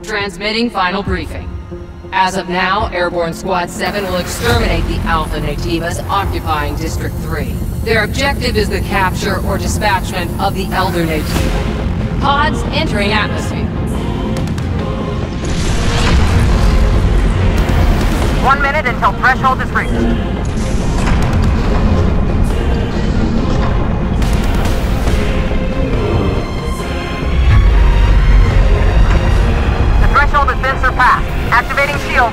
Transmitting final briefing. As of now, Airborne Squad 7 will exterminate the Alpha Nativas occupying District 3. Their objective is the capture or dispatchment of the Elder Nativa. Pods entering atmosphere. 1 minute until threshold is reached. Threshold has been surpassed. Activating shield.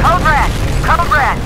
Code red! Code red!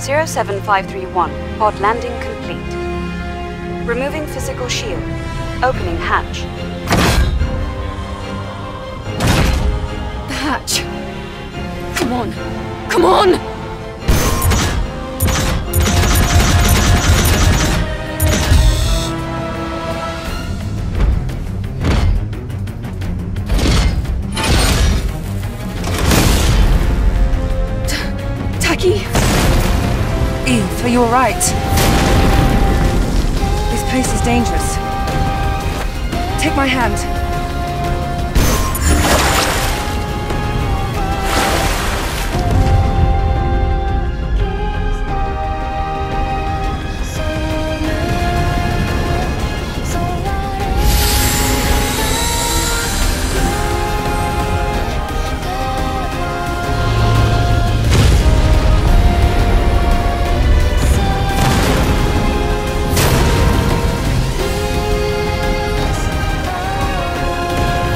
Zero 7531, pod landing complete. Removing physical shield. Opening hatch. The hatch. Come on. Come on! Taki? Eve, are you alright? This place is dangerous. Take my hand.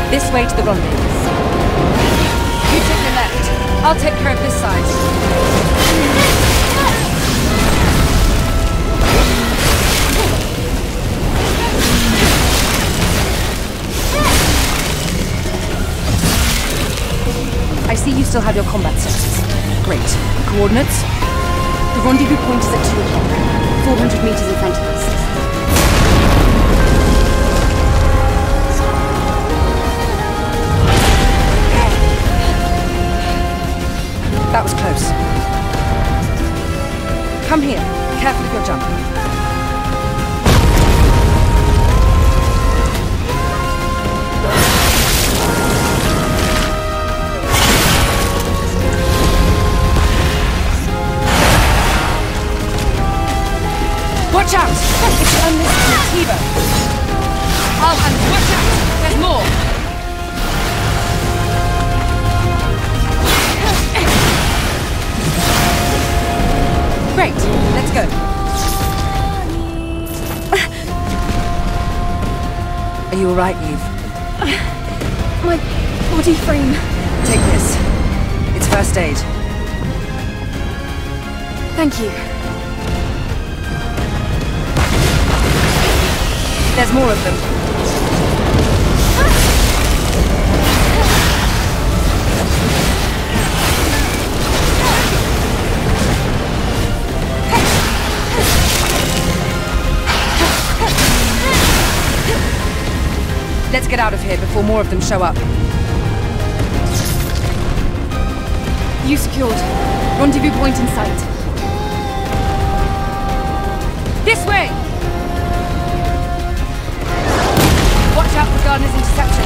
This way to the rendezvous. You take the left. I'll take care of this side. I see you still have your combat sensors. Great. Coordinates? The rendezvous point is at 2 o'clock. 400 meters in front of us. That was close. Come here. Careful of your jump. Watch out! It's an unlisted Natiba. I'll handle. Watch out! There's more. Great, let's go. Are you alright, Eve? My body frame. Take this. It's first aid. Thank you. There's more of them. Let's get out of here before more of them show up. You secured. Rendezvous point in sight. This way! Watch out for Gardner's interception.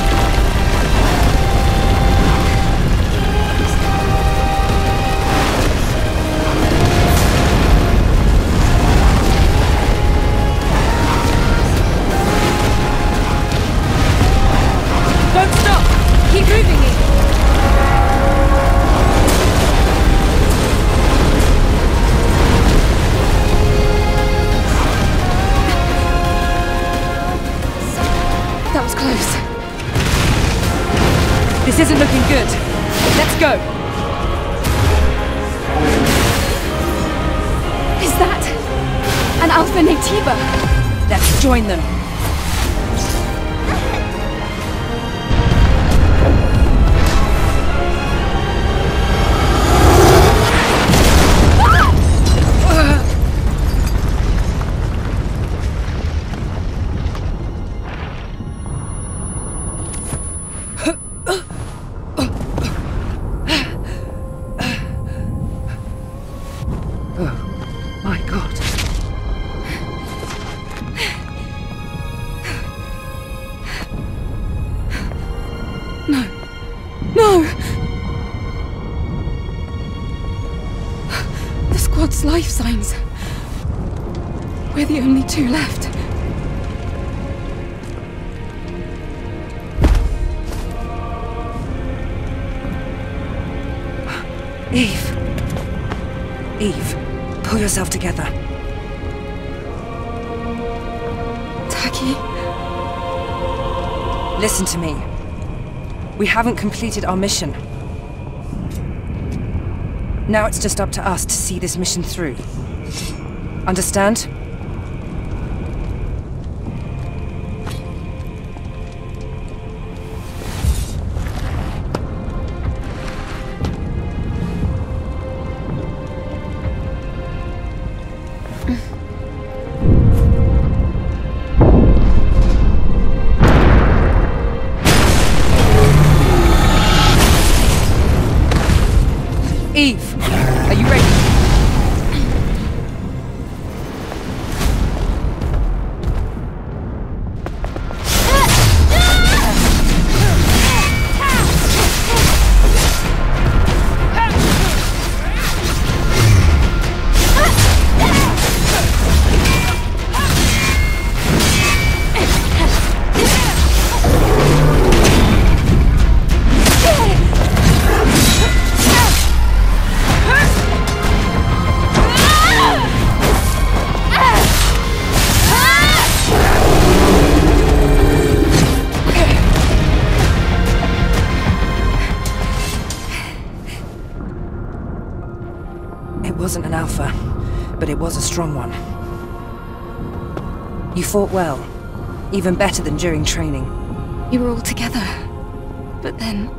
Don't stop! Keep moving, Eve. That was close. This isn't looking good. Let's go. Is that an Alpha Natiba? Let's join them. Life signs. We're the only two left. Eve. Eve, pull yourself together. Taki? Listen to me. We haven't completed our mission. Now it's just up to us to see this mission through. Understand? Eve, are you ready? It wasn't an alpha, but it was a strong one. You fought well, even better than during training. You were all together, but then...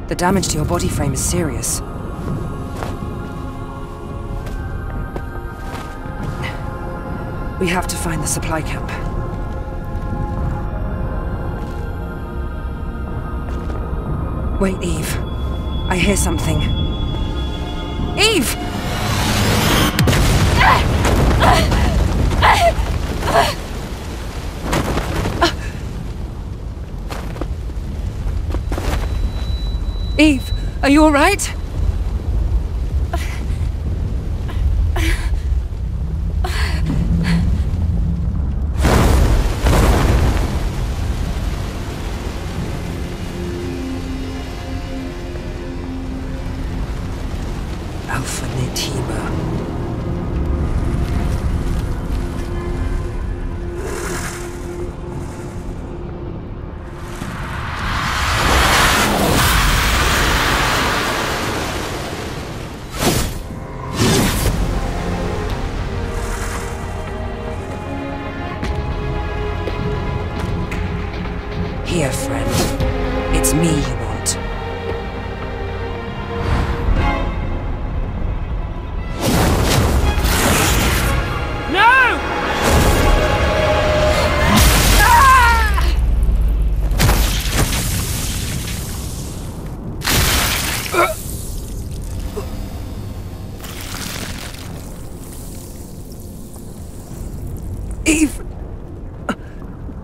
The damage to your body frame is serious. We have to find the supply camp. Wait, Eve. I hear something. Eve! Eve, are you all right?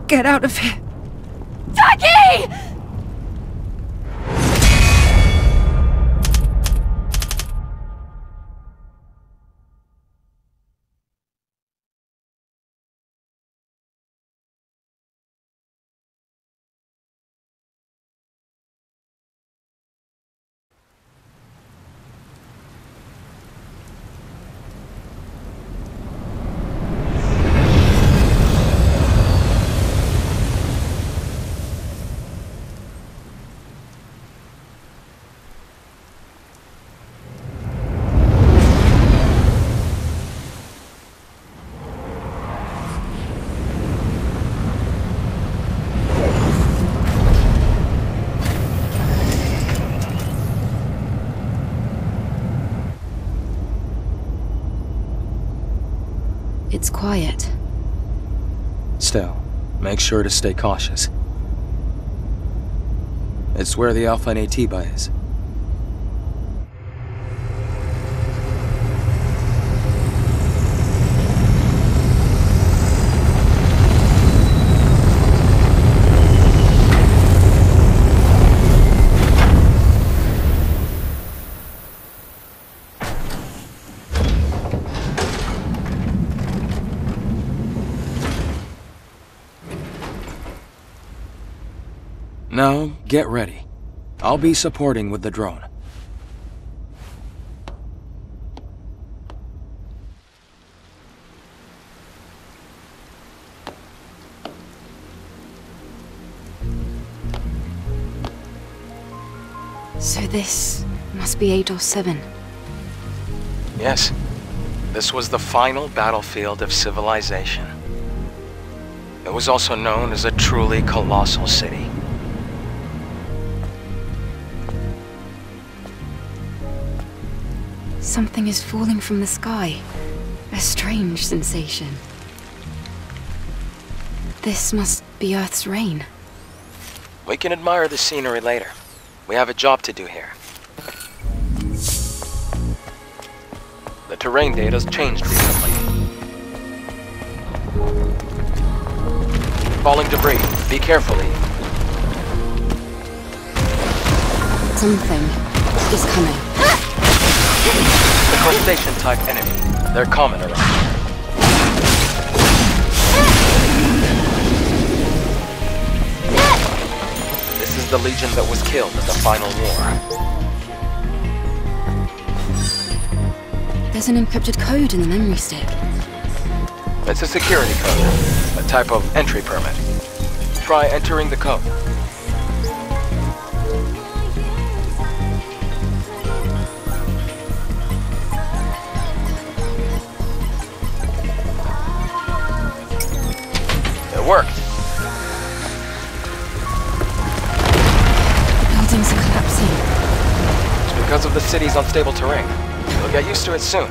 get out of here. Jackie! It's quiet. Still, make sure to stay cautious. It's where the Alpha Naytiba is. Now, get ready. I'll be supporting with the drone. So this must be Eidos 7. Yes. This was the final battlefield of civilization. It was also known as a truly colossal city. Something is falling from the sky. A strange sensation. This must be Earth's rain. We can admire the scenery later. We have a job to do here. The terrain data's changed recently. Falling debris. Be careful, Eve. Something is coming. The crustacean-type enemy. They're common around here. This is the Legion that was killed in the final war. There's an encrypted code in the memory stick. It's a security code, a type of entry permit. Try entering the code. It worked. Buildings are collapsing. It's because of the city's unstable terrain. You'll get used to it soon.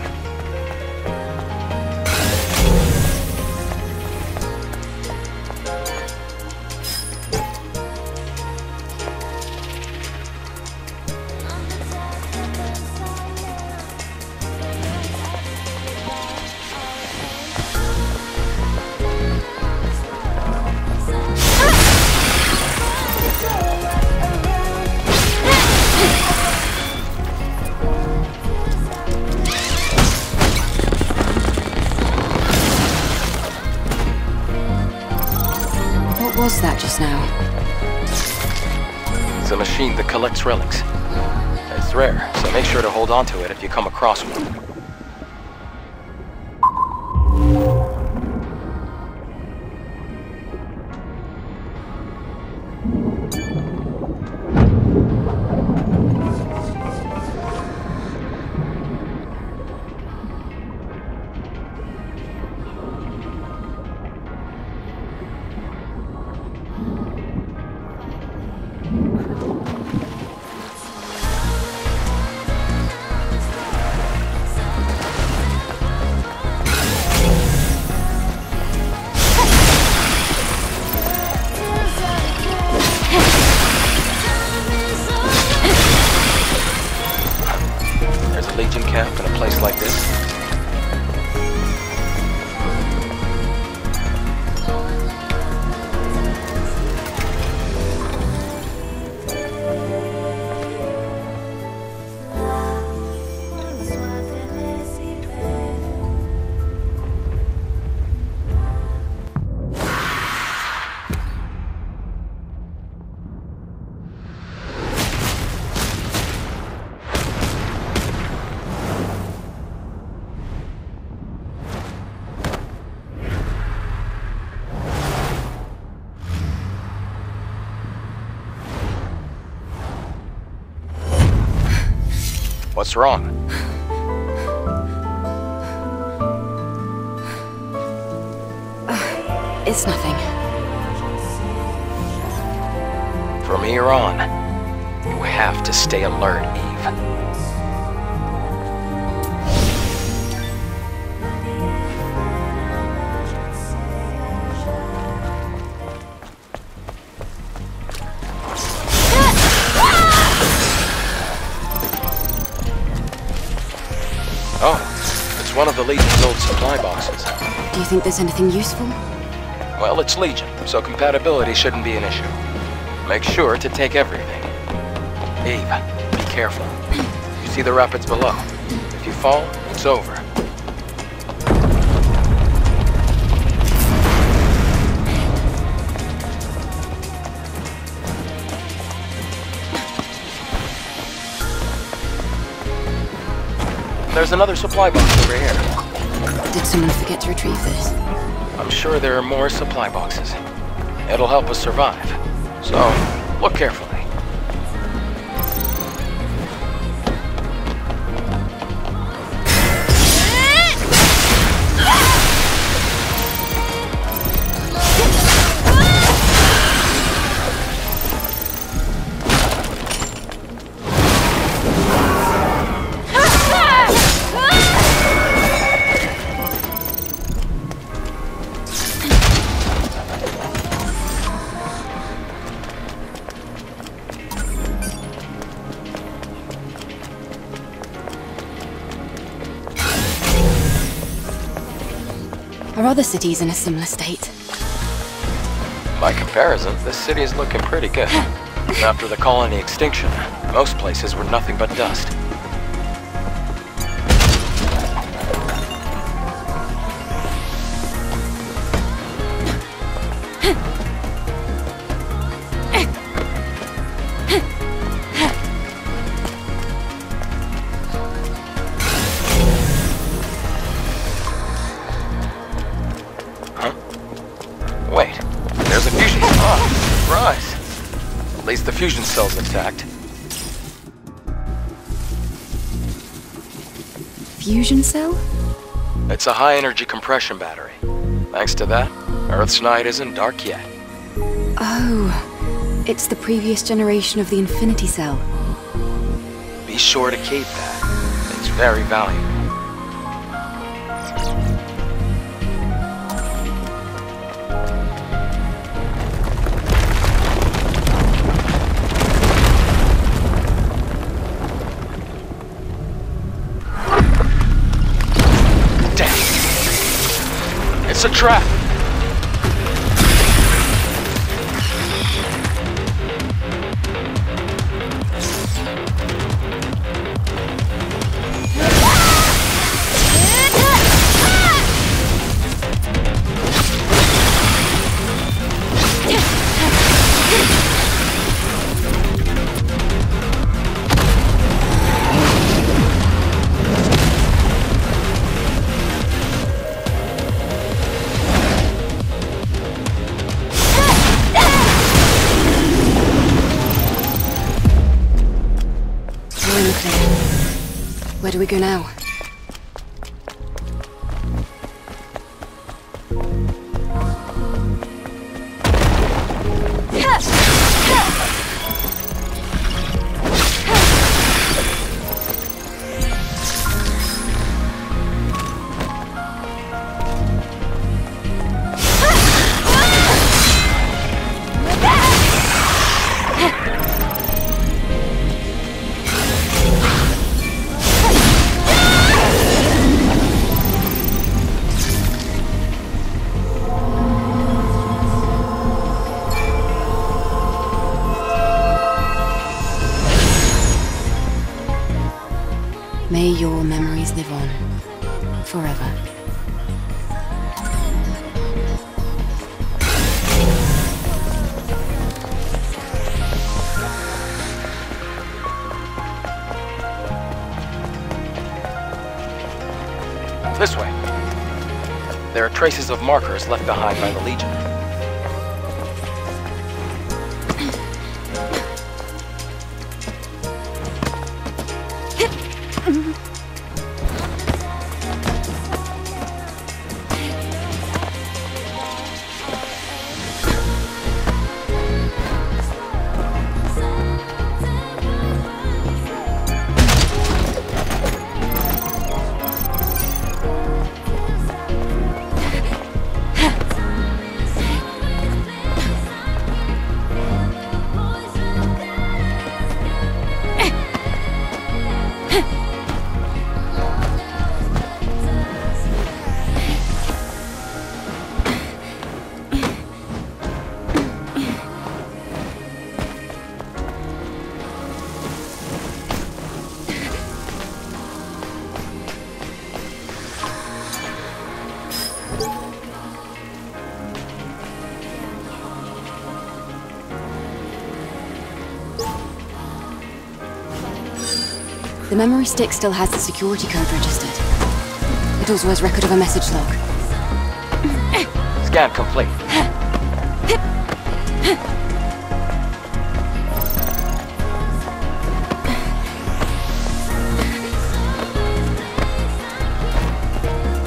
What was that just now? It's a machine that collects relics. It's rare, so make sure to hold on to it if you come across one. What's wrong? It's nothing. From here on, you have to stay alert, Eve. Oh, it's one of the Legion's old supply boxes. Do you think there's anything useful? Well, it's Legion, so compatibility shouldn't be an issue. Make sure to take everything. Eve, be careful. You see the rapids below. If you fall, it's over. There's another supply box over here. Did someone forget to retrieve this? I'm sure there are more supply boxes. It'll help us survive. So, look carefully. Are other cities in a similar state? By comparison, this city is looking pretty good. After the colony extinction, most places were nothing but dust. Wait, there's a fusion. Oh, surprise. At least the fusion cell's intact. Fusion cell? It's a high-energy compression battery. Thanks to that, Earth's night isn't dark yet. Oh, it's the previous generation of the Infinity Cell. Be sure to keep that. It's very valuable. It's a trap! Where do we go now? May your memories live on, forever. This way. There are traces of markers left behind by the Legion. The memory stick still has the security code registered. It also has record of a message log. Scan complete.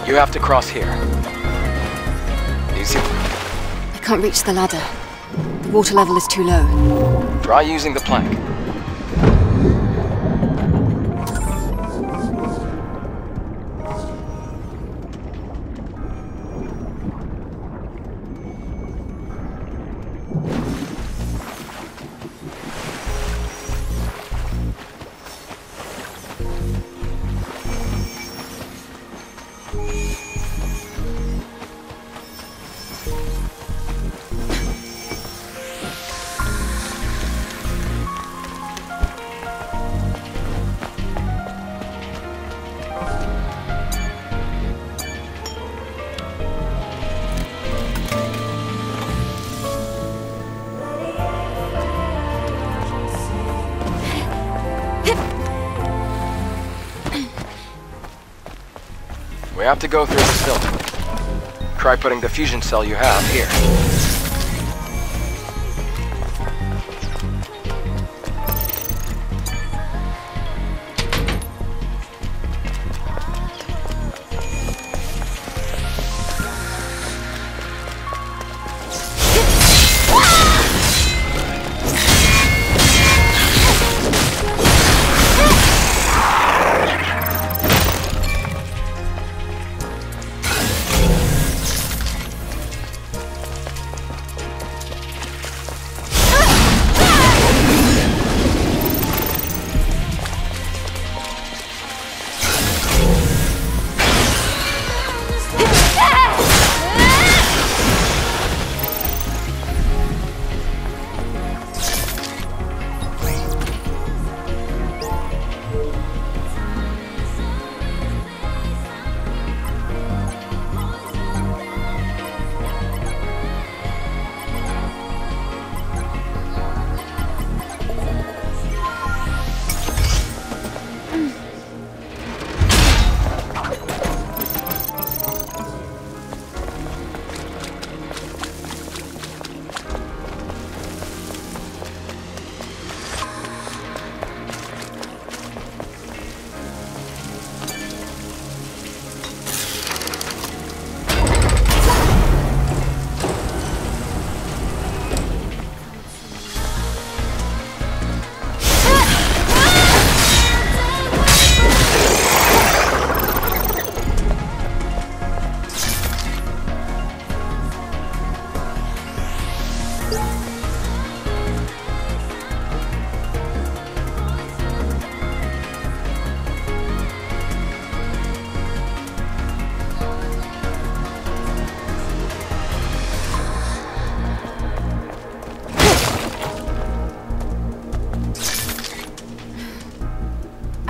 You have to cross here. Easy. I can't reach the ladder. The water level is too low. Try using the plank. We have to go through this building. Try putting the fusion cell you have here.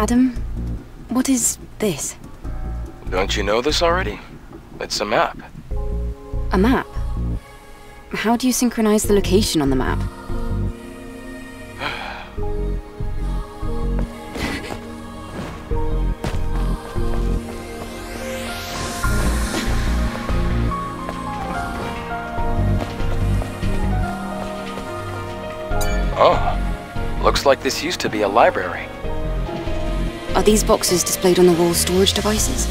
Adam, what is this? Don't you know this already? It's a map. A map? How do you synchronize the location on the map? Oh, looks like this used to be a library. Are these boxes displayed on the wall storage devices?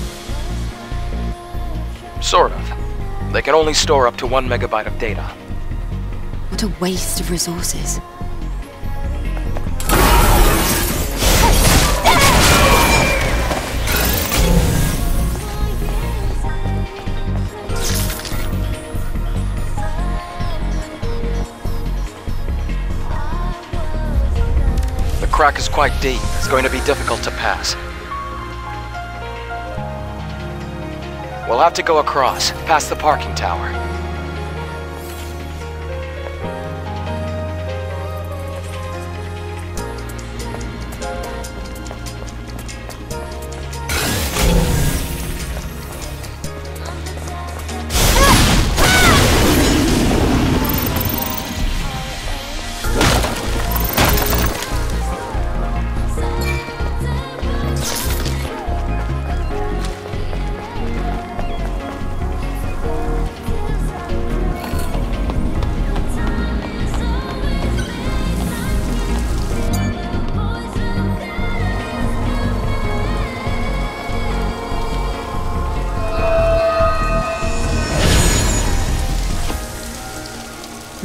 Sort of. They can only store up to 1 megabyte of data. What a waste of resources. The crack is quite deep. It's going to be difficult to pass. We'll have to go across, past the parking tower.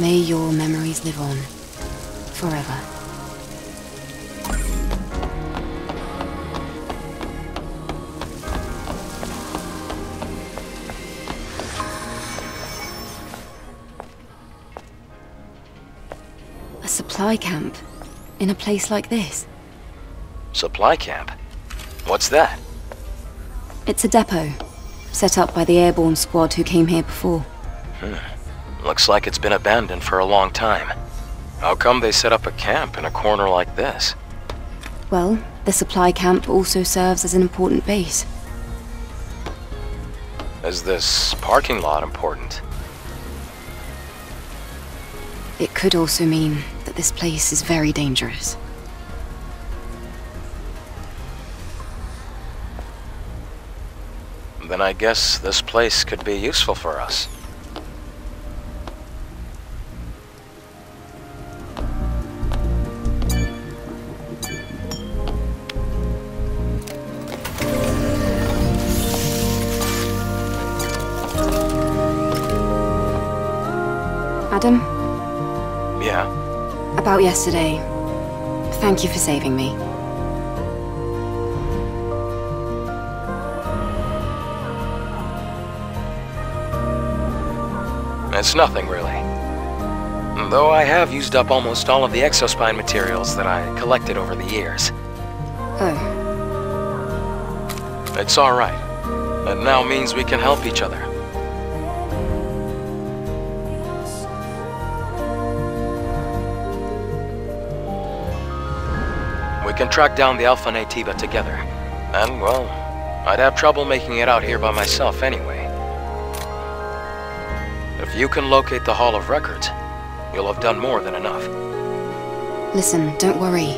May your memories live on. Forever. A supply camp? In a place like this? Supply camp? What's that? It's a depot, set up by the airborne squad who came here before. Looks like it's been abandoned for a long time. How come they set up a camp in a corner like this? Well, the supply camp also serves as an important base. Is this parking lot important? It could also mean that this place is very dangerous. Then I guess this place could be useful for us. Adam? Yeah? About yesterday. Thank you for saving me. It's nothing, really. Though I have used up almost all of the exospine materials that I collected over the years. Oh. It's alright. It now means we can help each other. We can track down the Alpha Naytiba together. And, well, I'd have trouble making it out here by myself anyway. If you can locate the Hall of Records, you'll have done more than enough. Listen, don't worry.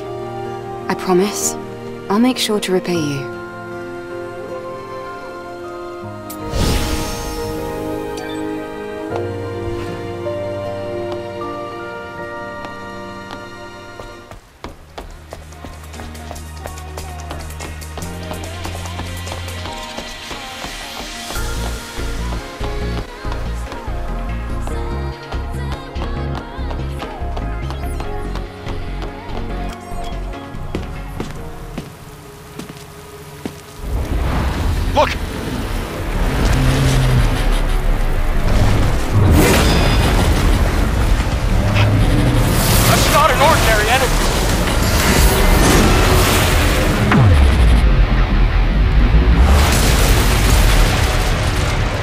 I promise, I'll make sure to repay you. Look! That's not an ordinary enemy!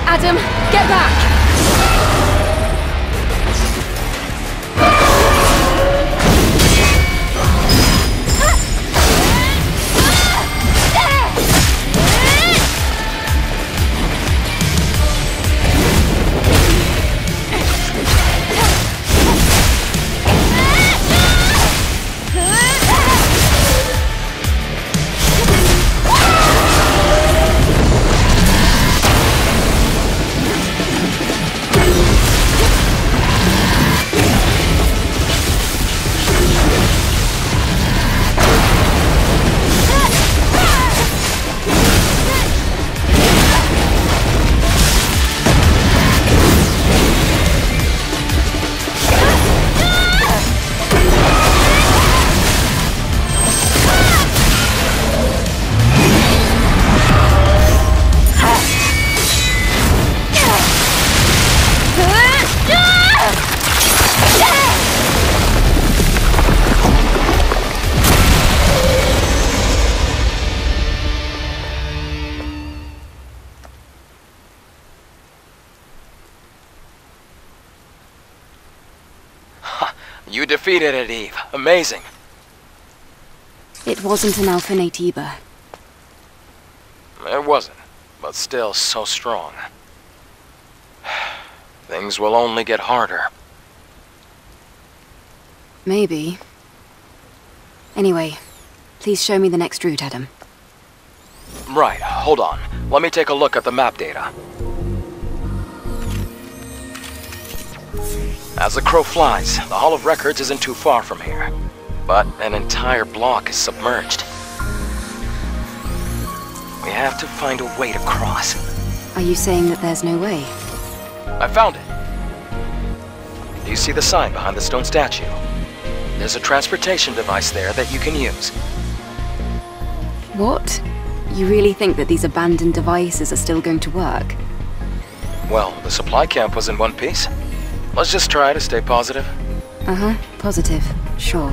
Adam, get back! You defeated it, Eve. Amazing. It wasn't an Alpha Naytiba. It wasn't, but still so strong. Things will only get harder. Maybe. Anyway, please show me the next route, Adam. Right, hold on. Let me take a look at the map data. As the crow flies, the Hall of Records isn't too far from here. But an entire block is submerged. We have to find a way to cross. Are you saying that there's no way? I found it. Do you see the sign behind the stone statue? There's a transportation device there that you can use. What? You really think that these abandoned devices are still going to work? Well, the supply camp was in one piece. Let's just try to stay positive. Uh-huh, positive. Sure.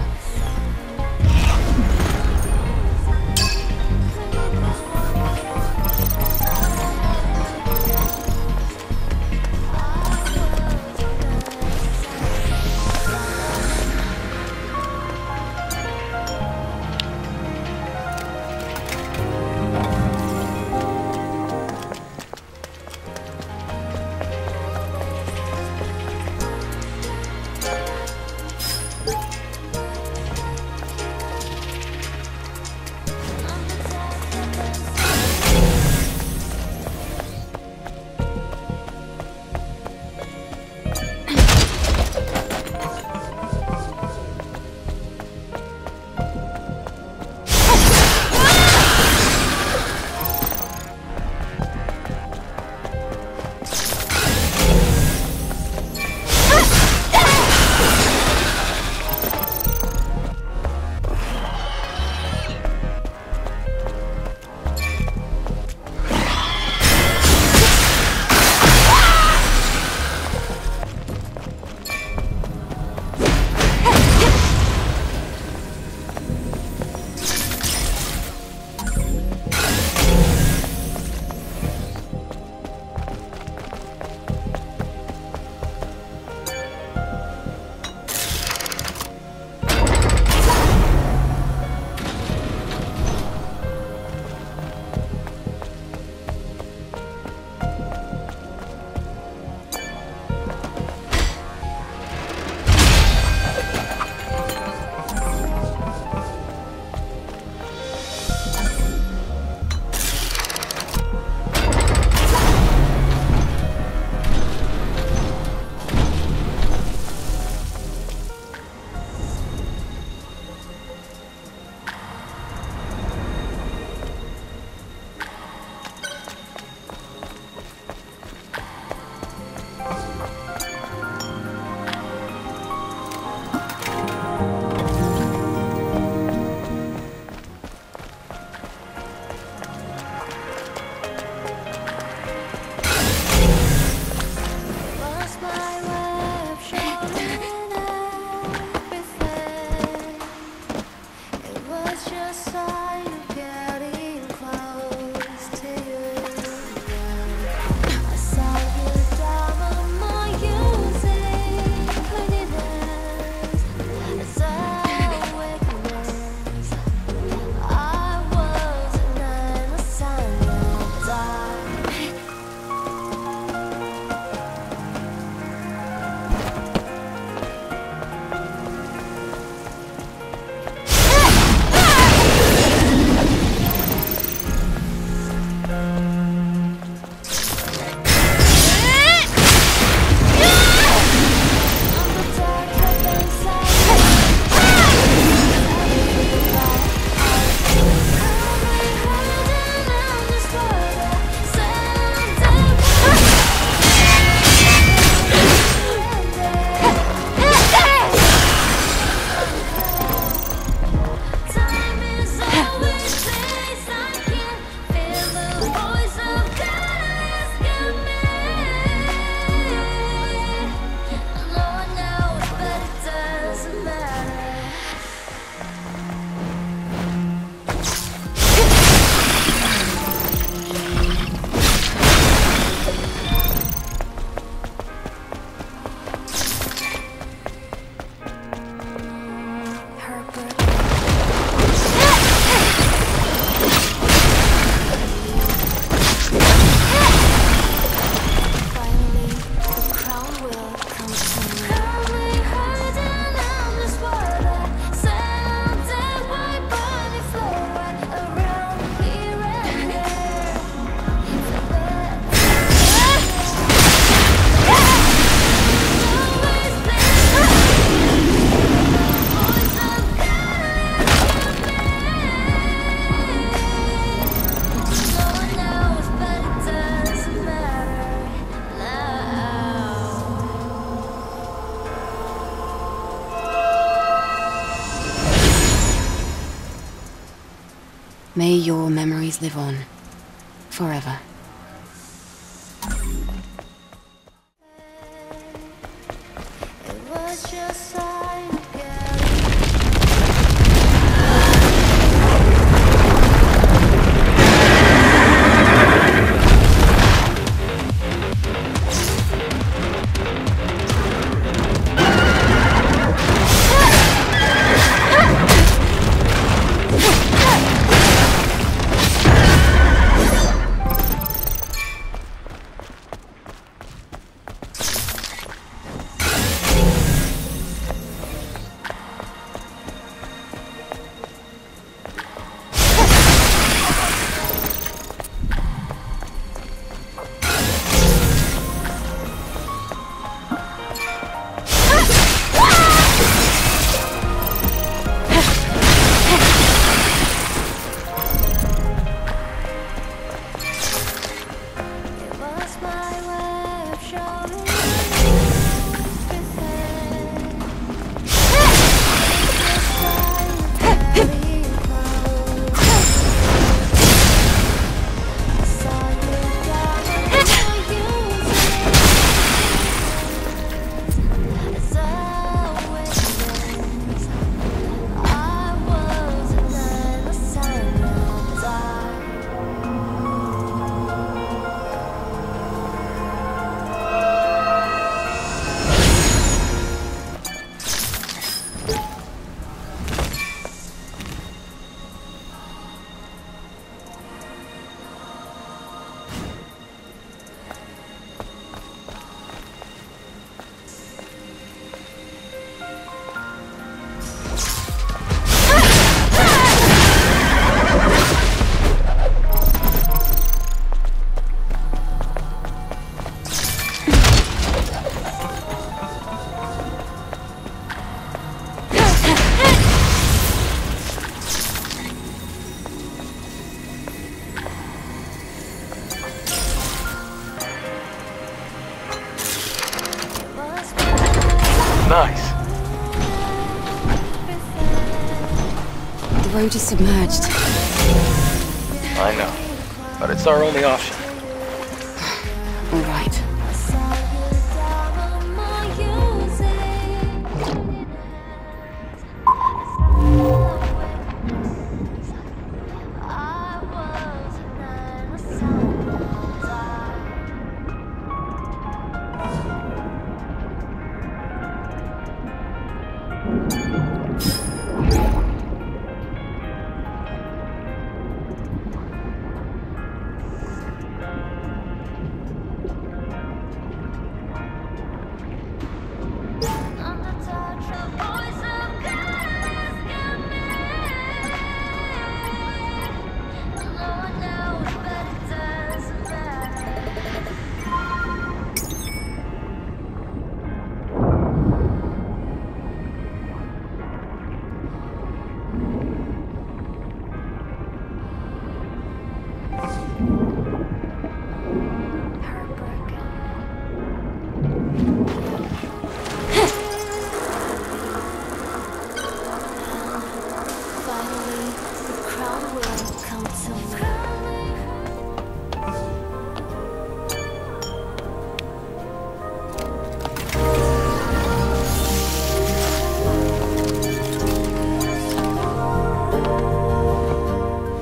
May your memories live on. Forever. Nice. The road is submerged. I know, but it's our only option. All right.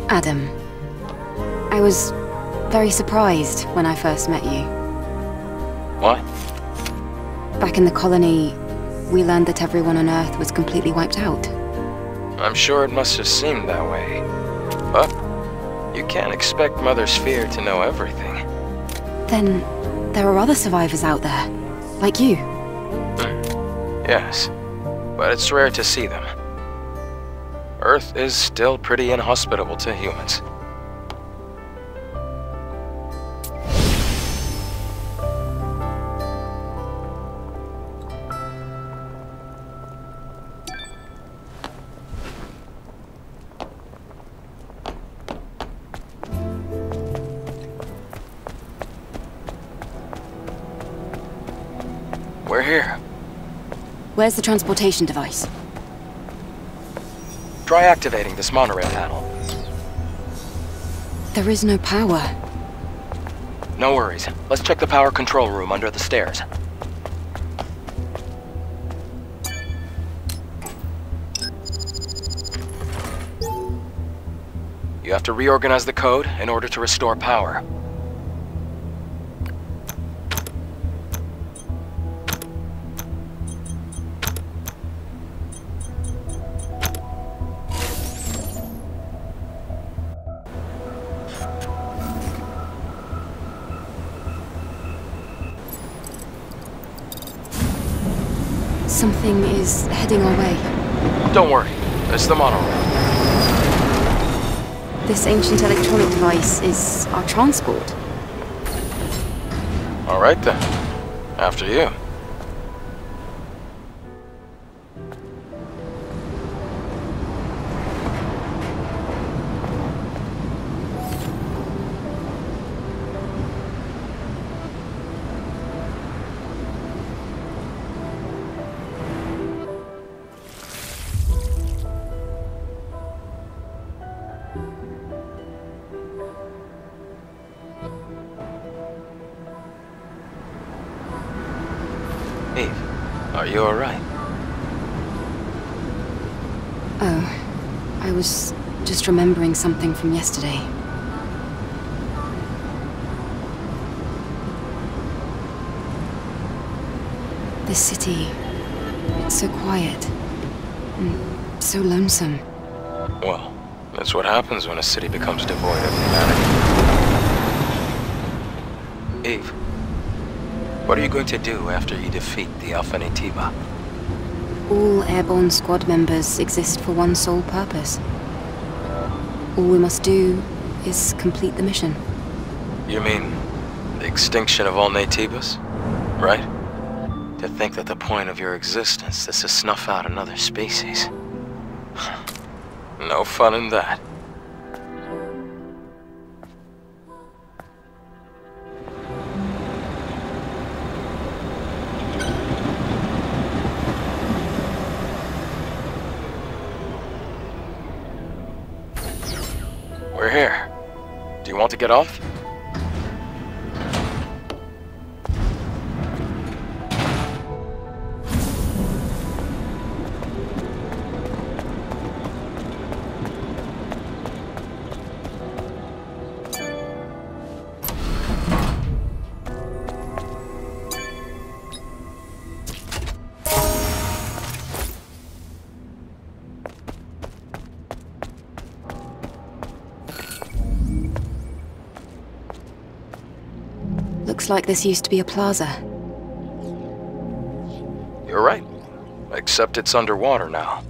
Adam, I was very surprised when I first met you. What? Back in the colony, we learned that everyone on Earth was completely wiped out. I'm sure it must have seemed that way. But you can't expect Mother Sphere to know everything. Then there are other survivors out there, like you. Yes, but it's rare to see them. Earth is still pretty inhospitable to humans. We're here. Where's the transportation device? Try activating this monorail panel. there is no power. No worries. Let's check the power control room under the stairs. You have to reorganize the code in order to restore power. Something is heading our way. Don't worry. It's the monorail. This ancient electronic device is our transport. All right then. After you. Eve, are you alright? Oh, I was just remembering something from yesterday. This city, it's so quiet and so lonesome. Well, that's what happens when a city becomes devoid of humanity. Eve, what are you going to do after you defeat the Alpha Naytiba? All airborne squad members exist for one sole purpose. All we must do is complete the mission. You mean the extinction of all Naytibas? Right? To think that the point of your existence is to snuff out another species. No fun in that. We're here. Do you want to get off? Looks like this used to be a plaza. You're right. Except it's underwater now.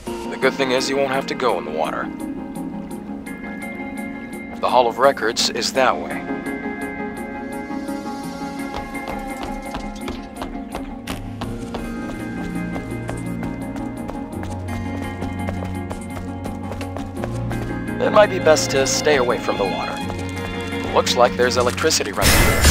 The good thing is you won't have to go in the water. The Hall of Records is that way. It might be best to stay away from the water. Looks like there's electricity running here.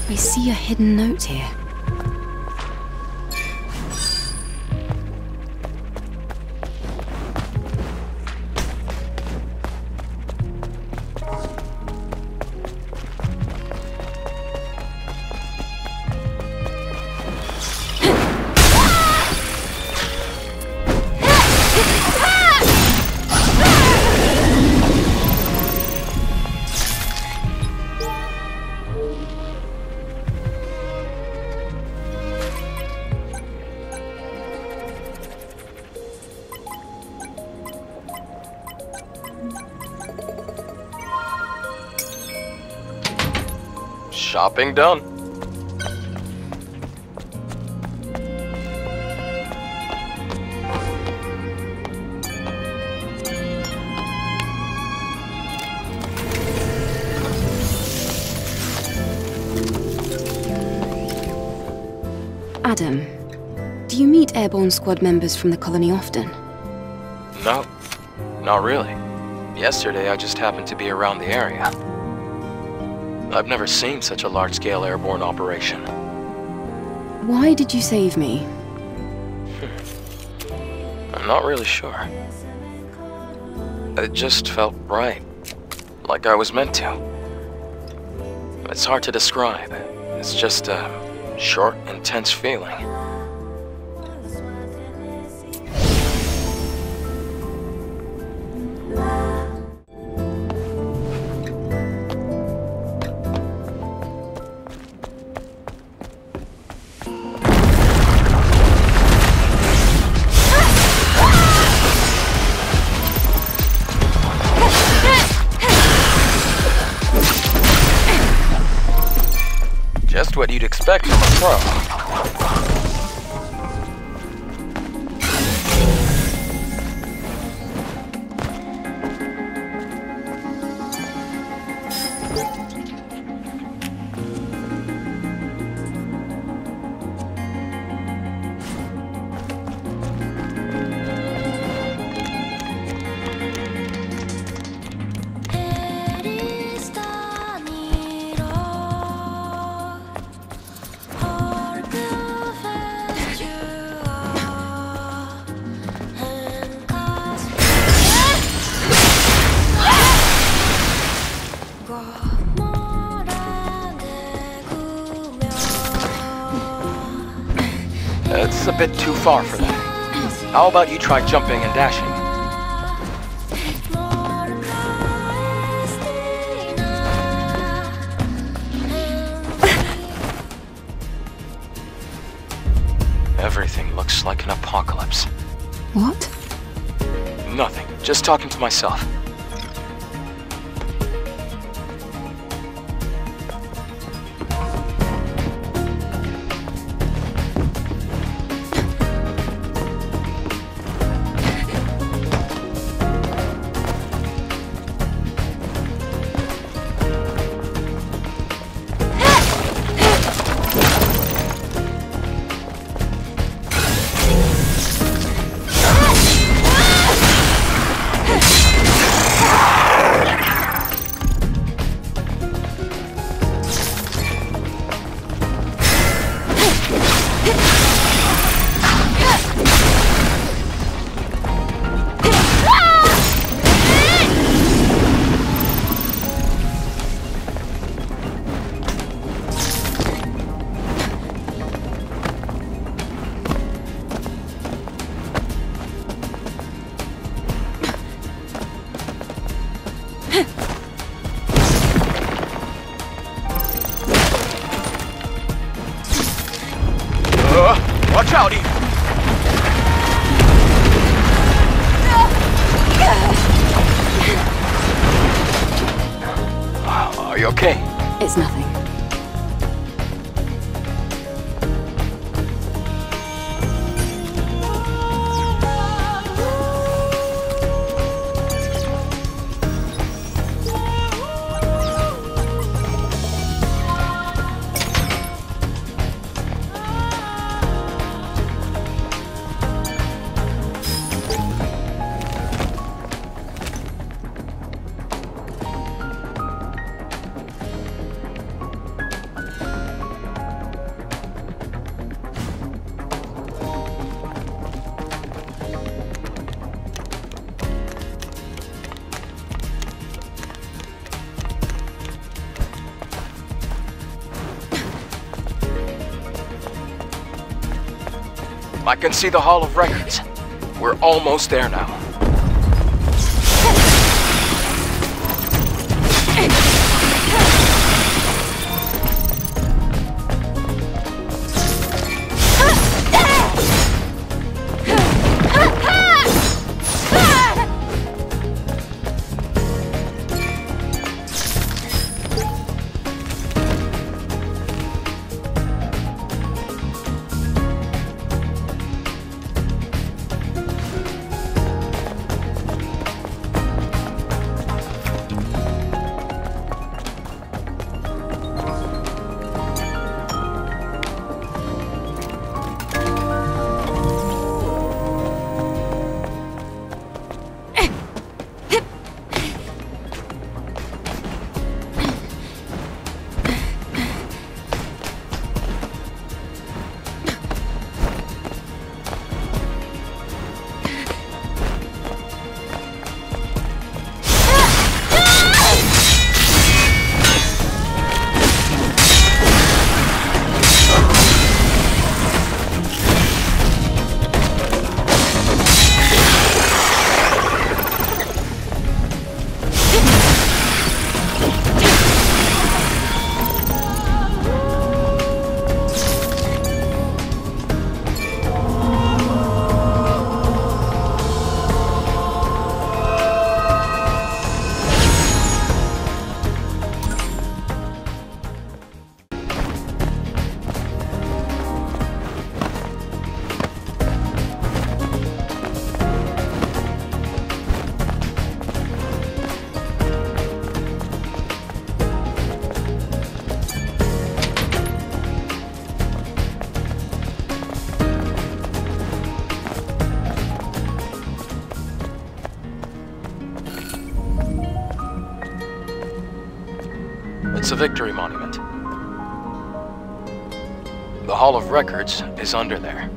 I see a hidden note here. Shopping done. Adam, do you meet airborne squad members from the colony often? No, not really. Yesterday I just happened to be around the area. I've never seen such a large-scale airborne operation. Why did you save me? I'm not really sure. It just felt right. Like I was meant to. It's hard to describe. It's just a short, intense feeling. Just what you'd expect from a pro. It's a bit too far for that. How about you try jumping and dashing? Everything looks like an apocalypse. What? Nothing. Just talking to myself. Watch out, Eve! Are you okay? It's nothing. I can see the Hall of Records. We're almost there now. It's a victory monument. The Hall of Records is under there.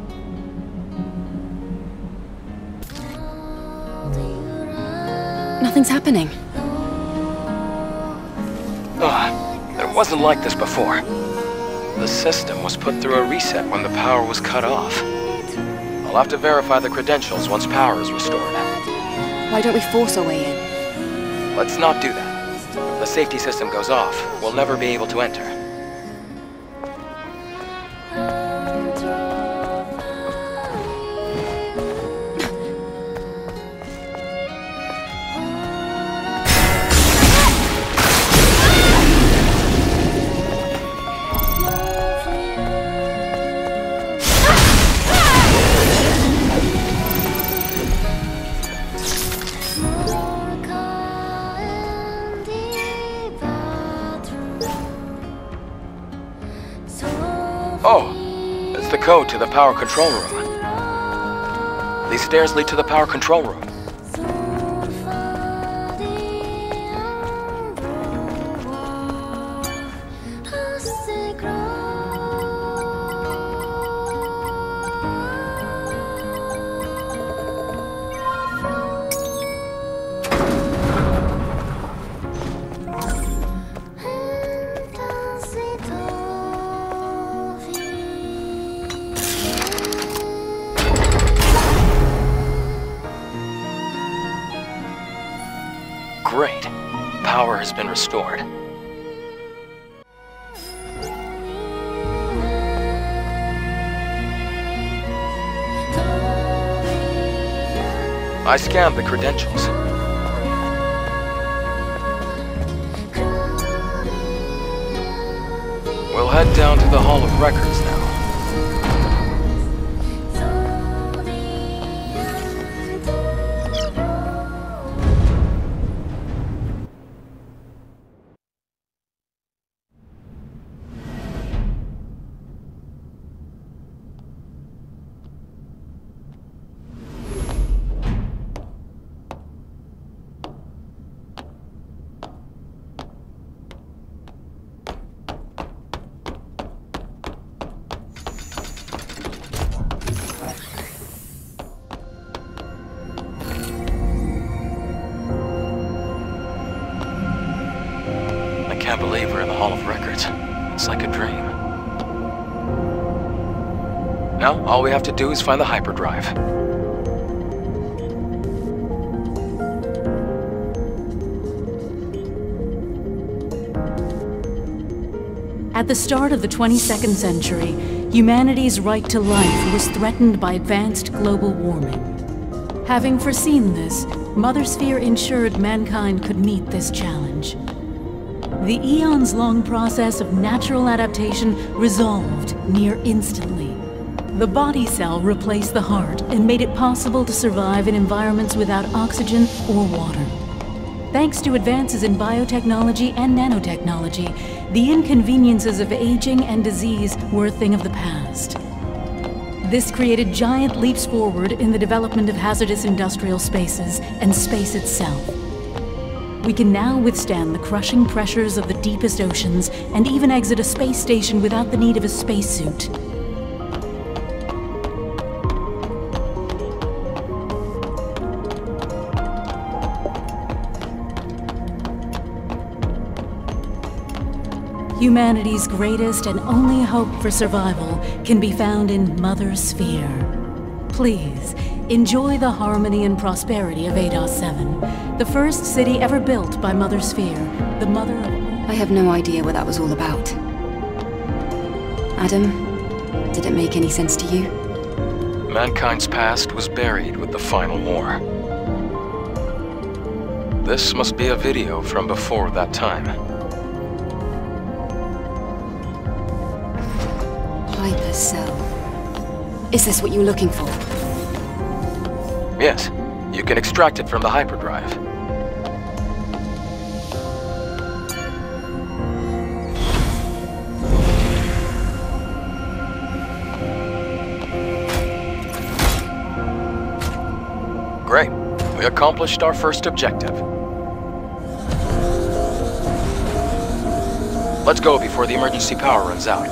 Nothing's happening. It wasn't like this before. The system was put through a reset when the power was cut off. I'll have to verify the credentials once power is restored. Why don't we force our way in? Let's not do that. If the safety system goes off, we'll never be able to enter. Oh, it's the code to the power control room. These stairs lead to the power control room. Great. Power has been restored. I scanned the credentials. We'll head down to the Hall of Records now. I can't believe we're in the Hall of Records. It's like a dream. Now, all we have to do is find the hyperdrive. At the start of the 22nd century, humanity's right to life was threatened by advanced global warming. Having foreseen this, Mother Sphere ensured mankind could meet this challenge. The eons-long process of natural adaptation resolved near instantly. The body cell replaced the heart and made it possible to survive in environments without oxygen or water. Thanks to advances in biotechnology and nanotechnology, the inconveniences of aging and disease were a thing of the past. This created giant leaps forward in the development of hazardous industrial spaces and space itself. We can now withstand the crushing pressures of the deepest oceans and even exit a space station without the need of a spacesuit. Humanity's greatest and only hope for survival can be found in Mother Sphere. Please, enjoy the harmony and prosperity of Eidos 7, the first city ever built by Mother Sphere, the mother of... I have no idea what that was all about. Adam, did it make any sense to you? Mankind's past was buried with the final war. This must be a video from before that time. Hypercell. Is this what you were looking for? Yes. You can extract it from the hyperdrive. Great. We accomplished our first objective. Let's go before the emergency power runs out.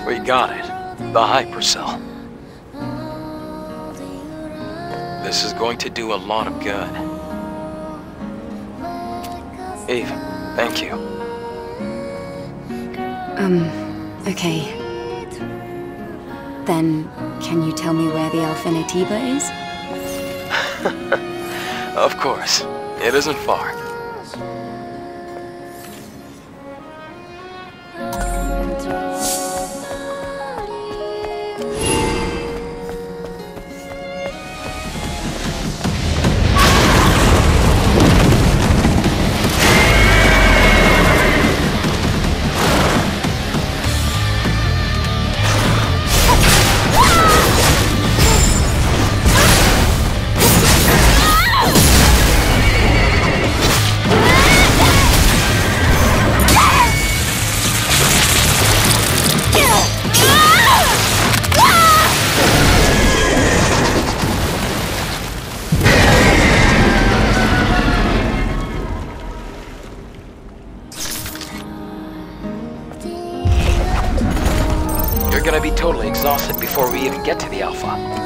We got it. The hypercell. This is going to do a lot of good. Eve, thank you. Okay. Then, can you tell me where the Alpha Natiba is? Of course. It isn't far. You're gonna be totally exhausted before we even get to the Alpha.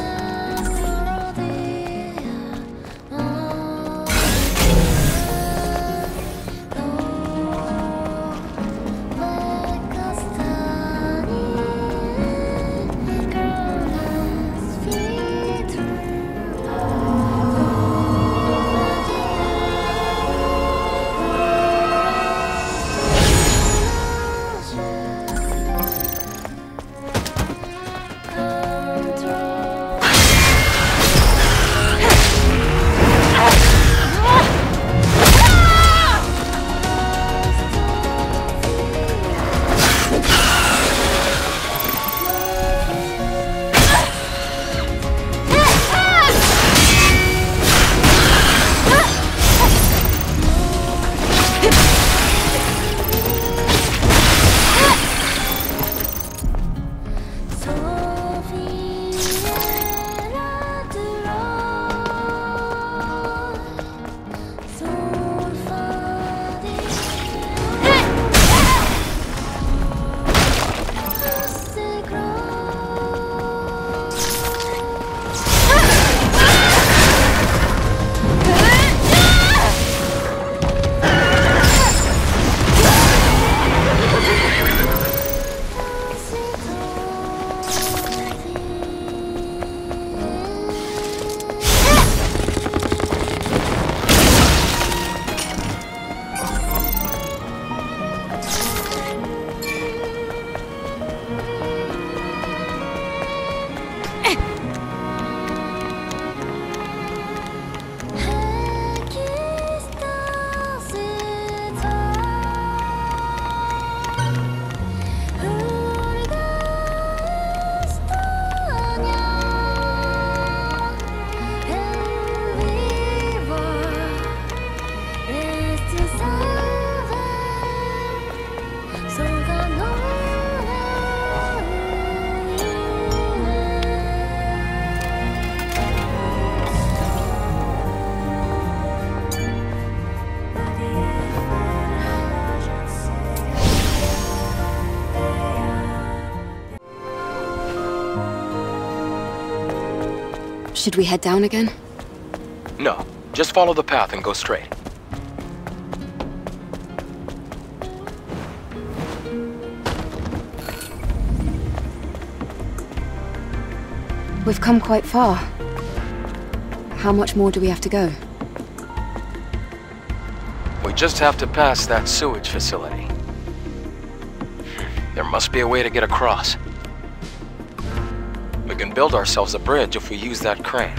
Should we head down again? No, just follow the path and go straight. We've come quite far. How much more do we have to go? We just have to pass that sewage facility. There must be a way to get across. We can build ourselves a bridge if we use that crane.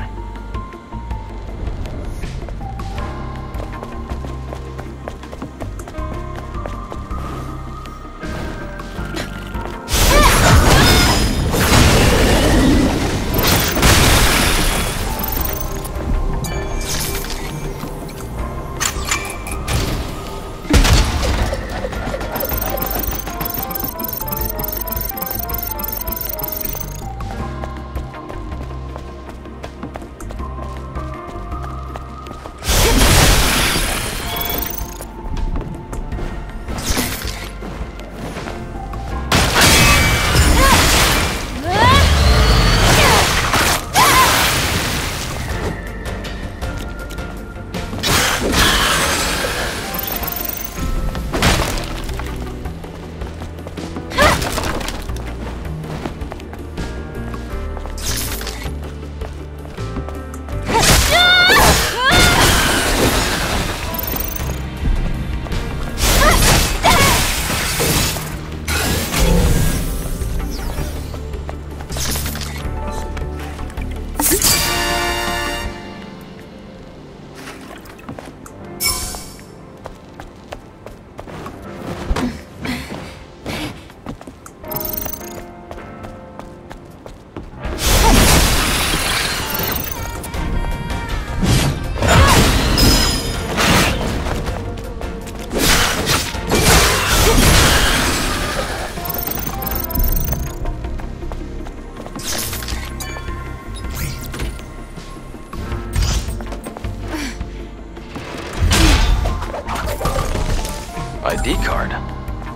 ID card.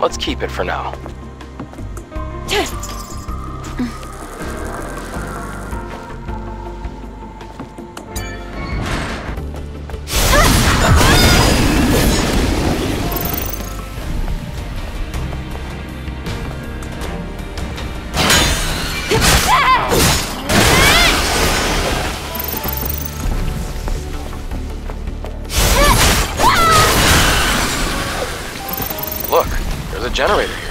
Let's keep it for now. Look, there's a generator here.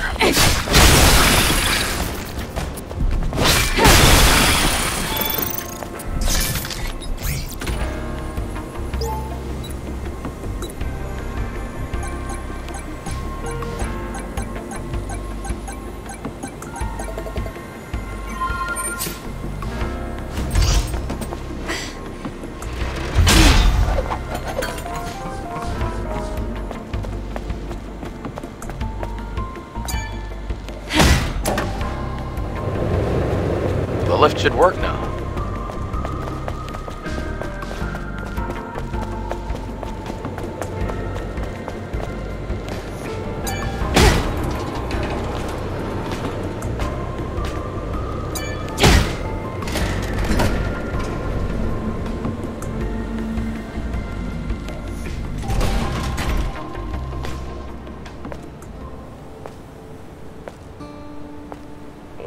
The lift should work now.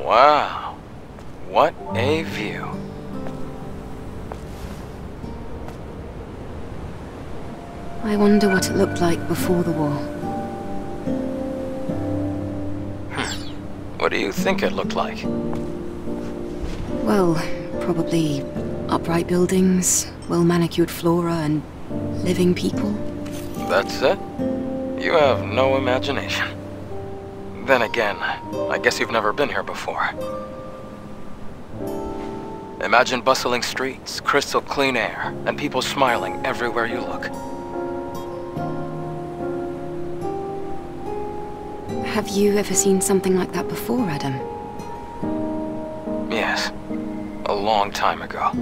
Wow. What a view. I wonder what it looked like before the war. What do you think it looked like? Well, probably upright buildings, well-manicured flora, and living people. That's it? You have no imagination. Then again, I guess you've never been here before. Imagine bustling streets, crystal clean air, and people smiling everywhere you look. Have you ever seen something like that before, Adam? Yes. A long time ago.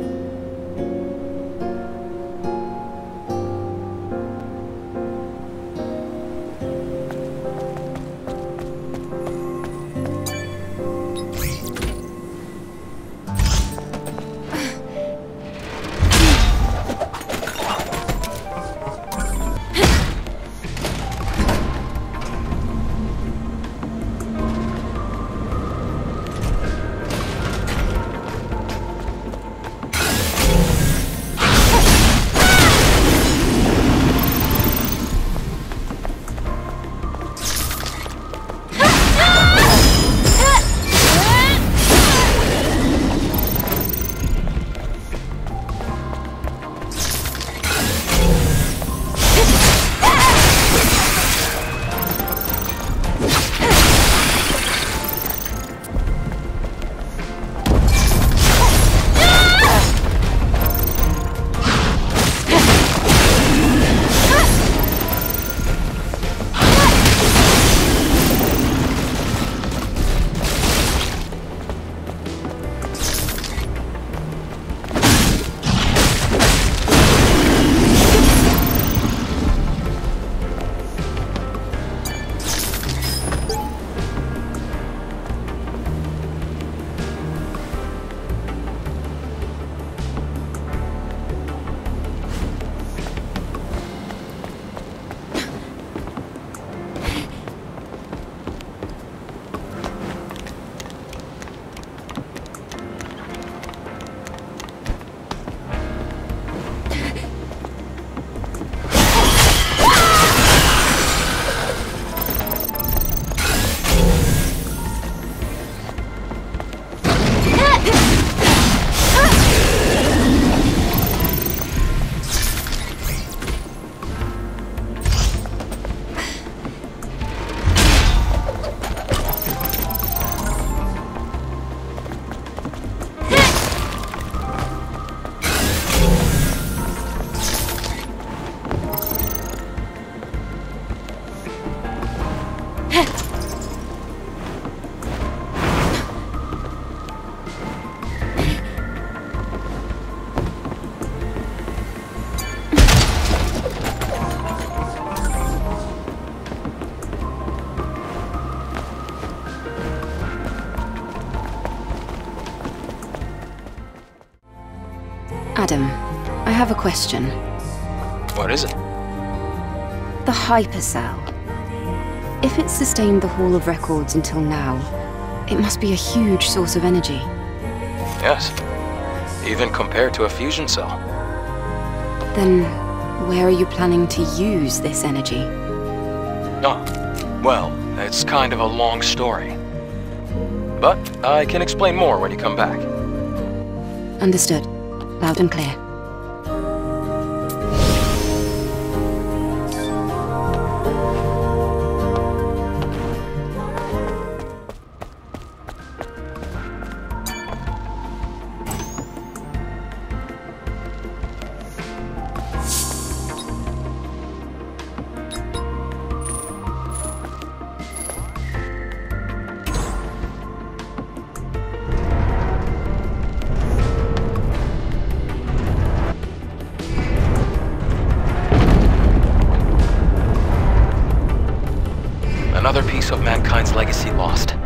Adam, I have a question. What is it? The hypercell. If it's sustained the Hall of Records until now, it must be a huge source of energy. Yes. Even compared to a fusion cell. Then, where are you planning to use this energy? Oh, well, it's kind of a long story. But I can explain more when you come back. Understood. Loud and clear. Another piece of mankind's legacy lost.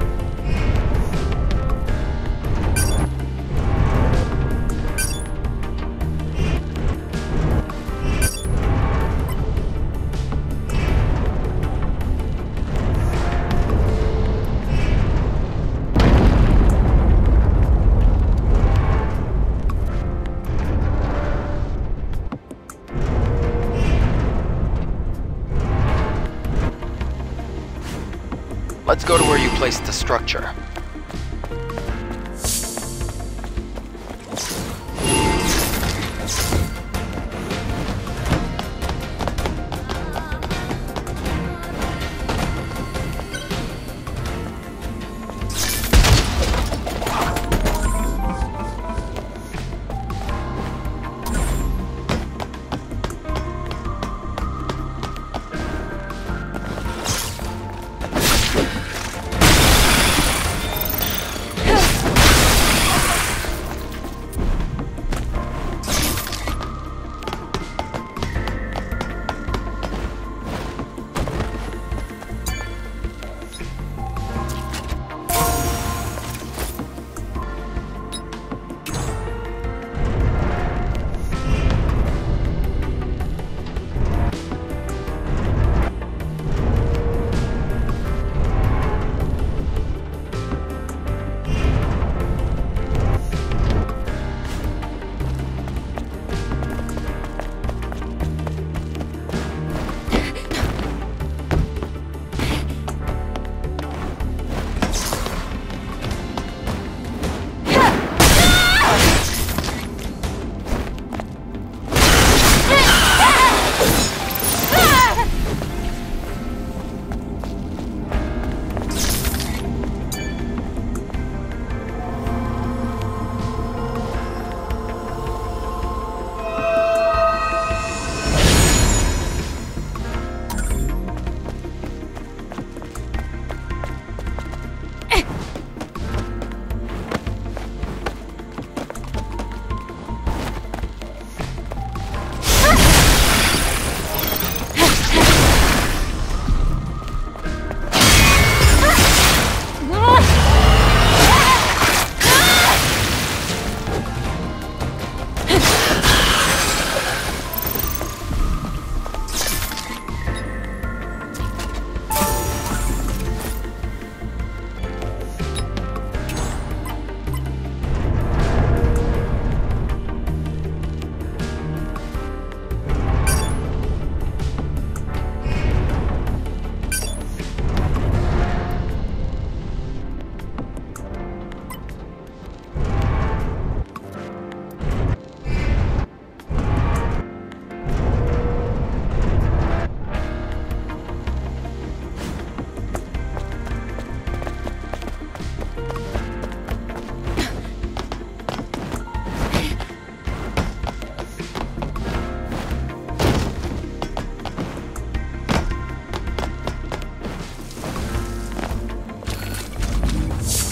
Let's go to where you placed the structure.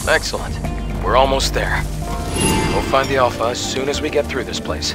Excellent. We're almost there. We'll find the Alpha as soon as we get through this place.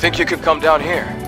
think you could come down here?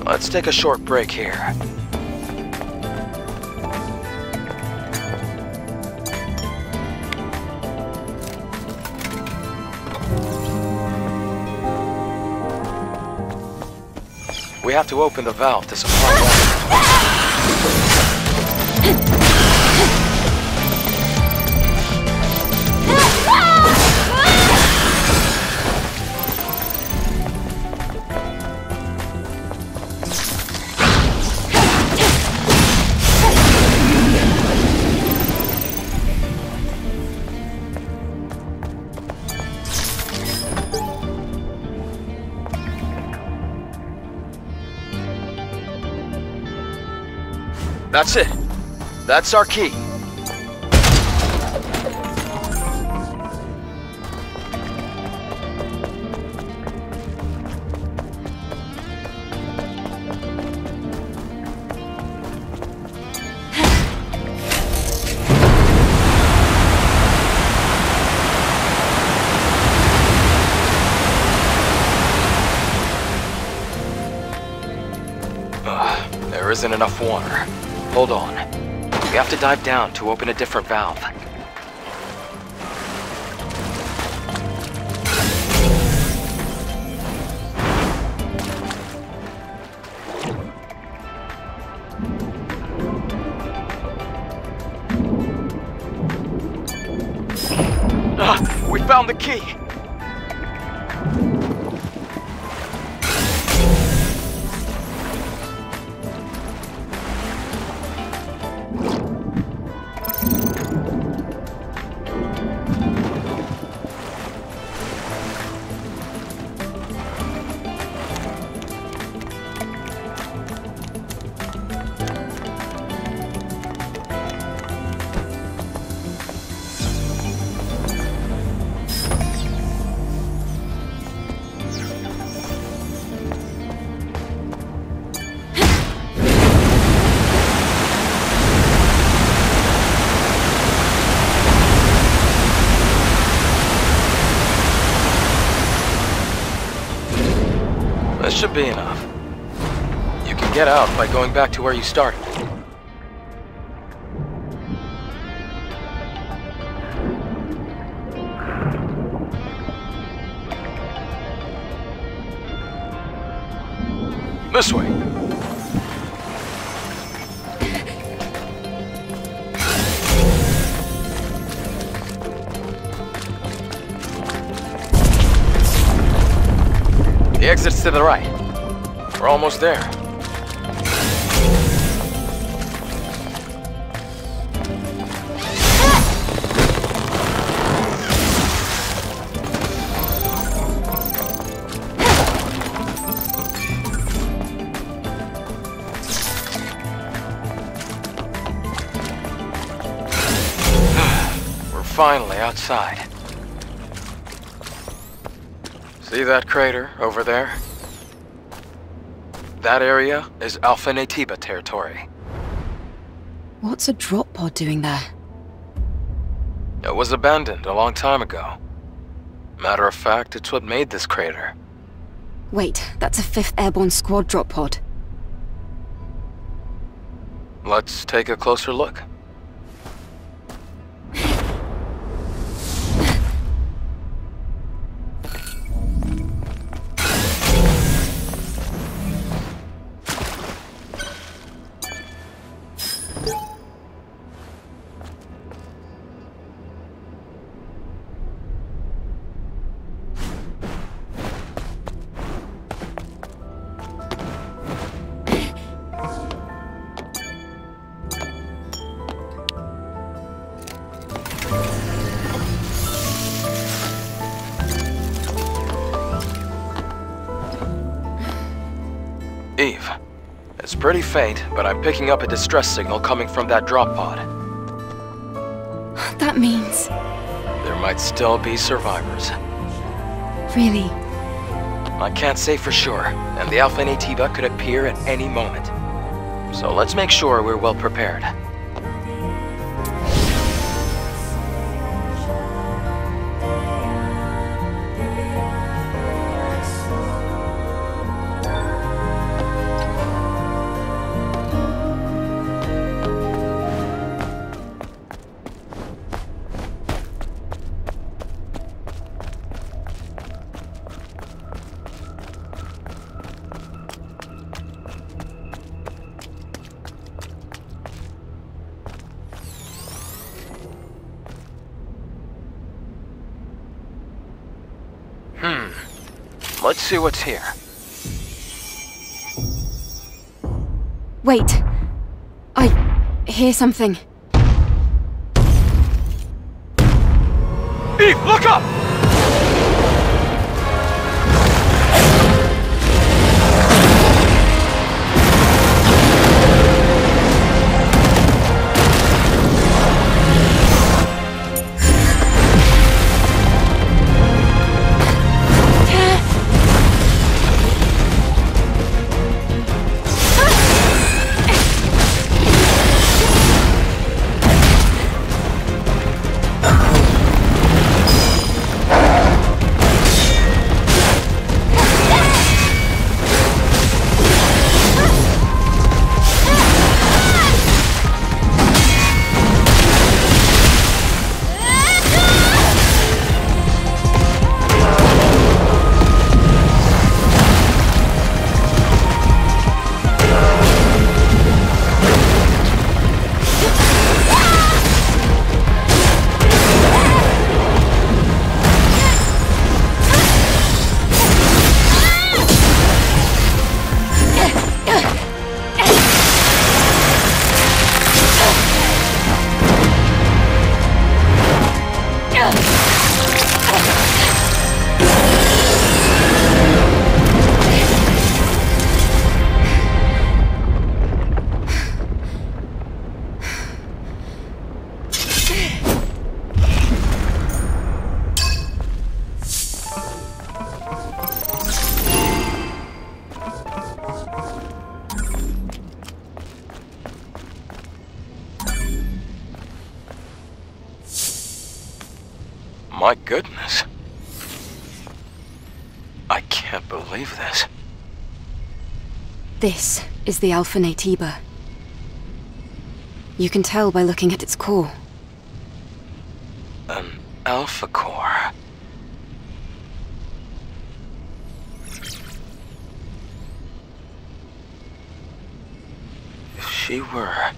Let's take a short break here. We have to open the valve to supply water. That's it. That's our key. There isn't enough water. Hold on. We have to dive down to open a different valve. We found the key! should be enough. You can get out by going back to where you started. This way. The exit's to the right. We're almost there. We're finally outside. See that crater over there? That area is Alpha Natiba territory. What's a drop pod doing there? It was abandoned a long time ago. Matter of fact, it's what made this crater. Wait, that's a 5th Airborne Squad drop pod. Let's take a closer look. Eve, it's pretty faint, but I'm picking up a distress signal coming from that drop pod. That means... There might still be survivors. Really? I can't say for sure, and the Alpha Natiba could appear at any moment. So let's make sure we're well prepared. Let's see what's here. Wait. I hear something. Eve, look up! My goodness. I can't believe this. This is the Alpha Naytiba. You can tell by looking at its core. An Alpha Core. If she were...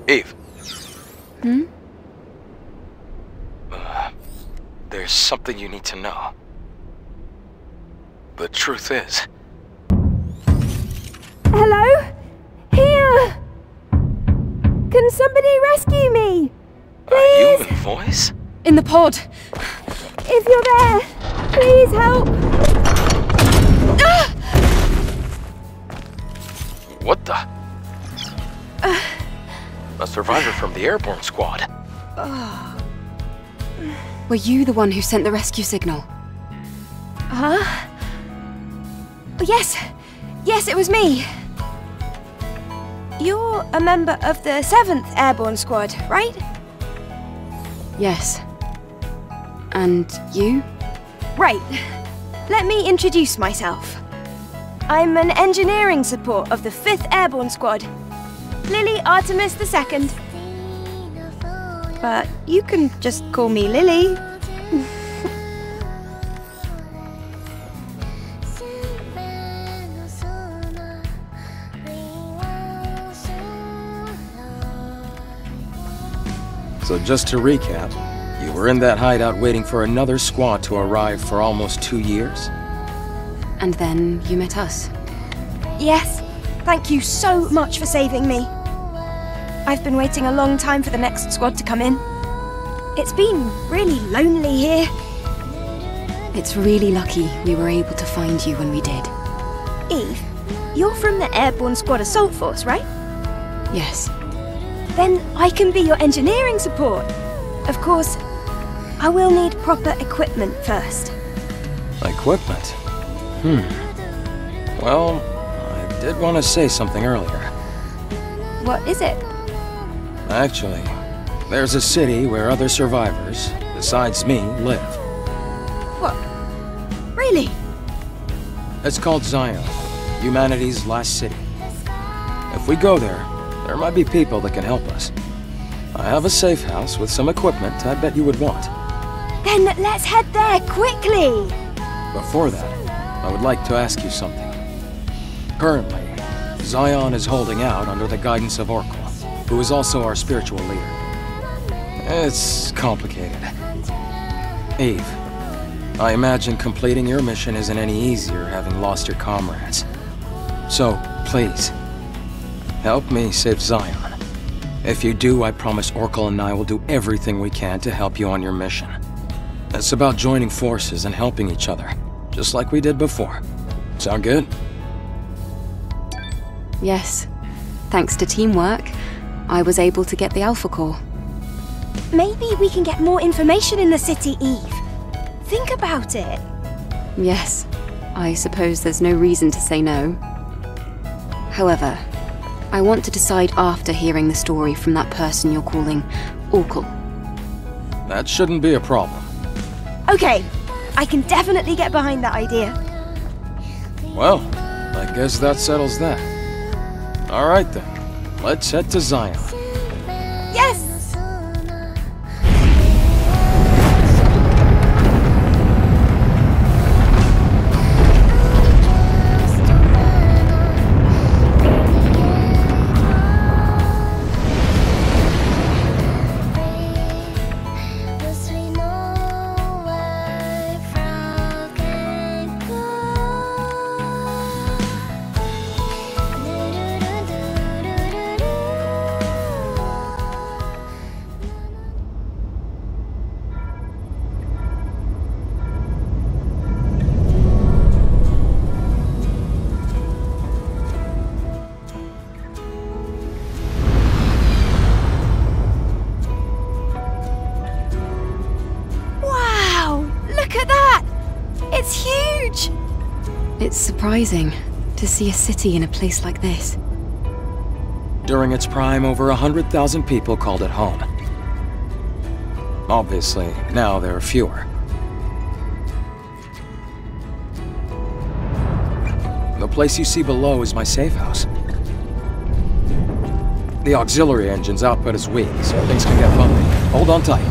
Eve. Hmm? There's something you need to know. The truth is... Hello? Here! Can somebody rescue me? A human voice? In the pod! If you're there, please help! What the? A survivor from the airborne squad. Were you the one who sent the rescue signal? Huh? Yes. Yes, it was me. You're a member of the 7th Airborne Squad, right? Yes. And you? Right. Let me introduce myself. I'm an engineering support of the 5th Airborne Squad. Lily Artemis II. But you can just call me Lily. So just to recap, you were in that hideout waiting for another squad to arrive for almost 2 years? And then you met us. Yes. Thank you so much for saving me. I've been waiting a long time for the next squad to come in. It's been really lonely here. It's really lucky we were able to find you when we did. Eve, you're from the Airborne Squad Assault Force, right? Yes. Then I can be your engineering support. Of course, I will need proper equipment first. Equipment? Well, I did want to say something earlier. What is it? Actually, there's a city where other survivors, besides me, live. What? Really? It's called Zion, humanity's last city. If we go there might be people that can help us. I have a safe house with some equipment I bet you would want. Then let's head there quickly! Before that, I would like to ask you something. Currently, Zion is holding out under the guidance of Oracle, who is also our spiritual leader. It's complicated. Eve, I imagine completing your mission isn't any easier having lost your comrades. So, please, help me save Zion. If you do, I promise Oracle and I will do everything we can to help you on your mission. It's about joining forces and helping each other, just like we did before. Sound good? Yes. Thanks to teamwork, I was able to get the Alpha Core. Maybe we can get more information in the city, Eve. Think about it. Yes. I suppose there's no reason to say no. However, I want to decide after hearing the story from that person you're calling Oracle. That shouldn't be a problem. Okay, I can definitely get behind that idea. Well, I guess that settles that. Alright then, let's head to Zion. Yes! It's surprising to see a city in a place like this. During its prime, over 100,000 people called it home. Obviously, now there are fewer. place you see below is my safe house. The auxiliary engine's output is weak, so things can get bumpy. Hold on tight.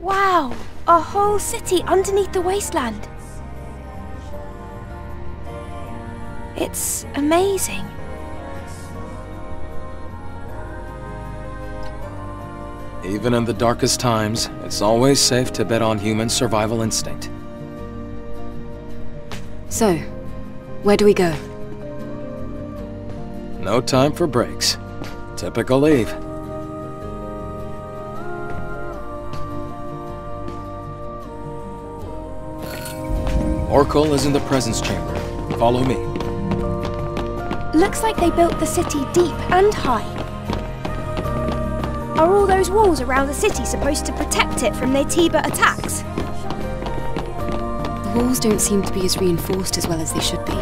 Wow! A whole city underneath the wasteland. It's amazing. Even in the darkest times, it's always safe to bet on human survival instinct. So, where do we go? No time for breaks. Typical Eve. Oracle is in the presence chamber. Follow me. Looks like they built the city deep and high. Are all those walls around the city supposed to protect it from Naytiba attacks? The walls don't seem to be as reinforced as well as they should be.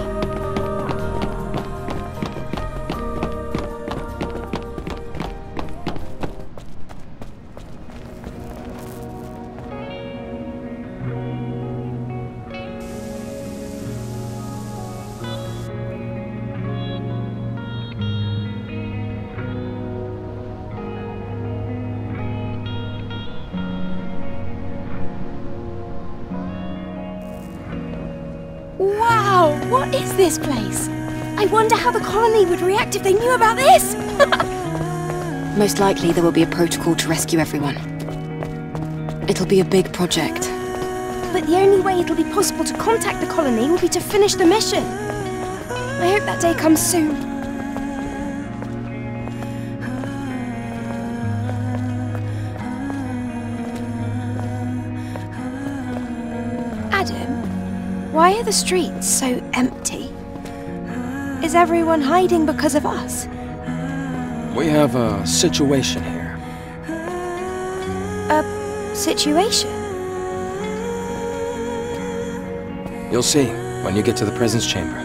Wow, what is this place? I wonder how the colony would react if they knew about this! Most likely there will be a protocol to rescue everyone. It'll be a big project. But the only way it'll be possible to contact the colony will be to finish the mission. I hope that day comes soon. Adam, why are the streets so empty? Is everyone hiding because of us? We have a situation here. A situation? You'll see when you get to the presence chamber.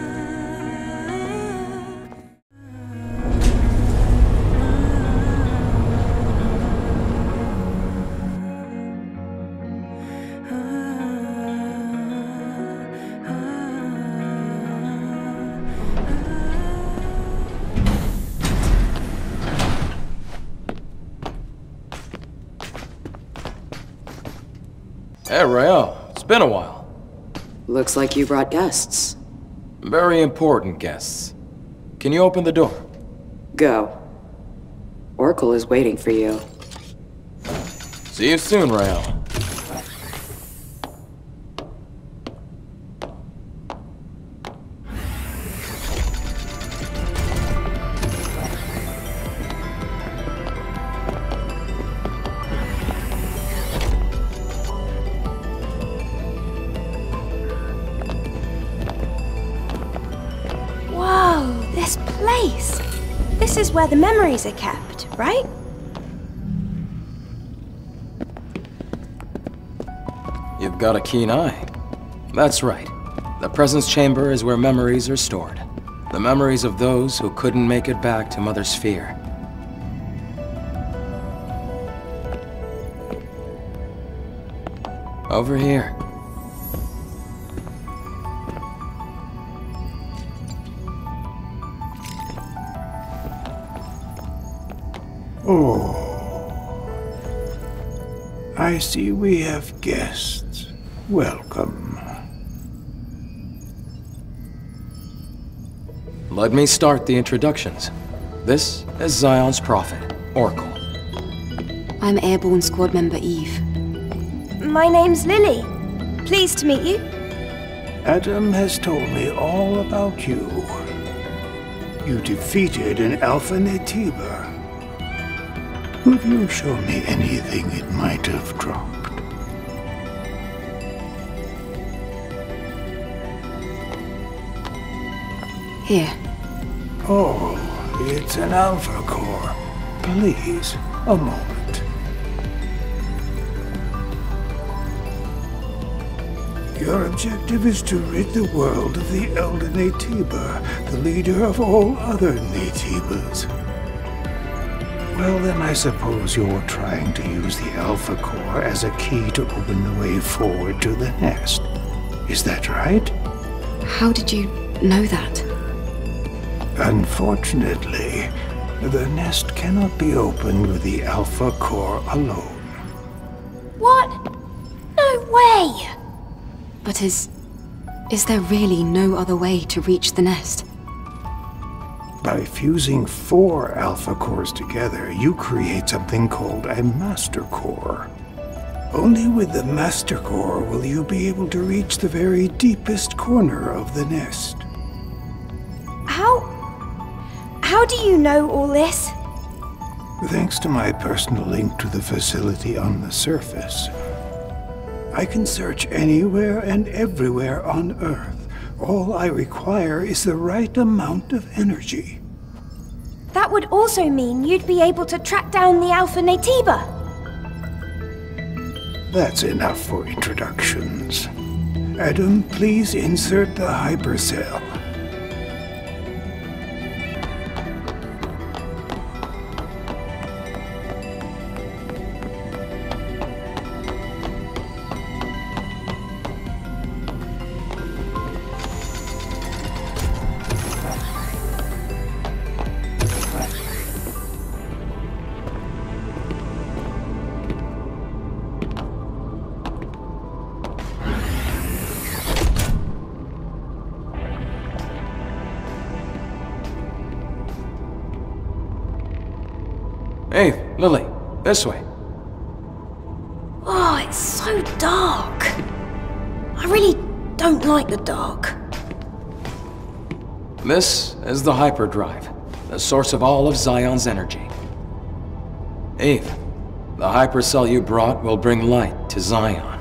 Hey, Rael. It's been a while. Looks like you brought guests. Very important guests. Can you open the door? Go. Oracle is waiting for you. See you soon, Rael. This place! This is where the memories are kept, right? You've got a keen eye. That's right. The presence chamber is where memories are stored. The memories of those who couldn't make it back to Mother Sphere. Over here. Oh, I see we have guests. Welcome. Let me start the introductions. This is Zion's prophet, Oracle. I'm Airborne Squad Member Eve. My name's Lily. Pleased to meet you. Adam has told me all about you. You defeated an Alpha Naytiba. Would you show me anything it might have dropped? Here. Oh, it's an Alpha core. Please, a moment. Your objective is to rid the world of the Elder Naytiba, the leader of all other Naytibas. Well, then I suppose you're trying to use the Alpha Core as a key to open the way forward to the nest. Is that right? How did you know that? Unfortunately, the nest cannot be opened with the Alpha Core alone. What? No way! But is there really no other way to reach the nest? By fusing 4 Alpha Cores together, you create something called a Master Core. Only with the Master Core will you be able to reach the very deepest corner of the nest. How do you know all this? Thanks to my personal link to the facility on the surface, I can search anywhere and everywhere on Earth. All I require is the right amount of energy. That would also mean you'd be able to track down the Alpha Naytiba. That's enough for introductions. Adam, please insert the hypercell. Hey, Lily, this way. Oh, it's so dark. I really don't like the dark. This is the hyperdrive, the source of all of Zion's energy. Eve, the hypercell you brought will bring light to Zion.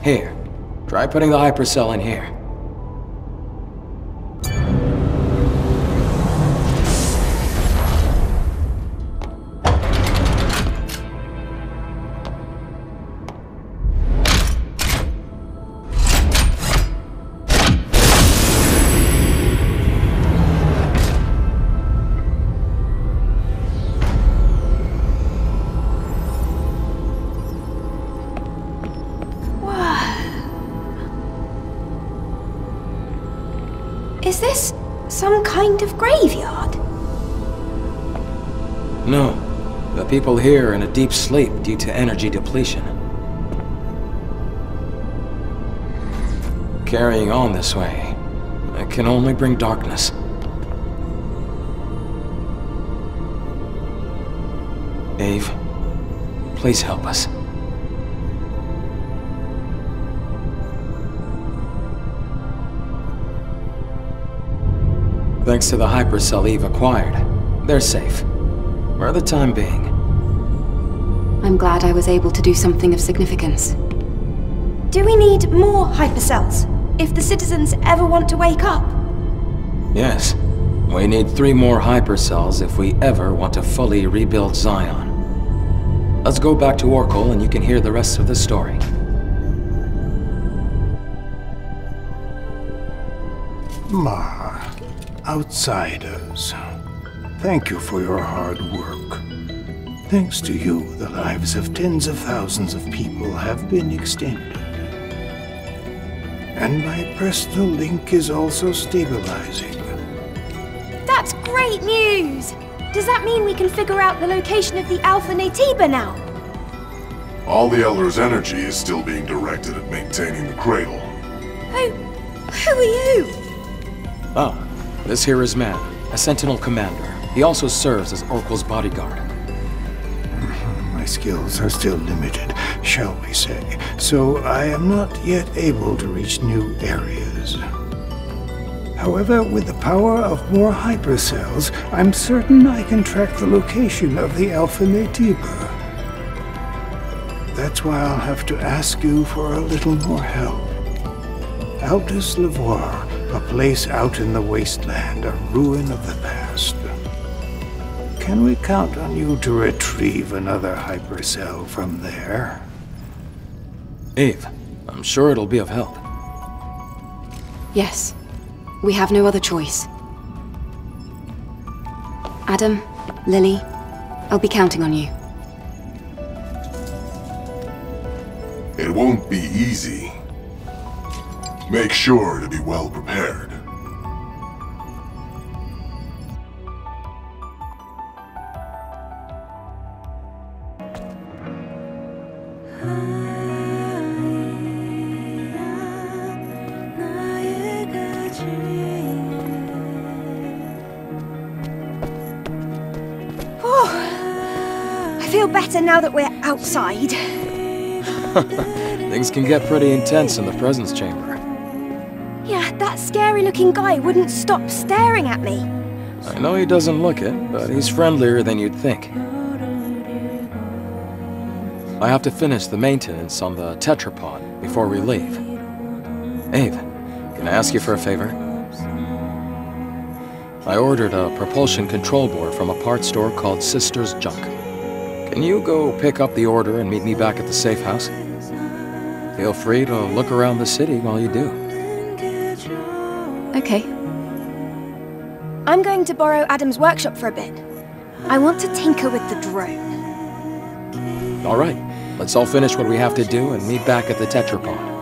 Here, try putting the hypercell in here. Is this some kind of graveyard? No. The people here are in a deep sleep due to energy depletion. Carrying on this way, it can only bring darkness. Eve, please help us. Thanks to the hypercell Eve acquired, they're safe. For the time being. I'm glad I was able to do something of significance. Do we need more hypercells if the citizens ever want to wake up? Yes. We need 3 more hypercells if we ever want to fully rebuild Zion. Let's go back to Oracle and you can hear the rest of the story. Outsiders, thank you for your hard work. Thanks to you, the lives of tens of thousands of people have been extended. And my personal link is also stabilizing. That's great news! Does that mean we can figure out the location of the Alpha Naytiba now? All the Elder's energy is still being directed at maintaining the cradle. Who are you? Ah. This here is Man, a Sentinel commander. He also serves as Oracle's bodyguard. My skills are still limited, shall we say, so I am not yet able to reach new areas. However, with the power of more hypercells, I'm certain I can track the location of the Alpha Naytiba. That's why I'll have to ask you for a little more help. Aldous Lavoir, a place out in the wasteland, a ruin of the past. Can we count on you to retrieve another hypercell from there? Eve, I'm sure it'll be of help. Yes. We have no other choice. Adam, Lily, I'll be counting on you. It won't be easy. Make sure to be well prepared. I feel better now that we're outside. Things can get pretty intense in the presence chamber. Yeah, that scary-looking guy wouldn't stop staring at me. I know he doesn't look it, but he's friendlier than you'd think. I have to finish the maintenance on the tetrapod before we leave. Eve, can I ask you for a favor? I ordered a propulsion control board from a parts store called Sister's Junk. Can you go pick up the order and meet me back at the safe house? Feel free to look around the city while you do. Okay. I'm going to borrow Adam's workshop for a bit. I want to tinker with the drone. All right, let's all finish what we have to do and meet back at the tetrapod.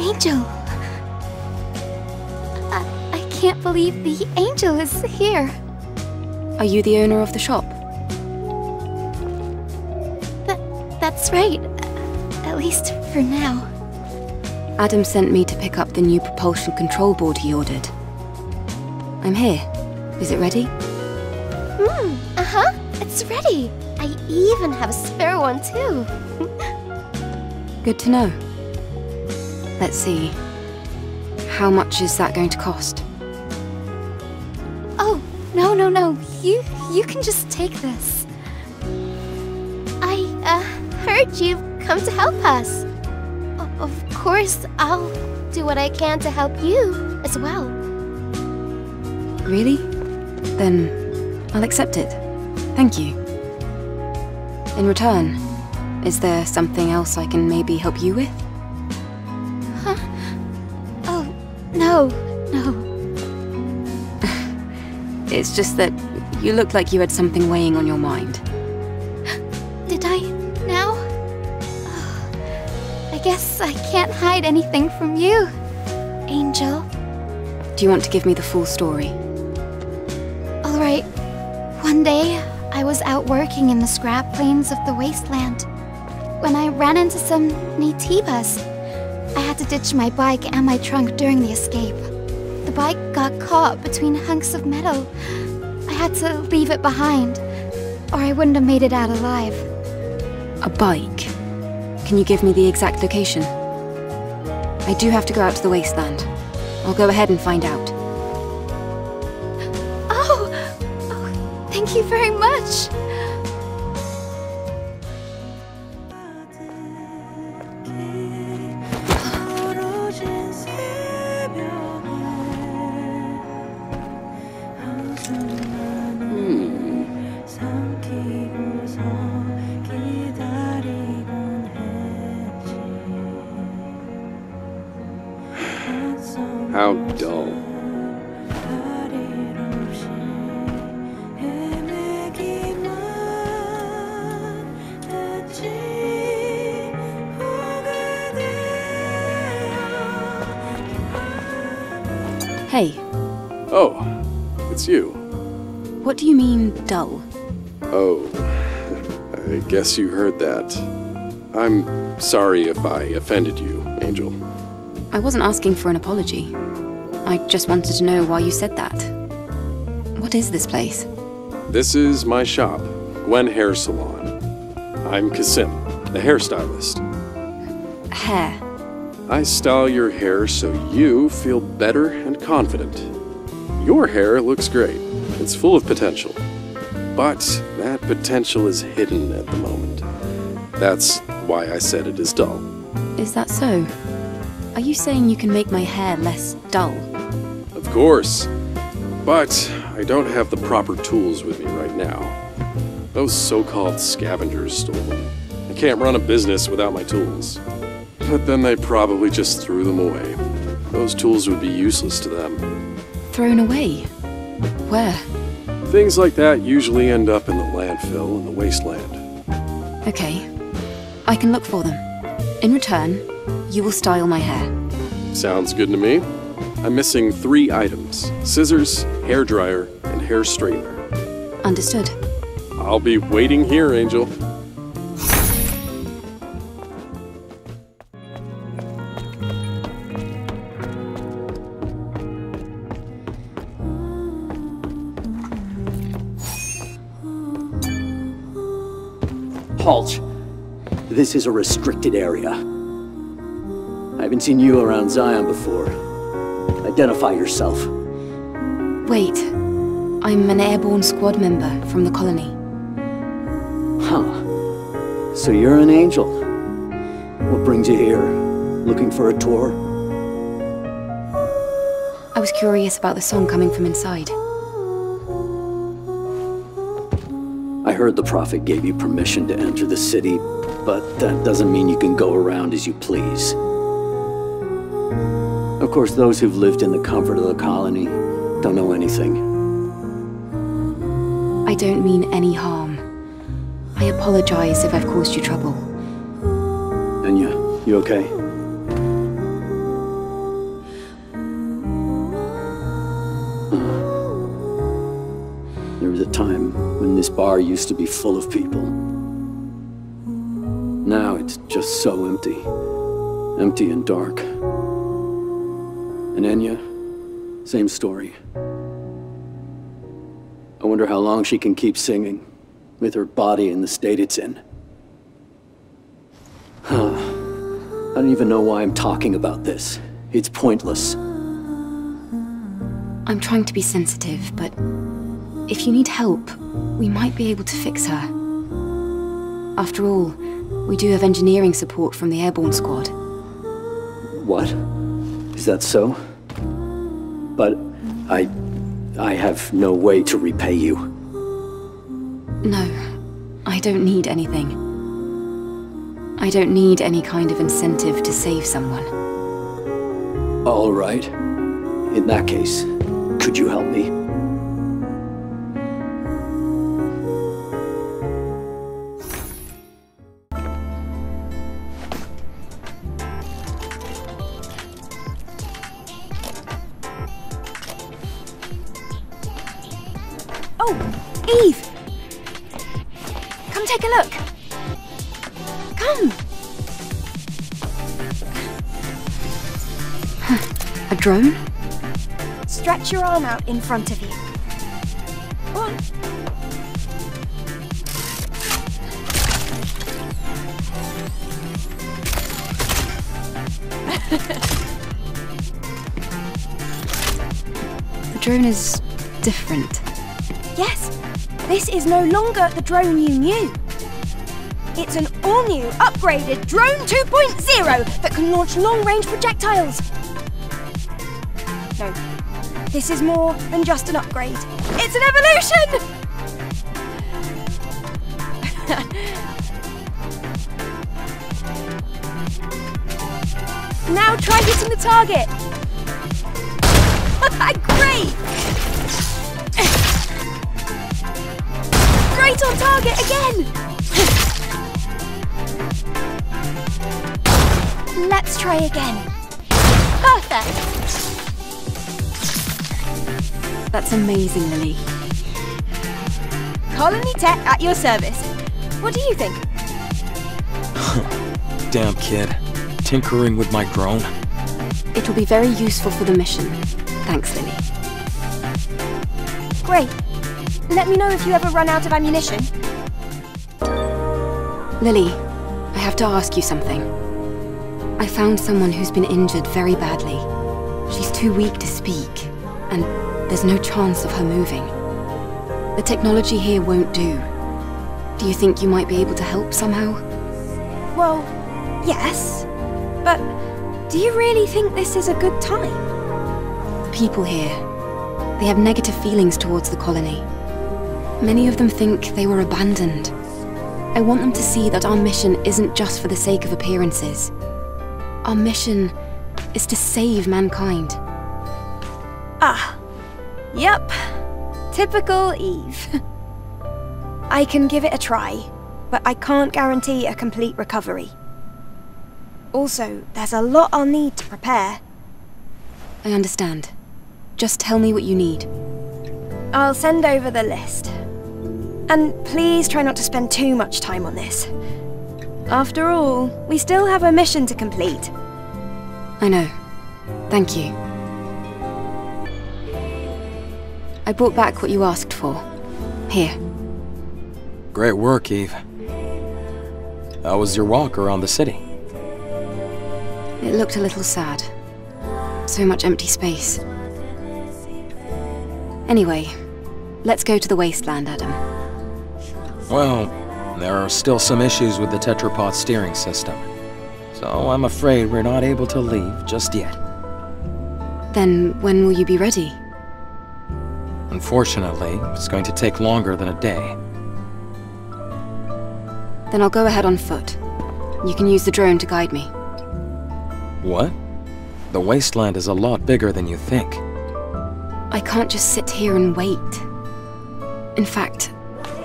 Angel! I can't believe the Angel is here. Are you the owner of the shop? That's right. At least for now. Adam sent me to pick up the new propulsion control board he ordered. I'm here. Is it ready? Uh-huh. It's ready. I even have a spare one, too. Good to know. Let's see. How much is that going to cost? Oh, no. You can just take this. I heard you've come to help us. Of course, I'll do what I can to help you as well. Really? Then I'll accept it. Thank you. In return, is there something else I can maybe help you with? Huh? Oh, no. It's just that you looked like you had something weighing on your mind. Did I now? I guess I can't hide anything from you, Angel. Do you want to give me the full story? Alright. One day, I was out working in the scrap plains of the wasteland when I ran into some Naytibas. I had to ditch my bike and my trunk during the escape. The bike got caught between hunks of metal. I had to leave it behind, or I wouldn't have made it out alive. A bike? Can you give me the exact location? I do have to go out to the wasteland. I'll go ahead and find out. Oh, thank you very much. How dull. Hey. Oh, it's you. What do you mean, dull? Oh, I guess you heard that. I'm sorry if I offended you, Angel. I wasn't asking for an apology. I just wanted to know why you said that. What is this place? This is my shop, Gwen Hair Salon. I'm Kasim, the hairstylist. Hair. I style your hair so you feel better and confident. Your hair looks great. It's full of potential. But that potential is hidden at the moment. That's why I said it is dull. Is that so? Are you saying you can make my hair less dull? Of course. But I don't have the proper tools with me right now. Those so-called scavengers stole them. I can't run a business without my tools. But then they probably just threw them away. Those tools would be useless to them. Thrown away? Where? Things like that usually end up in the landfill in the wasteland. Okay. I can look for them. In return, you will style my hair. Sounds good to me. I'm missing 3 items: scissors, hairdryer, and hair straightener. Understood. I'll be waiting here, Angel. Halt. This is a restricted area. I haven't seen you around Zion before. Identify yourself. Wait. I'm an airborne squad member from the colony. Huh. So you're an angel. What brings you here? Looking for a tour? I was curious about the song coming from inside. I heard the Prophet gave you permission to enter the city, but that doesn't mean you can go around as you please. Of course, those who've lived in the comfort of the colony don't know anything. I don't mean any harm. I apologize if I've caused you trouble. Enya, you okay? There was a time when this bar used to be full of people. Now it's just so empty. Empty and dark. And Enya, same story. I wonder how long she can keep singing, with her body in the state it's in. I don't even know why I'm talking about this. It's pointless. I'm trying to be sensitive, but if you need help, we might be able to fix her. After all, we do have engineering support from the airborne squad. What? Is that so? But I have no way to repay you. No, I don't need anything. I don't need any kind of incentive to save someone. All right. In that case, could you help me? Oh, Eve! Come take a look. Come! A drone? Stretch your arm out in front of you. Go on. The drone is different. Yes, this is no longer the drone you knew. It's an all-new, upgraded Drone 2.0 that can launch long-range projectiles. No, this is more than just an upgrade. It's an evolution! Now try hitting the target. Great! Right on target again! Let's try again. Perfect! That's amazing, Lily. Colony Tech at your service. What do you think? Damn kid. Tinkering with my drone. It will be very useful for the mission. Thanks, Lily. Great. Let me know if you ever run out of ammunition. Lily, I have to ask you something. I found someone who's been injured very badly. She's too weak to speak, and there's no chance of her moving. The technology here won't do. Do you think you might be able to help somehow? Well, yes. But do you really think this is a good time? The people here, they have negative feelings towards the colony. Many of them think they were abandoned. I want them to see that our mission isn't just for the sake of appearances. Our mission is to save mankind. Ah. Yep. Typical Eve. I can give it a try, but I can't guarantee a complete recovery. Also, there's a lot I'll need to prepare. I understand. Just tell me what you need. I'll send over the list. And please try not to spend too much time on this. After all, we still have a mission to complete. I know. Thank you. I brought back what you asked for. Here. Great work, Eve. How was your walk around the city? It looked a little sad. So much empty space. Anyway, let's go to the wasteland, Adam. Well, there are still some issues with the tetrapod steering system. So I'm afraid we're not able to leave just yet. Then when will you be ready? Unfortunately, it's going to take longer than a day. Then I'll go ahead on foot. You can use the drone to guide me. What? The wasteland is a lot bigger than you think. I can't just sit here and wait. In fact,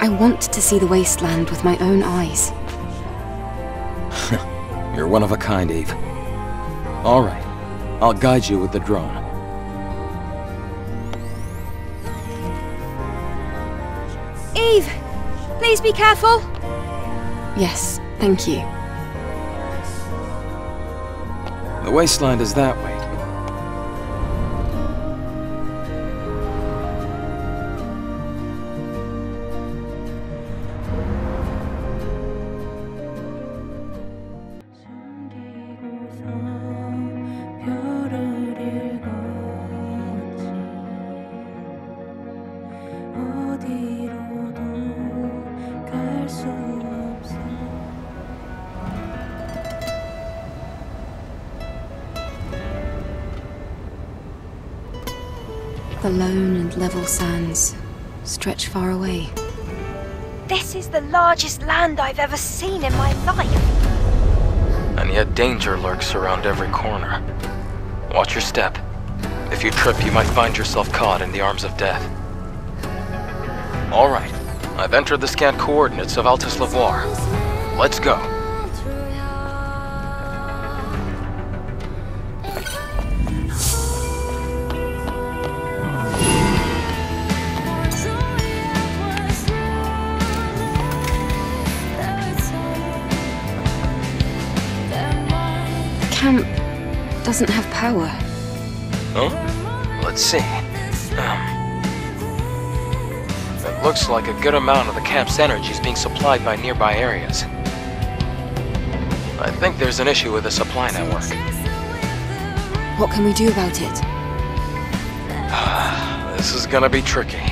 I want to see the wasteland with my own eyes. You're one of a kind, Eve. All right, I'll guide you with the drone. Eve! Please be careful! Yes, thank you. The wasteland is that way. The lone and level sands stretch far away. This is the largest land I've ever seen in my life. And yet danger lurks around every corner. Watch your step. If you trip, you might find yourself caught in the arms of death. All right, I've entered the scanned coordinates of Altus Lavoir. Let's go. Camp doesn't have power. Huh? Let's see. It looks like a good amount of the camp's energy is being supplied by nearby areas. I think there's an issue with the supply network. What can we do about it? This is gonna be tricky.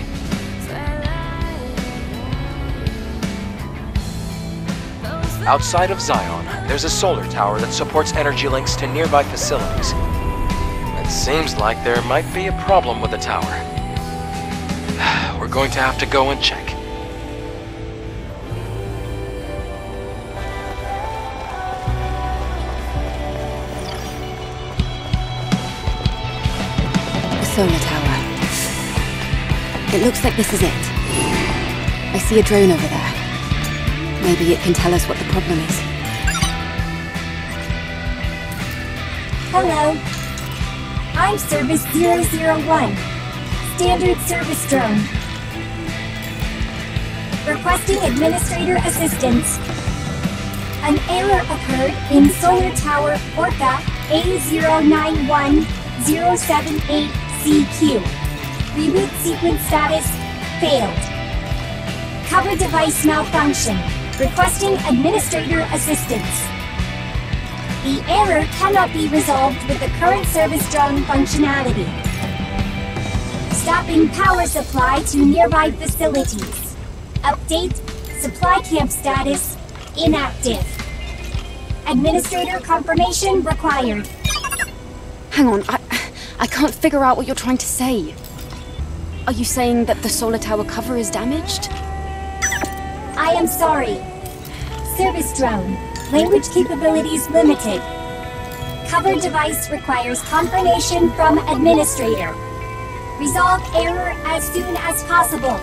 Outside of Zion, there's a solar tower that supports energy links to nearby facilities. It seems like there might be a problem with the tower. We're going to have to go and check. The solar tower. It looks like this is it. I see a drone over there. Maybe it can tell us what the problem is. Hello. I'm Service 001. Standard service drone. Requesting administrator assistance. An error occurred in Solar Tower Orca A091078CQ. Reboot sequence status failed. Cover device malfunction. Requesting administrator assistance. The error cannot be resolved with the current service drone functionality. Stopping power supply to nearby facilities. Update, supply camp status, inactive. Administrator confirmation required. Hang on, I can't figure out what you're trying to say. Are you saying that the solar tower cover is damaged? I am sorry. Service drone. Language capabilities limited. Cover device requires confirmation from administrator. Resolve error as soon as possible.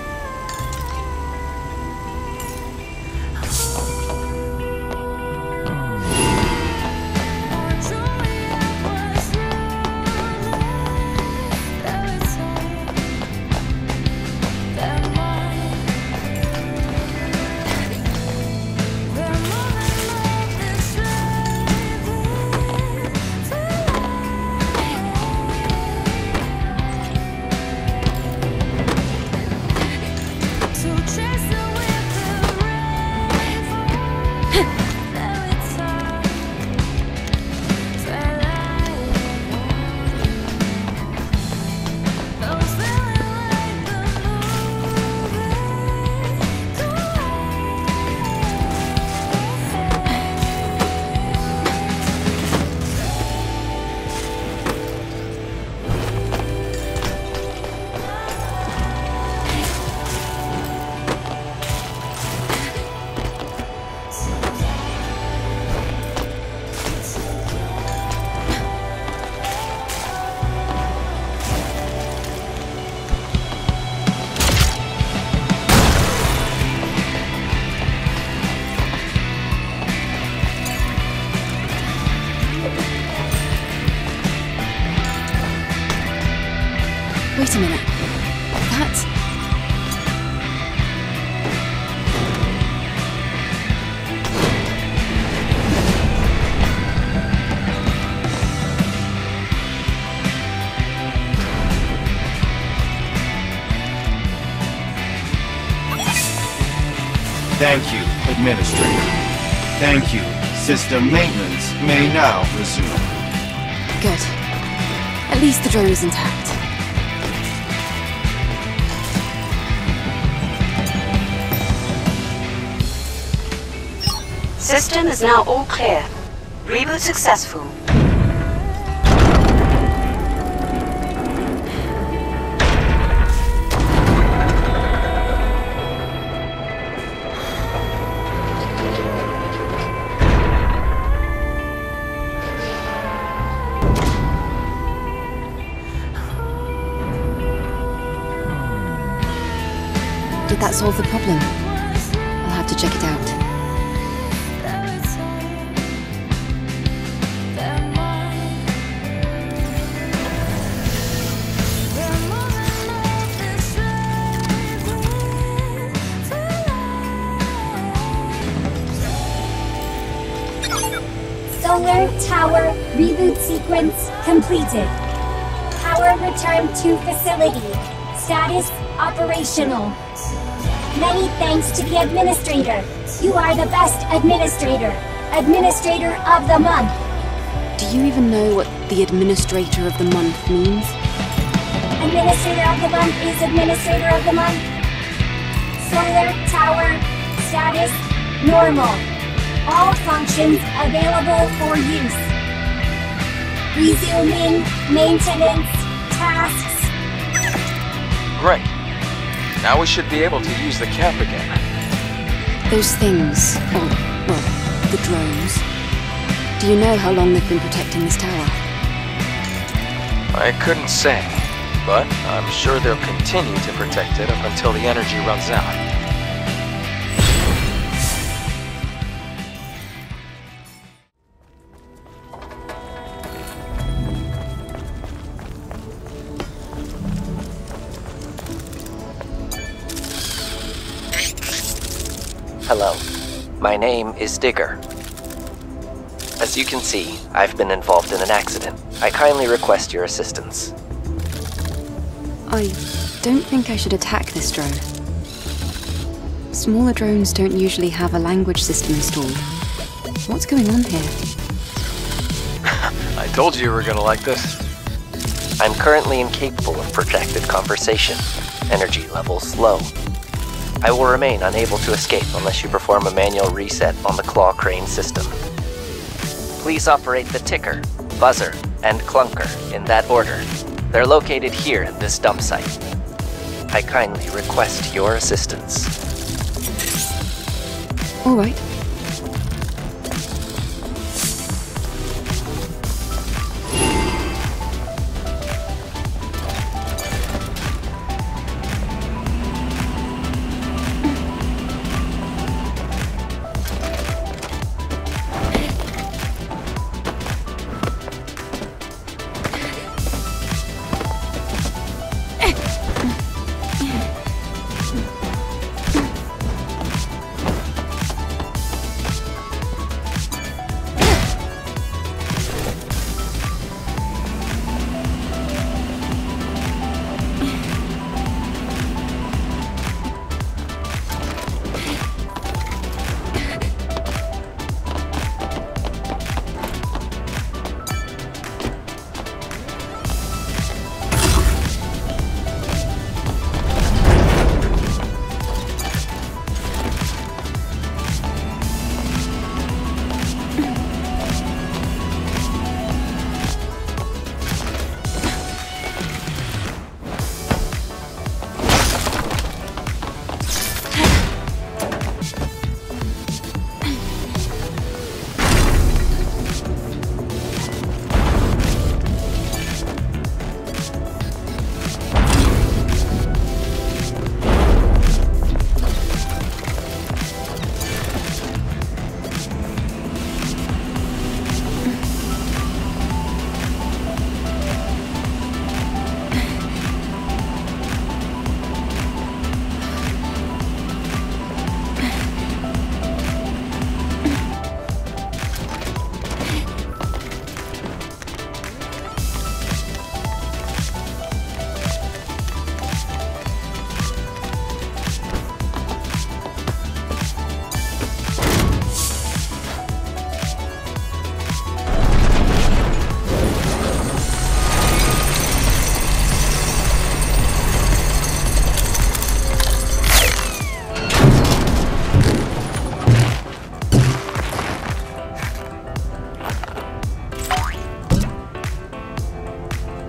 Wait a minute. That's... Thank you, Administrator. Thank you. System maintenance may now resume. Good. At least the drone is intact. System is now all clear. Reboot successful. Did that solve the problem? I'll have to check it out. Solar Tower reboot sequence completed. Power returned to facility. Status operational. Many thanks to the Administrator. You are the best Administrator. Administrator of the Month. Do you even know what the Administrator of the Month means? Administrator of the Month is Administrator of the Month. Solar Tower status normal. All functions available for use. Resuming maintenance tasks. Great. Now we should be able to use the cap again. Those things, well, the drones. Do you know how long they've been protecting this tower? I couldn't say, but I'm sure they'll continue to protect it up until the energy runs out. Hello, my name is Digger. As you can see, I've been involved in an accident. I kindly request your assistance. I don't think I should attack this drone. Smaller drones don't usually have a language system installed. What's going on here? Told you were gonna like this. I'm currently incapable of protracted conversation. Energy levels low. I will remain unable to escape unless you perform a manual reset on the claw crane system. Please operate the ticker, buzzer, and clunker in that order. They're located here in this dump site. I kindly request your assistance. All right.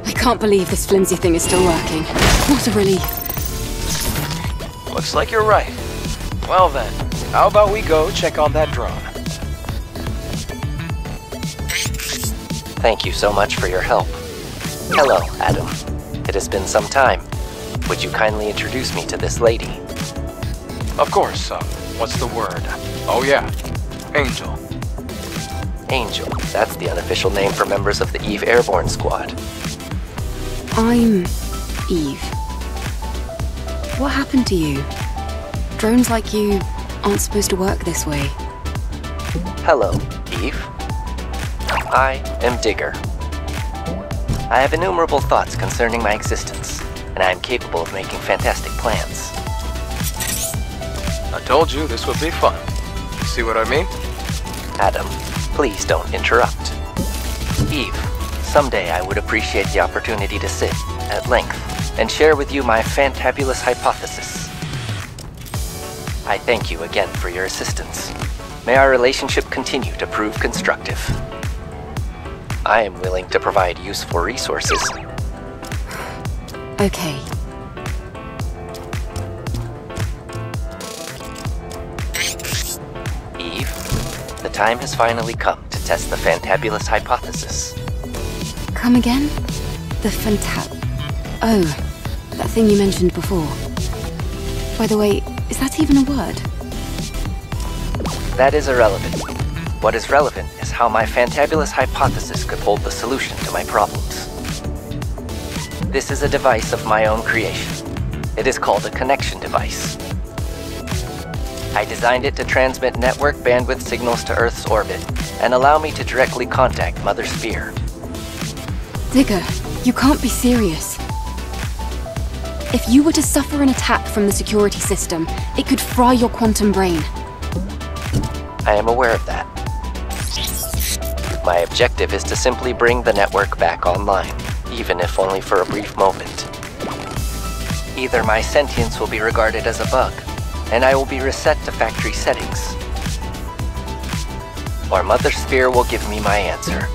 I can't believe this flimsy thing is still working. What a relief. Looks like you're right. Well then, how about we go check on that drone? Thank you so much for your help. Hello, Adam. It has been some time. Would you kindly introduce me to this lady? Of course, what's the word? Oh yeah, Angel. Angel, that's the unofficial name for members of the Eve Airborne Squad. I'm Eve. What happened to you? Drones like you aren't supposed to work this way. Hello, Eve. I am Digger. I have innumerable thoughts concerning my existence, and I am capable of making fantastic plans. I told you this would be fun. See what I mean? Adam, please don't interrupt. Eve, someday I would appreciate the opportunity to sit, at length, and share with you my fantabulous hypothesis. I thank you again for your assistance. May our relationship continue to prove constructive. I am willing to provide useful resources. Okay. Eve, the time has finally come to test the fantabulous hypothesis. Come again? Oh, that thing you mentioned before. By the way, is that even a word? That is irrelevant. What is relevant is how my fantabulous hypothesis could hold the solution to my problems. This is a device of my own creation. It is called a connection device. I designed it to transmit network bandwidth signals to Earth's orbit and allow me to directly contact Mother Sphere. Digger, you can't be serious. If you were to suffer an attack from the security system, it could fry your quantum brain. I am aware of that. My objective is to simply bring the network back online, even if only for a brief moment. Either my sentience will be regarded as a bug, and I will be reset to factory settings, or Mother Sphere will give me my answer,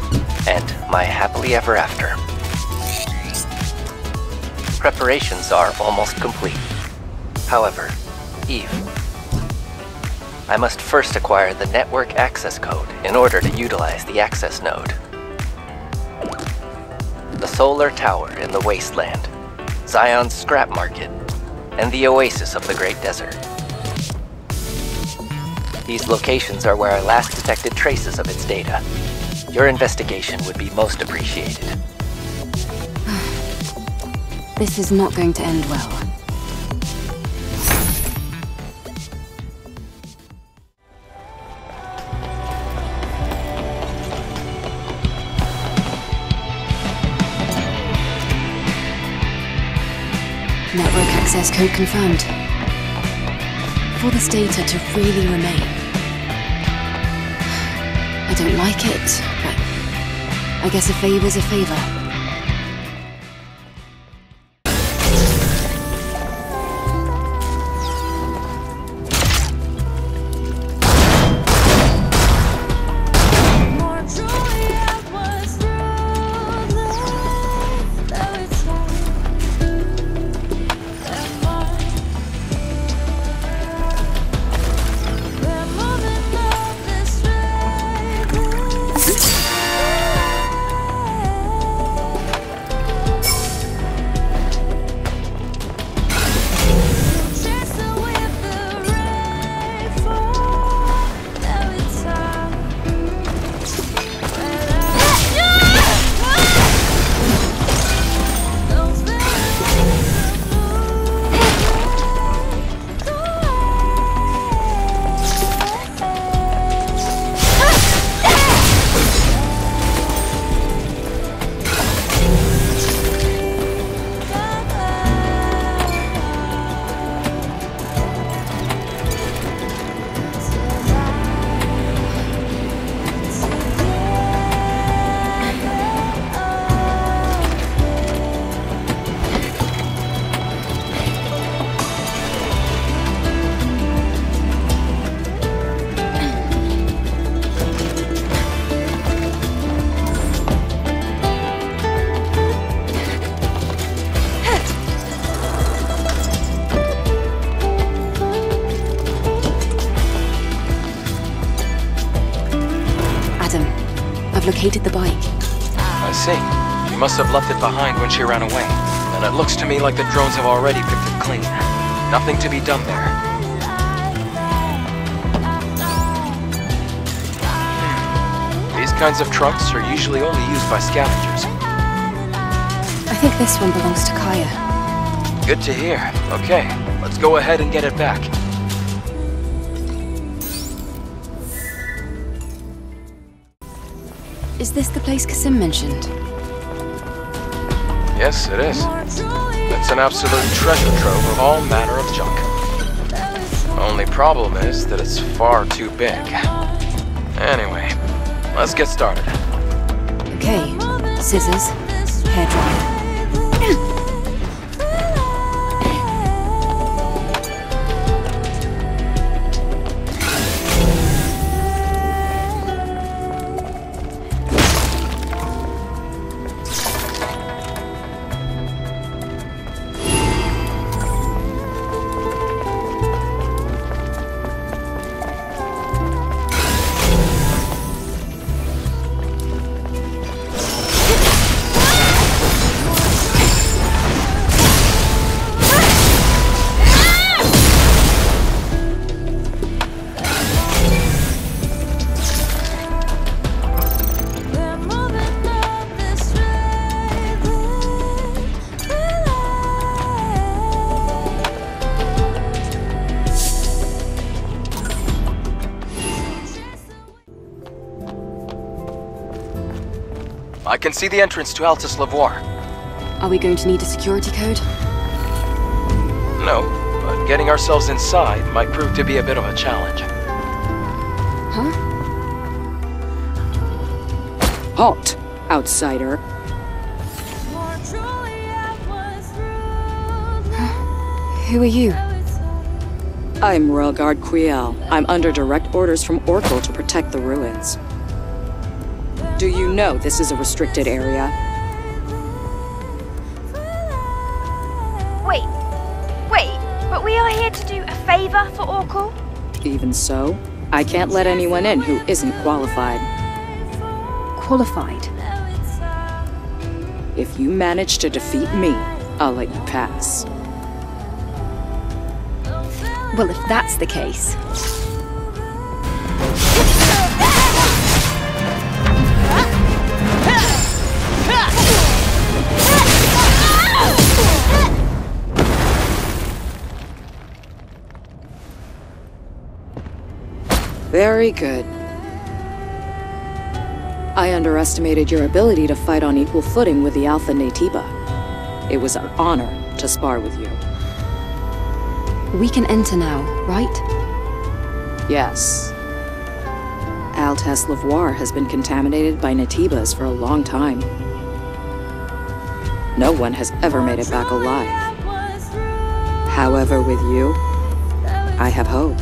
and my happily ever after. Preparations are almost complete. However, Eve, I must first acquire the network access code in order to utilize the access node. The solar tower in the wasteland, Zion's scrap market, and the oasis of the Great Desert. These locations are where I last detected traces of its data. Your investigation would be most appreciated. This is not going to end well. Network access code confirmed. For this data to really remain. I don't like it, but I guess a favor's a favor. Located the bike. I see. You must have left it behind when she ran away. And it looks to me like the drones have already picked it clean. Nothing to be done there. These kinds of trucks are usually only used by scavengers. I think this one belongs to Kaya. Good to hear. Okay, let's go ahead and get it back. Is this the place Kasim mentioned? Yes, it is. It's an absolute treasure trove of all manner of junk. Only problem is that it's far too big. Anyway, let's get started. Okay, scissors, hairdryer. I can see the entrance to Altus Lavoir. Are we going to need a security code? No, but getting ourselves inside might prove to be a bit of a challenge. Huh? Halt, outsider. Who are you? I'm Royal Guard Quiel. I'm under direct orders from Oracle to protect the ruins. Do you know this is a restricted area? Wait, but we are here to do a favor for Oracle? Even so, I can't let anyone in who isn't qualified. Qualified? If you manage to defeat me, I'll let you pass. Well, if that's the case... Very good. I underestimated your ability to fight on equal footing with the Alpha Naytiba. It was an honor to spar with you. We can enter now, right? Yes. Altas Lavoir has been contaminated by Naytibas for a long time. No one has ever made it back alive. However, with you, I have hope.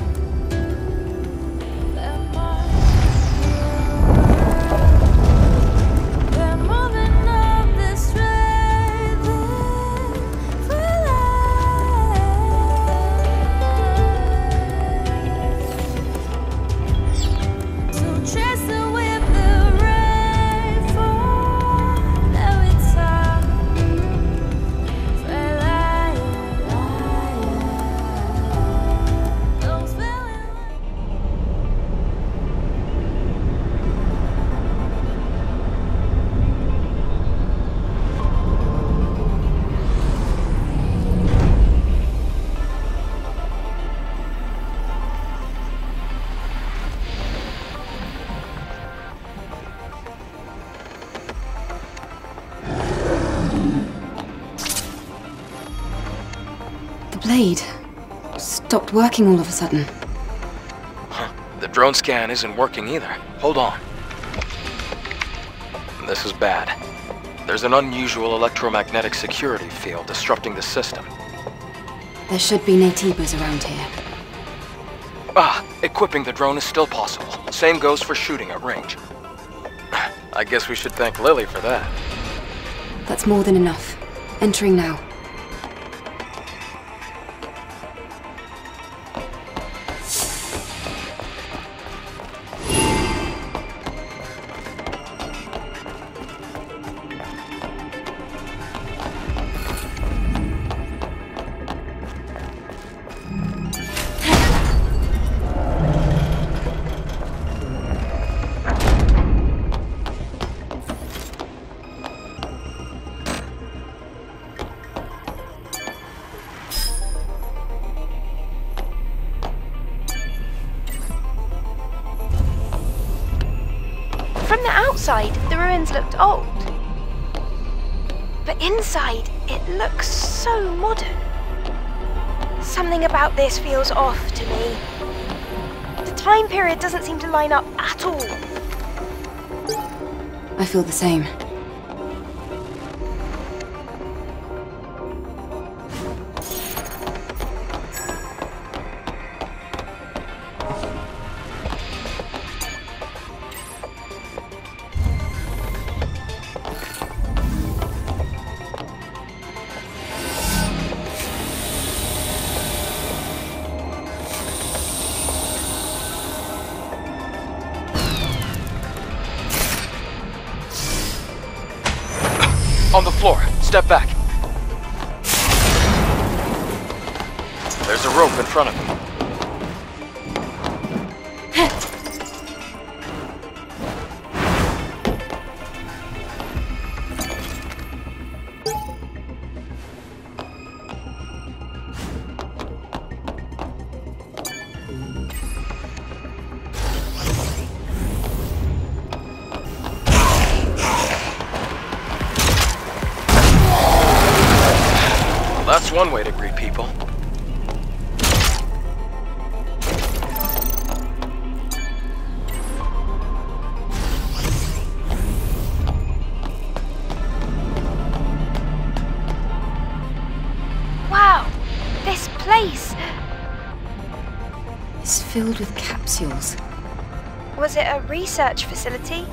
Blade stopped working all of a sudden. The drone scan isn't working either. Hold on. This is bad. There's an unusual electromagnetic security field disrupting the system. There should be Naytibas around here. Equipping the drone is still possible. Same goes for shooting at range. I guess we should thank Lily for that. That's more than enough. Entering now. From the outside, the ruins looked old. But inside, it looks so modern. Something about this feels off to me. The time period doesn't seem to line up at all. I feel the same. On the floor. Step back. There's a rope in front of him. That's one way to greet people. is filled with capsules. Was it a research facility?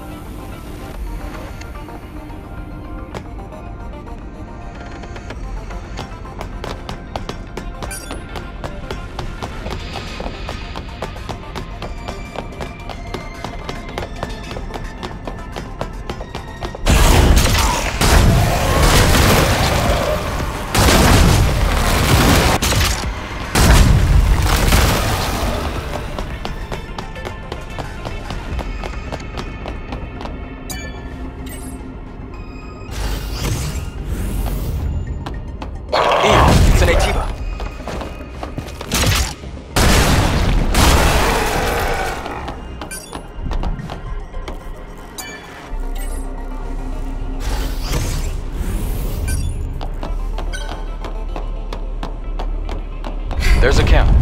There's a count.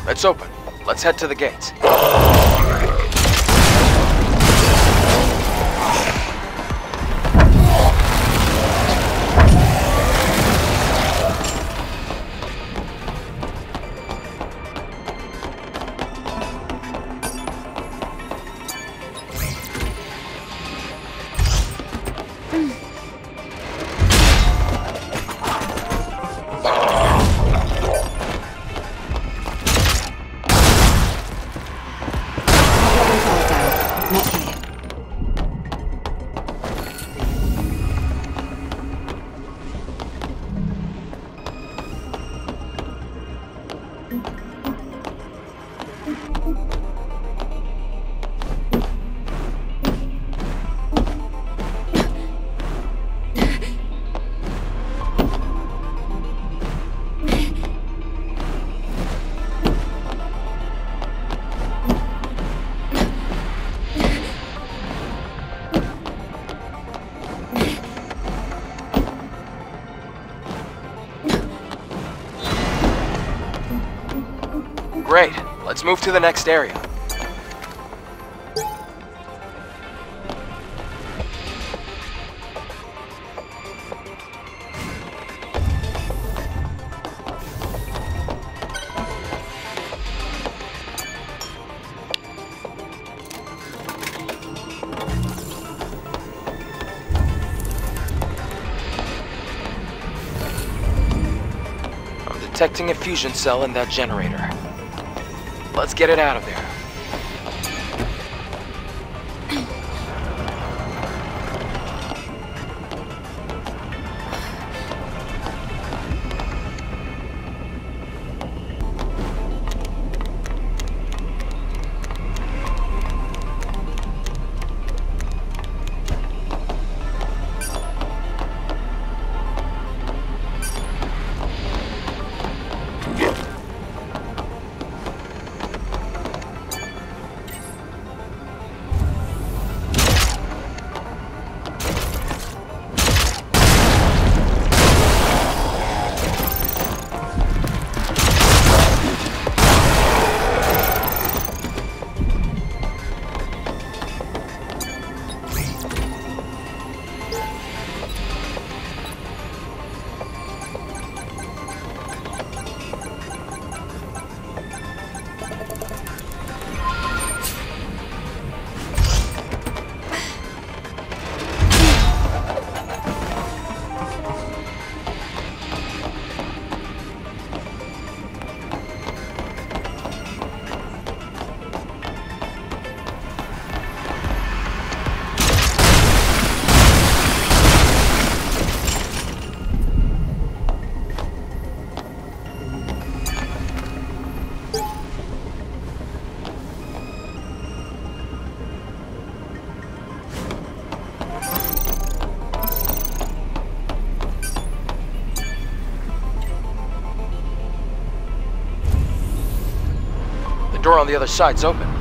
It's open. Let's head to the gates. Great. Let's move to the next area. I'm detecting a fusion cell in that generator. Let's get it out of there. Door on the other side's open.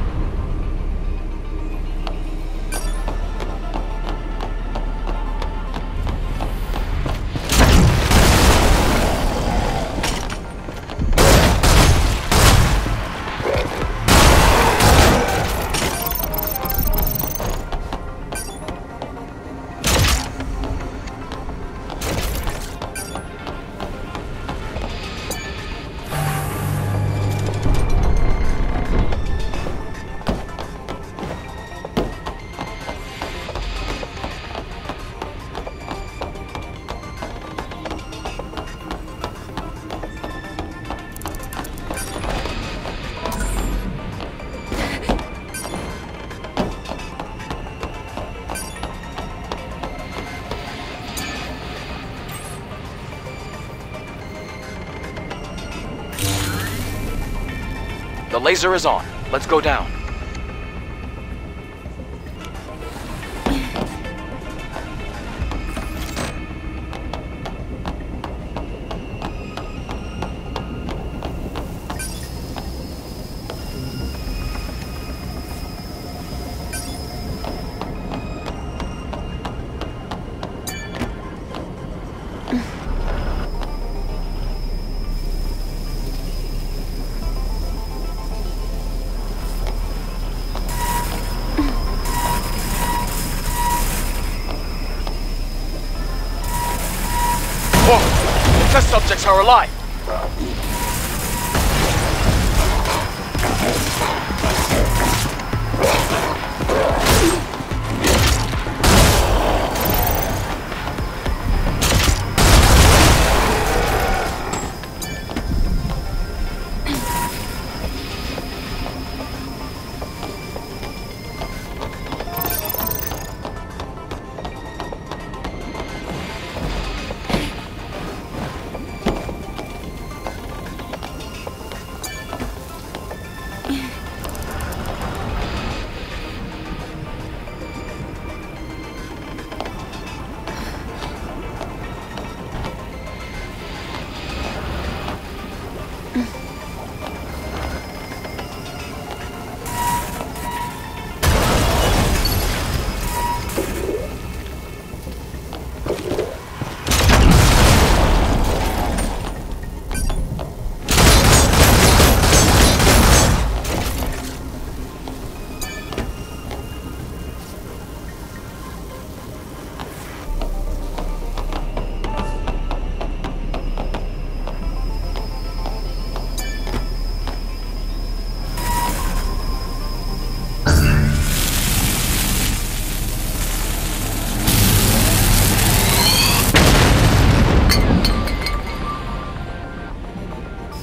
The laser is on. Let's go down. Test subjects are alive.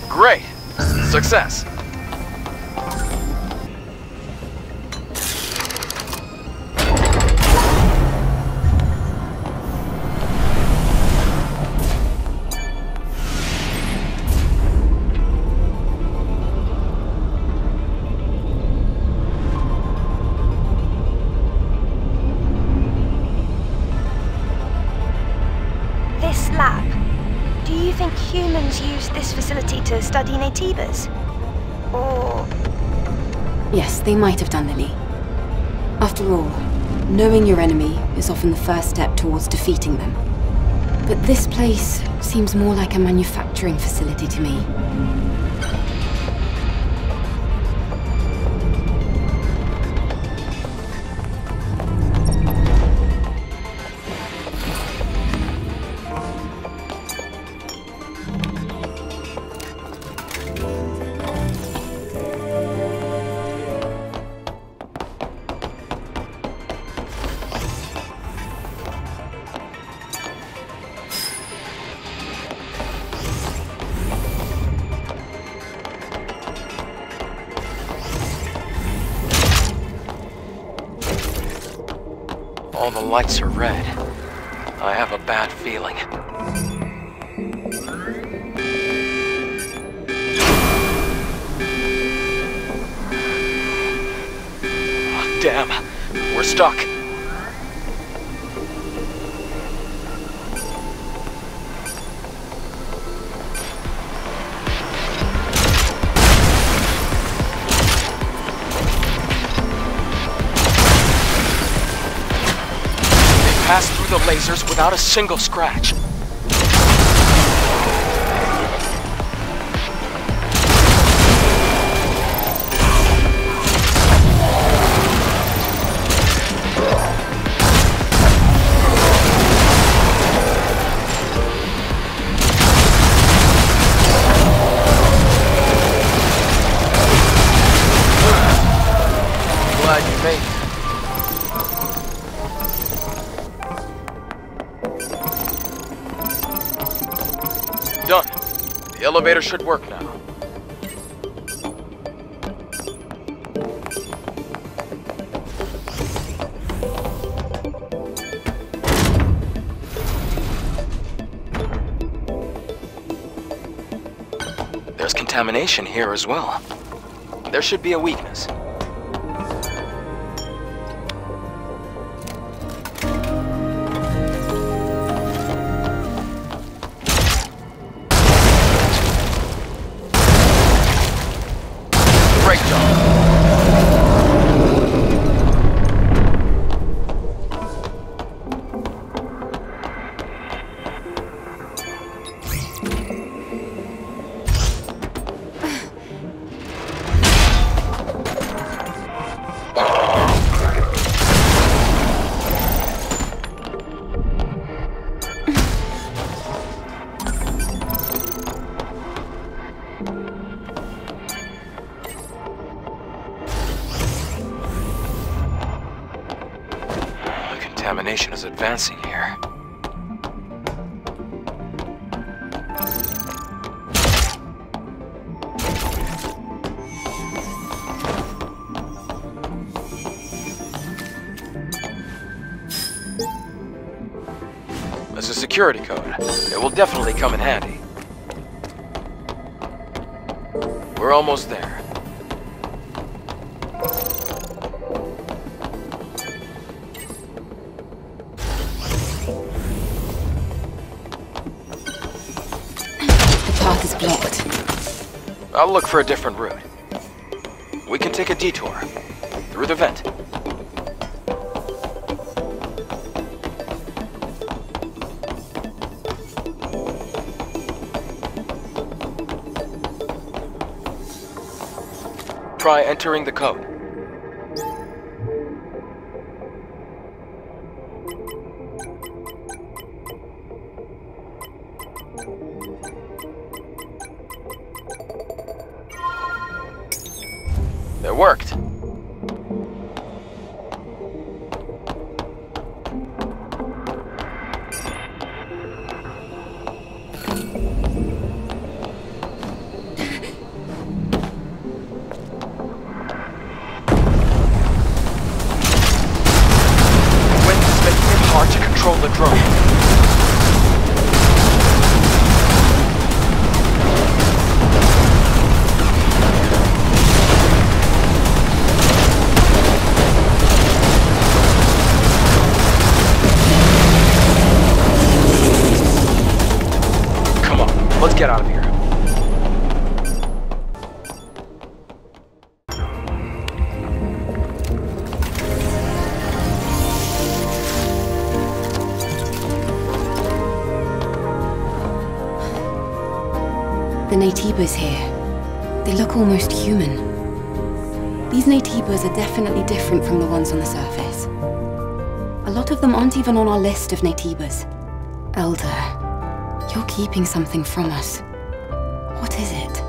Great! Success! This lab. Do you think humans use this facility to study Natibas? Or... Yes, they might have done, Lily. After all, knowing your enemy is often the first step towards defeating them. But this place seems more like a manufacturing facility to me. All the lights are red. I have a bad feeling. Oh, damn. We're stuck. the lasers without a single scratch. Glad you made it. Done. The elevator should work now. There's contamination here as well. There should be a weakness. Contamination is advancing here. This is a security code. It will definitely come in handy. We're almost there. I'll look for a different route. We can take a detour through the vent. Try entering the code. It worked. Wind is making it hard to control the drone. Let's get out of here. The Natibas here. They look almost human. These Natibas are definitely different from the ones on the surface. A lot of them aren't even on our list of Natibas. Elder. You're keeping something from us. What is it?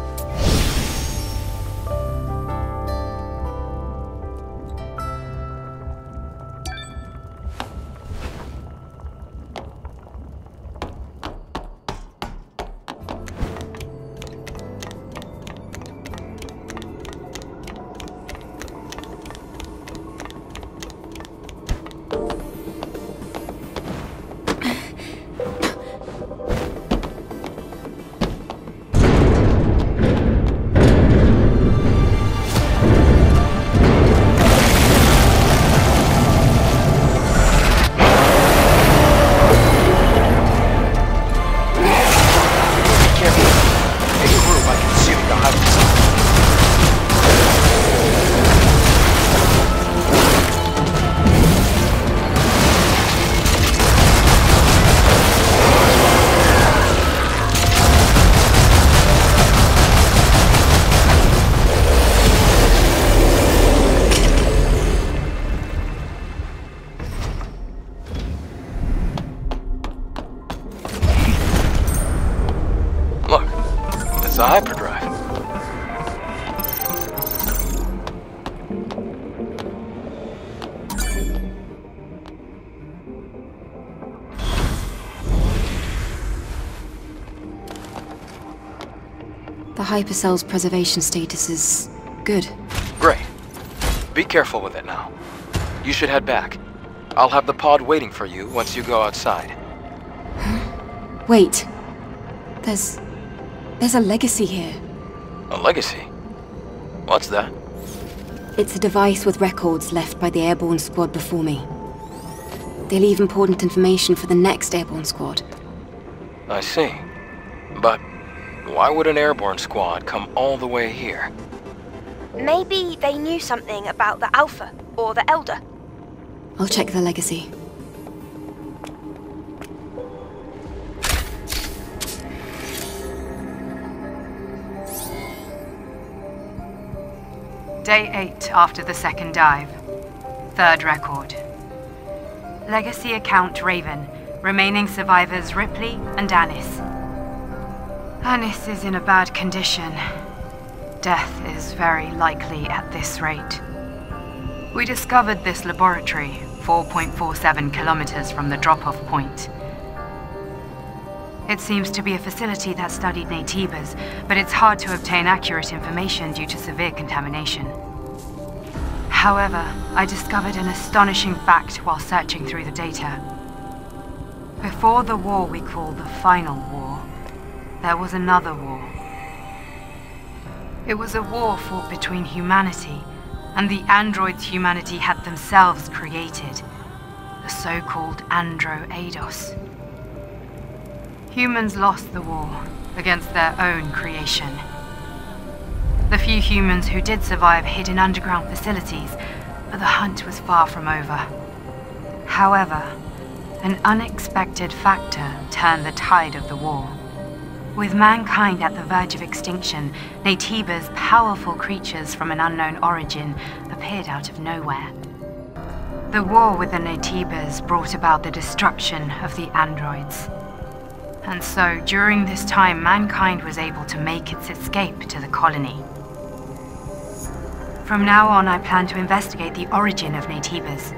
The hypercell's preservation status is good. Great. Be careful with it now. You should head back. I'll have the pod waiting for you once you go outside. Wait. There's a legacy here. A legacy? What's that? It's a device with records left by the airborne squad before me. They leave important information for the next airborne squad. I see. But why would an airborne squad come all the way here? Maybe they knew something about the Alpha or the Elder. I'll check the legacy. Day 8 after the second dive. Third record. Legacy account Raven. Remaining survivors Ripley and Anis. Anis is in a bad condition. Death is very likely at this rate. We discovered this laboratory 4.47 kilometers from the drop-off point. It seems to be a facility that studied Naytibas, but it's hard to obtain accurate information due to severe contamination. However, I discovered an astonishing fact while searching through the data. Before the war we call the Final War, there was another war. It was a war fought between humanity and the androids humanity had themselves created, the so-called Andro-Eidos. Humans lost the war against their own creation. The few humans who did survive hid in underground facilities, but the hunt was far from over. However, an unexpected factor turned the tide of the war. With mankind at the verge of extinction, Naytibas, powerful creatures from an unknown origin, appeared out of nowhere. The war with the Naytibas brought about the destruction of the androids. And so, during this time, mankind was able to make its escape to the colony. From now on, I plan to investigate the origin of Naytibas.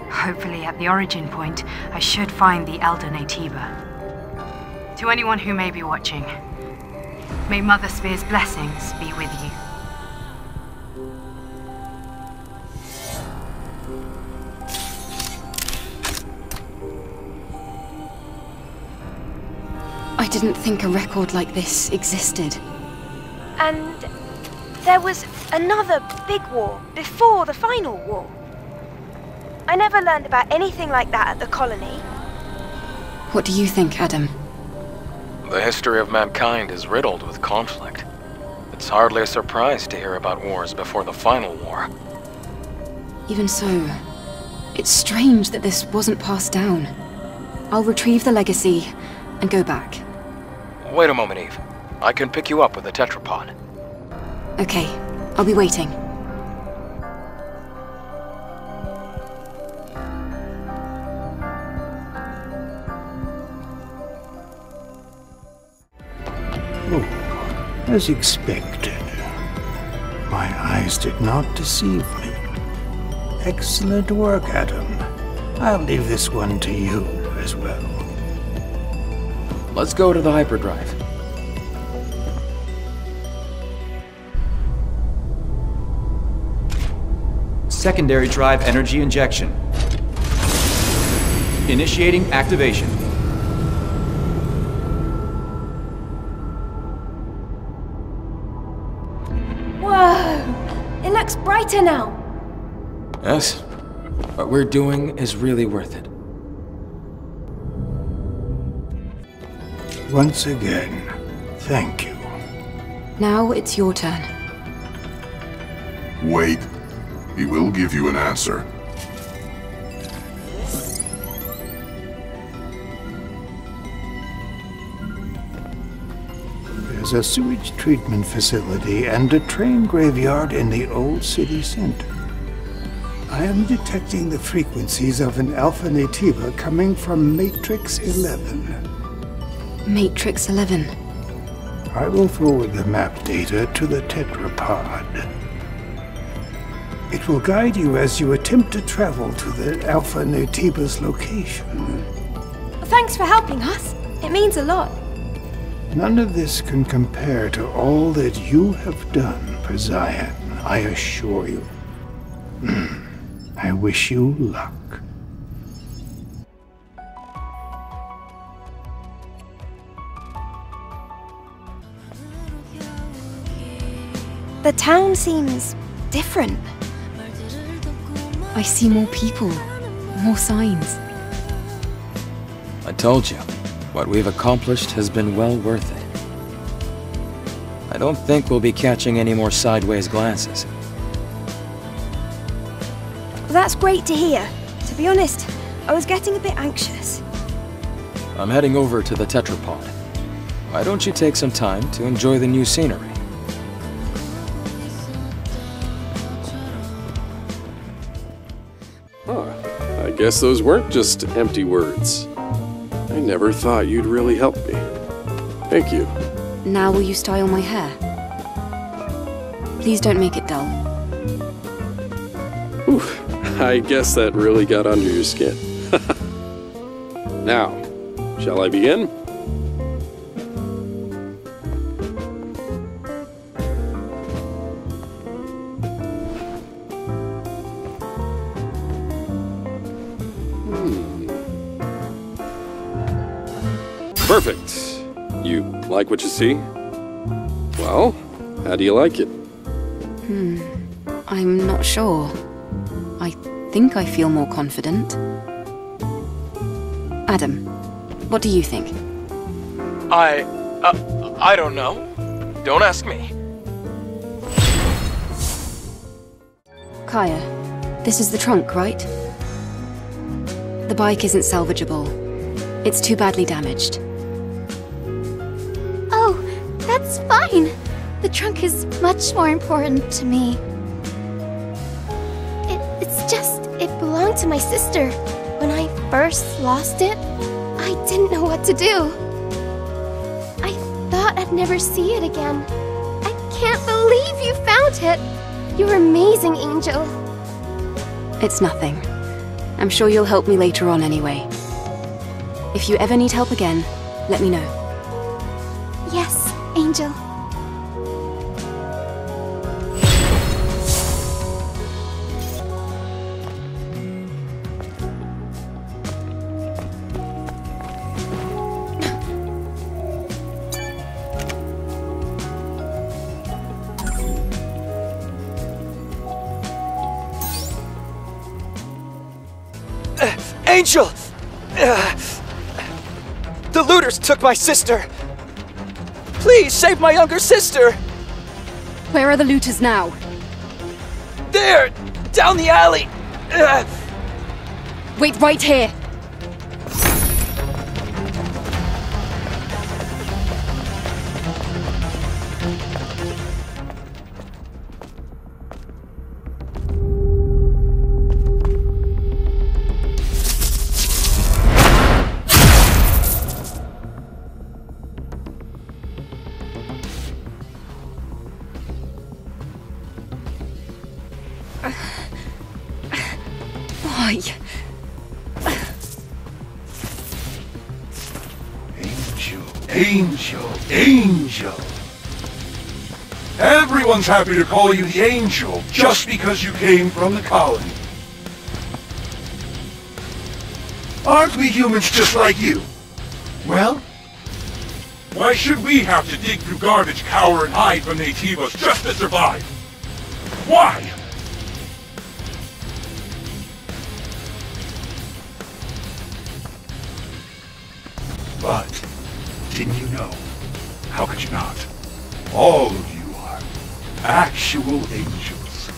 Hopefully, at the origin point, I should find the Elder Naytiba. To anyone who may be watching, may Mother Sphere's blessings be with you. I didn't think a record like this existed. And there was another big war before the Final War. I never learned about anything like that at the colony. What do you think, Adam? The history of mankind is riddled with conflict. It's hardly a surprise to hear about wars before the Final War. Even so, it's strange that this wasn't passed down. I'll retrieve the legacy and go back. Wait a moment, Eve. I can pick you up with a tetrapod. Okay, I'll be waiting. Oh, as expected. My eyes did not deceive me. Excellent work, Adam. I'll leave this one to you as well. Let's go to the hyperdrive. Secondary drive energy injection. Initiating activation. Whoa! It looks brighter now. Yes. What we're doing is really worth it. Once again, thank you. Now it's your turn. Wait. He will give you an answer. There's a sewage treatment facility and a train graveyard in the old city center. I am detecting the frequencies of an Alpha Naytiba coming from Matrix 11. Matrix 11. I will forward the map data to the tetrapod. It will guide you as you attempt to travel to the Alpha Naytiba's location. Thanks for helping us. It means a lot. None of this can compare to all that you have done for Zion, I assure you. I wish you luck. The town seems different. I see more people, more signs. I told you, what we've accomplished has been well worth it. I don't think we'll be catching any more sideways glances. That's great to hear. To be honest, I was getting a bit anxious. I'm heading over to the tetrapod. Why don't you take some time to enjoy the new scenery? I guess those weren't just empty words. I never thought you'd really help me. Thank you. Now will you style my hair? Please don't make it dull. Oof, I guess that really got under your skin. Now, shall I begin? Perfect. You like what you see? Well, how do you like it? I'm not sure. I think I feel more confident. Adam, what do you think? I don't know. Don't ask me. Kaya, this is the trunk, right? The bike isn't salvageable. It's too badly damaged. Oh, that's fine. The trunk is much more important to me. It's just, it belonged to my sister. When I first lost it, I didn't know what to do. I thought I'd never see it again. I can't believe you found it. You're amazing, Angel. It's nothing. I'm sure you'll help me later on anyway. If you ever need help again, let me know. Yes, Angel. Angel! The looters took my sister! Please, save my younger sister! Where are the looters now? There! Down the alley! Wait right here! Why? Angel! Everyone's happy to call you the Angel just because you came from the colony. Aren't we humans just like you? Well, why should we have to dig through garbage, cower, and hide from Nativas just to survive? Why? But, didn't you know? How could you not? All of you are actual angels.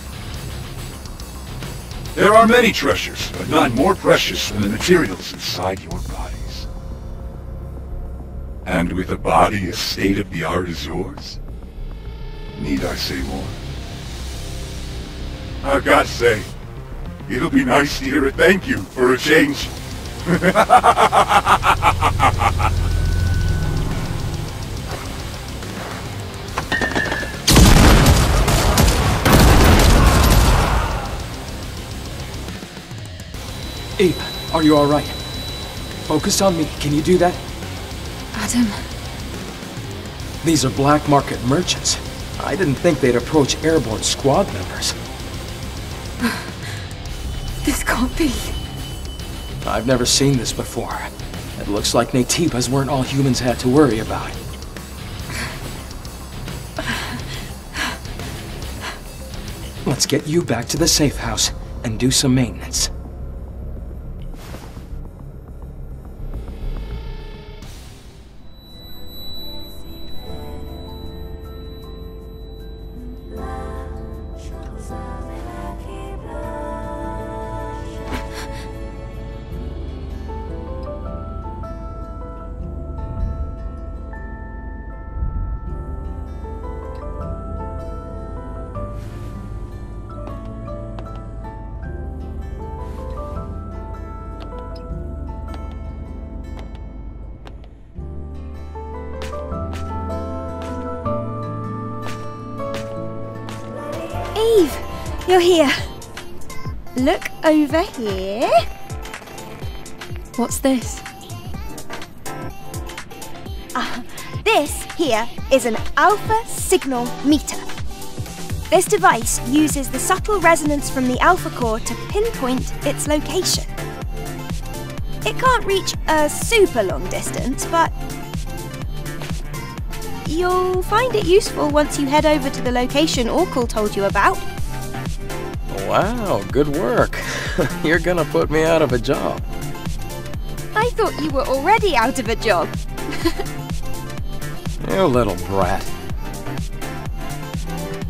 There are many treasures, but none more precious than the materials inside your bodies. And with a body as state-of-the-art as yours, need I say more? I've got to say, it'll be nice to hear a thank you for a change. Abe, are you alright? Focus on me, can you do that? Adam, These are black market merchants. I didn't think they'd approach airborne squad members. This can't be. I've never seen this before. It looks like Naytibas weren't all humans had to worry about. Let's get you back to the safe house and do some maintenance. Eve, you're here. Look over here. What's this? This here is an alpha signal meter. This device uses the subtle resonance from the alpha core to pinpoint its location. It can't reach a super long distance, but you'll find it useful once you head over to the location Orkul told you about. Wow, good work. You're gonna put me out of a job. I thought you were already out of a job. You little brat.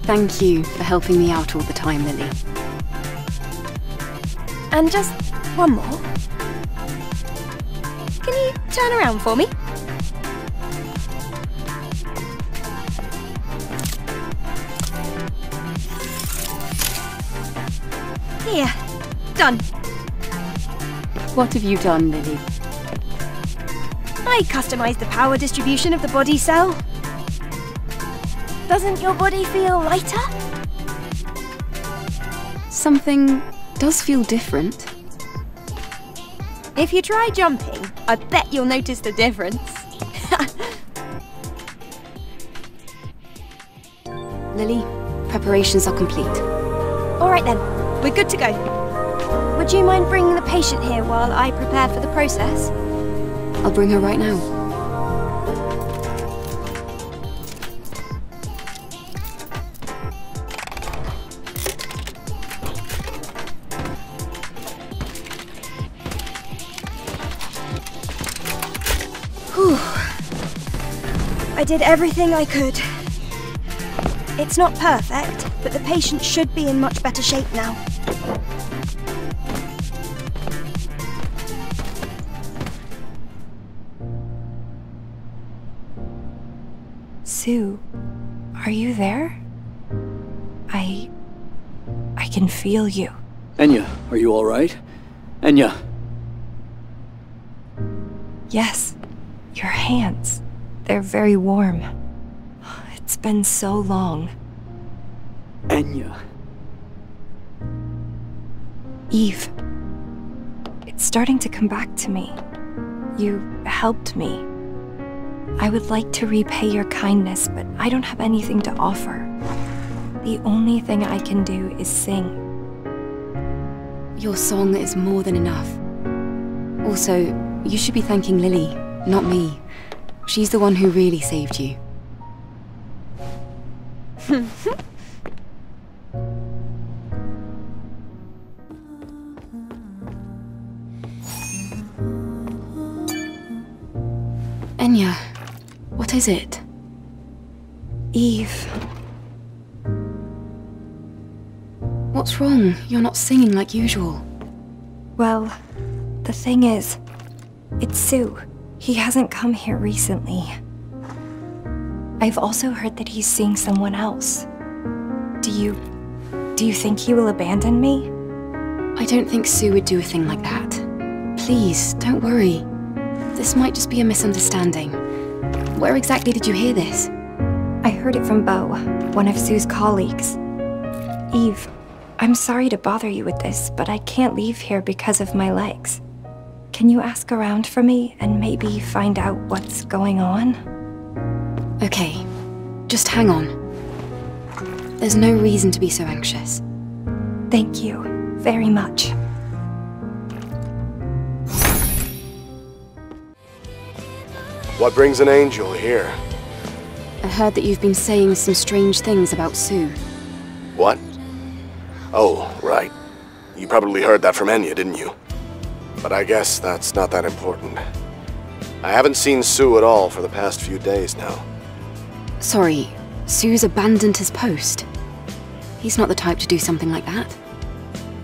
Thank you for helping me out all the time, Lily. And just one more. Can you turn around for me? Here. Done. What have you done, Lily? I customized the power distribution of the body cell. Doesn't your body feel lighter? Something does feel different. If you try jumping, I bet you'll notice the difference. Lily, preparations are complete. All right then, we're good to go. Would you mind bringing the patient here while I prepare for the process? I'll bring her right now. Whew. I did everything I could. It's not perfect, but the patient should be in much better shape now. Sue, are you there? I can feel you. Enya, are you alright? Enya! Yes, your hands. They're very warm. It's been so long. Enya. Eve. It's starting to come back to me. You helped me. I would like to repay your kindness, but I don't have anything to offer. The only thing I can do is sing. Your song is more than enough. Also, you should be thanking Lily, not me. She's the one who really saved you. Enya, what is it? Eve. What's wrong? You're not singing like usual. Well, the thing is, it's Sue. He hasn't come here recently. I've also heard that he's seeing someone else. Do you think he will abandon me? I don't think Sue would do a thing like that. Please, don't worry. This might just be a misunderstanding. Where exactly did you hear this? I heard it from Beau, one of Sue's colleagues. Eve, I'm sorry to bother you with this, but I can't leave here because of my legs. Can you ask around for me and maybe find out what's going on? Okay, just hang on. There's no reason to be so anxious. Thank you very much. What brings an angel here? I heard that you've been saying some strange things about Sue. What? Oh, right. You probably heard that from Enya, didn't you? But I guess that's not that important. I haven't seen Sue at all for the past few days now. Sorry, Sue's abandoned his post. He's not the type to do something like that.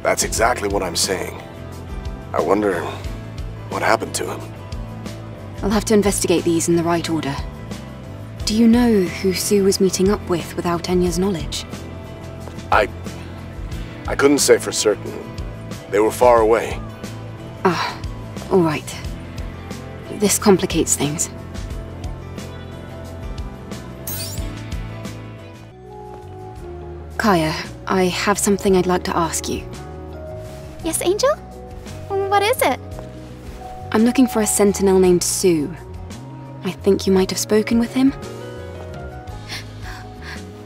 That's exactly what I'm saying. I wonder what happened to him. I'll have to investigate these in the right order. Do you know who Sue was meeting up with without Enya's knowledge? I couldn't say for certain. They were far away. Ah, all right. This complicates things. Kaya, I have something I'd like to ask you. Yes, Angel? What is it? I'm looking for a sentinel named Sue. I think you might have spoken with him.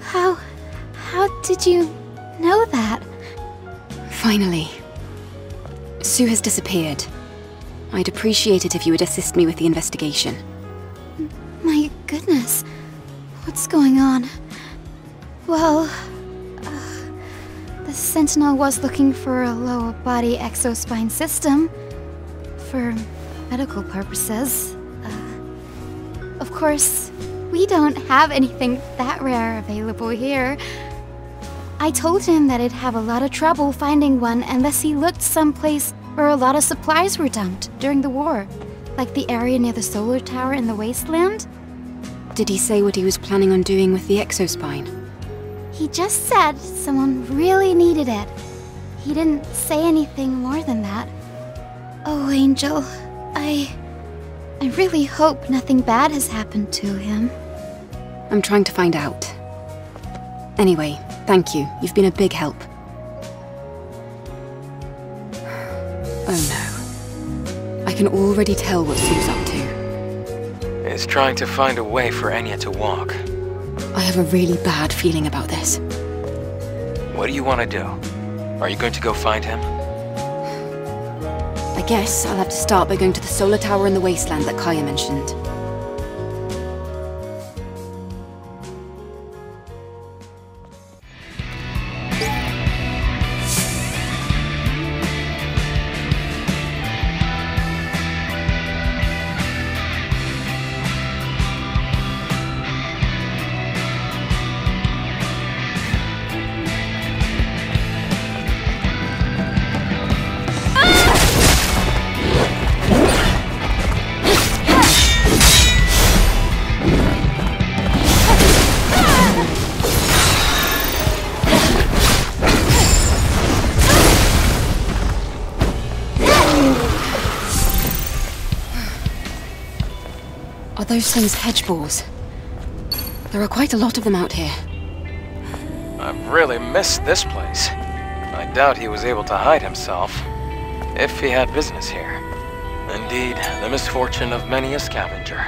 How did you know that? Finally. Sue has disappeared. I'd appreciate it if you would assist me with the investigation. My goodness. What's going on? Well, the Sentinel was looking for a lower body exospine system for medical purposes. Of course, we don't have anything that rare available here. I told him that he'd have a lot of trouble finding one unless he looked someplace where a lot of supplies were dumped during the war, like the area near the solar tower in the wasteland. Did he say what he was planning on doing with the exospine? He just said someone really needed it. He didn't say anything more than that. Oh, Angel, I really hope nothing bad has happened to him. I'm trying to find out. Anyway, thank you. You've been a big help. Oh no. I can already tell what Sue's up to. He's trying to find a way for Enya to walk. I have a really bad feeling about this. What do you want to do? Are you going to go find him? I guess I'll have to start by going to the solar tower in the wasteland that Kaya mentioned. Are those things hedge boars? There are quite a lot of them out here. I've really missed this place. I doubt he was able to hide himself, if he had business here. Indeed, the misfortune of many a scavenger.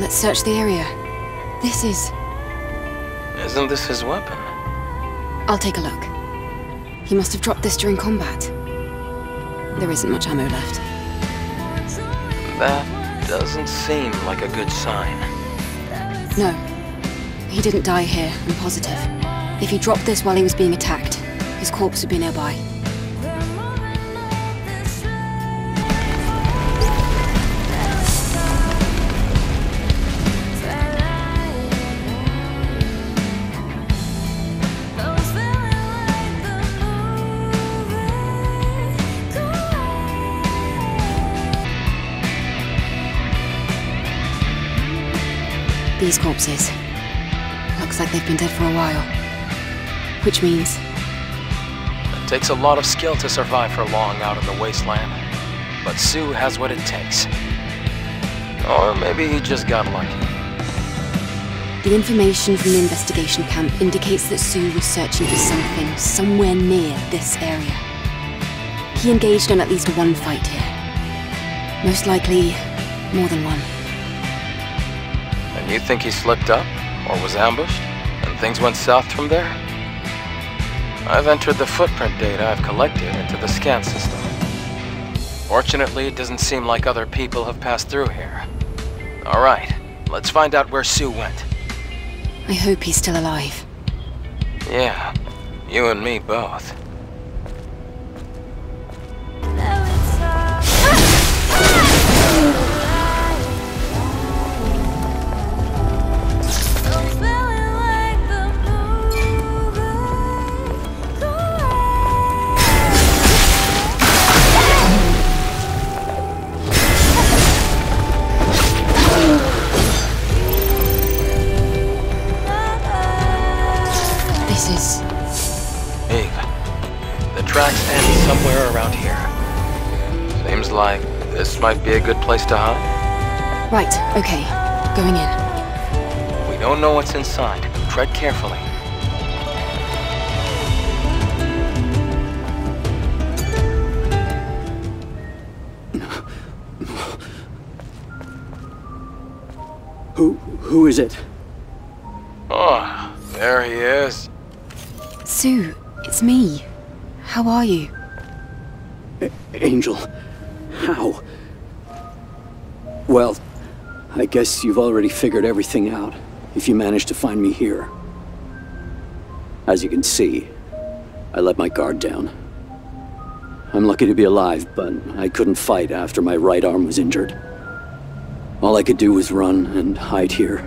Let's search the area. This is... Isn't this his weapon? I'll take a look. He must have dropped this during combat. There isn't much ammo left. That doesn't seem like a good sign. No. He didn't die here, I'm positive. If he dropped this while he was being attacked, his corpse would be nearby. These corpses. Looks like they've been dead for a while. Which means... It takes a lot of skill to survive for long out in the wasteland. But Sue has what it takes. Or maybe he just got lucky. The information from the investigation camp indicates that Sue was searching for something somewhere near this area. He engaged in at least one fight here. Most likely, more than one. And You think he slipped up, or was ambushed, and things went south from there? I've entered the footprint data I've collected into the scan system. Fortunately, it doesn't seem like other people have passed through here. Alright, let's find out where Sue went. I hope he's still alive. Yeah, you and me both. Tracks end somewhere around here. Seems like this might be a good place to hide. Right, okay. Going in. We don't know what's inside. Tread carefully. Who is it? Oh, there he is. Sue, it's me. How are you? Angel, how? Well, I guess you've already figured everything out, if you managed to find me here. As you can see, I let my guard down. I'm lucky to be alive, but I couldn't fight after my right arm was injured. All I could do was run and hide here.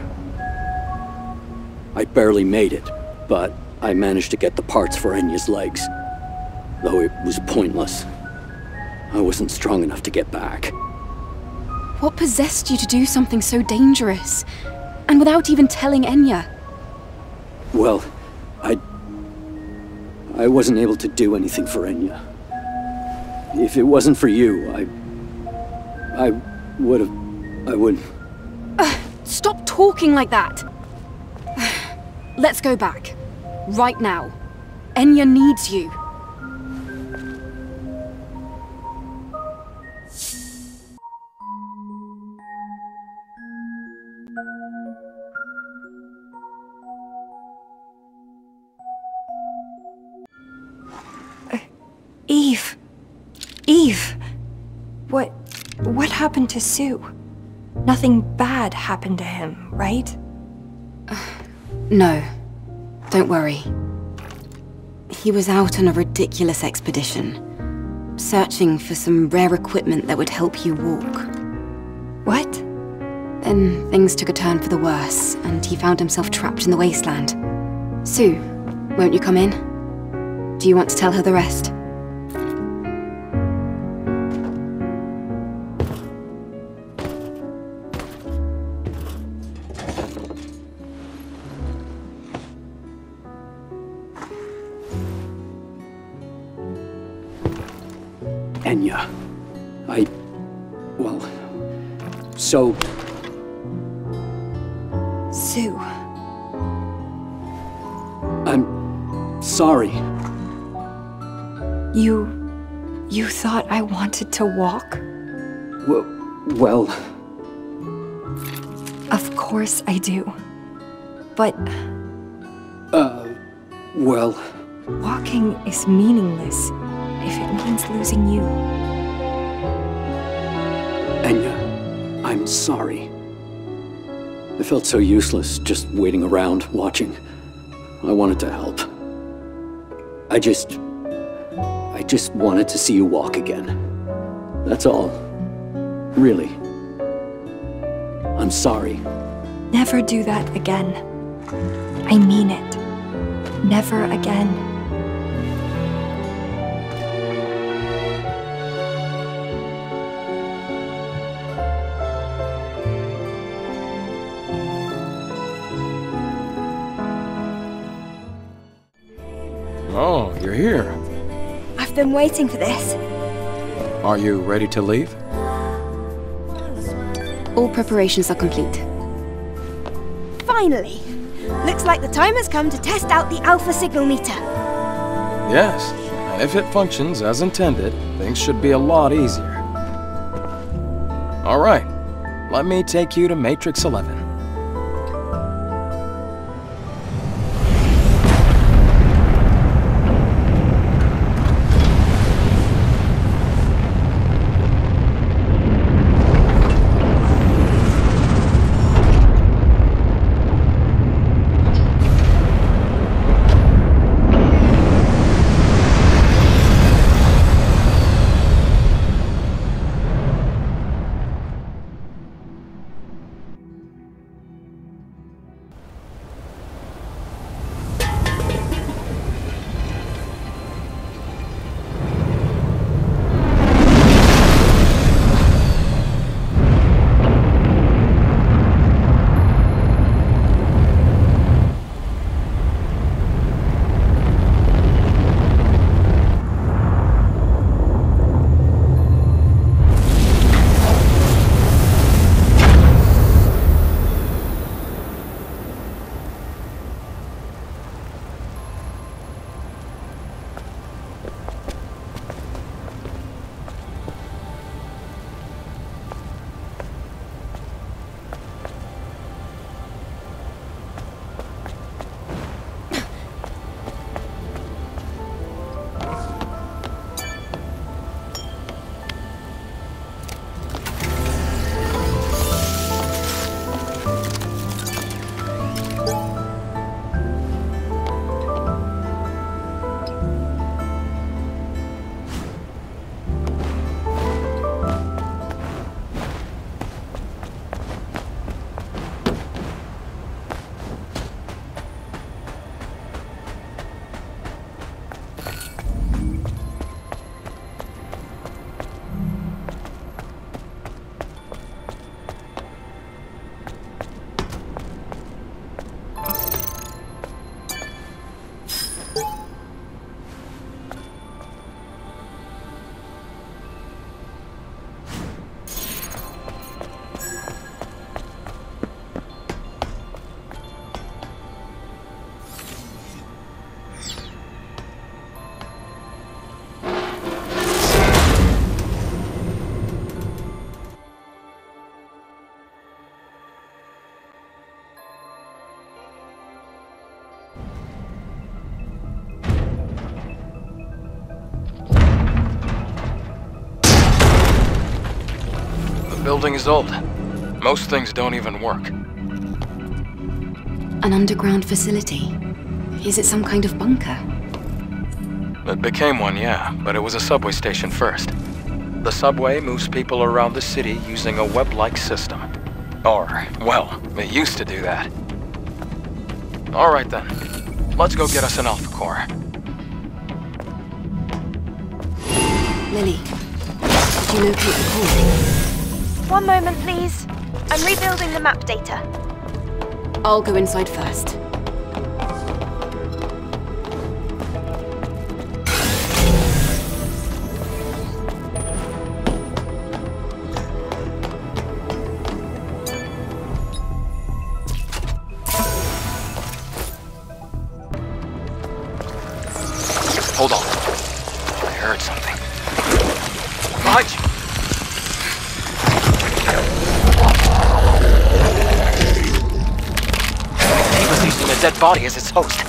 I barely made it, but I managed to get the parts for Enya's legs. Though it was pointless. I wasn't strong enough to get back. What possessed you to do something so dangerous? And without even telling Enya? Well, I wasn't able to do anything for Enya. If it wasn't for you, I would... Stop talking like that! Let's go back. Right now. Enya needs you. Eve! Eve! What happened to Sue? Nothing bad happened to him, right? No. Don't worry. He was out on a ridiculous expedition, searching for some rare equipment that would help you walk. What? Then things took a turn for the worse, and he found himself trapped in the wasteland. Sue, won't you come in? Do you want to tell her the rest? Enya. Well... So... Sue. I'm... sorry. You thought I wanted to walk? Well... Of course I do. But... well... Walking is meaningless if it means losing you. Enya, I'm sorry. I felt so useless just waiting around, watching. I wanted to help. I just wanted to see you walk again. That's all. Really. I'm sorry. Never do that again. I mean it. Never again. Oh, you're here. I've been waiting for this. Are you ready to leave? All preparations are complete. Finally! Looks like the time has come to test out the Alpha signal meter. Yes, and if it functions as intended, things should be a lot easier. Alright, let me take you to Matrix 11. building is old. Most things don't even work. An underground facility? Is it some kind of bunker? It became one, yeah, but it was a subway station first. The subway moves people around the city using a web-like system. Or, well, it used to do that. Alright then. Let's go get us an Alpha Core. Lily, did you locate the core? One moment, please. I'm rebuilding the map data. I'll go inside first. Hold on. I heard something. Behind you! He was using a dead body as its host.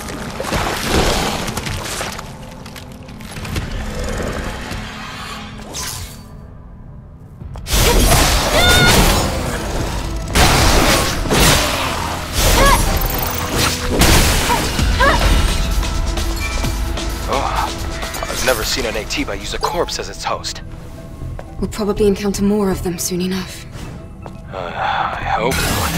I've never seen an Naytiba use a corpse as its host. We'll probably encounter more of them soon enough. I hope not.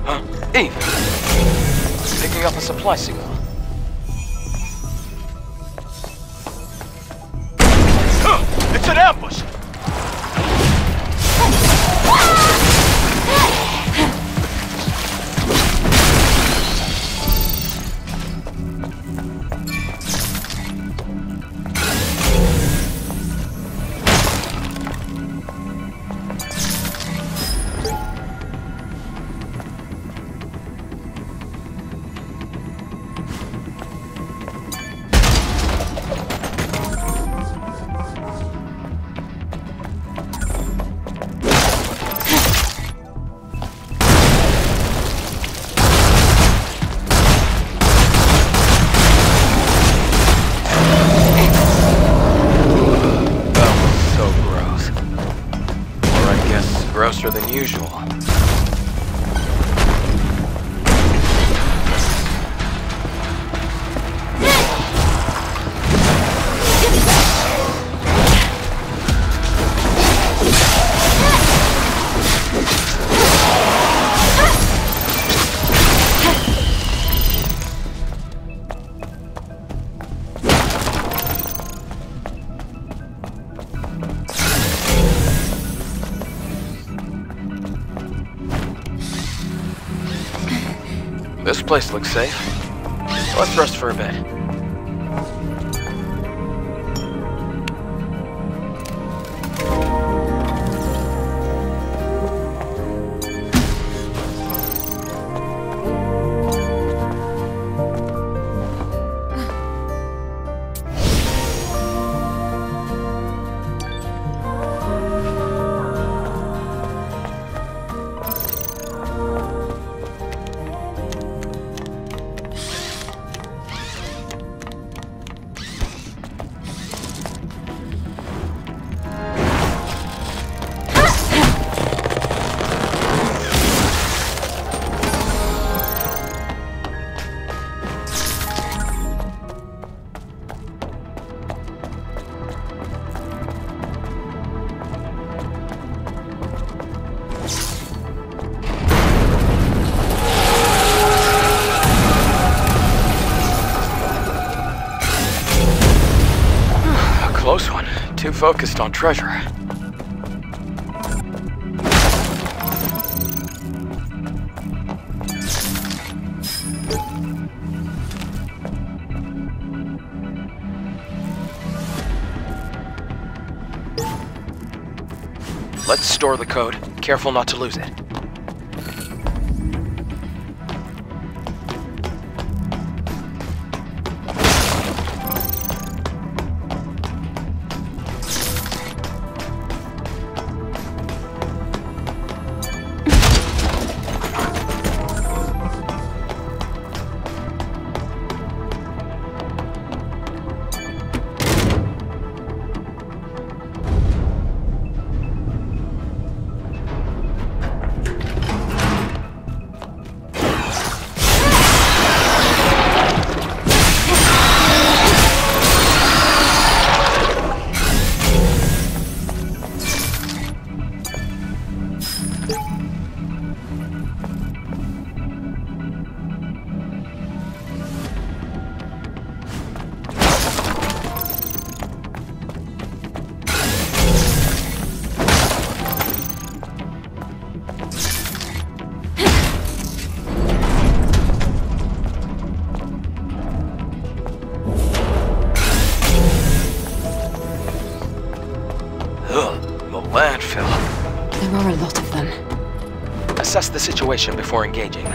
Huh? Eve! Picking up a supply signal. It's an ambush! Grosser than usual. This place looks safe. Let's rest for a bit. Close one. Too focused on treasure. Let's store the code. Careful not to lose it. Landfill. There are a lot of them. Assess the situation before engaging.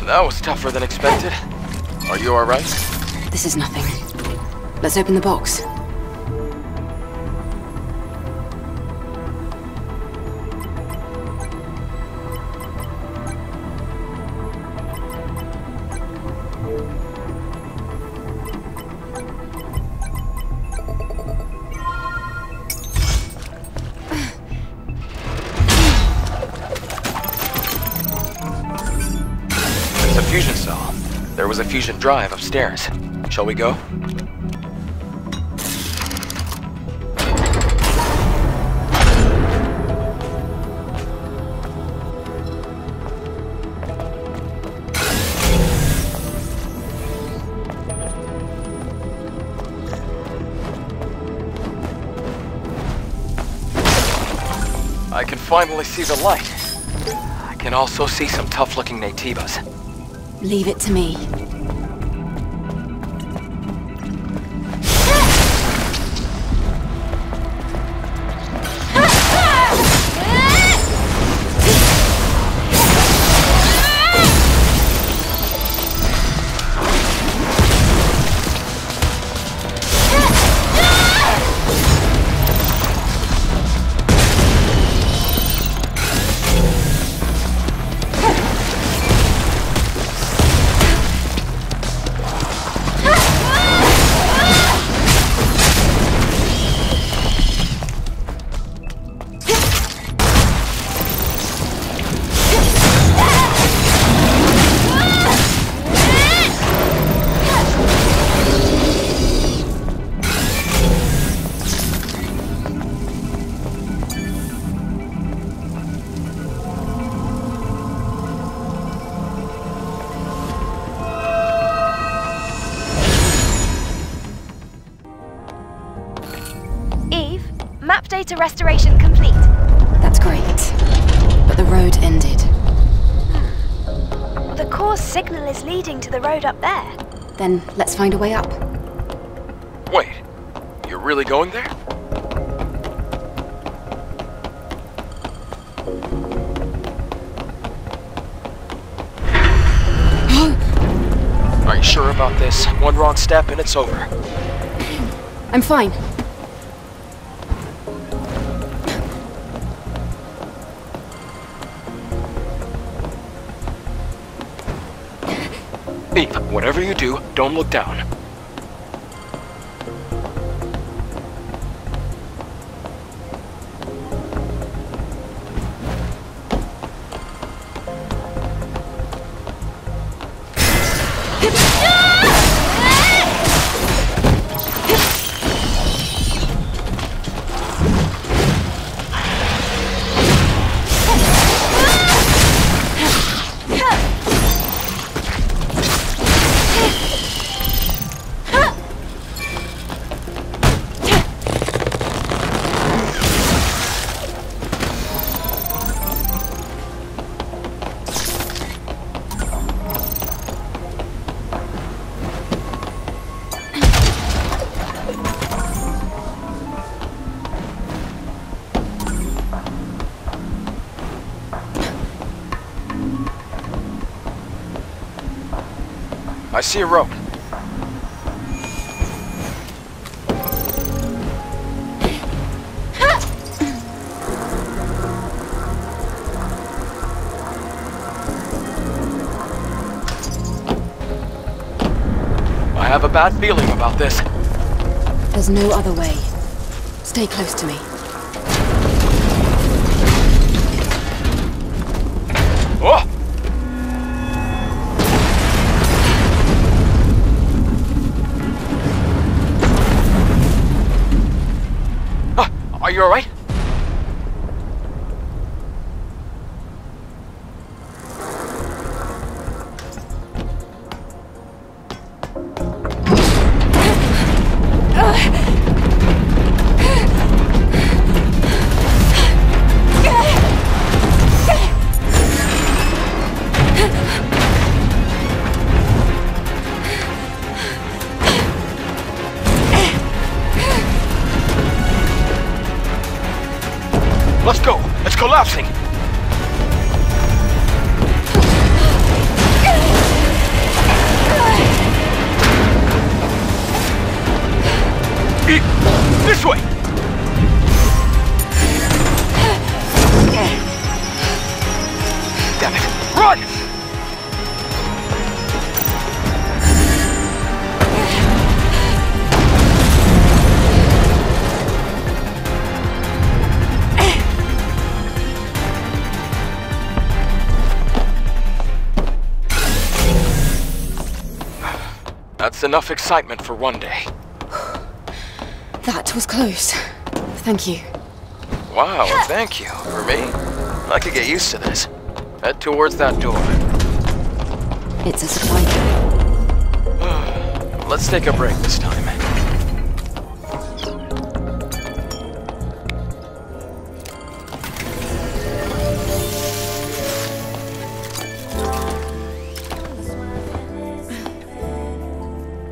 That was tougher than expected. Are you alright? This is nothing. Let's open the box. Fusion cell. There was a fusion drive upstairs. Shall we go? I can finally see the light. I can also see some tough-looking Naytibas. Leave it to me. Map data restoration complete. That's great. But the road ended. The core signal is leading to the road up there. Then let's find a way up. Wait, you're really going there? Are you sure about this? One wrong step and it's over. I'm fine. Eve, whatever you do, don't look down. I see a rope. I have a bad feeling about this. There's no other way. Stay close to me. Oh! Are you alright? Let's go! It's collapsing! This way! Damn it! Run! That's enough excitement for one day. That was close. Thank you. Wow, thank you. For me? I could get used to this. Head towards that door. It's a supply drop. Let's take a break this time.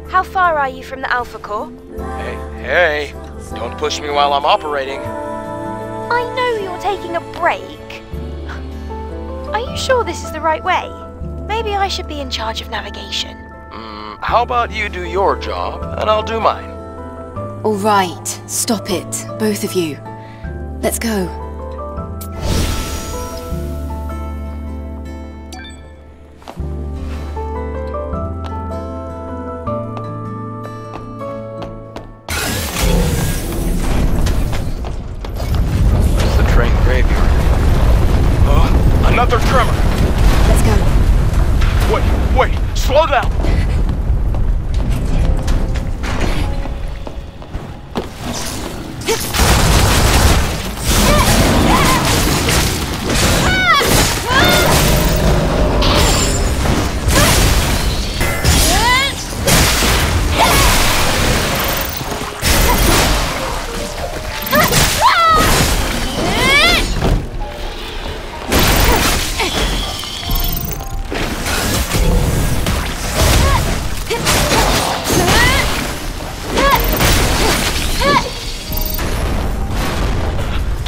How far are you from the Alpha Core? Hey, don't push me while I'm operating. I know you're taking a break. Are you sure this is the right way? Maybe I should be in charge of navigation. How about you do your job, and I'll do mine? All right, stop it, both of you. Let's go. Another tremor! Let's go. Wait, slow down!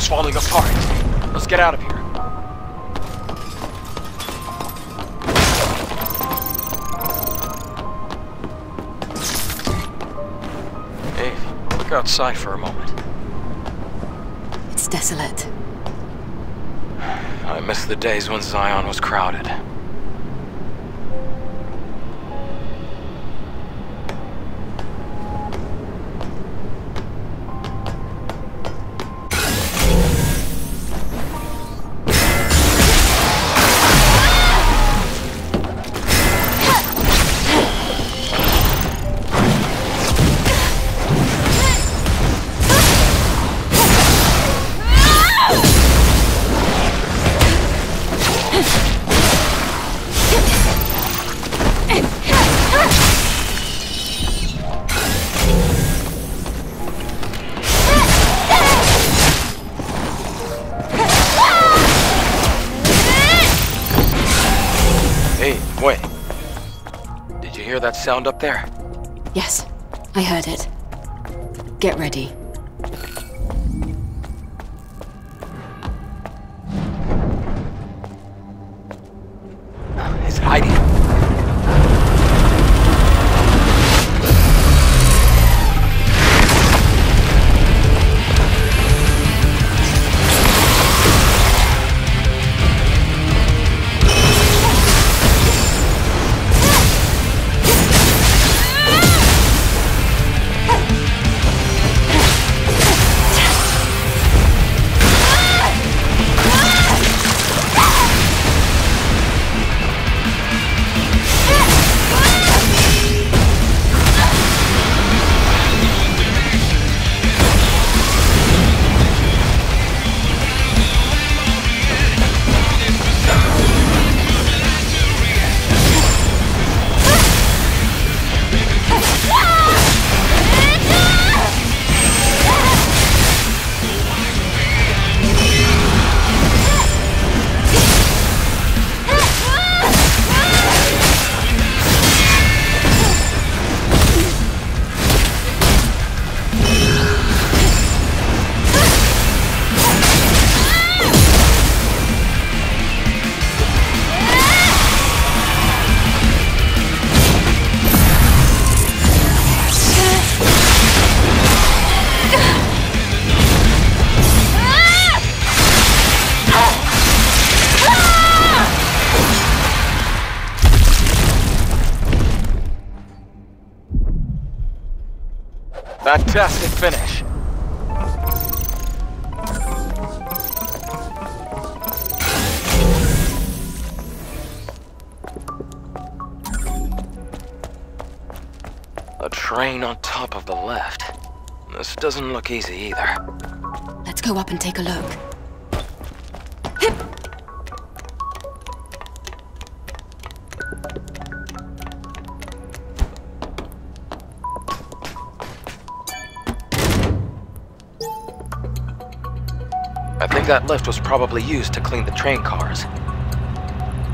Falling apart. Let's get out of here. Hey, look outside for a moment. It's desolate. I miss the days when Zion was crowded. Wait. Did you hear that sound up there? Yes, I heard it. Get ready. It's hiding. Fantastic finish. A train on top of the left. This doesn't look easy either. Let's go up and take a look. I think that lift was probably used to clean the train cars.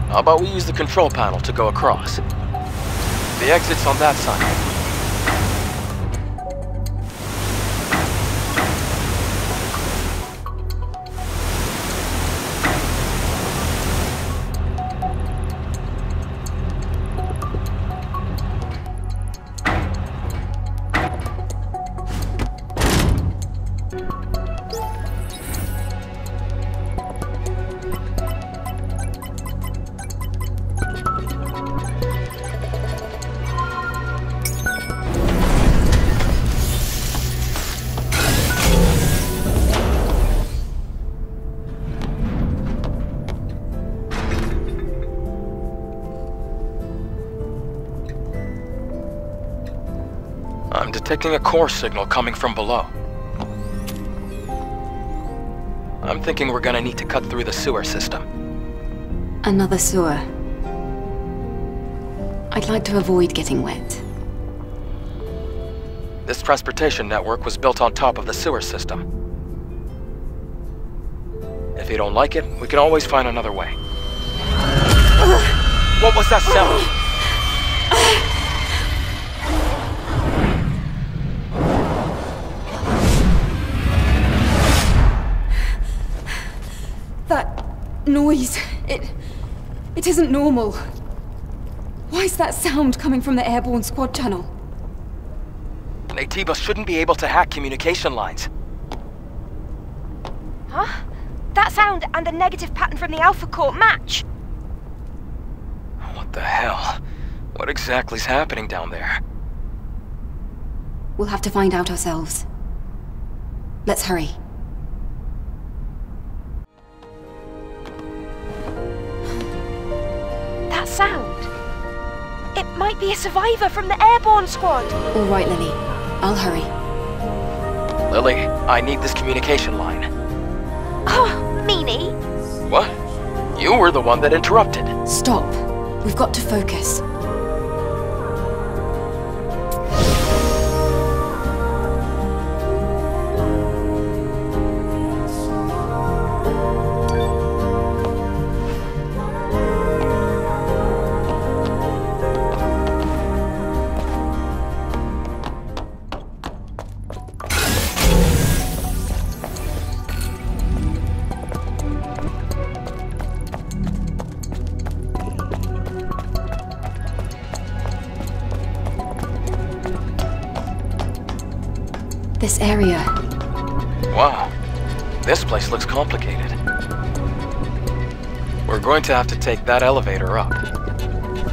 How about we use the control panel to go across? The exit's on that side. I'm detecting a core signal coming from below. I'm thinking we're gonna need to cut through the sewer system. Another sewer. I'd like to avoid getting wet. This transportation network was built on top of the sewer system. If you don't like it, we can always find another way. What was that sound? That noise, it isn't normal. Why is that sound coming from the airborne squad channel? Naytiba shouldn't be able to hack communication lines. Huh? That sound and the negative pattern from the Alpha Core match! What the hell? What exactly is happening down there? We'll have to find out ourselves. Let's hurry. That sound. It might be a survivor from the airborne squad. All right, Lily. I'll hurry. Lily, I need this communication line. Oh, meanie. What? You were the one that interrupted. Stop. We've got to focus. This area. Wow. This place looks complicated. We're going to have to take that elevator up.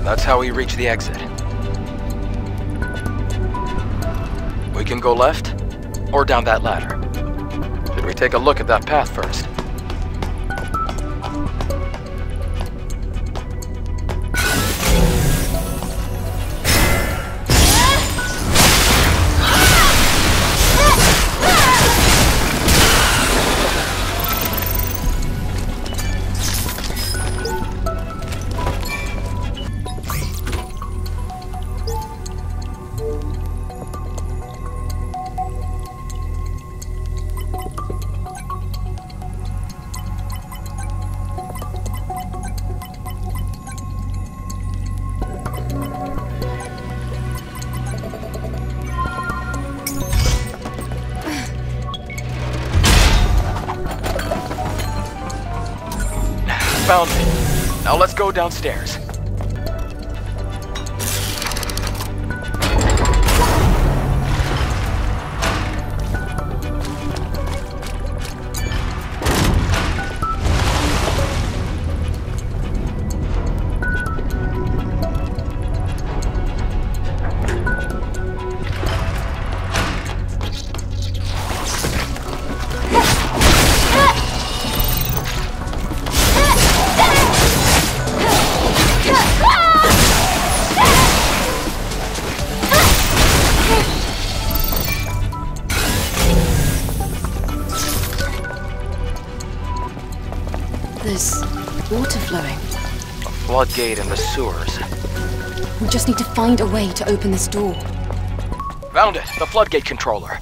That's how we reach the exit. We can go left, or down that ladder. Should we take a look at that path first? Found it. Now let's go downstairs. floodgate in the sewers. We just need to find a way to open this door. Found it! The floodgate controller.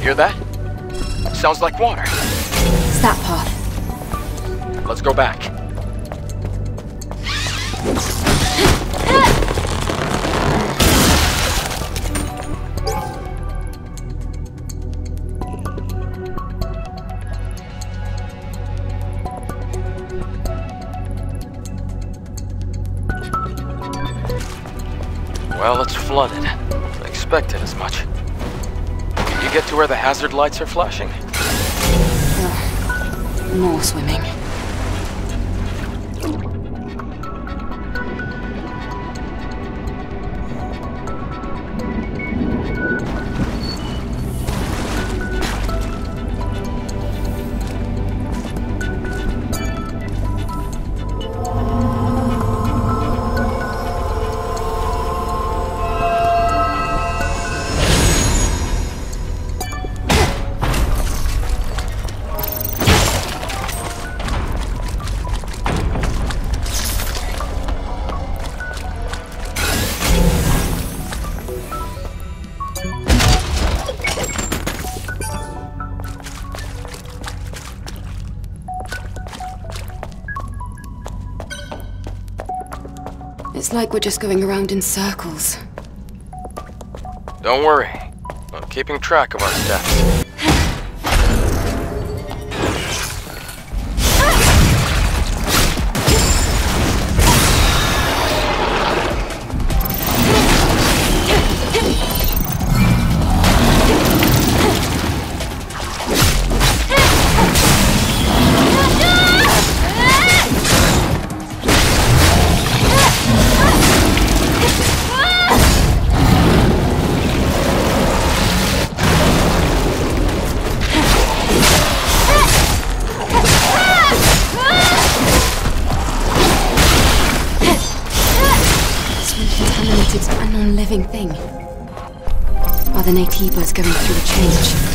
Hear that? Sounds like water. It's that path. Let's go back. Well, it's flooded. I expected as much. You get to where the hazard lights are flashing? More swimming. It's like we're just going around in circles. Don't worry. I'm keeping track of our steps. A non-living thing. Are the Natibas going through a change?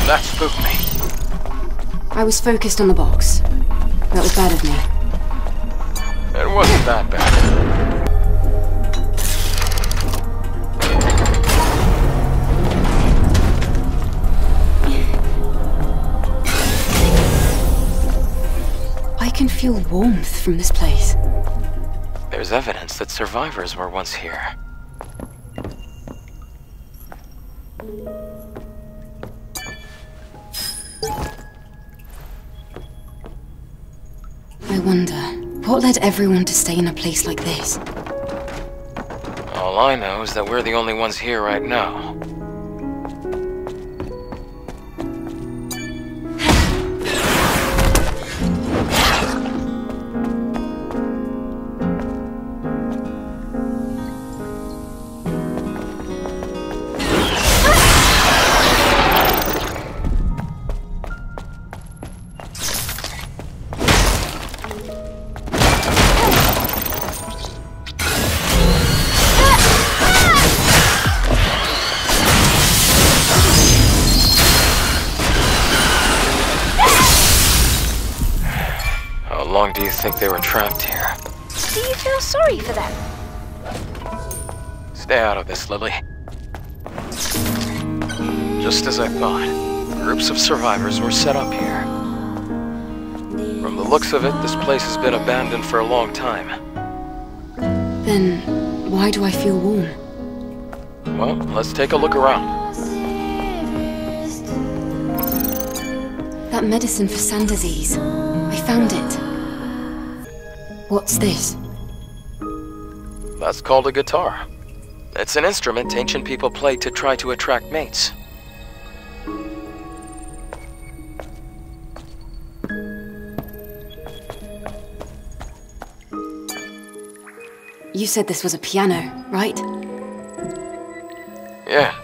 That spooked me. I was focused on the box. That was bad of me. It wasn't that bad. I can feel warmth from this place. There's evidence that survivors were once here. I wonder, what led everyone to stay in a place like this? All I know is that we're the only ones here right now. long do you think they were trapped here? Do you feel sorry for them? Stay out of this, Lily. Just as I thought, groups of survivors were set up here. From the looks of it, this place has been abandoned for a long time. Then, why do I feel warm? Well, let's take a look around. That medicine for sand disease. I found it. What's this? That's called a guitar. It's an instrument ancient people played to try to attract mates. You said this was a piano, right? Yeah.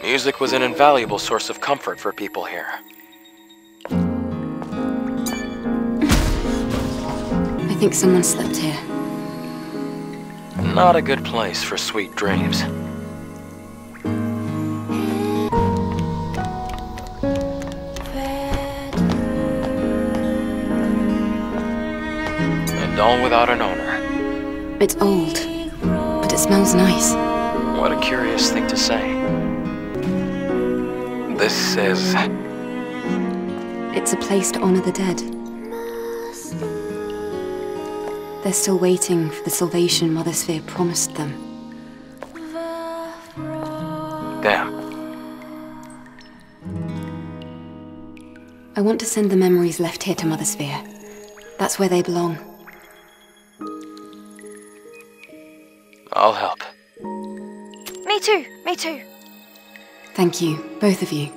Music was an invaluable source of comfort for people here. I think someone slept here. Not a good place for sweet dreams. A doll without an owner. It's old, but it smells nice. What a curious thing to say. This is... It's a place to honor the dead. They're still waiting for the salvation Mother Sphere promised them. Damn. I want to send the memories left here to Mother Sphere. That's where they belong. I'll help. Me too, me too. Thank you, both of you.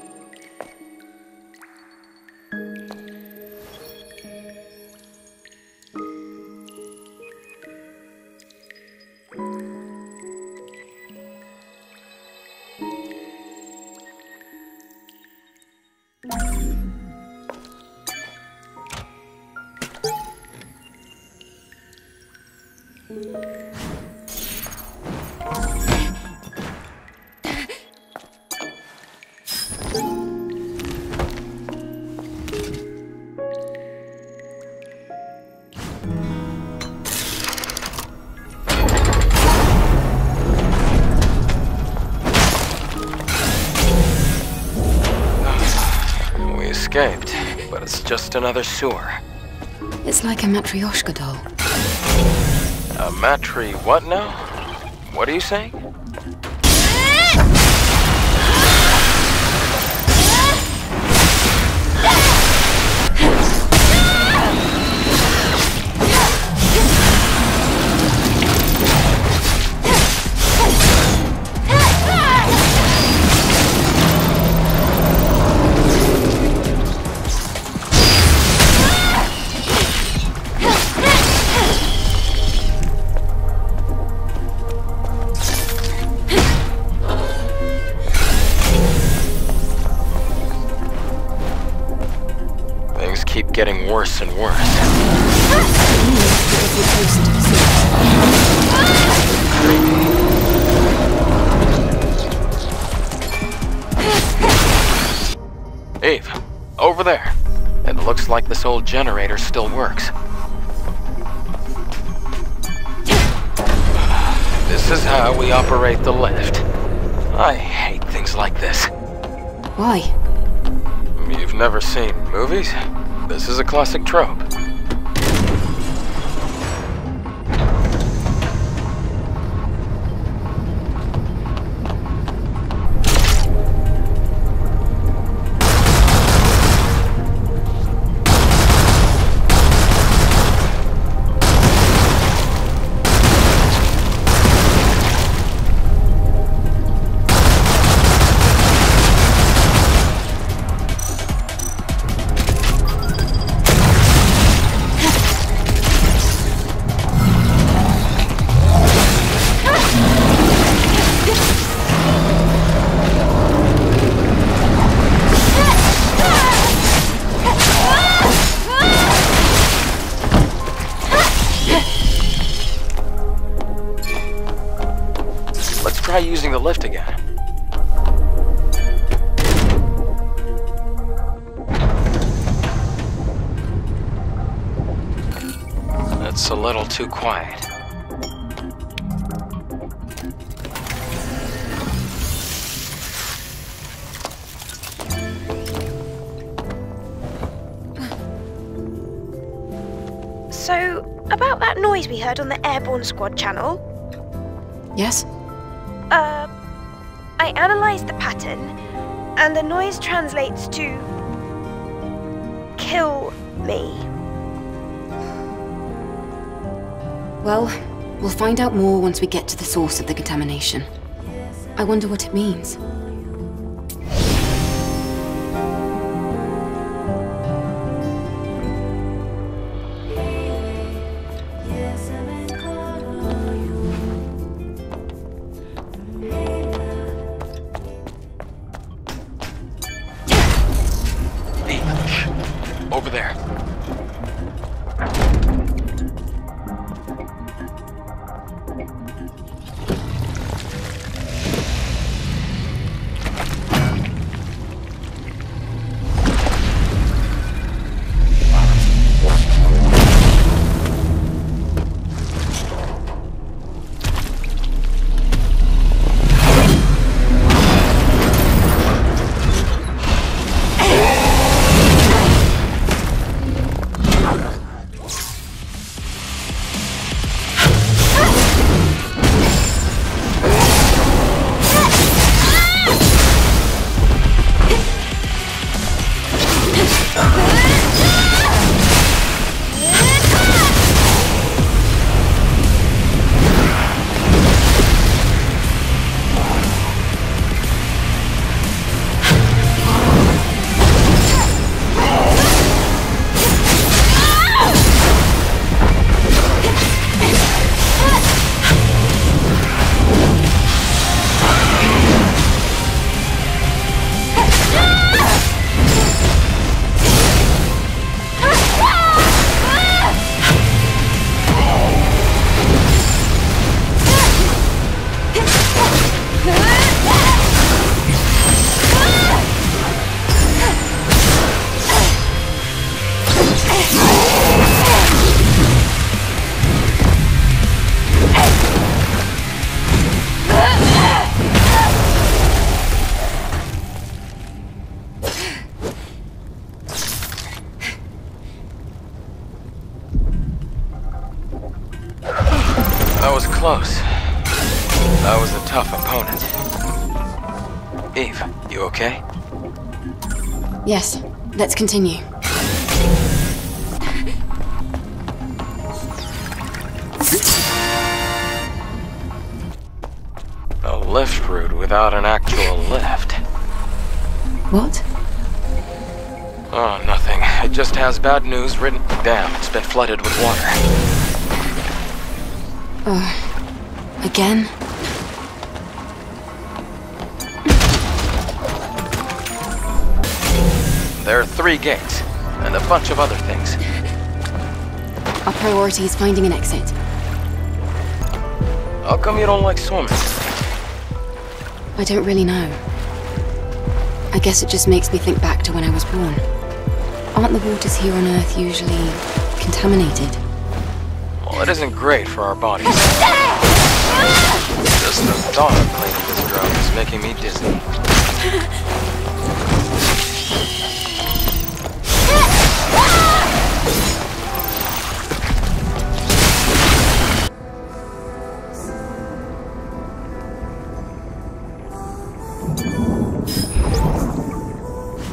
Escaped, but it's just another sewer. It's like a Matryoshka doll. A matri what now? What are you saying? Keep getting worse and worse. Eve, over there. It looks like this old generator still works. This is how we operate the lift. I hate things like this. Why? You've never seen movies? This is a classic trope. It's a little too quiet. So, about that noise we heard on the Airborne Squad channel? Yes? I analysed the pattern, and the noise translates to... kill me. Well, we'll find out more once we get to the source of the contamination. I wonder what it means. Over there. That was close. That was a tough opponent. Eve, you okay? Yes, let's continue. A lift route without an actual lift. What? Oh, nothing. It just has bad news written. Damn, it's been flooded with water. Again? There are 3 gates, and a bunch of other things. Our priority is finding an exit. How come you don't like swimming? I don't really know. I guess it just makes me think back to when I was born. Aren't the waters here on Earth usually contaminated? Well, it isn't great for our bodies. Just the thought of cleaning this drug is making me dizzy.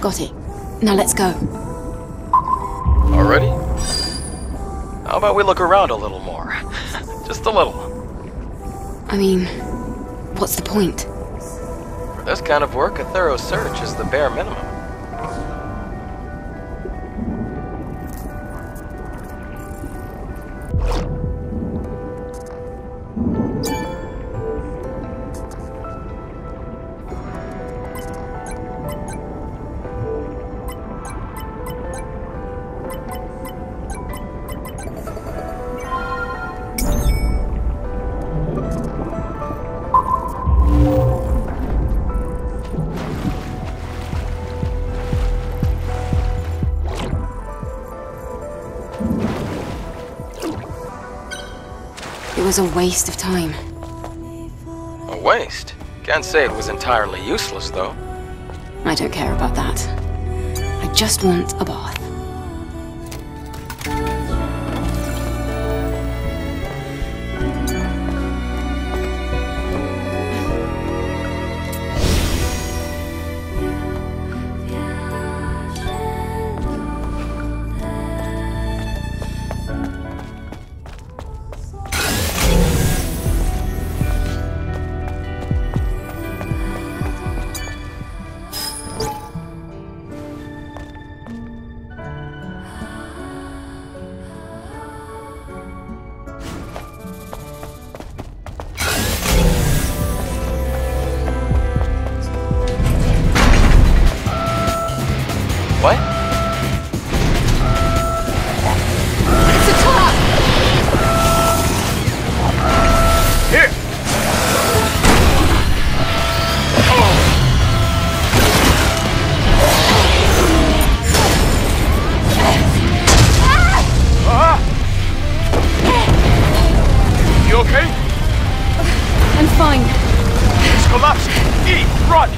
Got it. Now let's go. Already? How about we look around a little more? Just a little. I mean, what's the point? For this kind of work, a thorough search is the bare minimum. was a waste of time. A waste? Can't say it was entirely useless, though. I don't care about that. I just want a bath. What? It's a trap! Here! You okay? I'm fine. It's collapsed. Eve, run!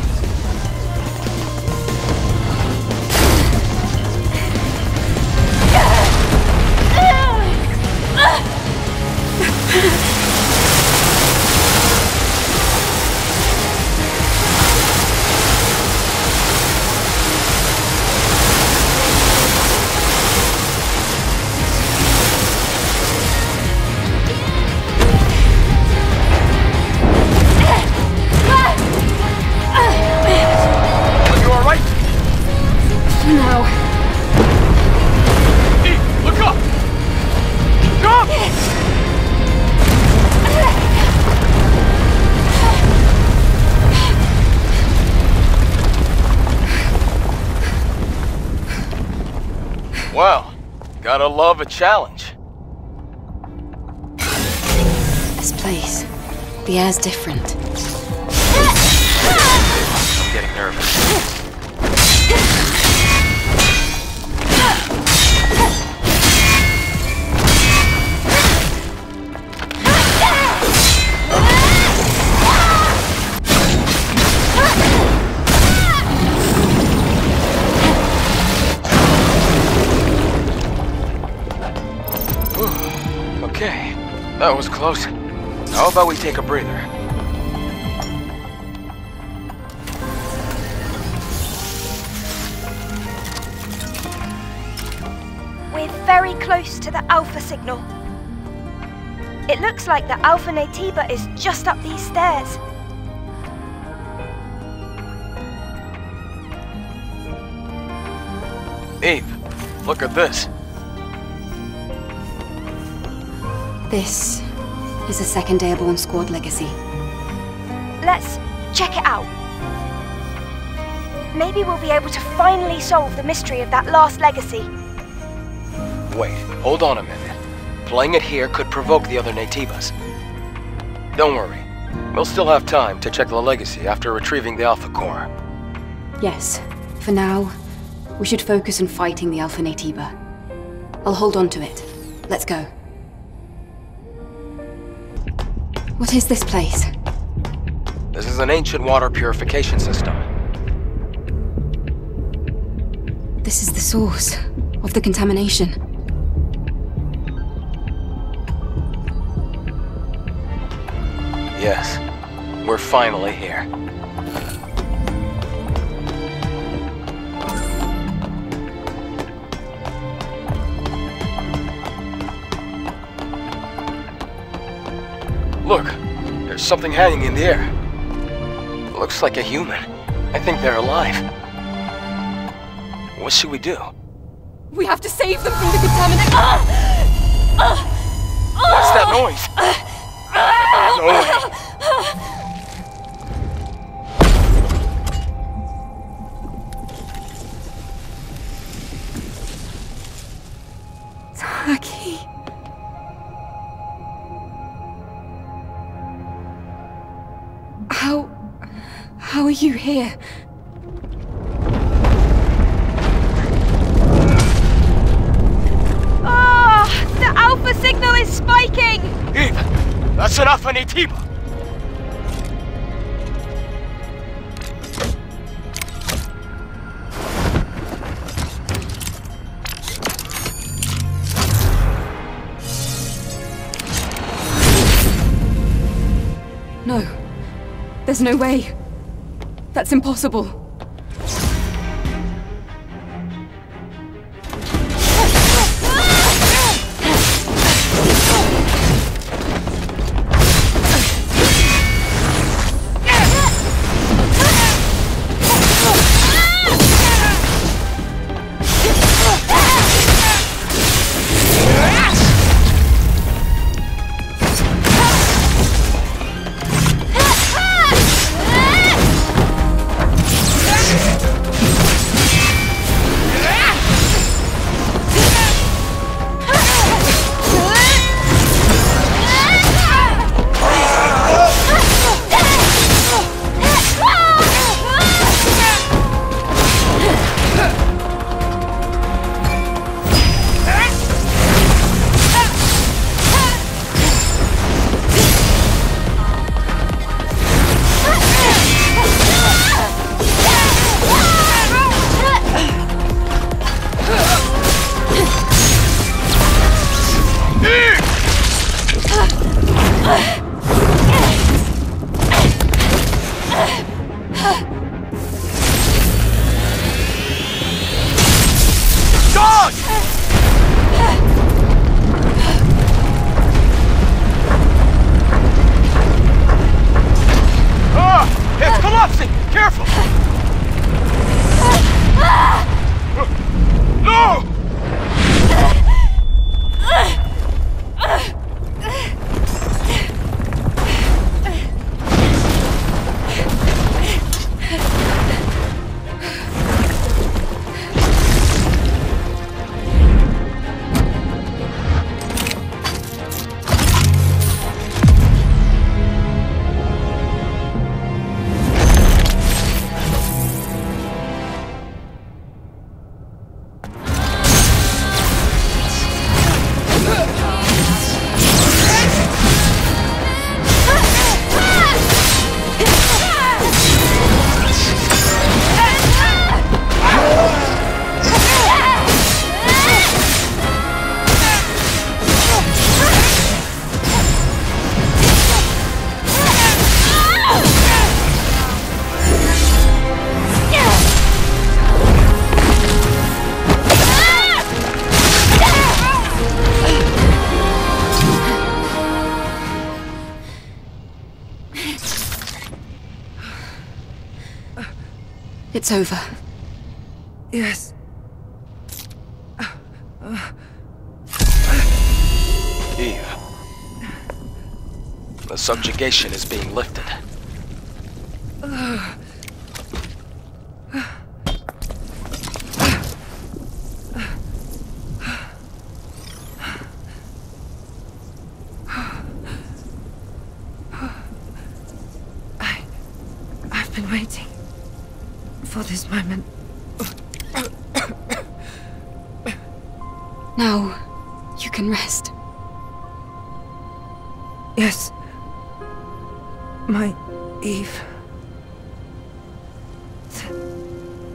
Well, gotta love a challenge. This place, the air's different. I'm getting nervous. Okay, that was close. How about we take a breather? We're very close to the Alpha signal. It looks like the Alpha Naytiba is just up these stairs. Eve, look at this. This is a second Airborne Squad legacy. Let's check it out. Maybe we'll be able to finally solve the mystery of that last legacy. Wait, hold on a minute. Playing it here could provoke the other Naytibas. Don't worry. We'll still have time to check the legacy after retrieving the Alpha Core. Yes. For now, we should focus on fighting the Alpha Naytiba. I'll hold on to it. Let's go. What is this place? This is an ancient water purification system. This is the source of the contamination. Yes, we're finally here. Look, there's something hanging in the air. Looks like a human. I think they're alive. What should we do? We have to save them from the contamination. What's that noise? No way. Taki. How are you here? The Alpha signal is spiking! Eve, in Alpha Natiba! No. There's no way. That's impossible. It's over. Yes. Eve. The subjugation is being lifted. I've been waiting for this moment. Now, you can rest. Yes. My Eve.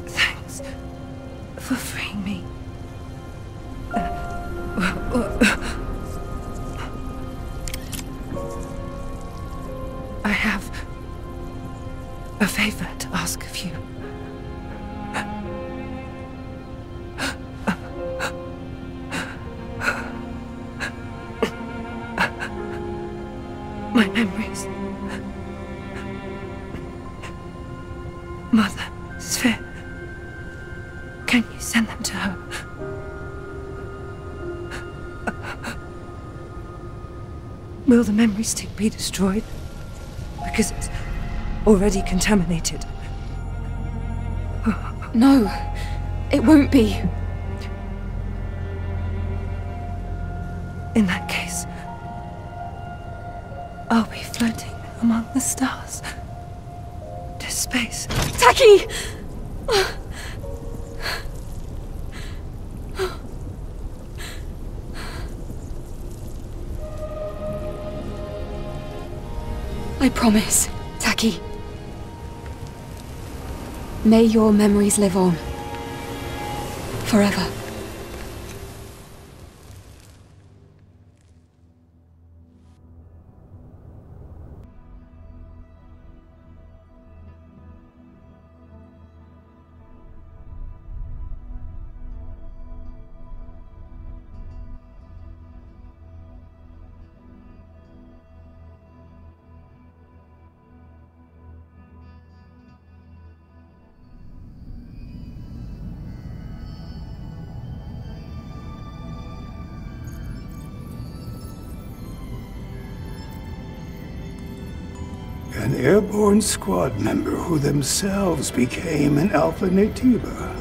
Thanks for freeing me. I have a favor to ask of you. My memories. Mother, Sphere. Can you send them to her? Will the memory stick be destroyed? Because it's already contaminated. No, it won't be. In that case, I'll be floating among the stars to space. Taki! I promise, Taki. May your memories live on. Forever. An airborne squad member who themselves became an Alpha Naytiba.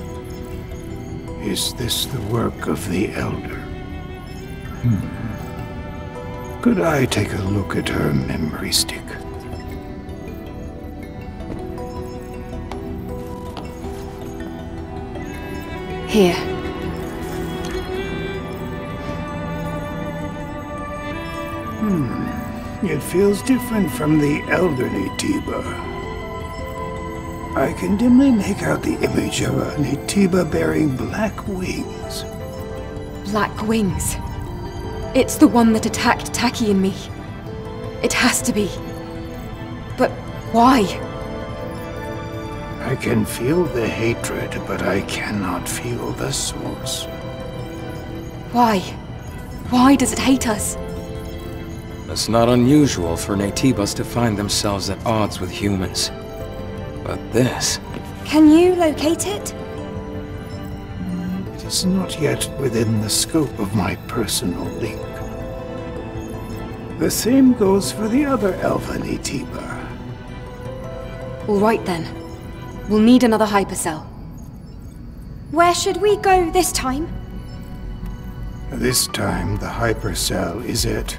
Is this the work of the Elder? Could I take a look at her memory stick? Here. It feels different from the Elder Naytiba. I can dimly make out the image of a Naytiba bearing black wings. Black wings. It's the one that attacked Taki and me. It has to be. But why? I can feel the hatred, but I cannot feel the source. Why? Why does it hate us? It's not unusual for Naytibas to find themselves at odds with humans. But this... Can you locate it? It is not yet within the scope of my personal link. The same goes for the other Alpha Naytiba. All right then. We'll need another hypercell. Where should we go this time? This time the hypercell is at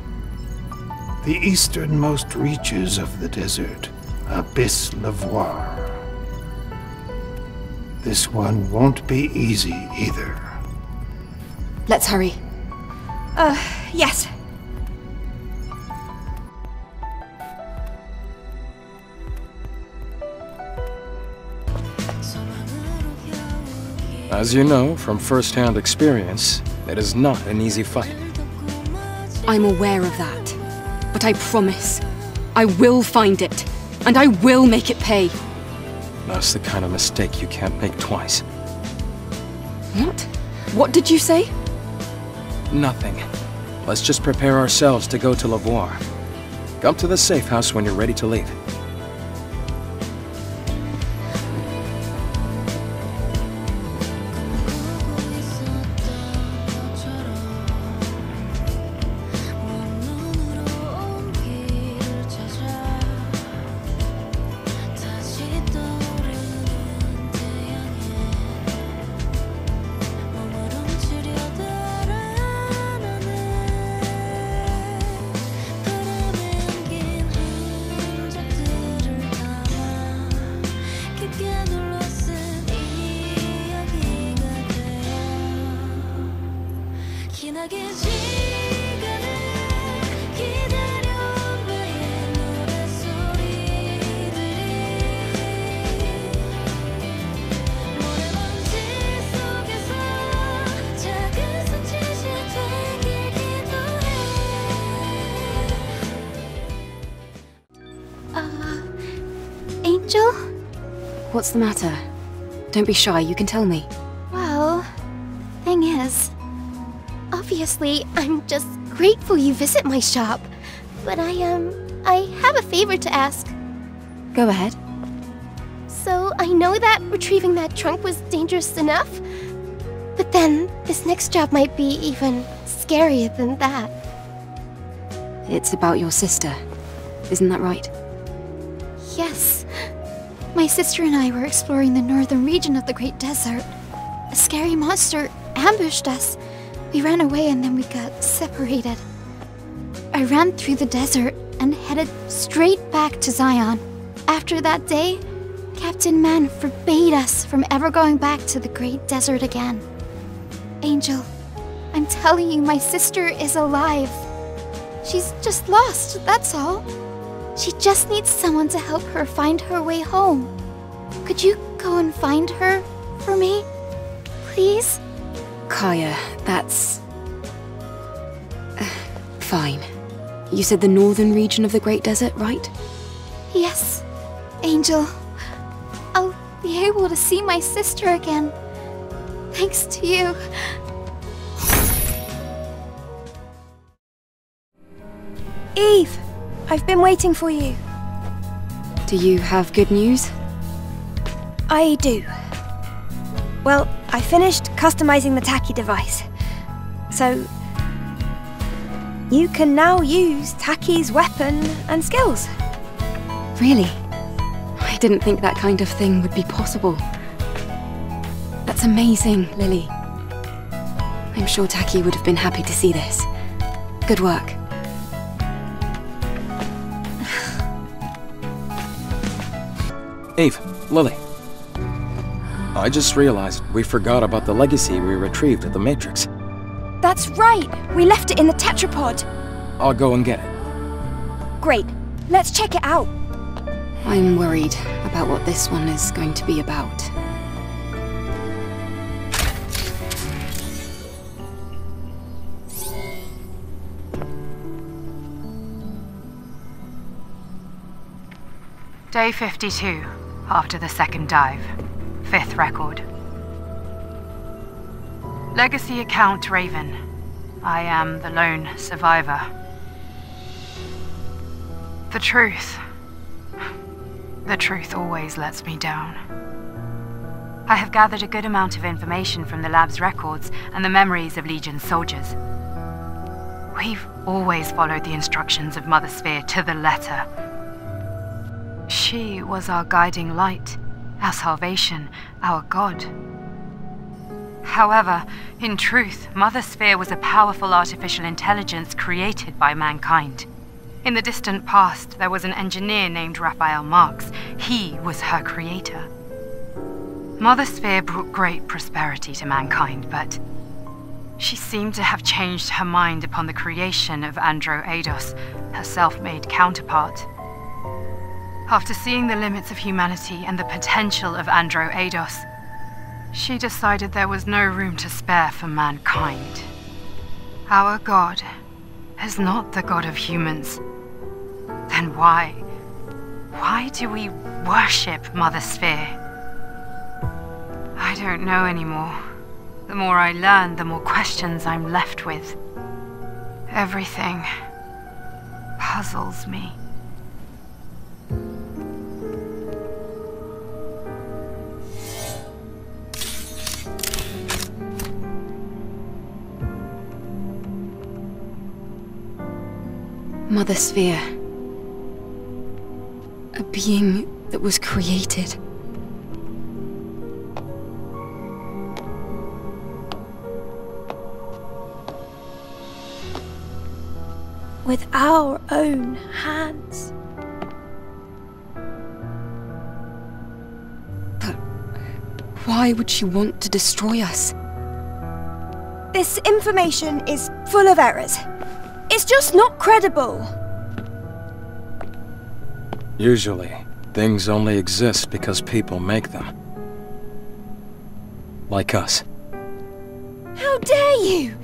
the easternmost reaches of the desert, Abyss Lavoir. This one won't be easy either. Let's hurry. Yes. As you know from first-hand experience, it is not an easy fight. I'm aware of that. But I promise, I will find it, and I will make it pay. That's the kind of mistake you can't make twice. What? What did you say? Nothing. Let's just prepare ourselves to go to Lavoir. Come to the safe house when you're ready to leave. Angel? What's the matter? Don't be shy, you can tell me. Well, thing is, obviously, I'm just grateful you visit my shop. But I have a favor to ask. Go ahead. So, I know that retrieving that trunk was dangerous enough, but then this next job might be even scarier than that. It's about your sister. Isn't that right? Yes. My sister and I were exploring the northern region of the Great Desert. A scary monster ambushed us. We ran away and then we got separated. I ran through the desert and headed straight back to Zion. After that day, Captain Man forbade us from ever going back to the Great Desert again. Angel, I'm telling you, my sister is alive. She's just lost, that's all. She just needs someone to help her find her way home. Could you go and find her for me? Please? Kaya, that's... fine. You said the northern region of the Great Desert, right? Yes, Angel. I'll be able to see my sister again. Thanks to you. Eve! I've been waiting for you. Do you have good news? I do. Well, I finished customizing the Taki device. So... you can now use Taki's weapon and skills. Really? I didn't think that kind of thing would be possible. That's amazing, Lily. I'm sure Taki would have been happy to see this. Good work. Eve, Lily. I just realized we forgot about the legacy we retrieved at the Matrix. That's right! We left it in the tetrapod. I'll go and get it. Great. Let's check it out. I'm worried about what this one is going to be about. Day 52, after the second dive. 5th record. Legacy account Raven. I am the lone survivor. The truth always lets me down. I have gathered a good amount of information from the lab's records and the memories of Legion soldiers. We've always followed the instructions of Mother Sphere to the letter. She was our guiding light, our salvation, our God. However, in truth, Mother Sphere was a powerful artificial intelligence created by mankind. In the distant past, there was an engineer named Raphael Marx. He was her creator. Mother Sphere brought great prosperity to mankind, but she seemed to have changed her mind upon the creation of Andro Eidos, her self-made counterpart. After seeing the limits of humanity and the potential of Andro Eidos, she decided there was no room to spare for mankind. Our God is not the God of humans. Then why do we worship Mother Sphere? I don't know anymore. The more I learn, the more questions I'm left with. Everything puzzles me. Mother Sphere. A being that was created. With our own hands. But why would she want to destroy us? This information is full of errors. It's just not credible. Usually, things only exist because people make them. Like us. How dare you!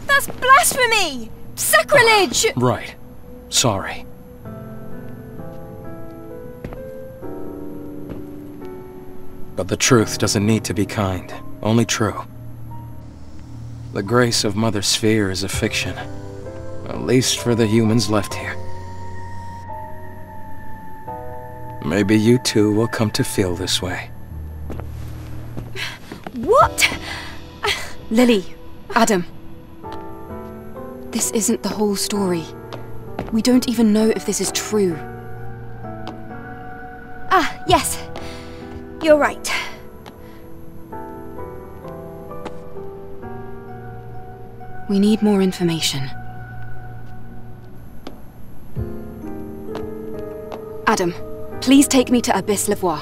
That's blasphemy! Sacrilege! Right. Sorry. But the truth doesn't need to be kind, only true. The grace of Mother Sphere is a fiction. At least for the humans left here. Maybe you too will come to feel this way. What? Lily, Adam. This isn't the whole story. We don't even know if this is true. Ah, yes. You're right. We need more information. Adam, please take me to Abyss Levois.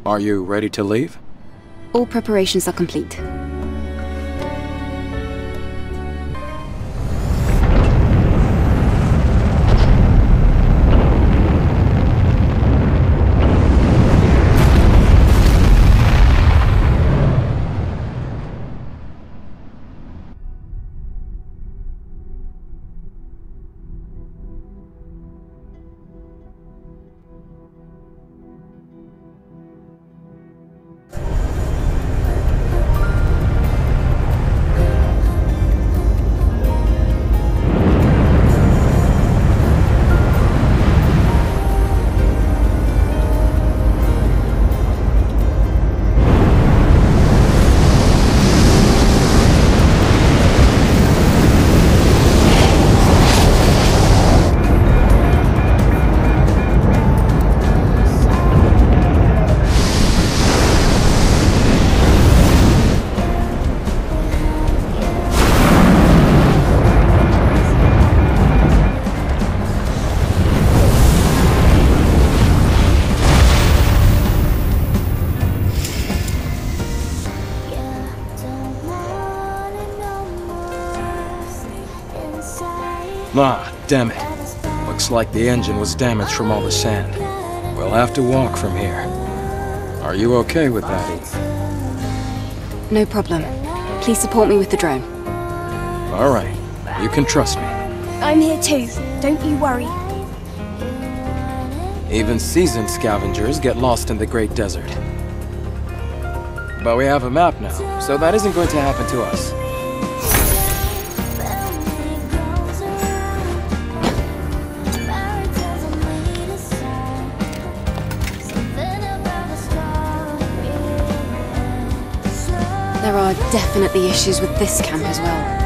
Are you ready to leave? All preparations are complete. Ah, damn it. Looks like the engine was damaged from all the sand. We'll have to walk from here. Are you okay with that, Eve? No problem. Please support me with the drone. All right. You can trust me. I'm here too. Don't you worry. Even seasoned scavengers get lost in the Great Desert. But we have a map now, so that isn't going to happen to us. There are definitely issues with this camp as well.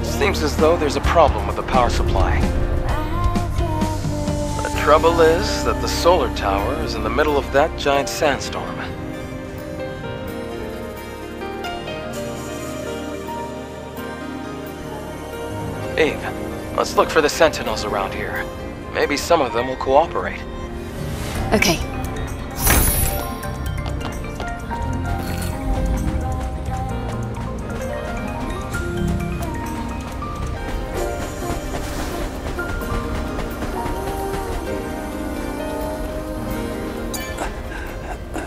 Seems as though there's a problem with the power supply. The trouble is that the solar tower is in the middle of that giant sandstorm. Eve, let's look for the sentinels around here. Maybe some of them will cooperate. Okay.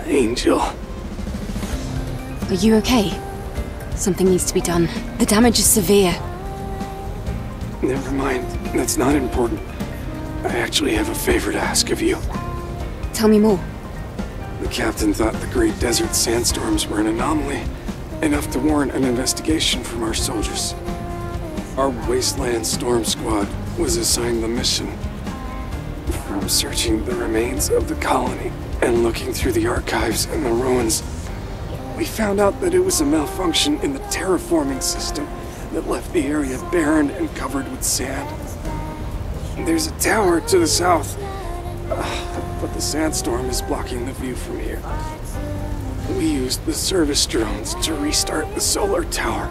Angel. Are you okay? Something needs to be done. The damage is severe. Never mind. That's not important. I actually have a favor to ask of you. Tell me more. The captain thought the Great Desert sandstorms were an anomaly, enough to warrant an investigation from our soldiers. Our Wasteland Storm Squad was assigned the mission. From searching the remains of the colony and looking through the archives and the ruins, we found out that it was a malfunction in the terraforming system that left the area barren and covered with sand. There's a tower to the south, but the sandstorm is blocking the view from here. We used the service drones to restart the solar tower,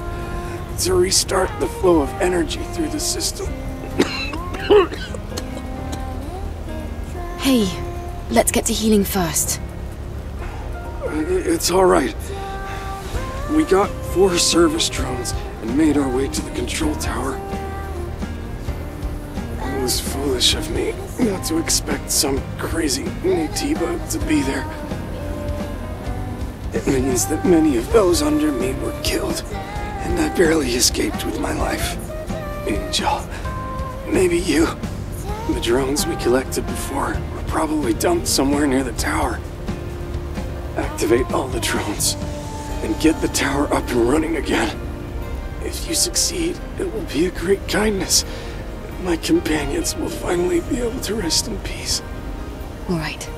to restart the flow of energy through the system. Hey, let's get to healing first. It's all right. We got 4 service drones and made our way to the control tower. It was foolish of me not to expect some crazy Naytiba to be there. It means that many of those under me were killed, and I barely escaped with my life. Angel, maybe you. The drones we collected before were probably dumped somewhere near the tower. Activate all the drones and get the tower up and running again. If you succeed, it will be a great kindness. My companions will finally be able to rest in peace. All right.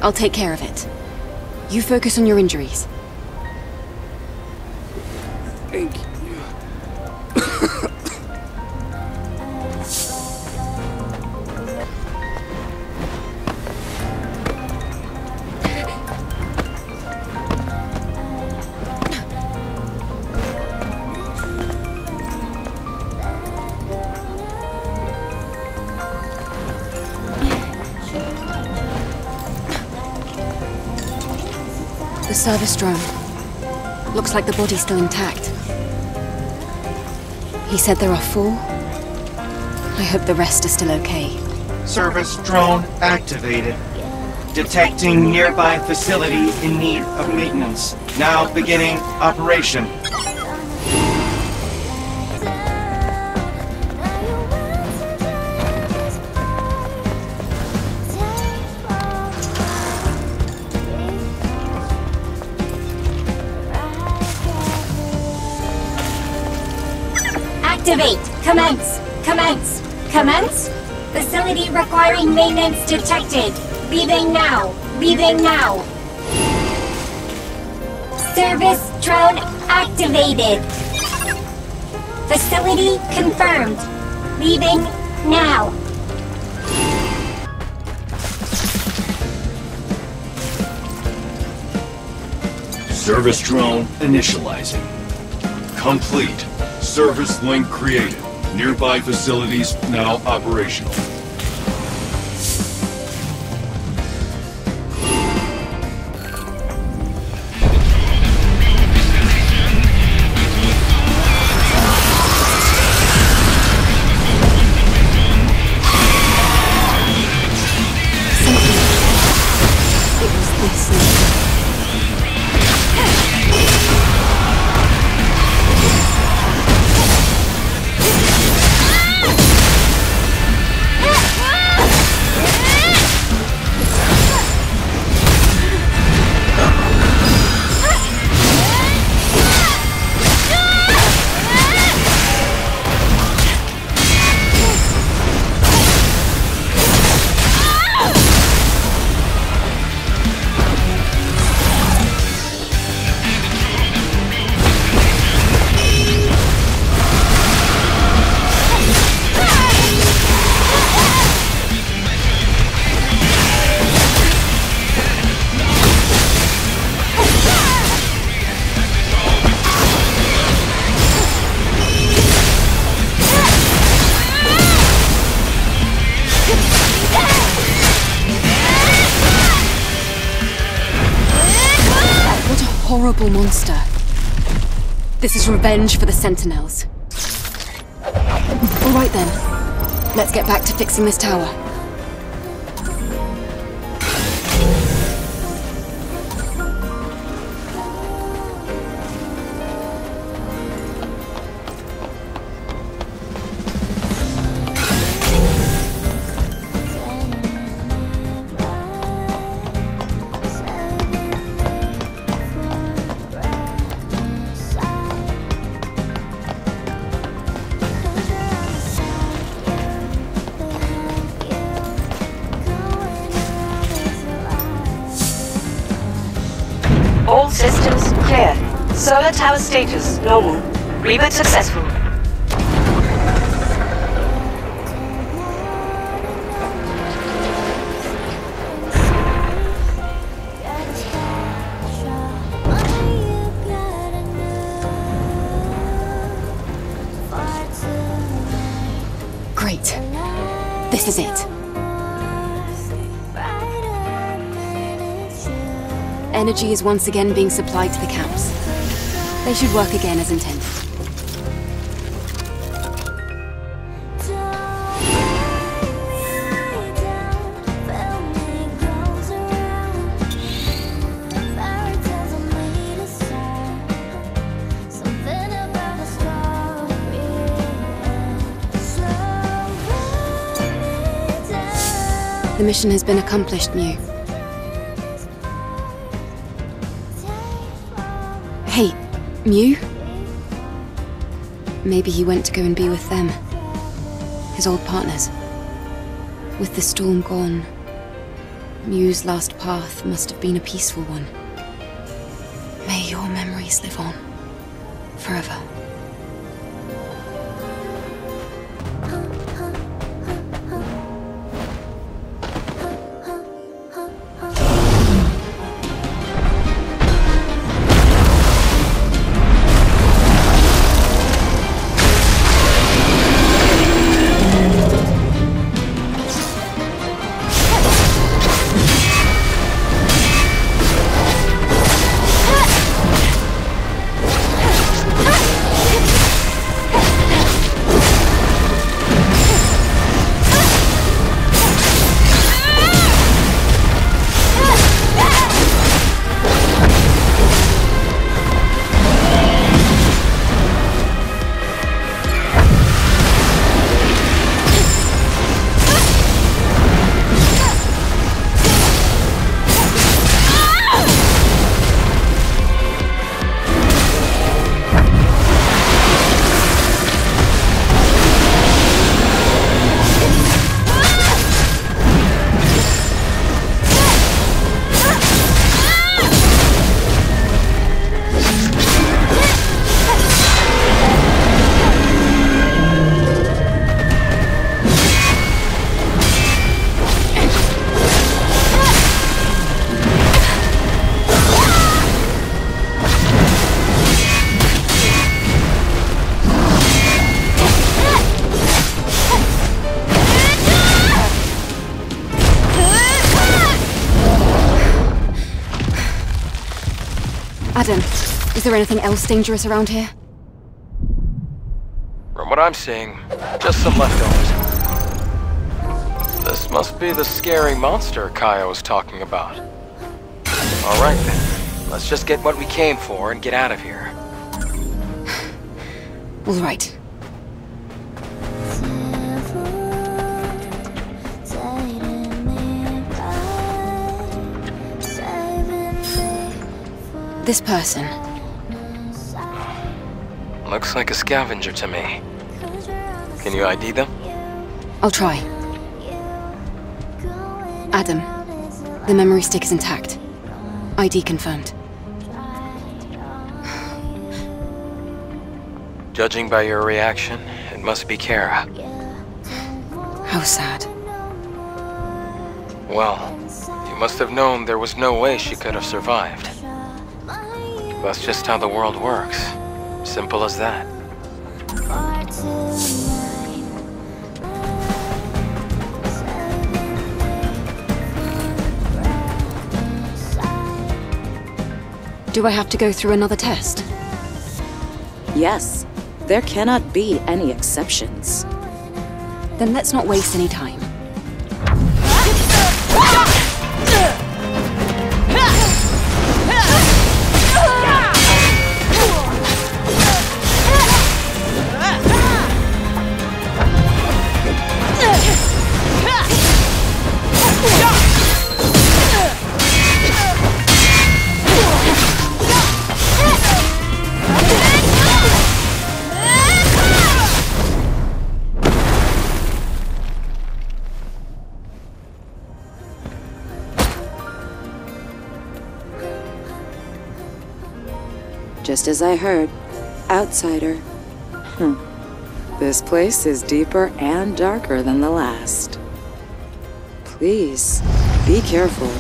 I'll take care of it. You focus on your injuries. Thank you. The service drone. Looks like the body's still intact. He said there are 4. I hope the rest are still okay. Service drone activated. Detecting nearby facility in need of maintenance. Now beginning operation. Activate! Commence! Commence! Commence! Facility requiring maintenance detected. Leaving now! Leaving now! Service drone activated. Facility confirmed. Leaving now. Service drone initializing. Complete. Service link created. Nearby facilities now operational. horrible monster. This is revenge for the Sentinels. All right then. Let's get back to fixing this tower. All systems clear. Solar tower status normal. Reboot successful. Great. This is it. Energy is once again being supplied to the camps. They should work again as intended. The mission has been accomplished, Mew. Hey, Mew? Maybe he went to go and be with them. His old partners. With the storm gone, Mew's last path must have been a peaceful one. May your memories live on. Forever. Adam, is there anything else dangerous around here? From what I'm seeing, just some leftovers. This must be the scary monster Kaya was talking about. Alright then, let's just get what we came for and get out of here. Alright. This person. Looks like a scavenger to me. Can you ID them? I'll try. Adam, the memory stick is intact. ID confirmed. Judging by your reaction, it must be Kara. How sad. Well, you must have known there was no way she could have survived. That's just how the world works. Simple as that. Do I have to go through another test? Yes. There cannot be any exceptions. Then let's not waste any time. Just as I heard. Outsider. This place is deeper and darker than the last. Please, be careful.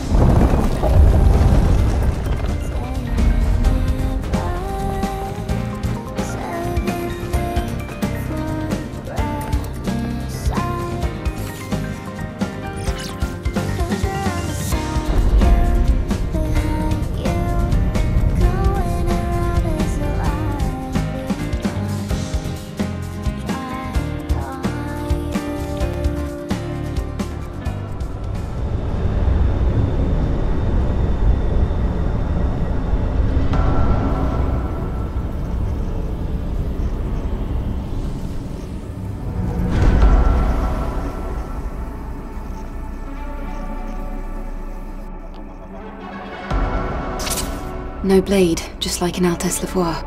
No blade, just like in Altesse Lavoie.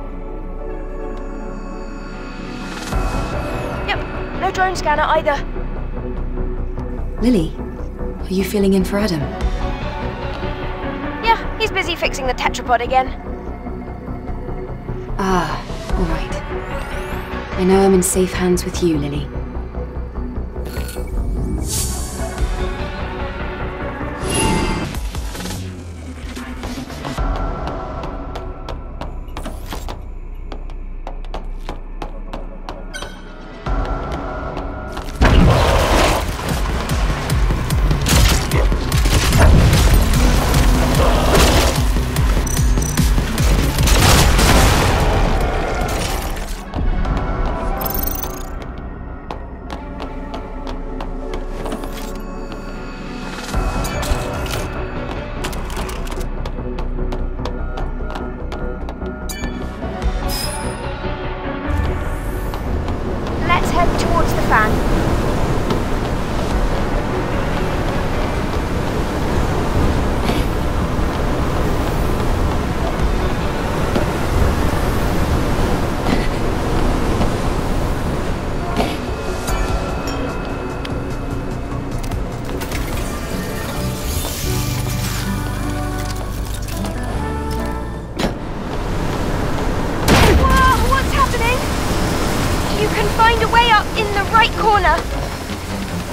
Yep, no drone scanner either. Lily, are you filling in for Adam? Yeah, he's busy fixing the tetrapod again. Ah, all right. I know I'm in safe hands with you, Lily.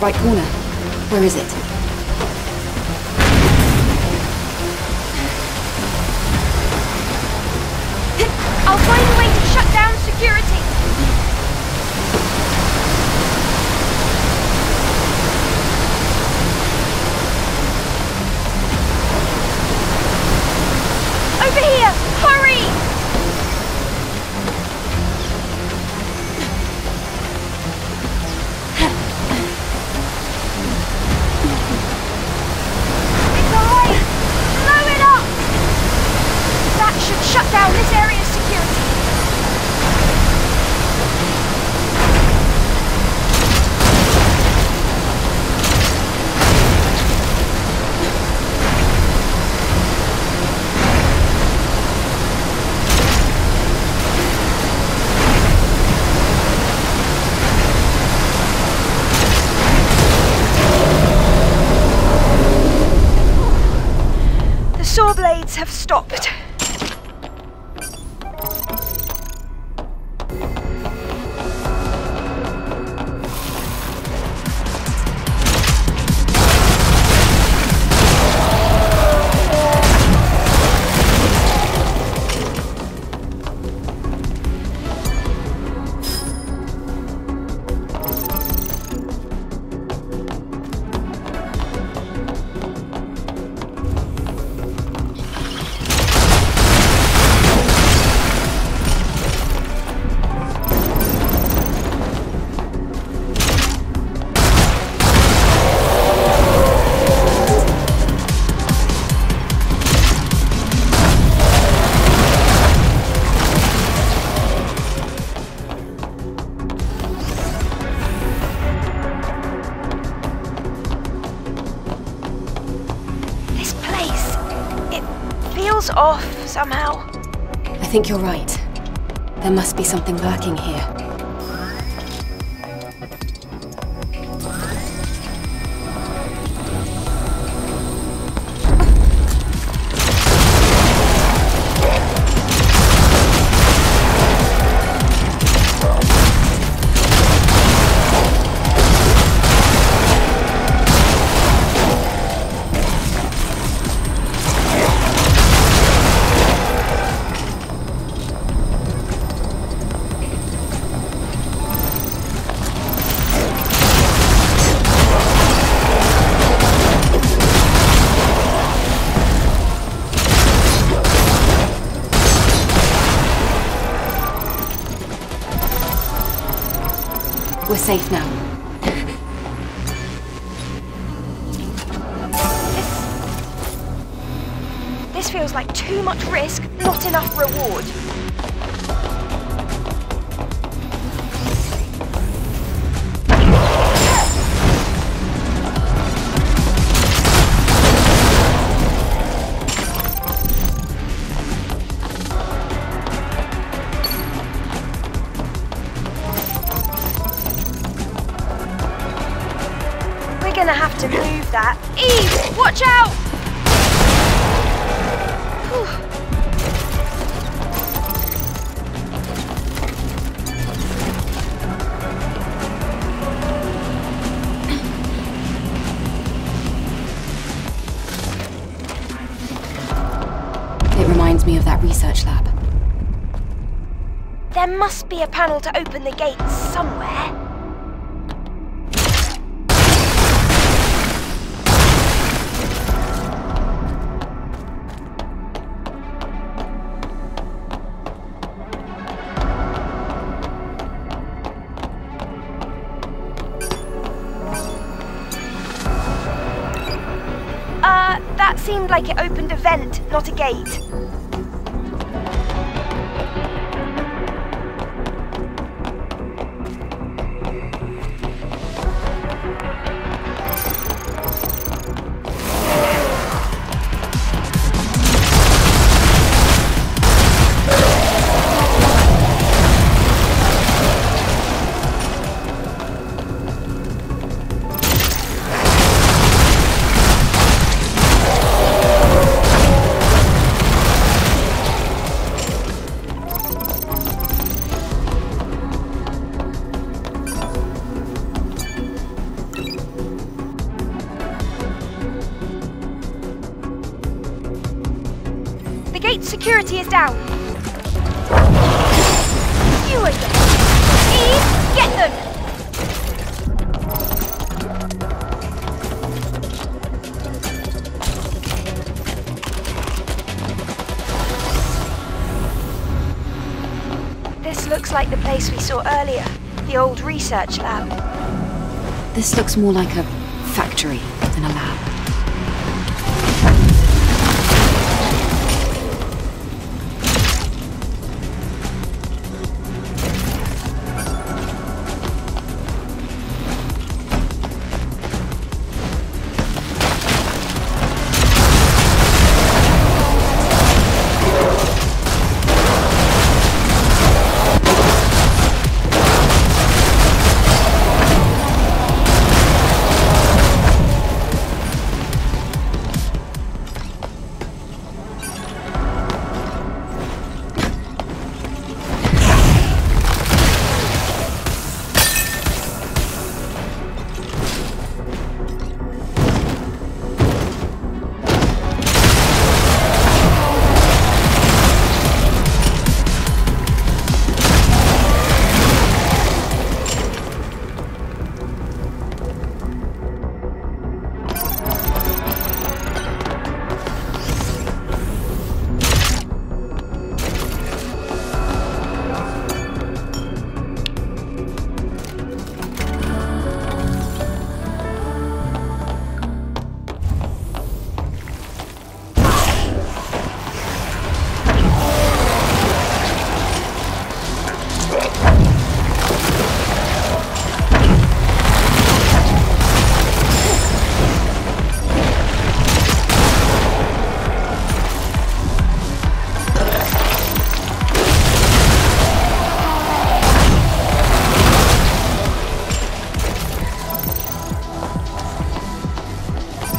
Right corner. Where is it? I'll find a way to shut down security. Over here! Hurry! Shut down this area's security. The saw blades have stopped. off somehow. I think you're right. There must be something lurking here. We're safe now. This feels like too much risk, not enough reward. We're gonna have to move that. Eve, watch out! It reminds me of that research lab. There must be a panel to open the gates somewhere. That seemed like it opened a vent, not a gate. Security is down. You again. Eve, get them! This looks like the place we saw earlier, the old research lab. This looks more like a factory than a lab.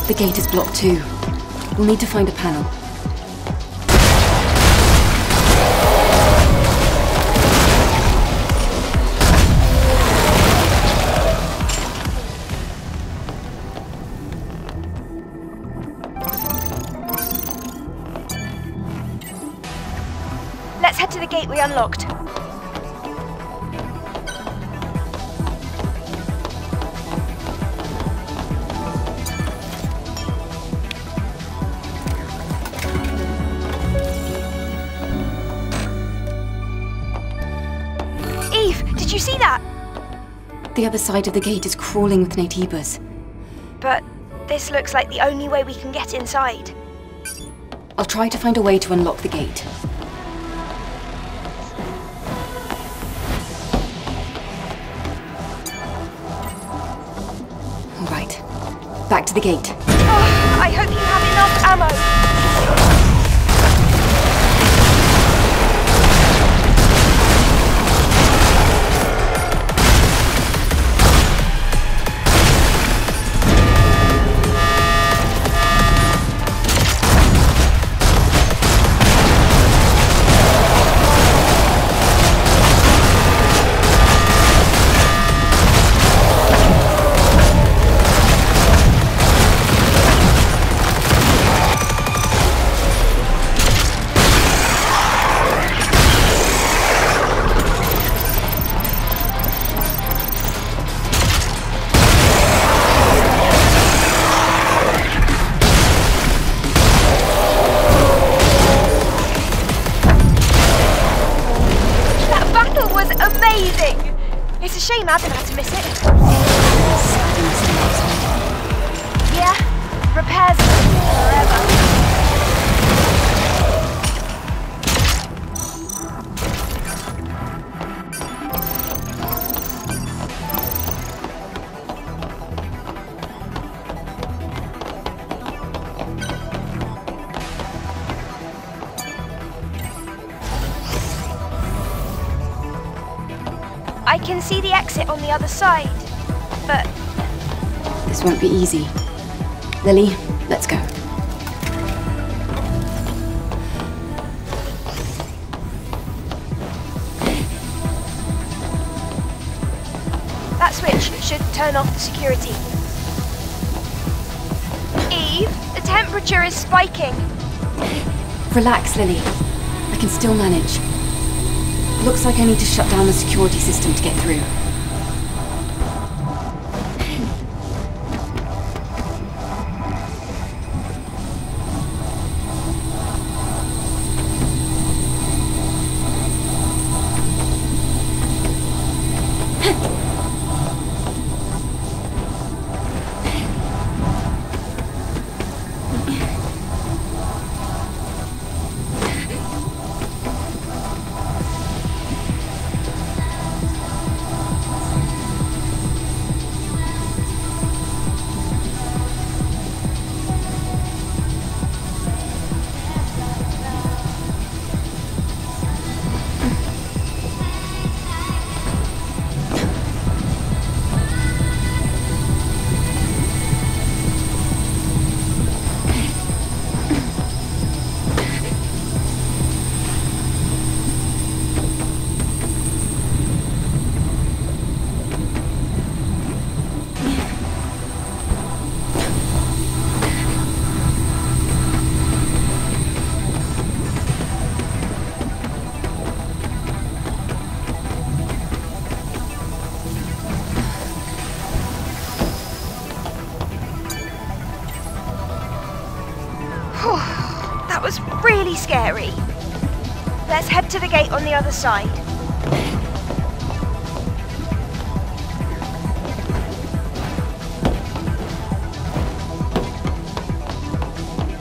The gate is blocked too. We'll need to find a panel. Let's head to the gate we unlocked. Did you see that? The other side of the gate is crawling with Natibas. But this looks like the only way we can get inside. I'll try to find a way to unlock the gate. All right, back to the gate. Oh, I hope you have enough ammo. It's a shame Adam had to miss it. Yeah, repairs forever. I can see the exit on the other side, but... This won't be easy. Lily, let's go. That switch should turn off the security. Eve, the temperature is spiking. Relax, Lily. I can still manage. Looks like I need to shut down the security system to get through. That was really scary. Let's head to the gate on the other side.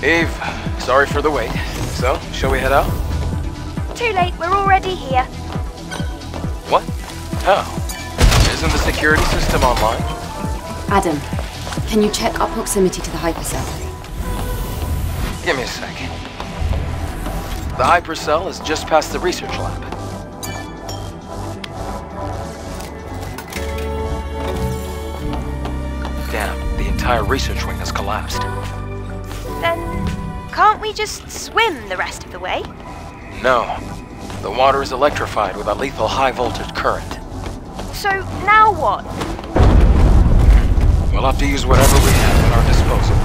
Eve, sorry for the wait. So, shall we head out? Too late, we're already here. What? How? Isn't the security system online? Adam, can you check our proximity to the hypercell? Give me a sec. The hypercell is just past the research lab. Damn, the entire research wing has collapsed. Then can't we just swim the rest of the way? No. The water is electrified with a lethal high-voltage current. So now what? We'll have to use whatever we have at our disposal.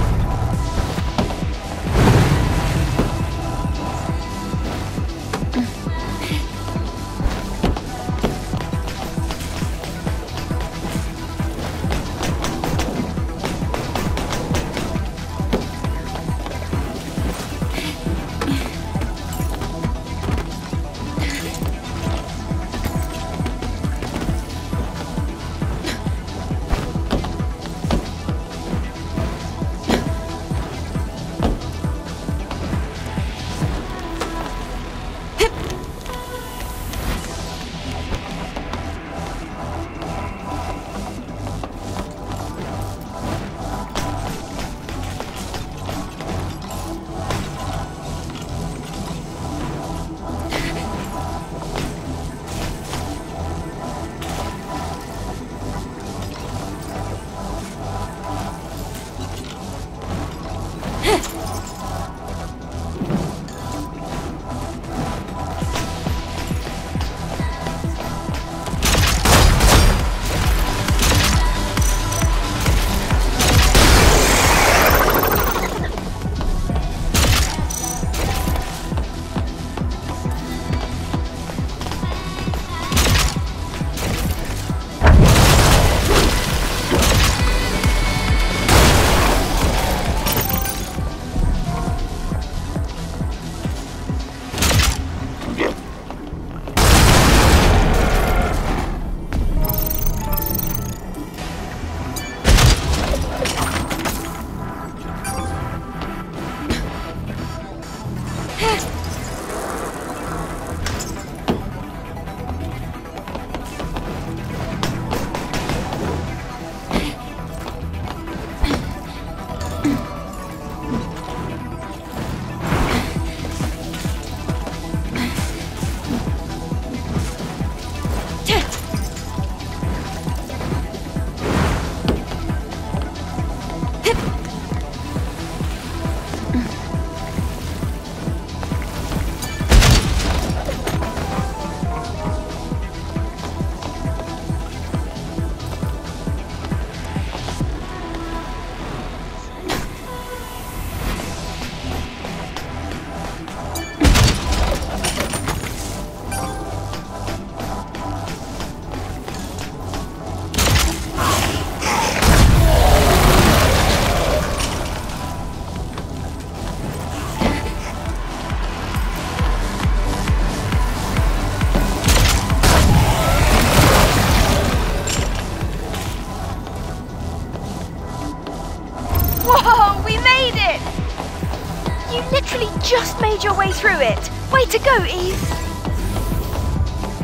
Just made your way through it. Way to go, Eve.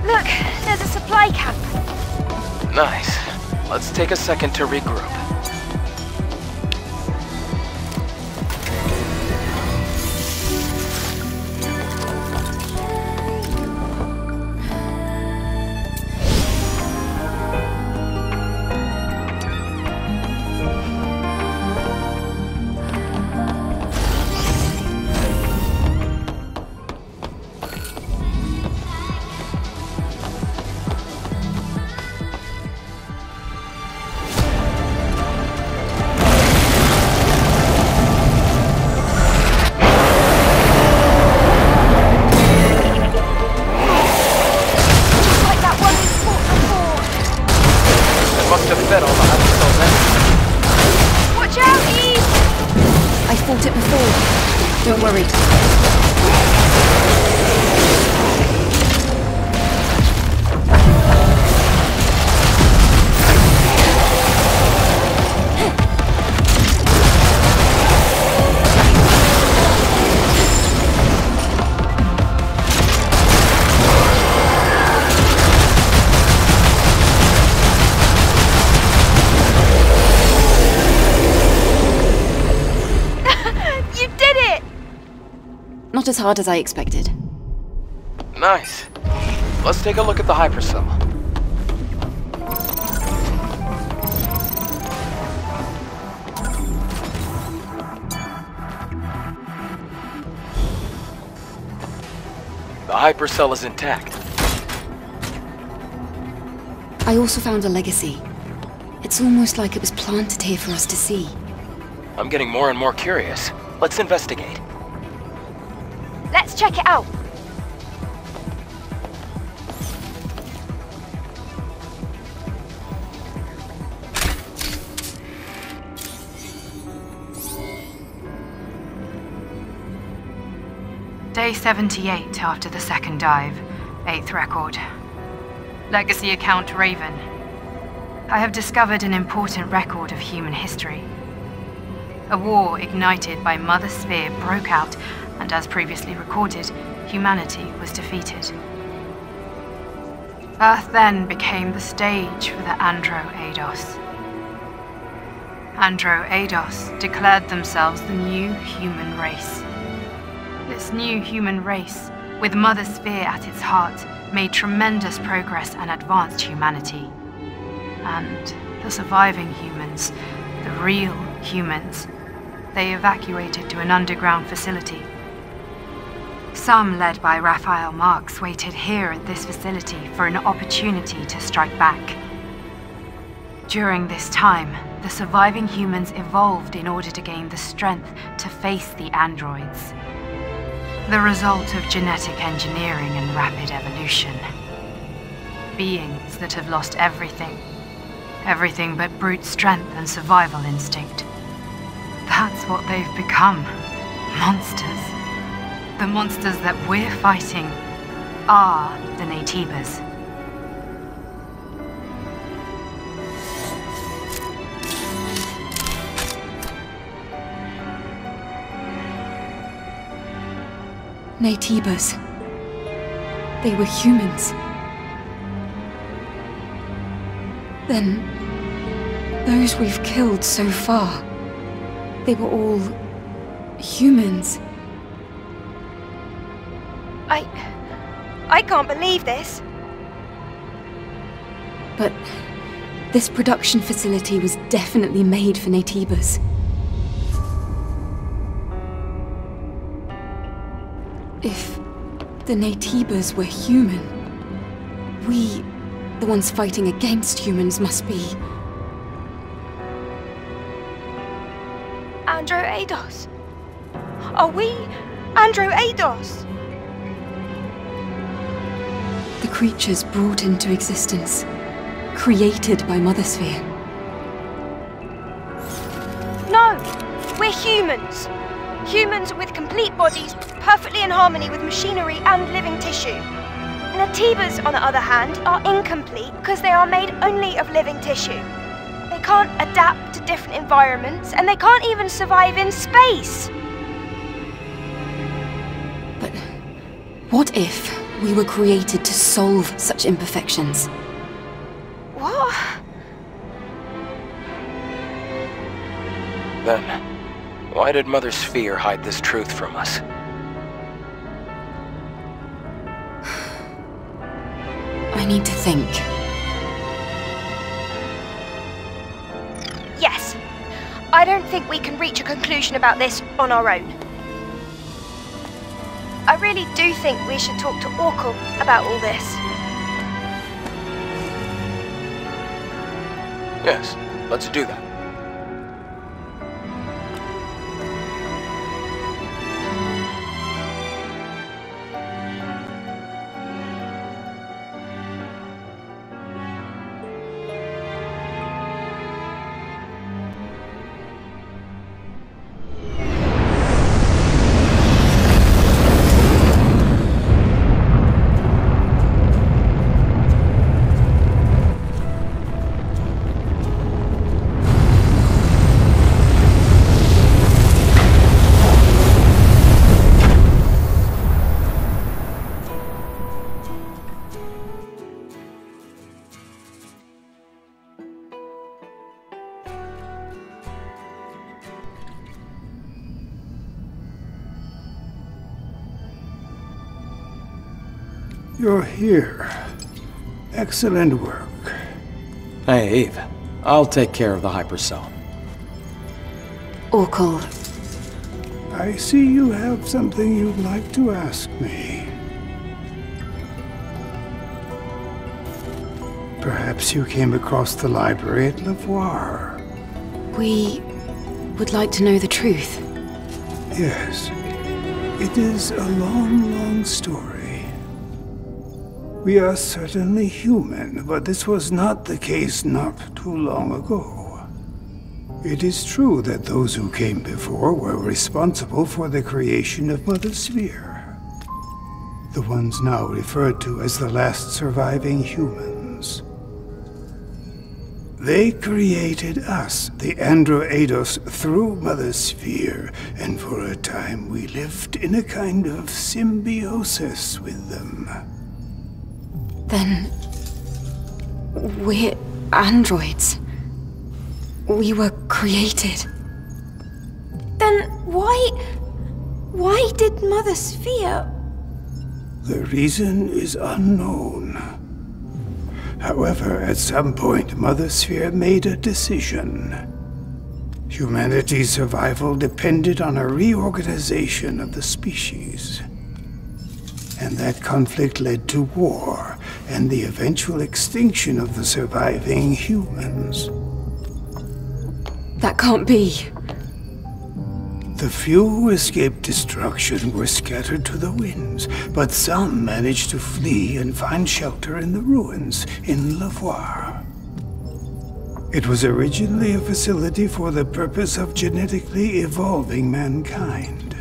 Look, there's a supply camp. Nice. Let's take a second to regroup. Not as hard as I expected. Nice. Let's take a look at the hypercell. hypercell is intact. I also found a legacy. It's almost like it was planted here for us to see. I'm getting more and more curious. Let's investigate. Let's check it out. Day 78 after the second dive. 8th record. Legacy account Raven. I have discovered an important record of human history. A war ignited by Mother Sphere broke out, and as previously recorded, humanity was defeated. Earth then became the stage for the Andro-Eidos. Andro-Eidos declared themselves the new human race. This new human race, with Mother Sphere at its heart, made tremendous progress and advanced humanity. And the surviving humans, the real humans, they evacuated to an underground facility. Some, led by Raphael Marx, waited here at this facility for an opportunity to strike back. During this time, the surviving humans evolved in order to gain the strength to face the androids. The result of genetic engineering and rapid evolution. Beings that have lost everything. Everything but brute strength and survival instinct. That's what they've become. Monsters. The monsters that we're fighting are the Naytibas. Naytibas. They were humans. Then, those we've killed so far, they were all humans. I can't believe this. But this production facility was definitely made for Naytibas. If the Naytibas were human, we, the ones fighting against humans, must be... Andro-Eidos. Are we Andro-Eidos? The creatures brought into existence, created by Mother Sphere. No! We're humans! Humans with complete bodies, perfectly in harmony with machinery and living tissue. Naytibas, on the other hand, are incomplete because they are made only of living tissue. They can't adapt to different environments, and they can't even survive in space! But what if we were created to solve such imperfections? What? Then, why did Mother Sphere hide this truth from us? I need to think. Yes. I don't think we can reach a conclusion about this on our own. I really do think we should talk to Orkul about all this. Yes, let's do that. You're here. Excellent work. Hey, Eve. I'll take care of the hypercell. Orkul. I see you have something you'd like to ask me. Perhaps you came across the library at Lavoir. We would like to know the truth. Yes. It is a long, long story. We are certainly human, but this was not the case not too long ago. It is true that those who came before were responsible for the creation of Mother Sphere. The ones now referred to as the last surviving humans. They created us, the Androidos, through Mother Sphere, and for a time we lived in a kind of symbiosis with them. Then... we're androids. We were created. Then why did Mother Sphere... The reason is unknown. However, at some point, Mother Sphere made a decision. Humanity's survival depended on a reorganization of the species. And that conflict led to war, and the eventual extinction of the surviving humans. That can't be. The few who escaped destruction were scattered to the winds, but some managed to flee and find shelter in the ruins in Lavoir. It was originally a facility for the purpose of genetically evolving mankind.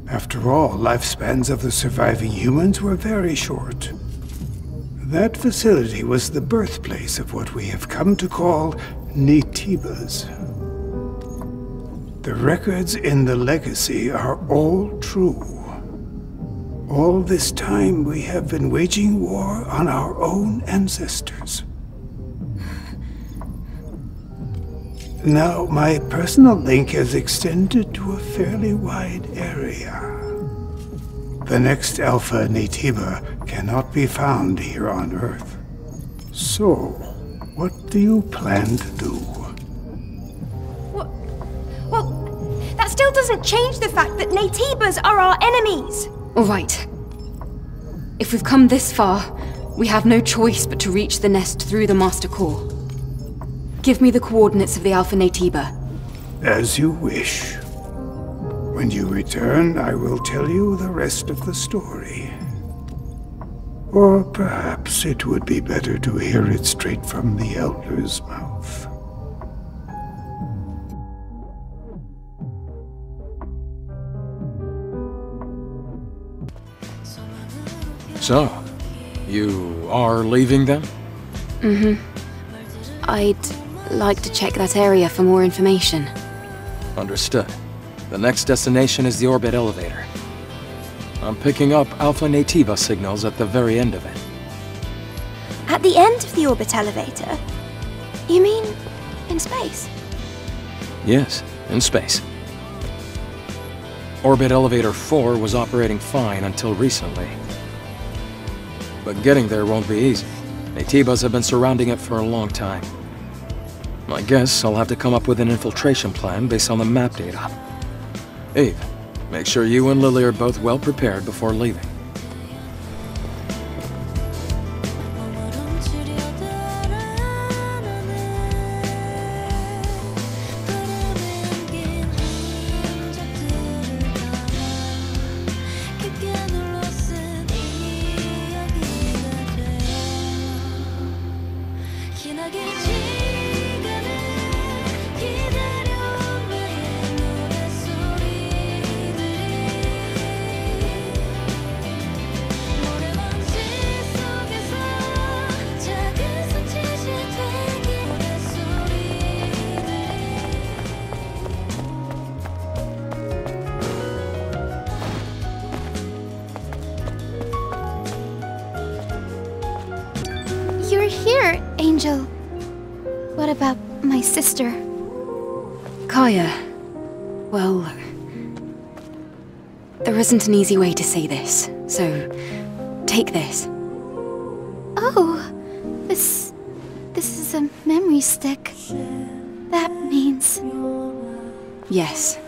After all, lifespans of the surviving humans were very short. That facility was the birthplace of what we have come to call Naytibas. The records in the legacy are all true. All this time we have been waging war on our own ancestors. Now, my personal link has extended to a fairly wide area. The next Alpha Naytiba cannot be found here on Earth. So, what do you plan to do? Well, that still doesn't change the fact that Naytibas are our enemies! All right. If we've come this far, we have no choice but to reach the nest through the Master Core. Give me the coordinates of the Alpha Naytiba. As you wish. When you return, I will tell you the rest of the story. Or perhaps it would be better to hear it straight from the Elder's mouth. So, you are leaving then? Mm-hmm. I'd like to check that area for more information. Understood. The next destination is the orbit elevator. I'm picking up Alpha Naytiba signals at the very end of it. At the end of the orbit elevator? You mean in space? Yes, in space. Orbit Elevator 4 was operating fine until recently. But getting there won't be easy. Naytibas have been surrounding it for a long time. I guess I'll have to come up with an infiltration plan based on the map data. Eve, make sure you and Lily are both well prepared before leaving. You're here, Angel. What about my sister? Kaya. Well... there isn't an easy way to say this, so... take this. Oh, this is a memory stick. That means... Yes.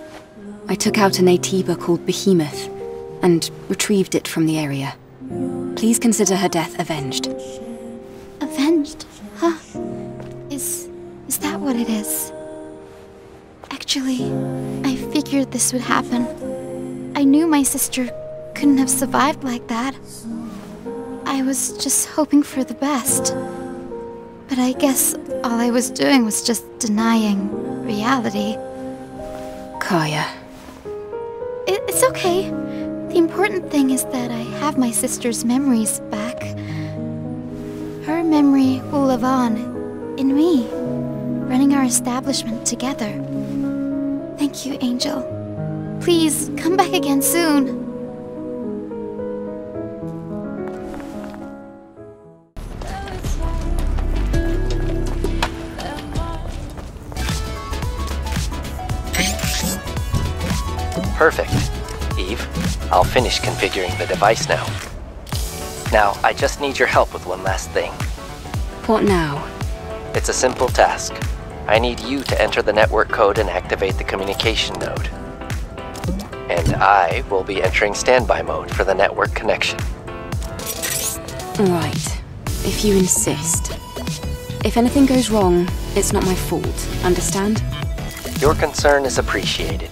I took out a Naytiba called Behemoth, and retrieved it from the area. Please consider her death avenged. Avenged? what it is. Actually, I figured this would happen. I knew my sister couldn't have survived like that. I was just hoping for the best. But I guess all I was doing was just denying reality. Kaya. It's okay. The important thing is that I have my sister's memories back. Her memory will live on in me, running our establishment together. Thank you, Angel. Please, come back again soon. Perfect. Eve, I'll finish configuring the device now. Now, I just need your help with one last thing. What now? It's a simple task. I need you to enter the network code and activate the communication node. And I will be entering standby mode for the network connection. Right. If you insist. If anything goes wrong, it's not my fault. Understand? Your concern is appreciated,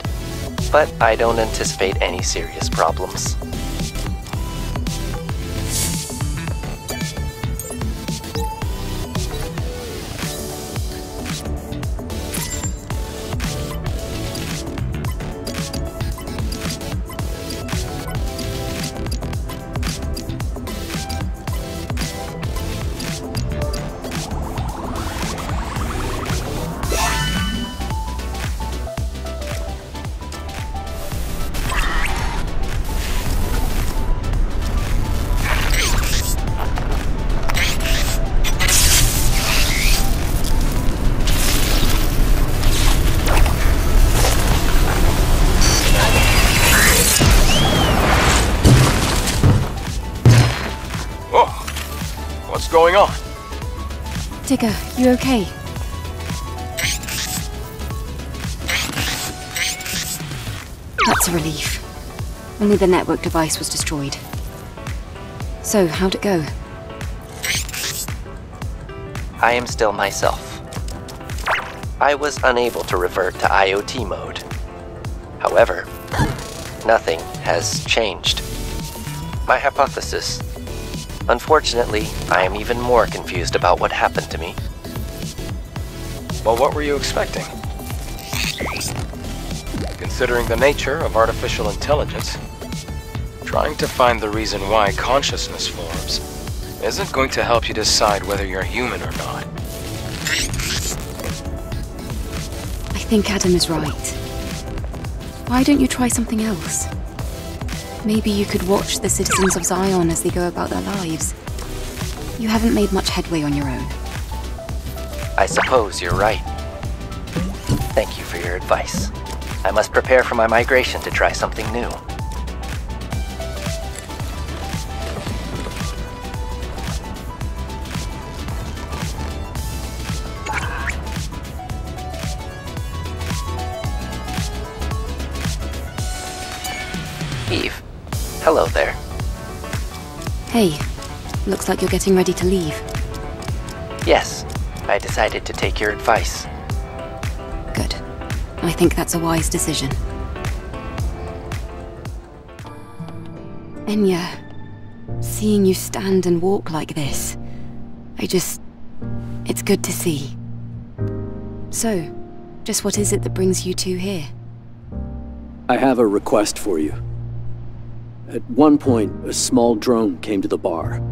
but I don't anticipate any serious problems. What's going on? Digger, you okay? That's a relief. Only the network device was destroyed. So, how'd it go? I am still myself. I was unable to revert to IoT mode. However, nothing has changed. My hypothesis. Unfortunately, I am even more confused about what happened to me. Well, what were you expecting? Considering the nature of artificial intelligence, trying to find the reason why consciousness forms isn't going to help you decide whether you're human or not. I think Adam is right. Why don't you try something else? Maybe you could watch the citizens of Zion as they go about their lives. You haven't made much headway on your own. I suppose you're right. Thank you for your advice. I must prepare for my migration to try something new. Eve, hello there. Hey, looks like you're getting ready to leave. Yes, I decided to take your advice. Good. I think that's a wise decision. Enya, seeing you stand and walk like this, it's good to see. So, just what is it that brings you two here? I have a request for you. At one point, a small drone came to the bar.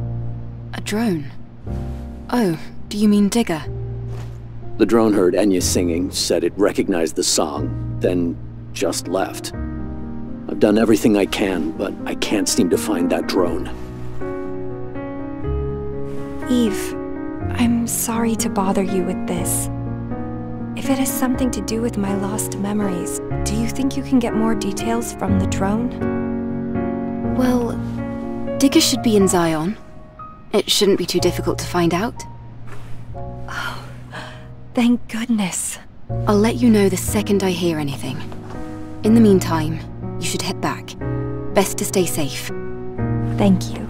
A drone? Oh, do you mean Digger? The drone heard Enya singing, said it recognized the song, then just left. I've done everything I can, but I can't seem to find that drone. Eve, I'm sorry to bother you with this. If it has something to do with my lost memories, do you think you can get more details from the drone? Well, Digger should be in Zion. It shouldn't be too difficult to find out. Oh, thank goodness. I'll let you know the second I hear anything. In the meantime, you should head back. Best to stay safe. Thank you.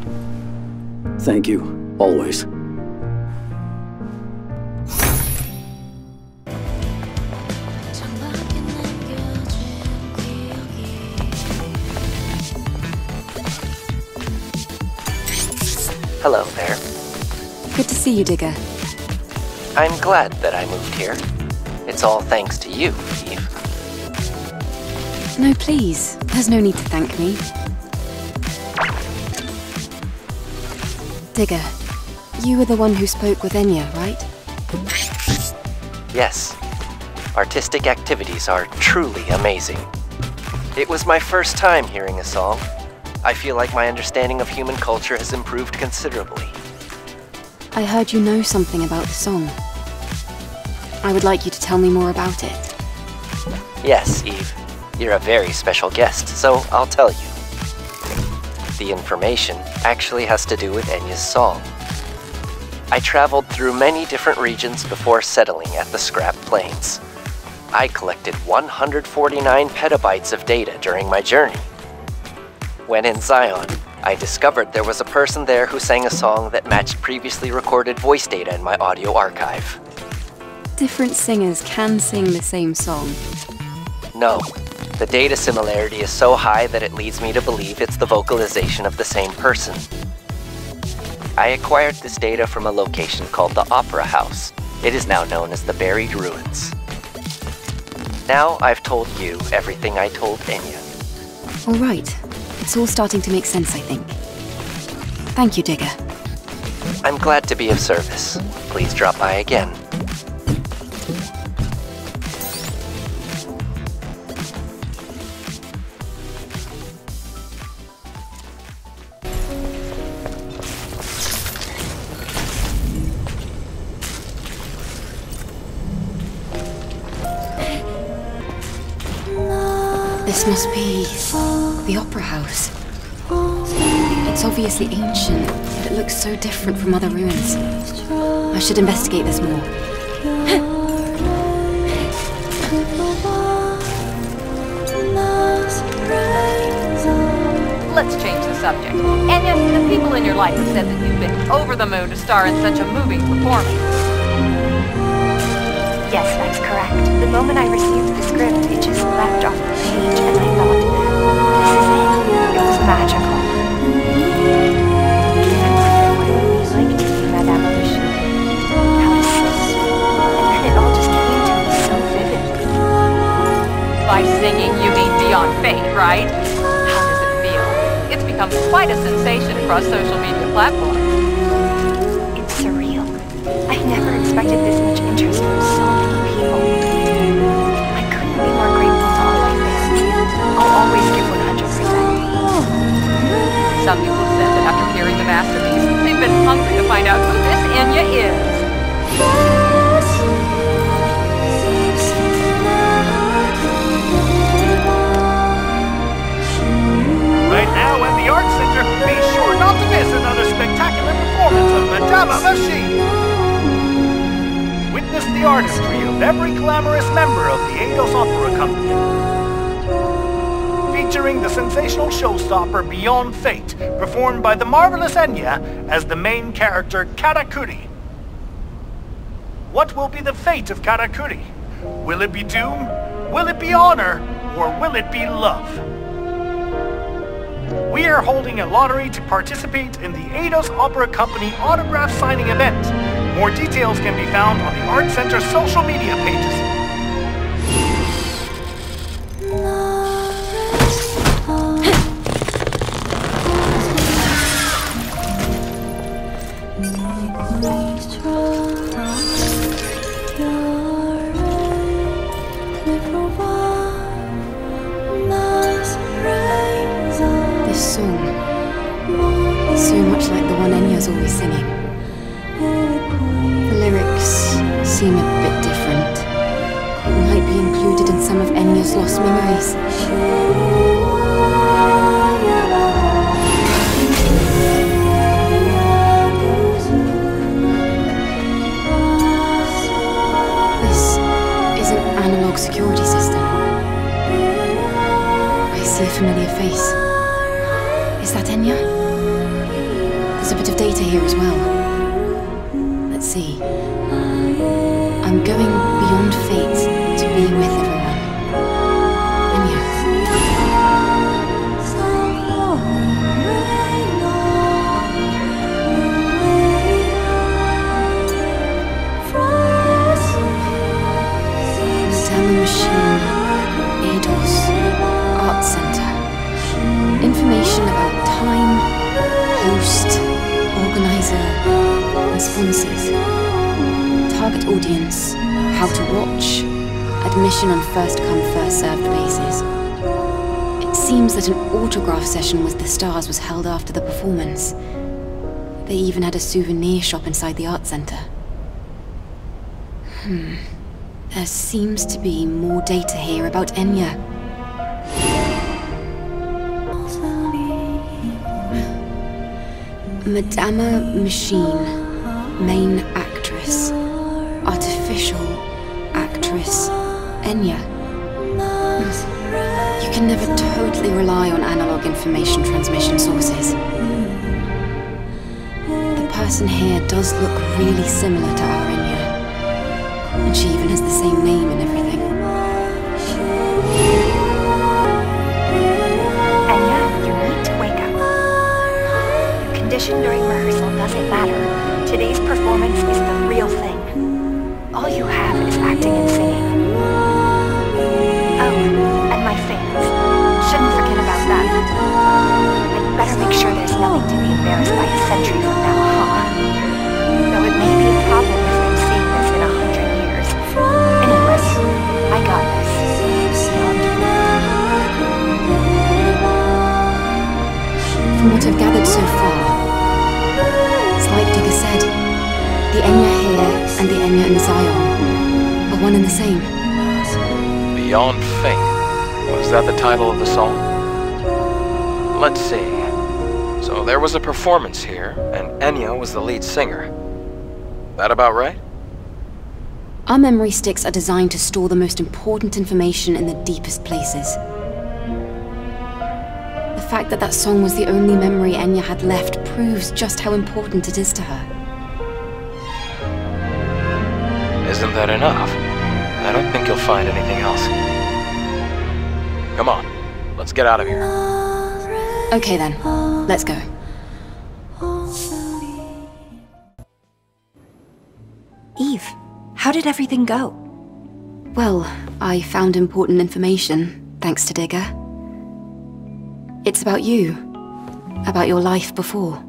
Thank you, always. Hello there. Good to see you, Digger. I'm glad that I moved here. It's all thanks to you, Eve. No, please. There's no need to thank me. Digger, you were the one who spoke with Enya, right? Yes. Artistic activities are truly amazing. It was my first time hearing a song. I feel like my understanding of human culture has improved considerably. I heard you know something about the song. I would like you to tell me more about it. Yes, Eve. You're a very special guest, so I'll tell you. The information actually has to do with Enya's song. I traveled through many different regions before settling at the Scrap Plains. I collected 149 petabytes of data during my journey. When in Zion, I discovered there was a person there who sang a song that matched previously recorded voice data in my audio archive. Different singers can sing the same song. No. The data similarity is so high that it leads me to believe it's the vocalization of the same person. I acquired this data from a location called the Opera House. It is now known as the Buried Ruins. Now I've told you everything I told Enya. All right. It's all starting to make sense, I think. Thank you, Digger. I'm glad to be of service. Please drop by again. This must be the Opera House. It's obviously ancient, but it looks so different from other ruins. I should investigate this more. Let's change the subject. Enya, the people in your life have said that you've been over the moon to star in such a moving performance. Yes, that's correct. The moment I received the script, it just leapt off the page, and I thought, this is it. It was magical. I wondered what it would be like to be Madame Lucia. How to sing. And then it all just came to me so vividly. By singing, you mean Beyond Fate, right? How does it feel? It's become quite a sensation across social media platforms. It's surreal. I never expected this much interest from so many people. I couldn't be more grateful to all my fans. I'll always give 100%. Some people have said that after hearing the masterpiece, they've been hungry to find out who this Enya is. Right now at the Art Center, be sure not to miss another spectacular performance of Madame Machine. Witness the artistry of every glamorous member of the Eidos Opera Company. Featuring the sensational showstopper Beyond Fate, performed by the marvelous Enya as the main character Katakuri. What will be the fate of Katakuri? Will it be doom? Will it be honor? Or will it be love? We are holding a lottery to participate in the Eidos Opera Company autograph signing event. More details can be found on the Art Center's social media pages. This song, so much like the one Enya's always singing. The lyrics seem a bit different. It might be included in some of Enya's lost memories. This is an analog security system. I see a familiar face. Is that Enya? There's a bit of data here as well. Let's see. I'm going beyond fate to be with everyone. Enya. how to watch, admission on first-come, first-served basis. It seems that an autograph session with the stars was held after the performance. They even had a souvenir shop inside the art center. There seems to be more data here about Enya. Madama Machine, main actress, artificial actress, Enya. You can never totally rely on analog information transmission sources. The person here does look really similar to our Enya. And she even has the same name and everything. Enya, you need to wake up. Your condition during rehearsal doesn't matter. Today's performance is the real thing. All you have is acting and singing. Oh, and my fans. Shouldn't forget about them. I'd better make sure there's nothing to be embarrassed by a century from now, huh? Though it may be a problem if I'm seeing this in 100 years. Anyway, I got this. From what I've gathered so far, it's like Digger said, the Enya here and the Enya in Zion are one and the same. Beyond Fate. Was that the title of the song? Let's see. So there was a performance here, and Enya was the lead singer. That about right? Our memory sticks are designed to store the most important information in the deepest places. The fact that that song was the only memory Enya had left proves just how important it is to her. Isn't that enough? I don't think you'll find anything else. Come on, let's get out of here. Okay then, let's go. Eve, how did everything go? Well, I found important information, thanks to Digger. It's about you. About your life before.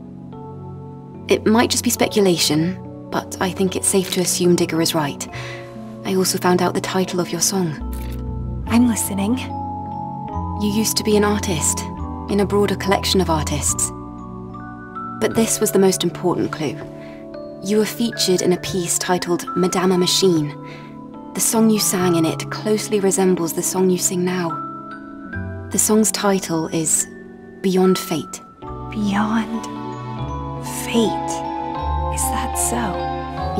It might just be speculation, but I think it's safe to assume Digger is right. I also found out the title of your song. I'm listening. You used to be an artist, in a broader collection of artists. But this was the most important clue. You were featured in a piece titled Madama Machine. The song you sang in it closely resembles the song you sing now. The song's title is Beyond Fate. Beyond Fate? Is that so?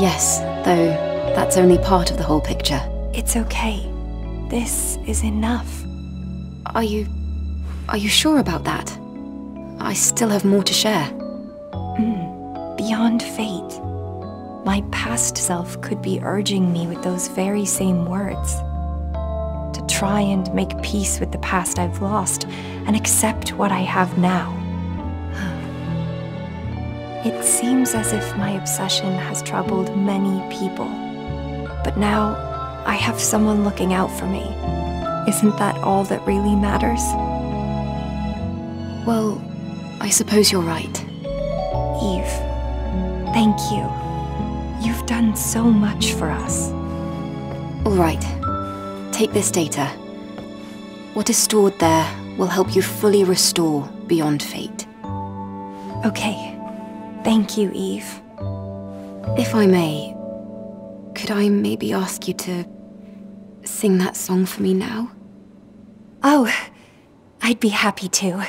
Yes, though that's only part of the whole picture. It's okay. This is enough. Are you sure about that? I still have more to share. Beyond Fate. My past self could be urging me with those very same words. To try and make peace with the past I've lost and accept what I have now. It seems as if my obsession has troubled many people. But now, I have someone looking out for me. Isn't that all that really matters? Well, I suppose you're right. Eve, thank you. You've done so much for us. All right. Take this data. What is stored there will help you fully restore Beyond Fate. Okay. Thank you, Eve. If I may, could I maybe ask you to sing that song for me now? Oh, I'd be happy to.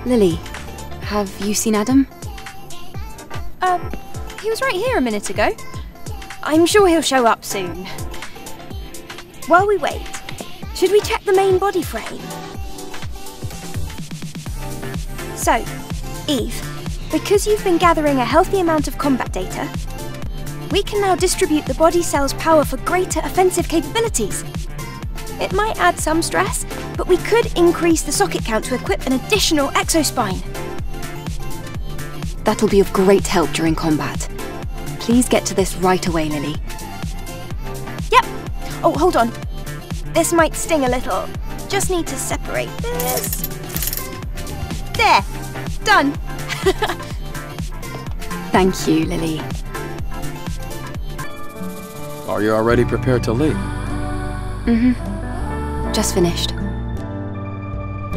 Lily, have you seen Adam? He was right here a minute ago. I'm sure he'll show up soon. While we wait, should we check the main body frame? So, Eve, because you've been gathering a healthy amount of combat data, we can now distribute the body cell's power for greater offensive capabilities. It might add some stress, but we could increase the socket count to equip an additional exospine. That'll be of great help during combat. Please get to this right away, Lily. Yep. Oh, hold on. This might sting a little. Just need to separate this. There. Done. Thank you, Lily. Are you already prepared to leave? Mm-hmm. Just finished.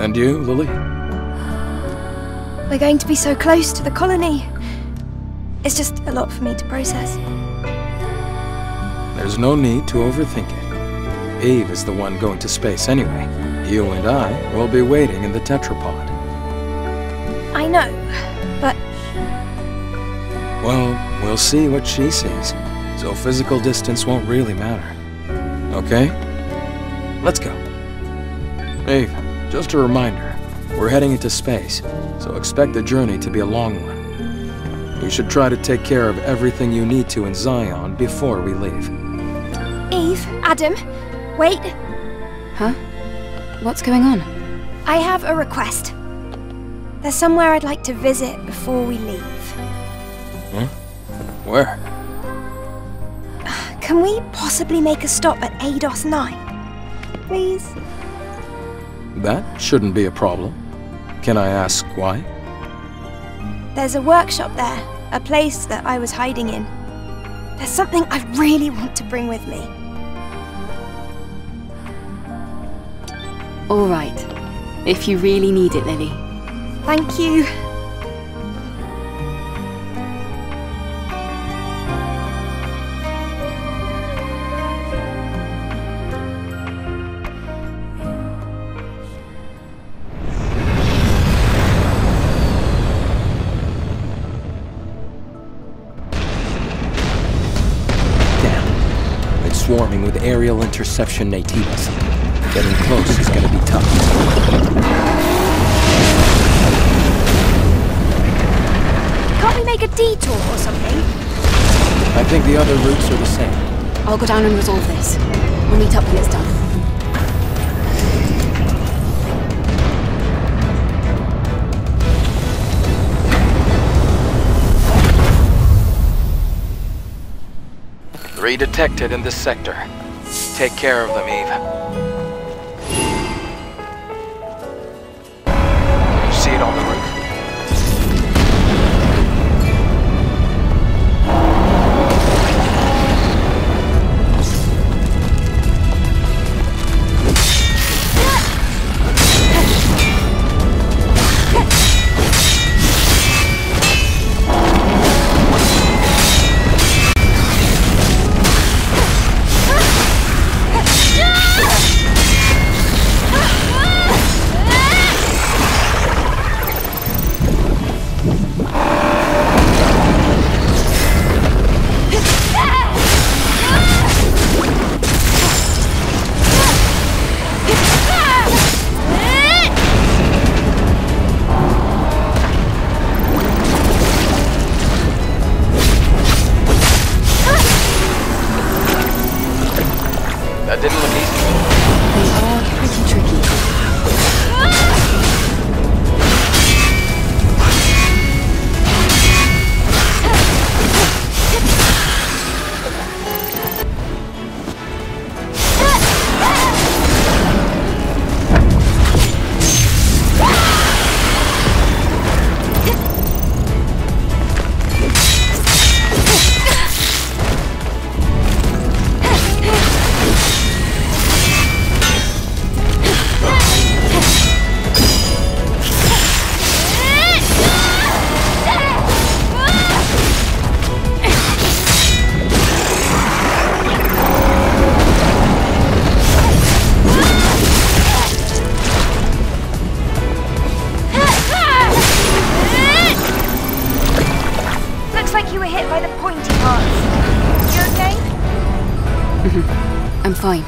And you, Lily? We're going to be so close to the colony. It's just a lot for me to process. There's no need to overthink it. Eve is the one going to space anyway. You and I will be waiting in the tetrapod. I know, but... Well, we'll see what she sees, so physical distance won't really matter. Okay? Let's go. Eve, just a reminder, we're heading into space, so expect the journey to be a long one. You should try to take care of everything you need to in Zion before we leave. Eve, Adam, wait. Huh? What's going on? I have a request. There's somewhere I'd like to visit before we leave. Huh? Where? Can we possibly make a stop at ADOS 9? Please? That shouldn't be a problem. Can I ask why? There's a workshop there, a place that I was hiding in. There's something I really want to bring with me. All right. If you really need it, Lily. Thank you. Swarming with aerial interception Natibas. Getting close is gonna be tough. Can't we make a detour or something? I think the other routes are the same. I'll go down and resolve this. We'll meet up when it's done. Three detected in this sector. Take care of them, Eve. You see it on the roof? That didn't look easy. They are pretty tricky. I'm fine.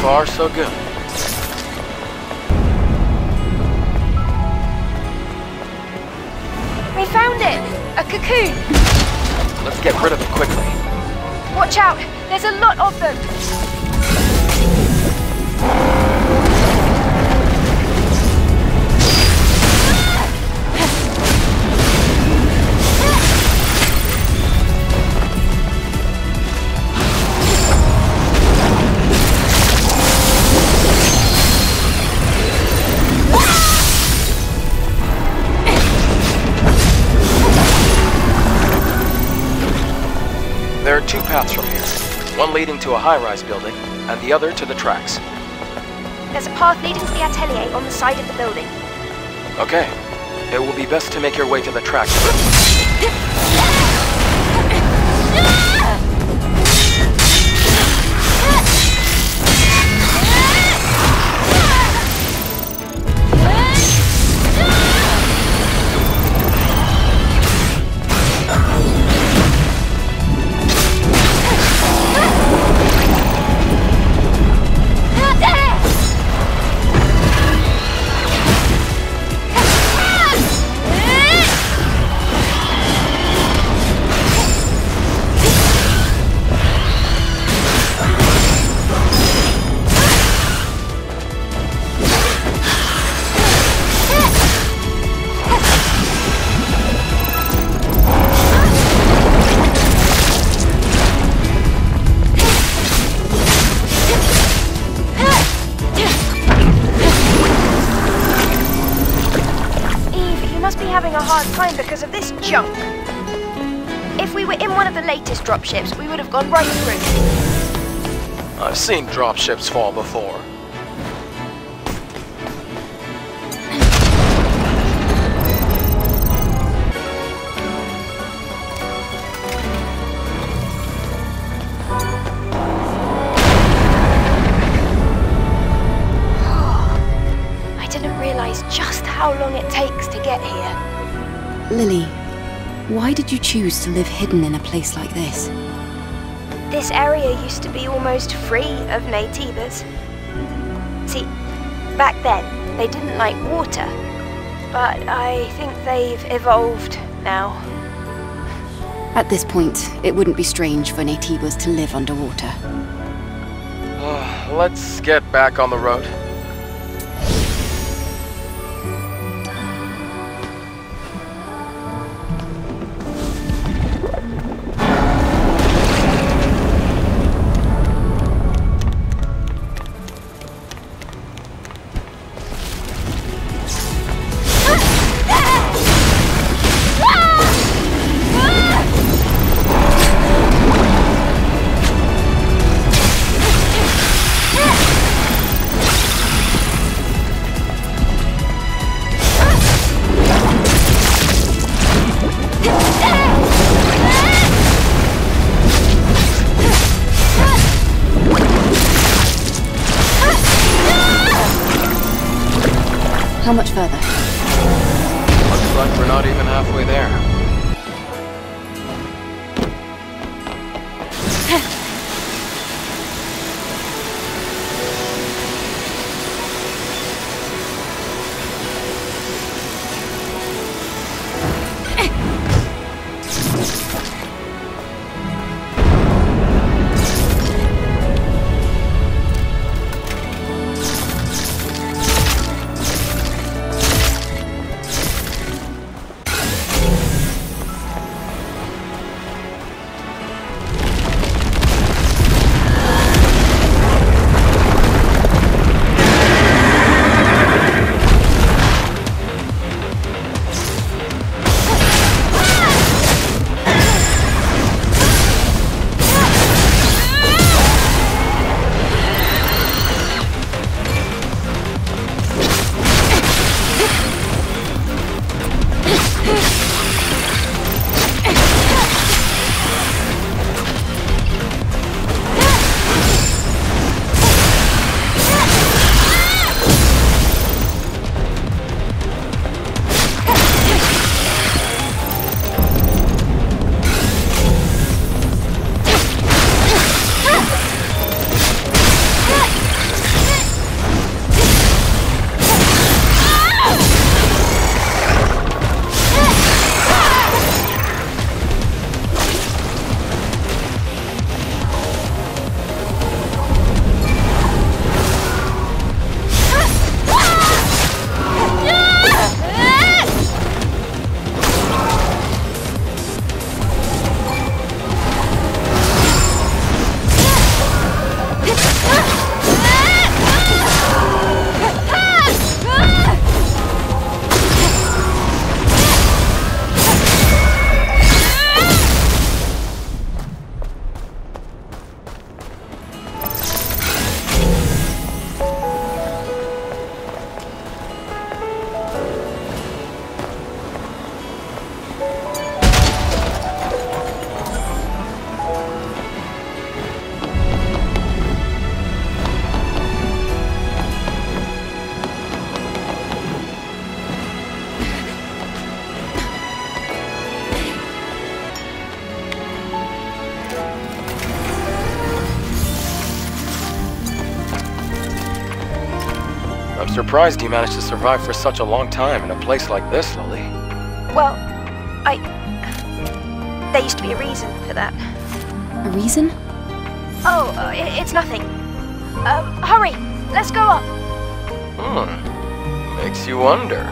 Far, so good. We found it! A cocoon! Let's get rid of it quickly. Watch out! There's a lot of them! There are 2 paths from here. One leading to a high-rise building, and the other to the tracks. There's a path leading to the atelier on the side of the building. Okay. It will be best to make your way to the tracks. Having a hard time because of this junk. If we were in one of the latest dropships, we would have gone right through. I've seen dropships fall before. I didn't realize just how long it takes to get here. Lily, why did you choose to live hidden in a place like this? This area used to be almost free of Naytibas. See, back then, they didn't like water. But I think they've evolved now. At this point, it wouldn't be strange for Naytibas to live underwater. Let's get back on the road. How much further? Looks like we're not even halfway there. surprised you managed to survive for such a long time in a place like this, Lily. Well, there used to be a reason for that. A reason? Oh, it's nothing. Hurry! Let's go up! Makes you wonder.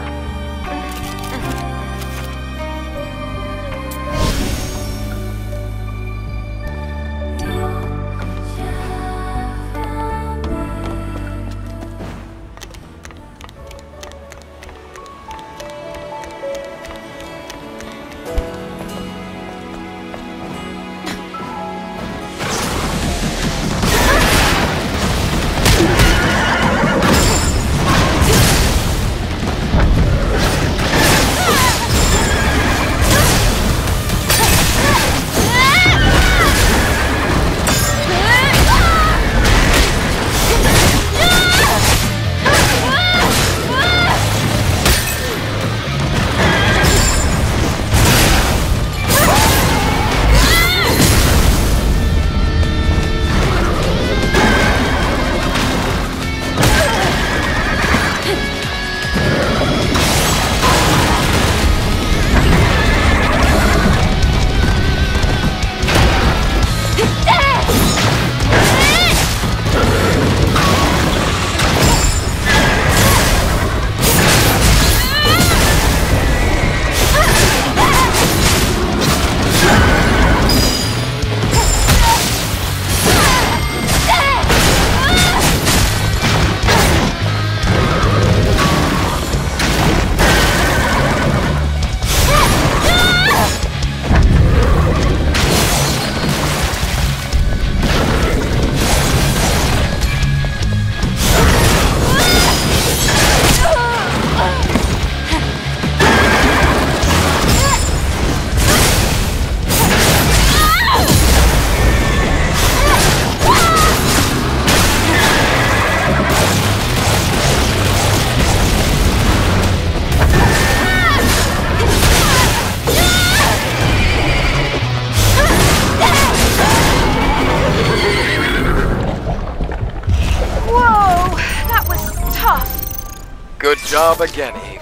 Good job again, Eve.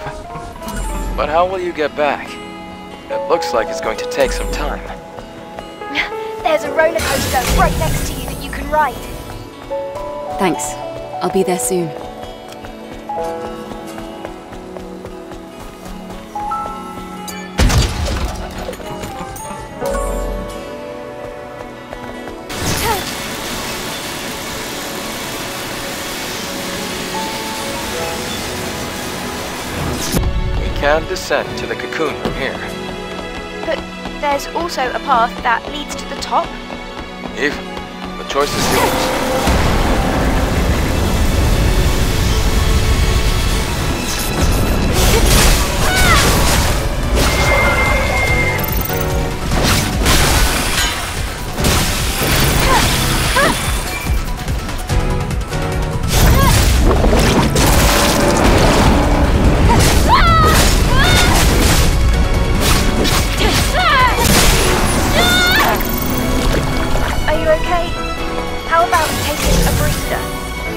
But how will you get back? It looks like it's going to take some time. There's a roller coaster right next to you that you can ride. Thanks. I'll be there soon. Can descend to the cocoon from here. But there's also a path that leads to the top. Eve, the choice is yours.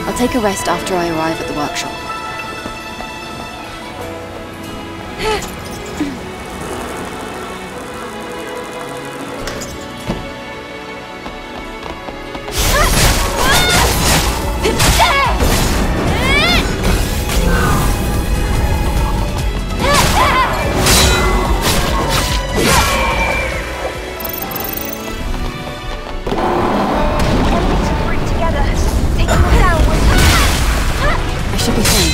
I'll take a rest after I arrive at the workshop. Should be fine.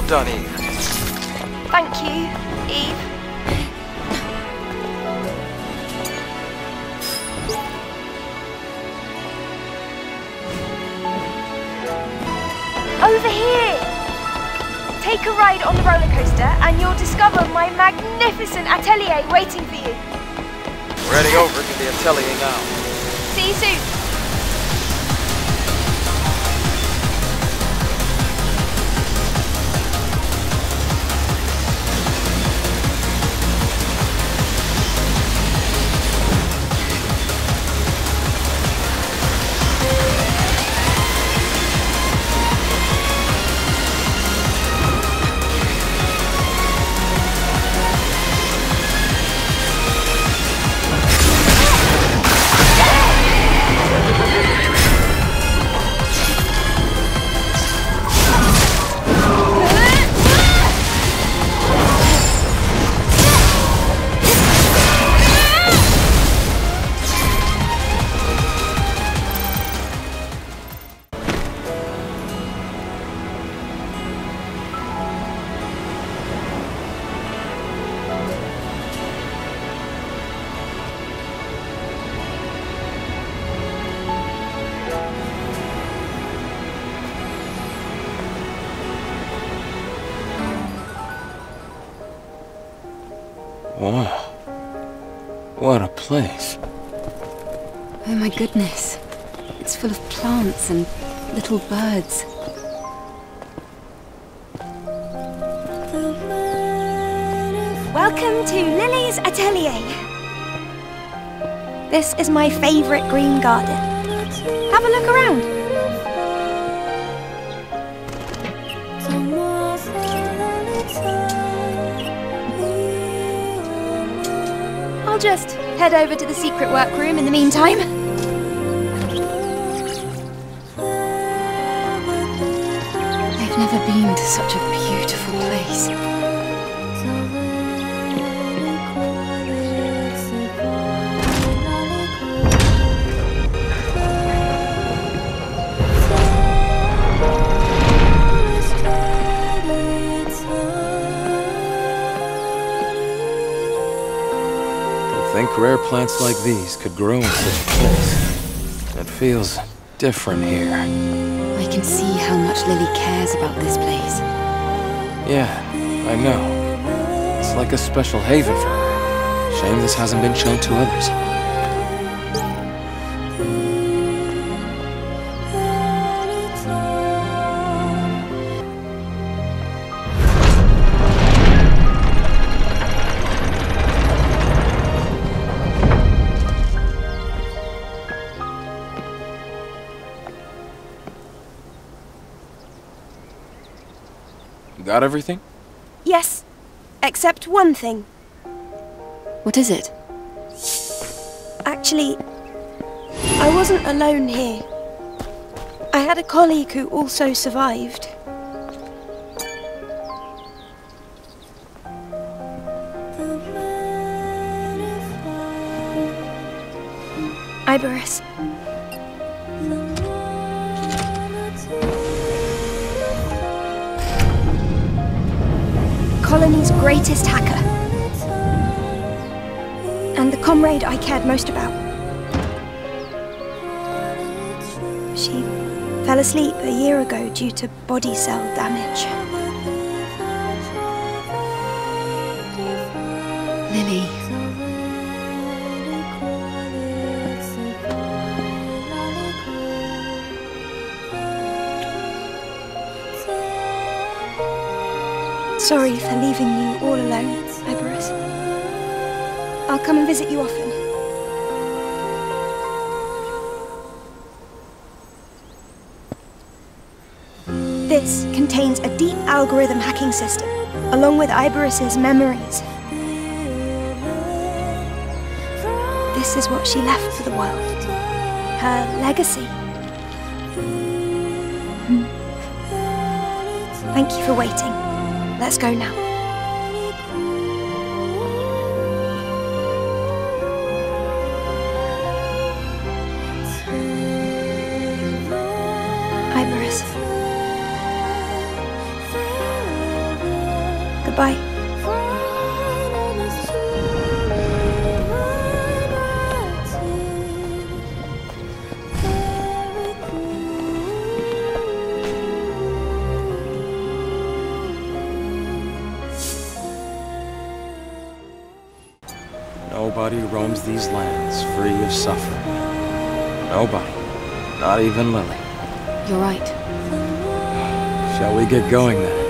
Well done, Eve. Thank you, Eve. Over here! Take a ride on the roller coaster and you'll discover my magnificent atelier waiting for you. We're heading over to the atelier now. See you soon. Wow. What a place. Oh my goodness. It's full of plants and little birds. Welcome to Lily's atelier. This is my favorite green garden. Have a look around. I'll just head over to the secret workroom in the meantime. I've never been to such a beautiful place. Think rare plants like these could grow in such a place. It feels different here. I can see how much Lily cares about this place. Yeah, I know. It's like a special haven for her. Shame this hasn't been shown to others. Got everything? Yes, except one thing. What is it? Actually, I wasn't alone here. I had a colleague who also survived. Iberus. Colony's greatest hacker. And the comrade I cared most about. She fell asleep a year ago due to body cell damage. Lily. Sorry for leaving you all alone, Iberus. I'll come and visit you often. This contains a deep algorithm hacking system, along with Iberus's memories. This is what she left for the world. Her legacy. Thank you for waiting. Let's go now. Iberus. Bye. Nobody roams these lands free of suffering. Nobody. Not even Lily. You're right. Shall we get going then?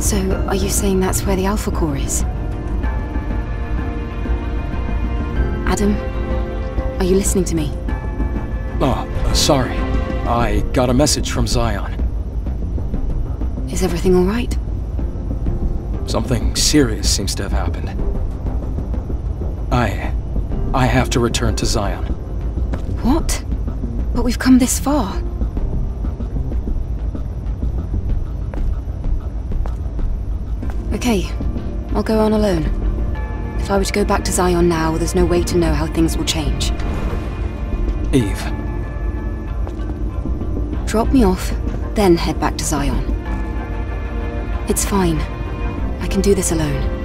So, are you saying that's where the Alpha Core is? Adam? Are you listening to me? Oh, sorry. I got a message from Zion. Is everything alright? Something serious seems to have happened. I have to return to Zion. What? But we've come this far. Okay, I'll go on alone. If I were to go back to Zion now, there's no way to know how things will change. Eve. Drop me off, then head back to Zion. It's fine. I can do this alone.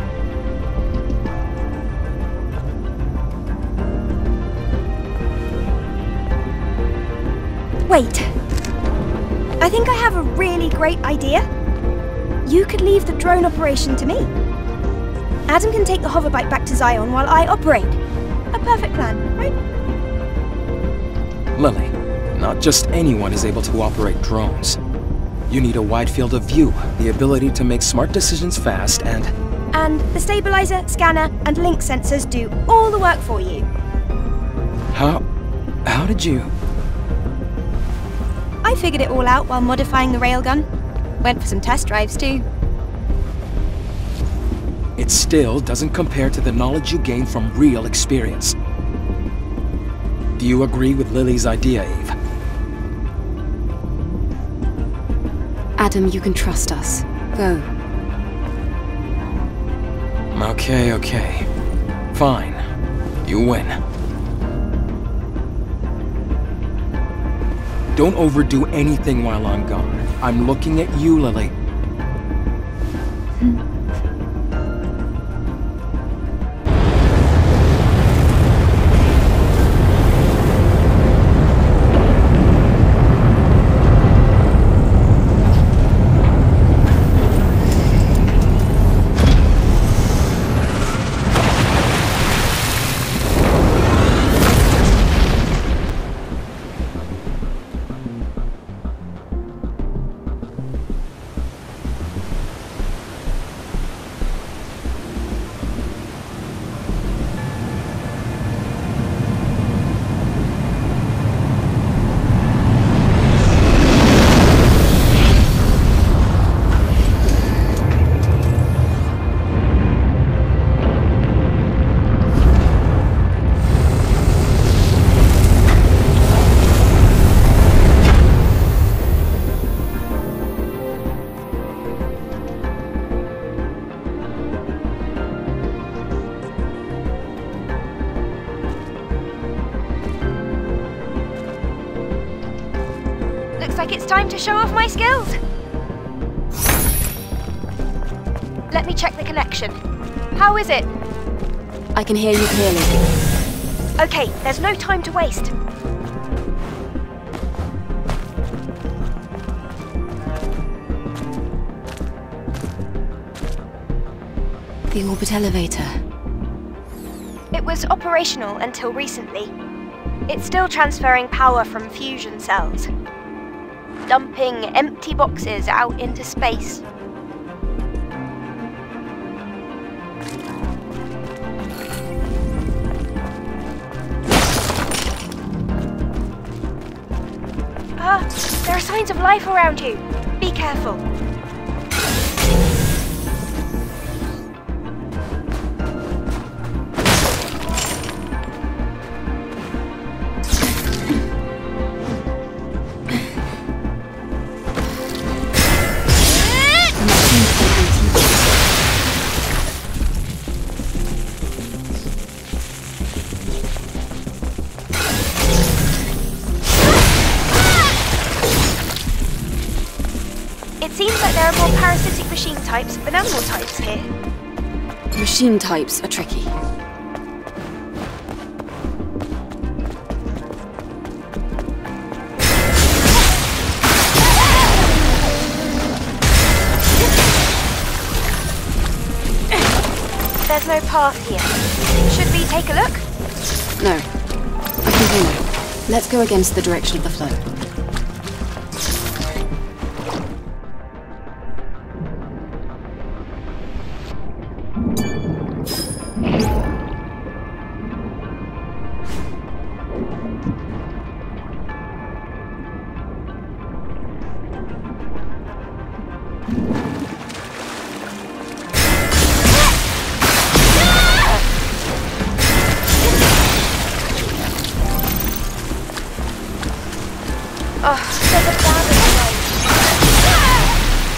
Wait. I think I have a really great idea. You could leave the drone operation to me. Adam can take the hoverbike back to Zion while I operate. A perfect plan, right? Lily, not just anyone is able to operate drones. You need a wide field of view, the ability to make smart decisions fast, and the stabilizer, scanner, and link sensors do all the work for you. How did you... I figured it all out while modifying the railgun. Went for some test drives too. It still doesn't compare to the knowledge you gain from real experience. Do you agree with Lily's idea, Eve? Adam, you can trust us. Go. Okay. Fine. You win. Don't overdo anything while I'm gone. I'm looking at you, Lily. Looks like it's time to show off my skills. Let me check the connection. How is it? I can hear you clearly. Okay, there's no time to waste. The orbit elevator. It was operational until recently. It's still transferring power from fusion cells, dumping empty boxes out into space. signs of life around you. Be careful. Seems like there are more parasitic machine types than animal types here. Machine types are tricky. There's no path here. Should we take a look? No. I continue. Let's go against the direction of the flow.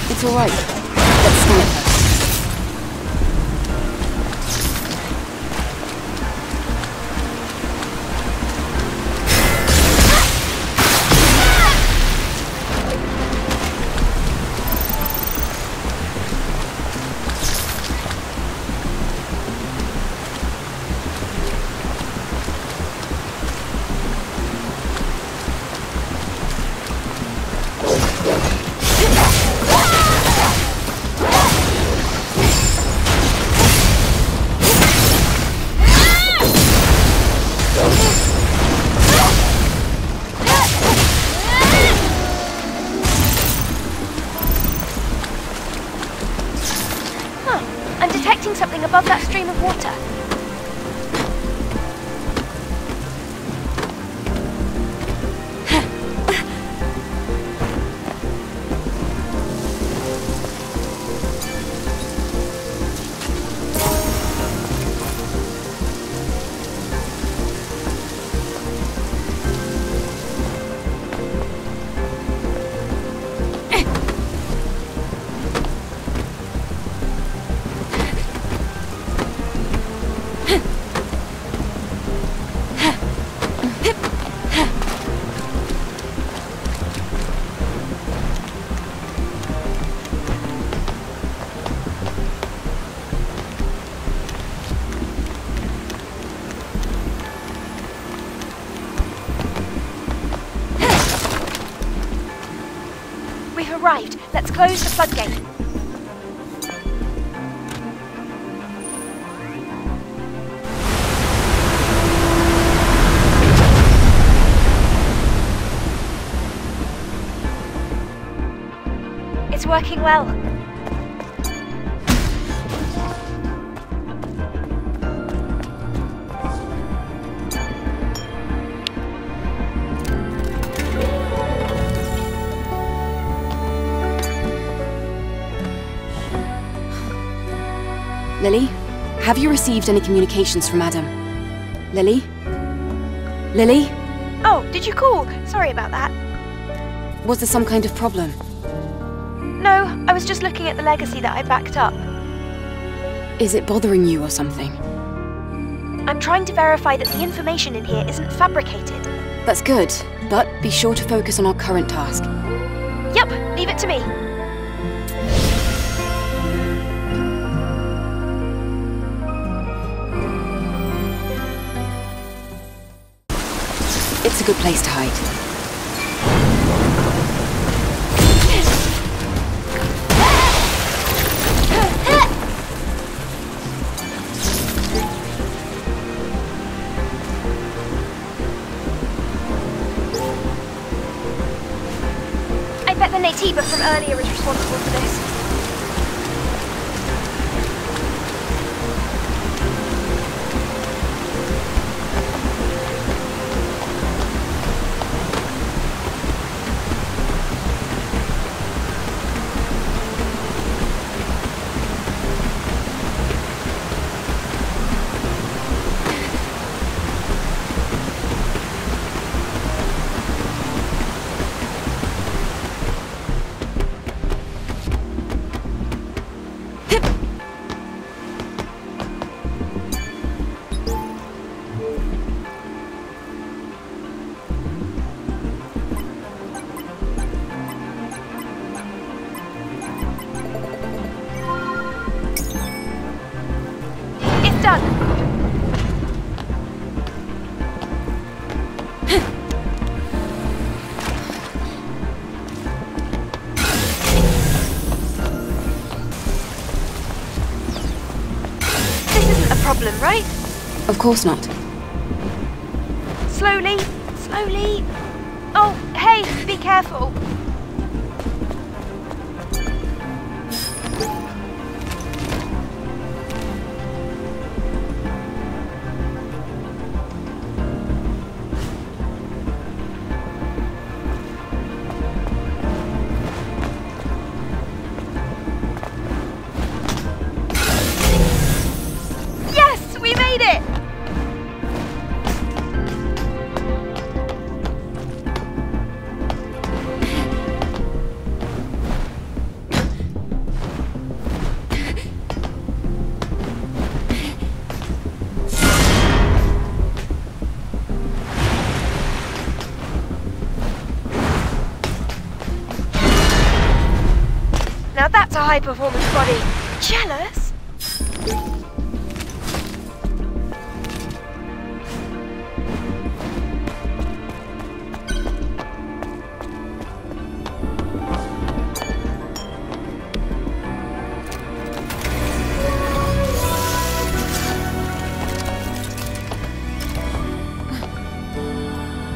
It's all right. Let's scan it first. I'm detecting something above that stream of water. We've arrived. Let's close the floodgate. It's working well. Lily, have you received any communications from Adam? Lily? Lily? Oh, did you call? Sorry about that. Was there some kind of problem? No, I was just looking at the legacy that I backed up. Is it bothering you or something? I'm trying to verify that the information in here isn't fabricated. That's good, but be sure to focus on our current task. Yep, leave it to me. It's a good place to hide. I bet the Natiba from earlier is responsible for this. problem, right? Of course not. Slowly, slowly. Oh, hey, be careful. Yes, we made it! Now that's a high-performance body. Jealous?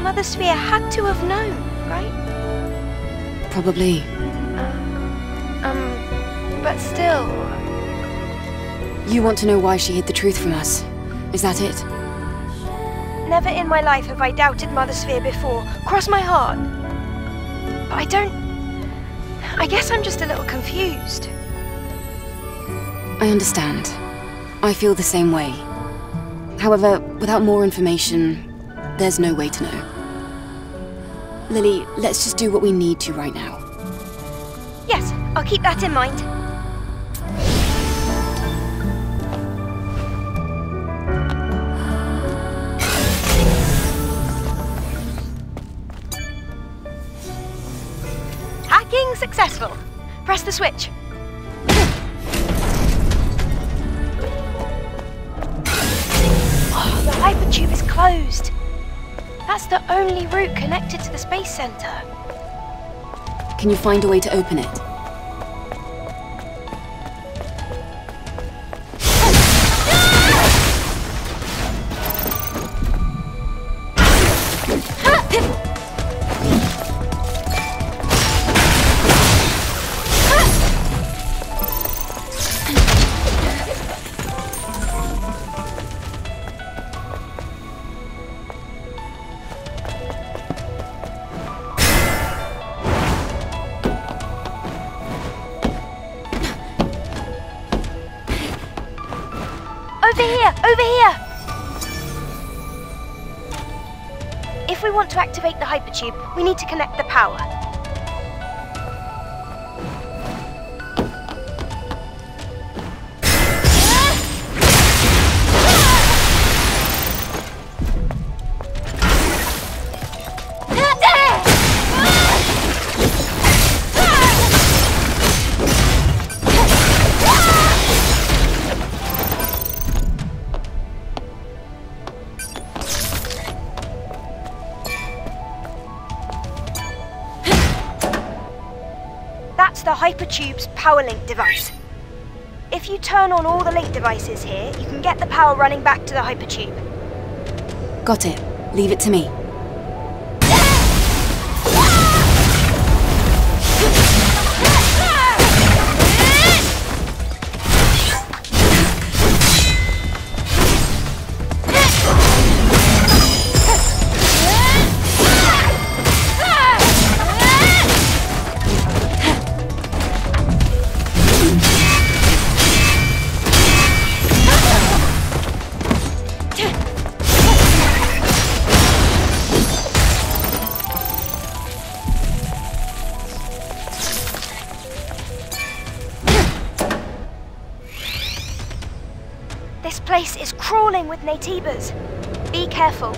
Mother Sphere had to have known, right? Probably. But still... You want to know why she hid the truth from us? Is that it? Never in my life have I doubted Mother Sphere before. Cross my heart. But I don't... I guess I'm just a little confused. I understand. I feel the same way. However, without more information, there's no way to know. Lily, let's just do what we need to right now. Yes, I'll keep that in mind. Hacking successful. Press the switch. Oh, the hypertube is closed. That's the only route connected to the space center. Can you find a way to open it? Over here! Over here! If we want to activate the hypertube, we need to connect the power. That's the hypertube's power link device. If you turn on all the link devices here, you can get the power running back to the hypertube. Got it. Leave it to me. This place is crawling with Natibas. Be careful.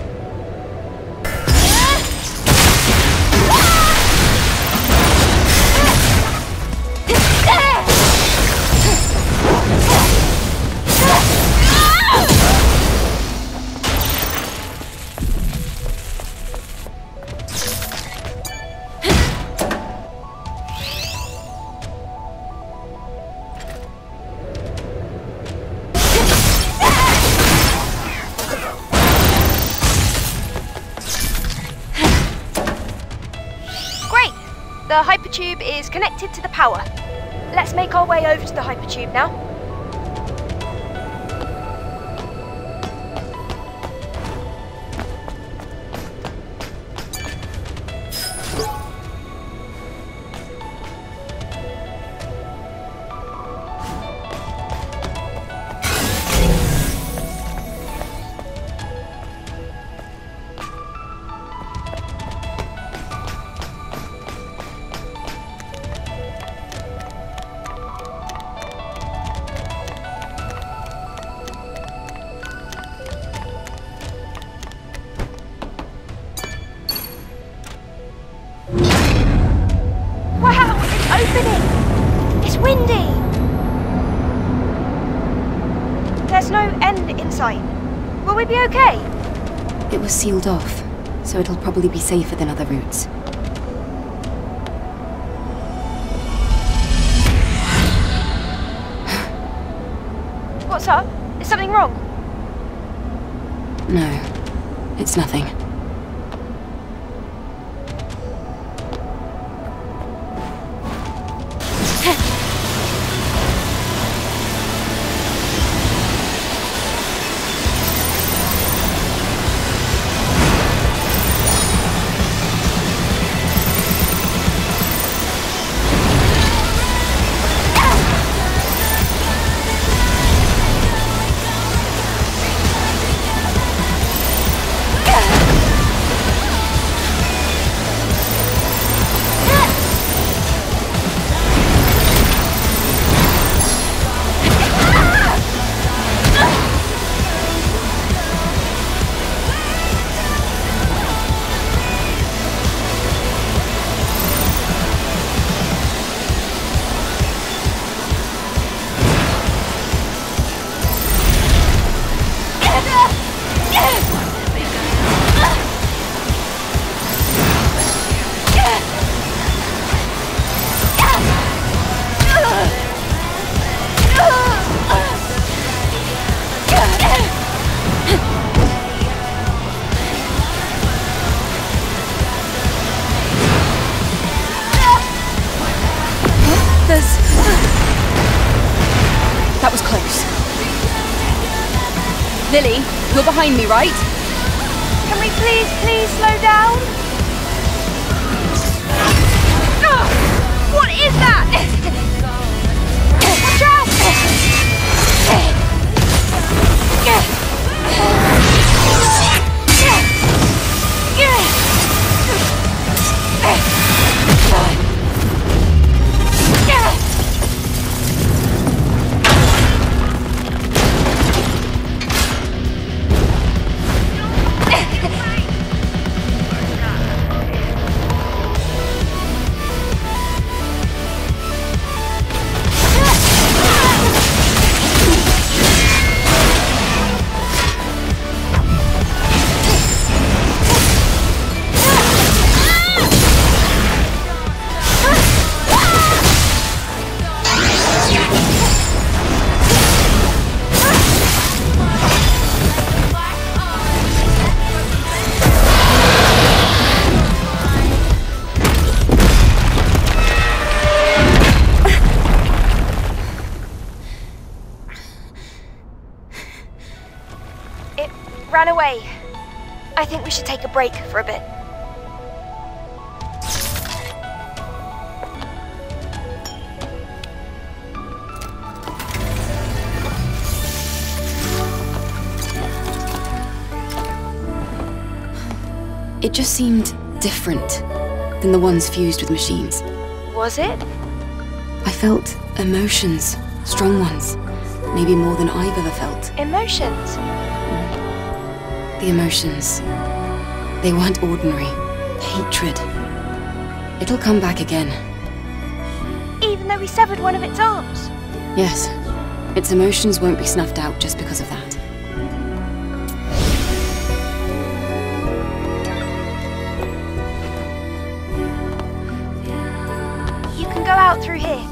hypertube is connected to the power. Let's make our way over to the hypertube now. It's windy! There's no end in sight. Will we be okay? It was sealed off, so it'll probably be safer than other routes. What's up? Is something wrong? No, it's nothing. That was close. Lily, you're behind me, right? Can we please slow down? What is that? Watch out! Ran away. I think we should take a break for a bit. It just seemed different than the ones fused with machines. Was it? I felt emotions, strong ones, maybe more than I've ever felt. Emotions? The emotions. They weren't ordinary. Hatred. It'll come back again. Even though we severed one of its arms? Yes. Its emotions won't be snuffed out just because of that. You can go out through here.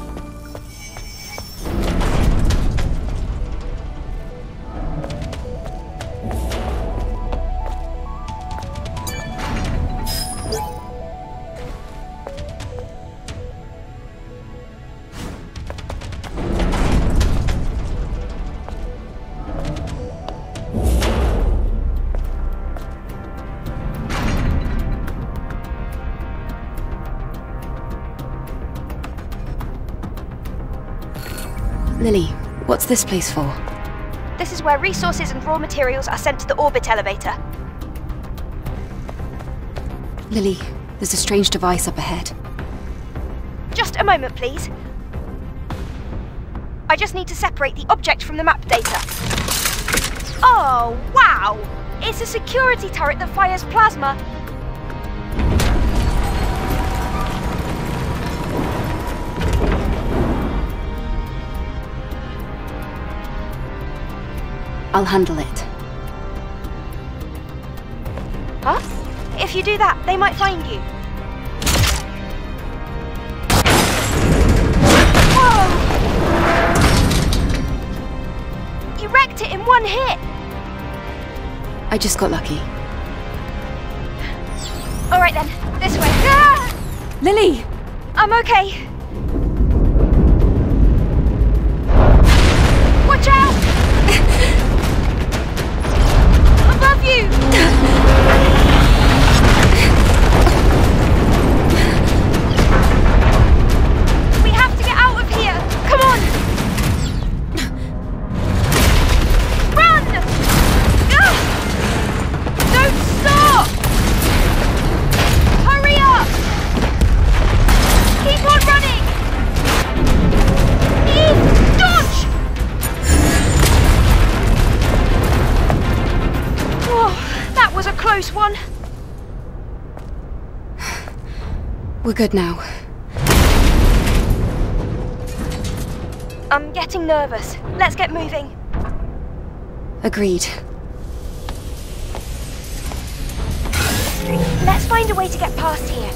Lily, what's this place for? This is where resources and raw materials are sent to the orbit elevator. Lily, there's a strange device up ahead. Just a moment, please. I just need to separate the object from the map data. Oh, wow! It's a security turret that fires plasma. I'll handle it. Huh? If you do that, they might find you. Whoa! You wrecked it in one hit! I just got lucky. Alright then, this way. Ah! Lily! I'm okay. Watch out! Above you! We have to get out of here! Come on! Run! Ah! Don't stop! Hurry up! Keep on running! Eve, dodge! Whoa, that was a close one. We're good now. I'm getting nervous. Let's get moving. Agreed. Let's find a way to get past here.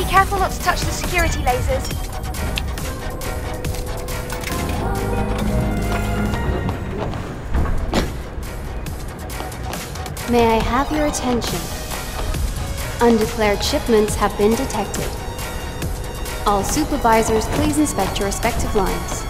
Careful not to touch the security lasers. May I have your attention? Undeclared shipments have been detected. All supervisors, please inspect your respective lines.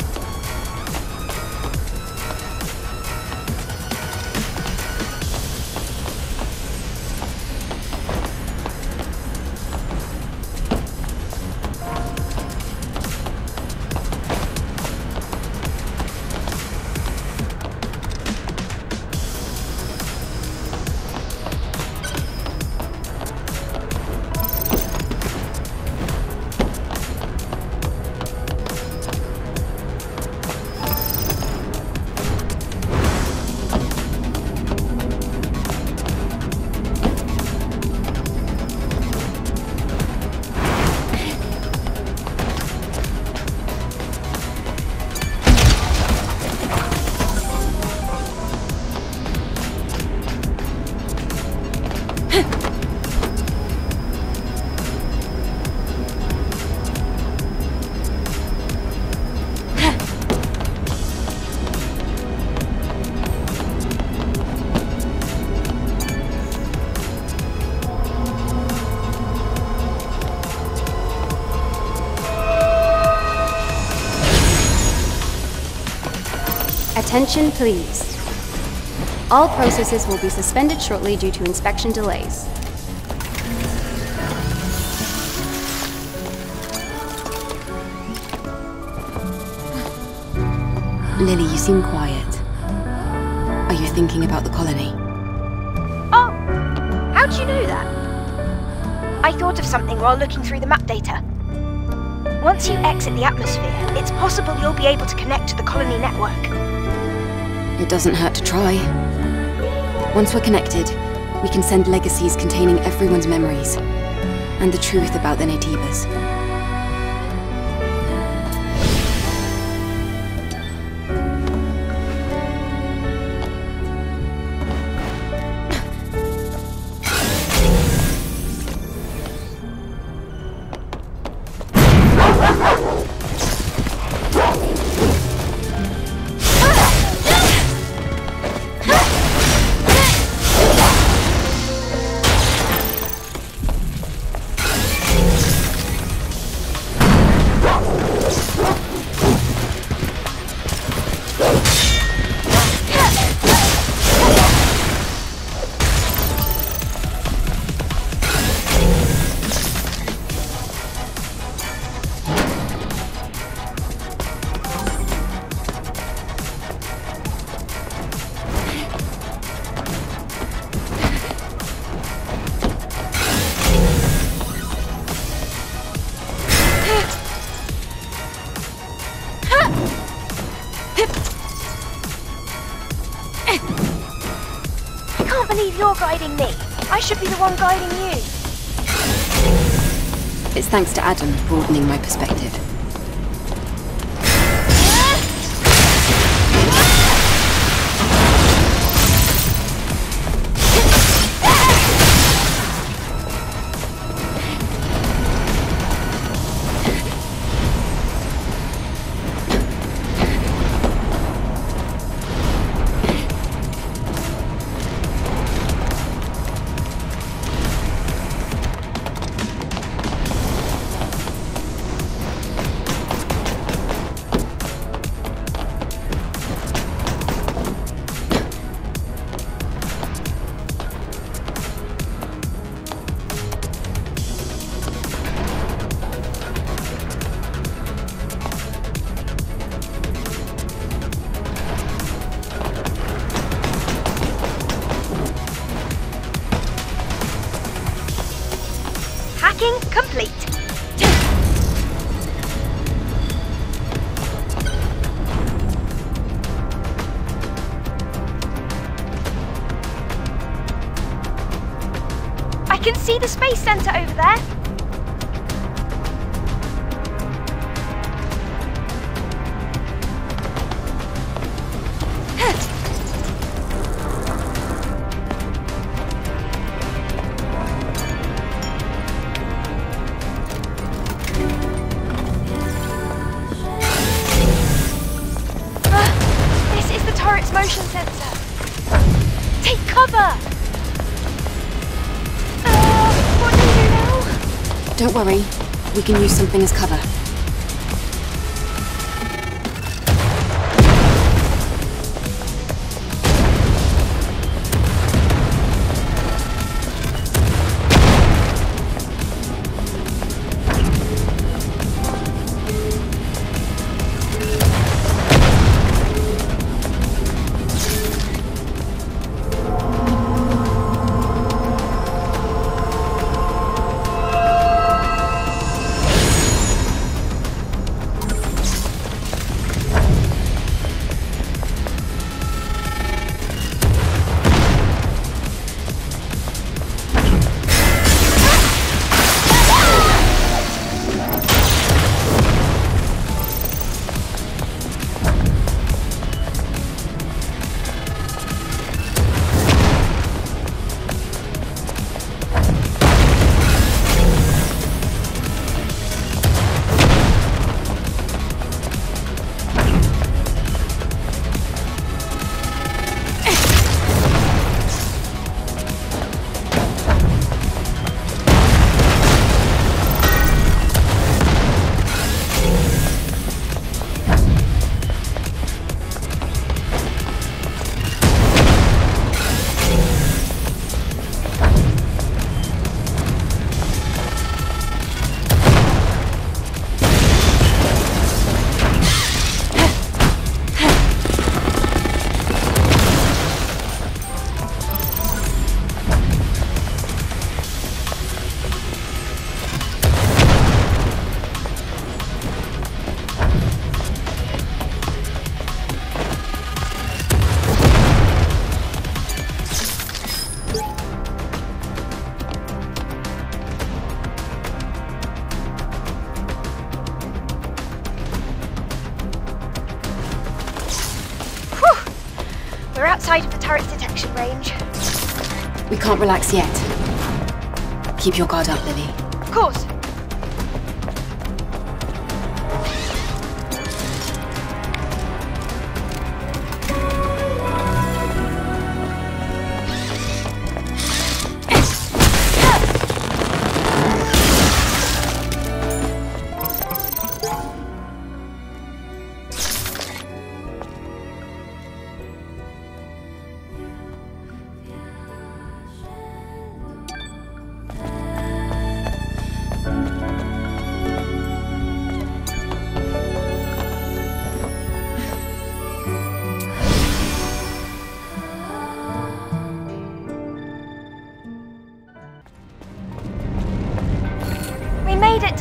Attention, please. All processes will be suspended shortly due to inspection delays. Lily, you seem quiet. Are you thinking about the colony? Oh! How'd you know that? I thought of something while looking through the map data. Once you exit the atmosphere, it's possible you'll be able to connect to the colony network. It doesn't hurt to try. Once we're connected, we can send legacies containing everyone's memories and the truth about the Naytibas. believe you're guiding me. I should be the one guiding you. It's thanks to Adam broadening my perspective. Hacking complete. I can see the space center over there. Motion sensor. Take cover. What do we do now? Don't worry, we can use something as cover. We're outside of the turret's detection range. We can't relax yet. Keep your guard up, Lily. Of course.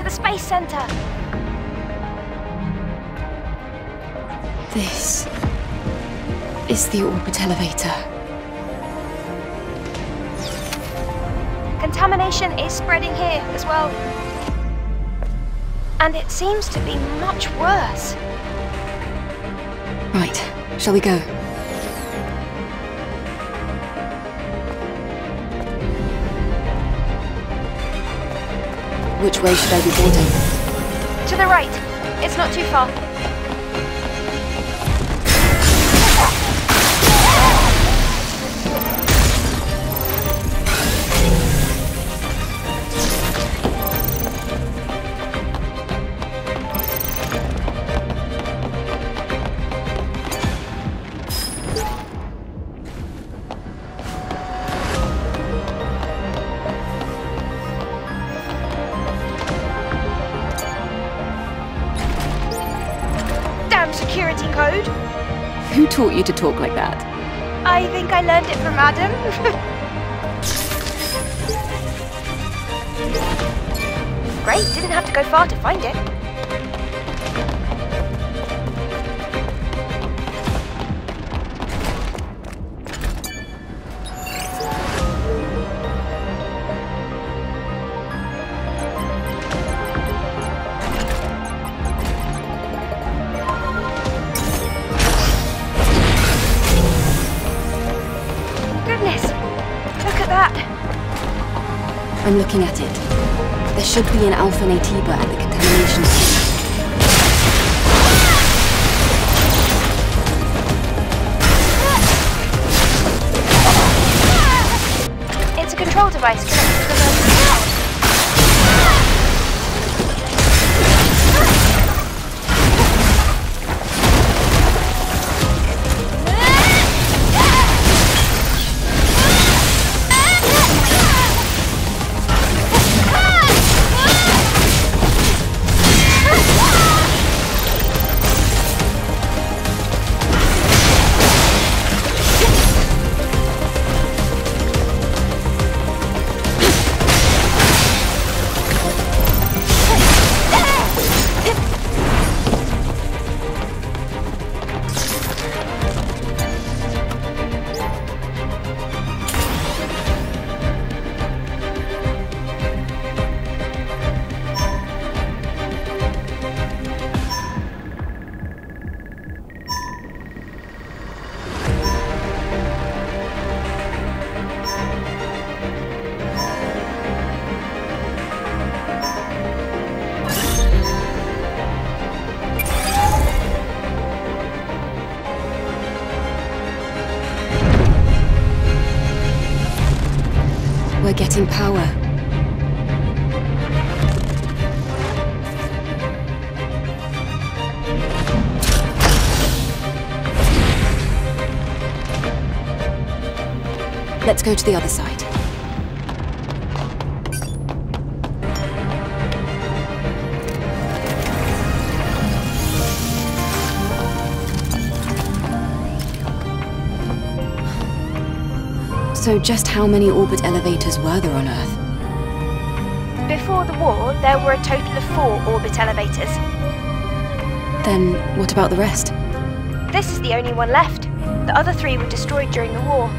Space Center. This is the orbit elevator. contamination is spreading here as well. And it seems to be much worse. Right, shall we go? Which way should I be boarding? To the right. It's not too far. Security code. Who taught you to talk like that? I think I learned it from Adam. Great, didn't have to go far to find it. I'm looking at it. There should be an Alpha Natiba at the contamination site. It's a control device connected to the emergency power. We're getting power. Let's go to the other side. So just how many orbit elevators were there on Earth? Before the war, there were a total of 4 orbit elevators. Then what about the rest? This is the only one left. The other 3 were destroyed during the war.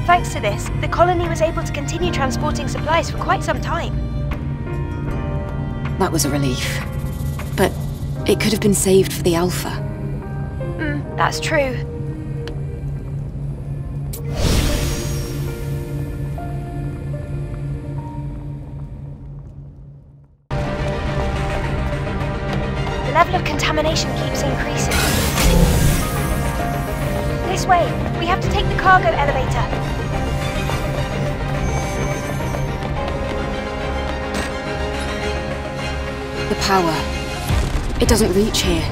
Thanks to this, the colony was able to continue transporting supplies for quite some time. That was a relief. But it could have been saved for the Alpha. That's true. The level of contamination keeps increasing. This way. We have to take the cargo elevator. The power. It doesn't reach here.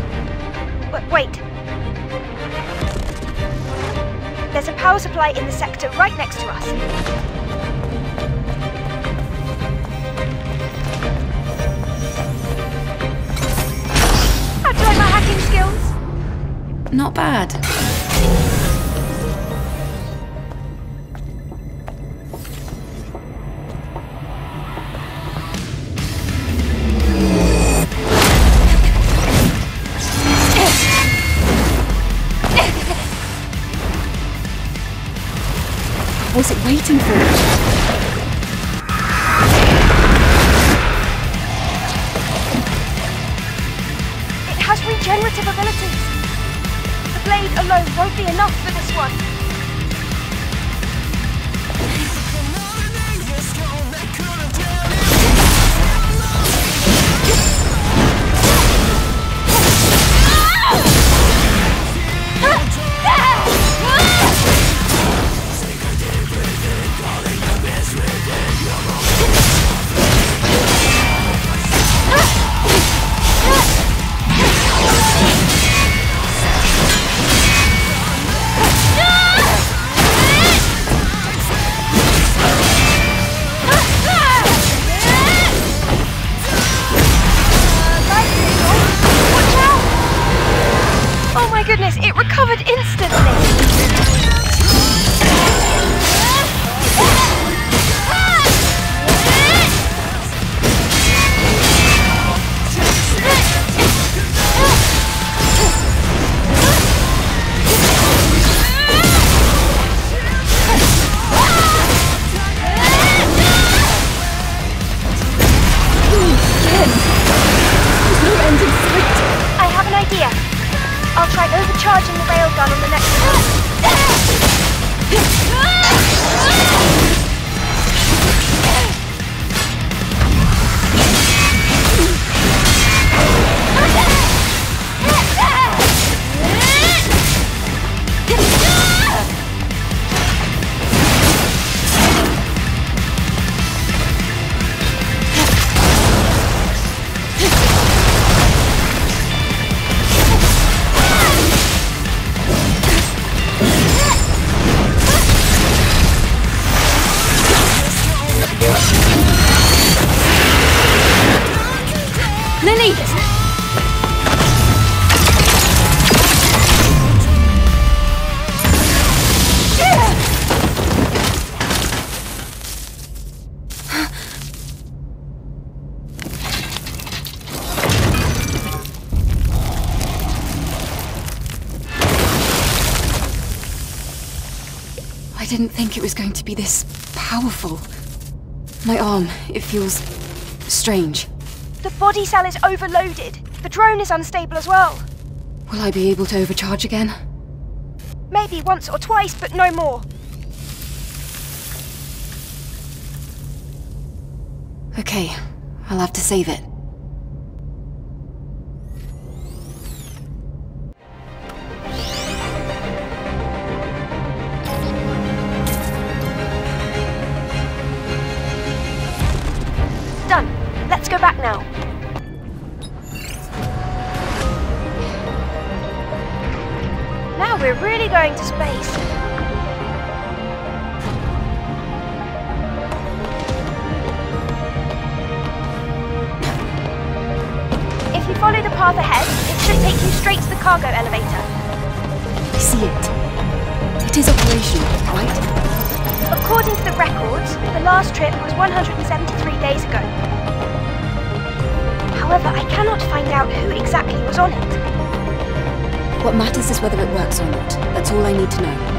Wait. There's a power supply in the sector right next to us. How'd you like my hacking skills? Not bad. Was it waiting for me? It has regenerative abilities. The blade alone won't be enough for this one. Goodness, it recovered instantly! I have an idea. I'll try overcharging the railgun on the next one. I didn't think it was going to be this powerful. My arm, it feels strange. The body cell is overloaded. The drone is unstable as well. Will I be able to overcharge again? Maybe once or twice, but no more. Okay, I'll have to save it. Done. Let's go back now. Now we're really going to space. If you follow the path ahead, it should take you straight to the cargo elevator. I see it. It is operational, right? According to the records, the last trip was 173 days ago. However, I cannot find out who exactly was on it. What matters is whether it works or not. That's all I need to know.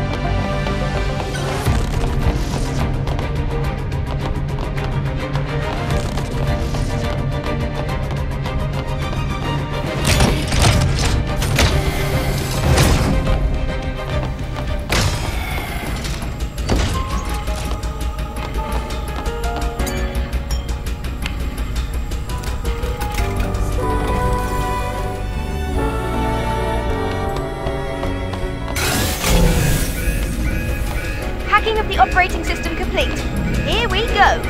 Of the operating system complete. Here we go.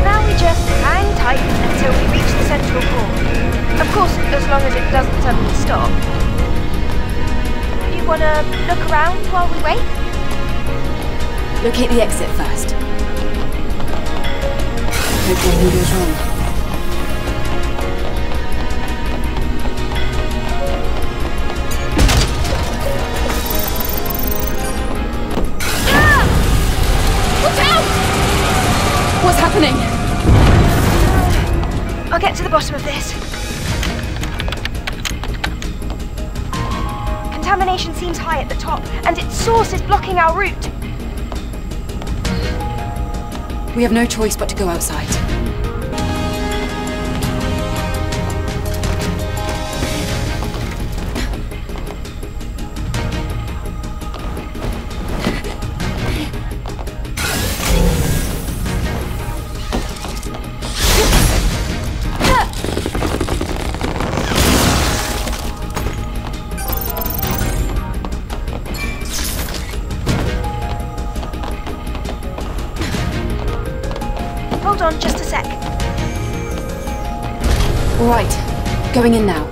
Now we just hang tight until we reach the central core. Of course, as long as it doesn't suddenly stop. You wanna look around while we wait? Locate the exit first. Hope nothing goes wrong. What's happening? I'll get to the bottom of this. Contamination seems high at the top, and its source is blocking our route. We have no choice but to go outside. Hold on just a sec. All right, going in now.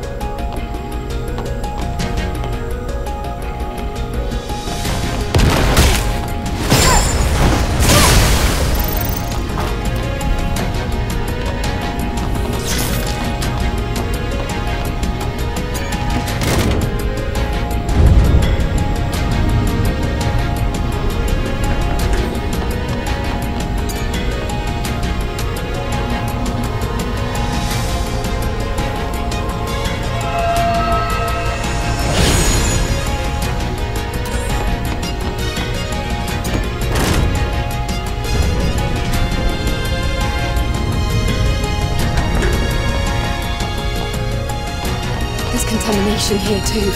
Contamination here too.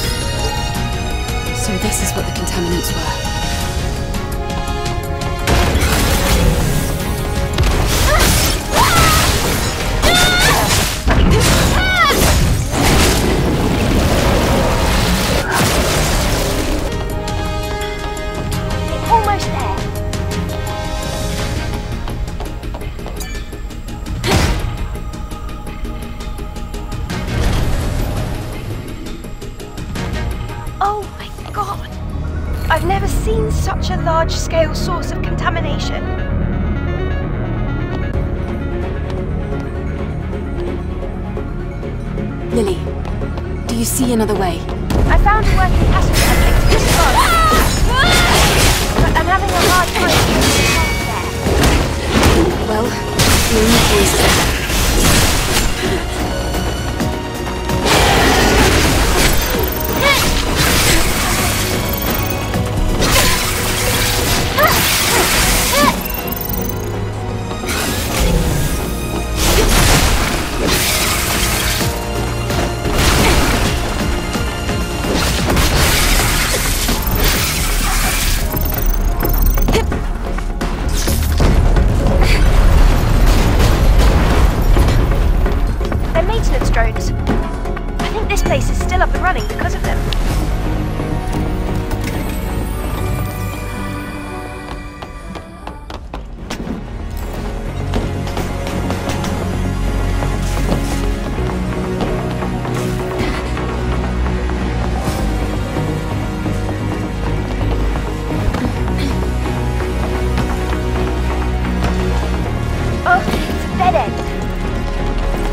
So this is what the contaminants were. Almost there. Oh my god! I've never seen such a large-scale source of contamination. Lily, do you see another way? I found a working passage template to this far. But I'm having a hard time getting past there. Well, the only choice is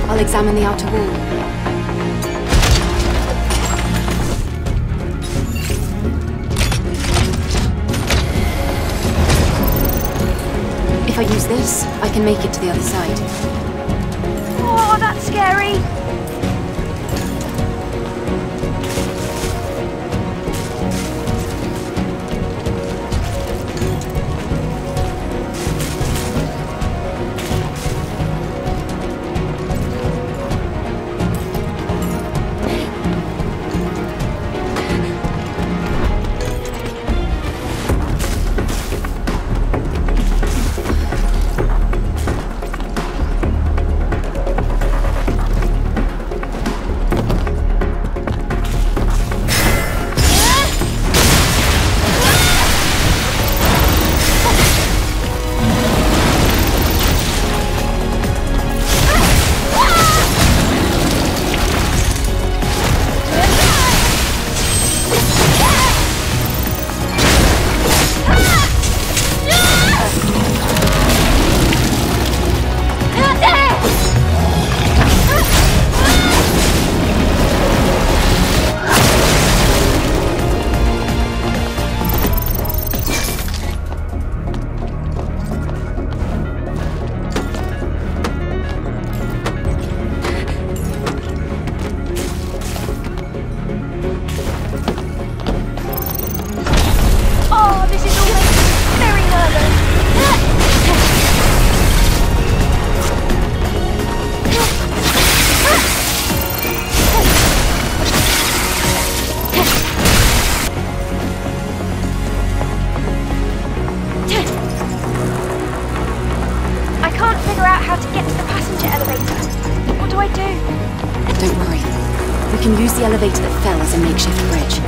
I'll examine the outer wall. If I use this, I can make it to the other side. Oh, that's scary! elevator that fell as a makeshift bridge.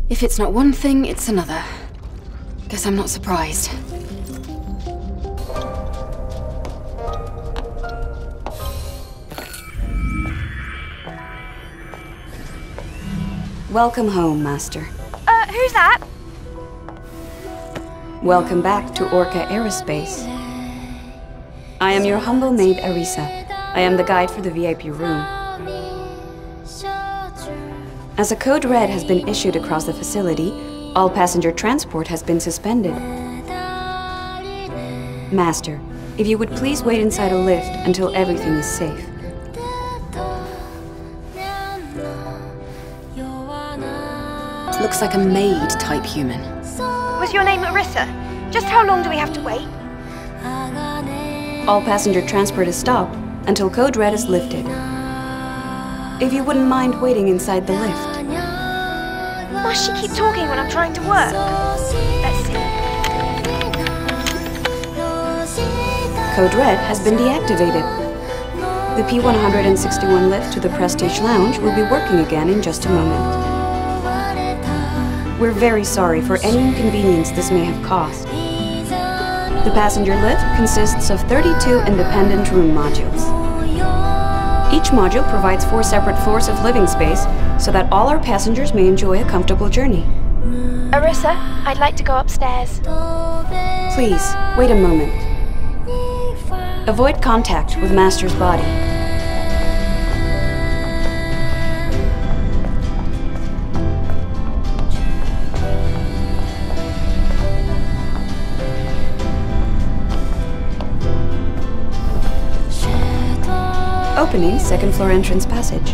If it's not one thing, it's another. Guess I'm not surprised. Welcome home, Master. Who's that? Welcome back to Orca Aerospace. I am your humble maid, Arisa. I am the guide for the VIP room. As a code red has been issued across the facility, all passenger transport has been suspended. Master, if you would please wait inside a lift until everything is safe. Looks like a maid-type human. Was your name Arisa? Just how long do we have to wait? All passenger transport is stopped until code red is lifted. If you wouldn't mind waiting inside the lift. Must she keep talking when I'm trying to work? Let's see. Code red has been deactivated. The P-161 lift to the Prestige Lounge will be working again in just a moment. We're very sorry for any inconvenience this may have caused. The passenger lift consists of 32 independent room modules. Each module provides 4 separate floors of living space so that all our passengers may enjoy a comfortable journey. Arisa, I'd like to go upstairs. Please, wait a moment. Avoid contact with Master's body. Opening second floor entrance passage.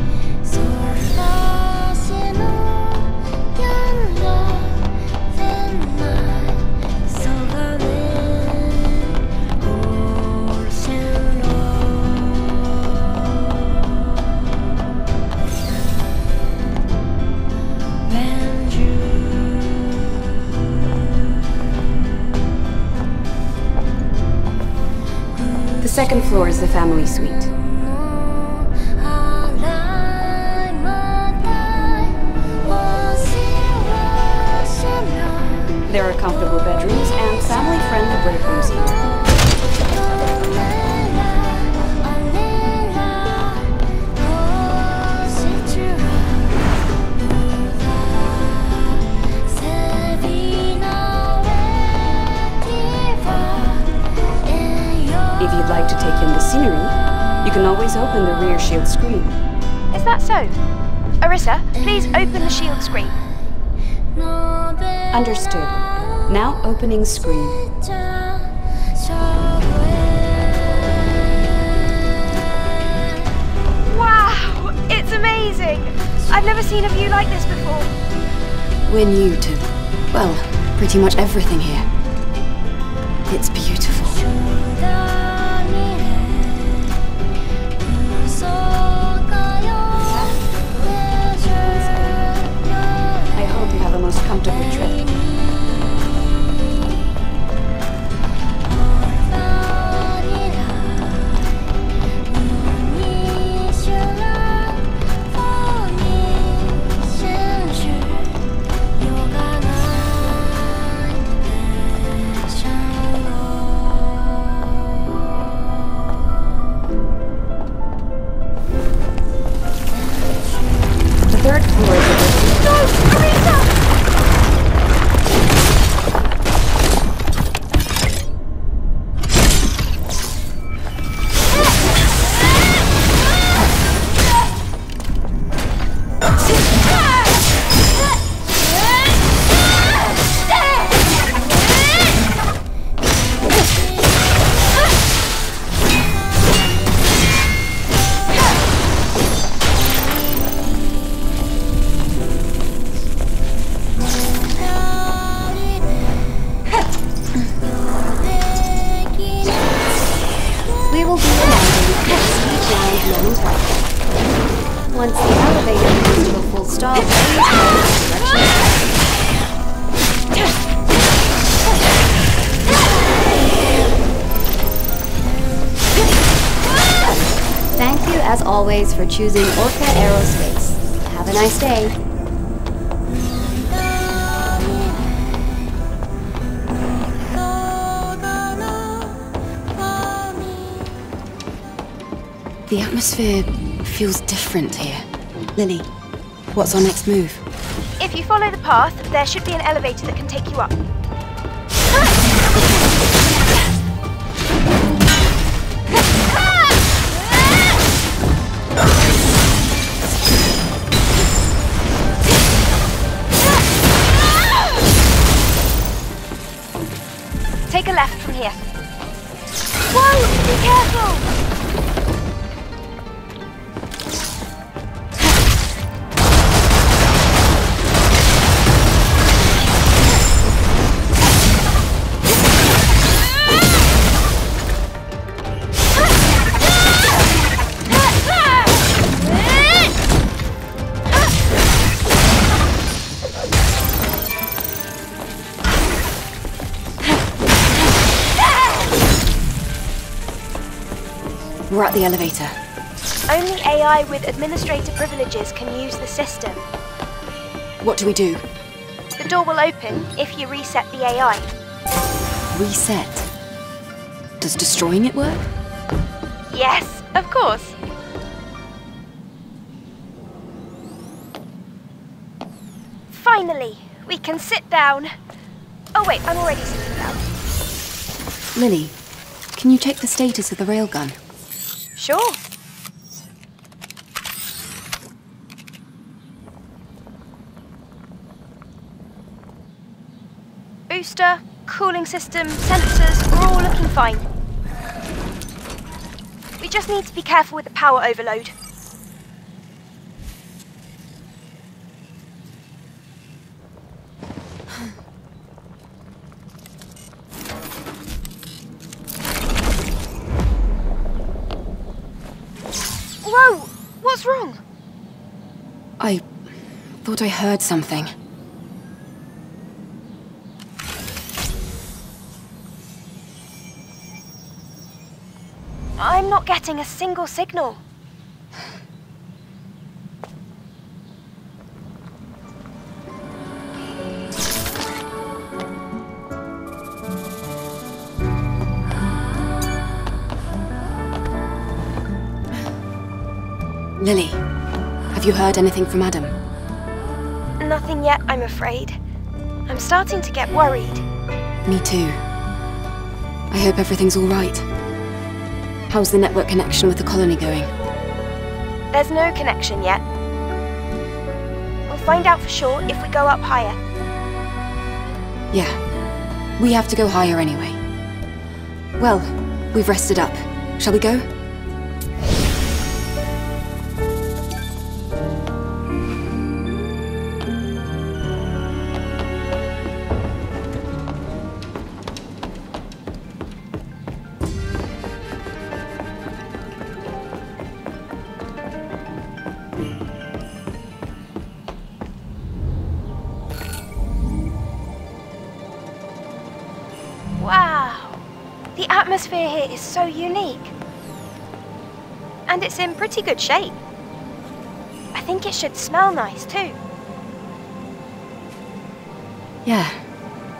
The second floor is the family suite. There are comfortable bedrooms and family-friendly break rooms here. If you'd like to take in the scenery, you can always open the rear shield screen. Is that so? Arisa, please open the shield screen. Understood. Now opening screen. Wow! It's amazing! I've never seen a view like this before. We're new to, well, pretty much everything here. It's beautiful. I hope you have a most comfortable trip. moment right. Once the elevator comes to a full stop, please go in the direction. Thank you, as always, for choosing Orca Aerospace. Have a nice day. The atmosphere feels different here. Lily, what's our next move? If you follow the path, there should be an elevator that can take you up. Take a left from here. Whoa! Be careful! We're at the elevator. Only AI with administrator privileges can use the system. What do we do? The door will open if you reset the AI. Reset? Does destroying it work? Yes, of course. Finally, we can sit down. Oh wait, I'm already sitting down. Lily, can you check the status of the railgun? Sure. Booster, cooling system, sensors are all looking fine. We just need to be careful with the power overload. Whoa! What's wrong? I thought I heard something. I'm not getting a single signal. Lily, have you heard anything from Adam? Nothing yet, I'm afraid. I'm starting to get worried. Me too. I hope everything's all right. How's the network connection with the colony going? There's no connection yet. We'll find out for sure if we go up higher. Yeah, we have to go higher anyway. Well, we've rested up. Shall we go? Wow! The atmosphere here is so unique. And it's in pretty good shape. I think it should smell nice too. Yeah,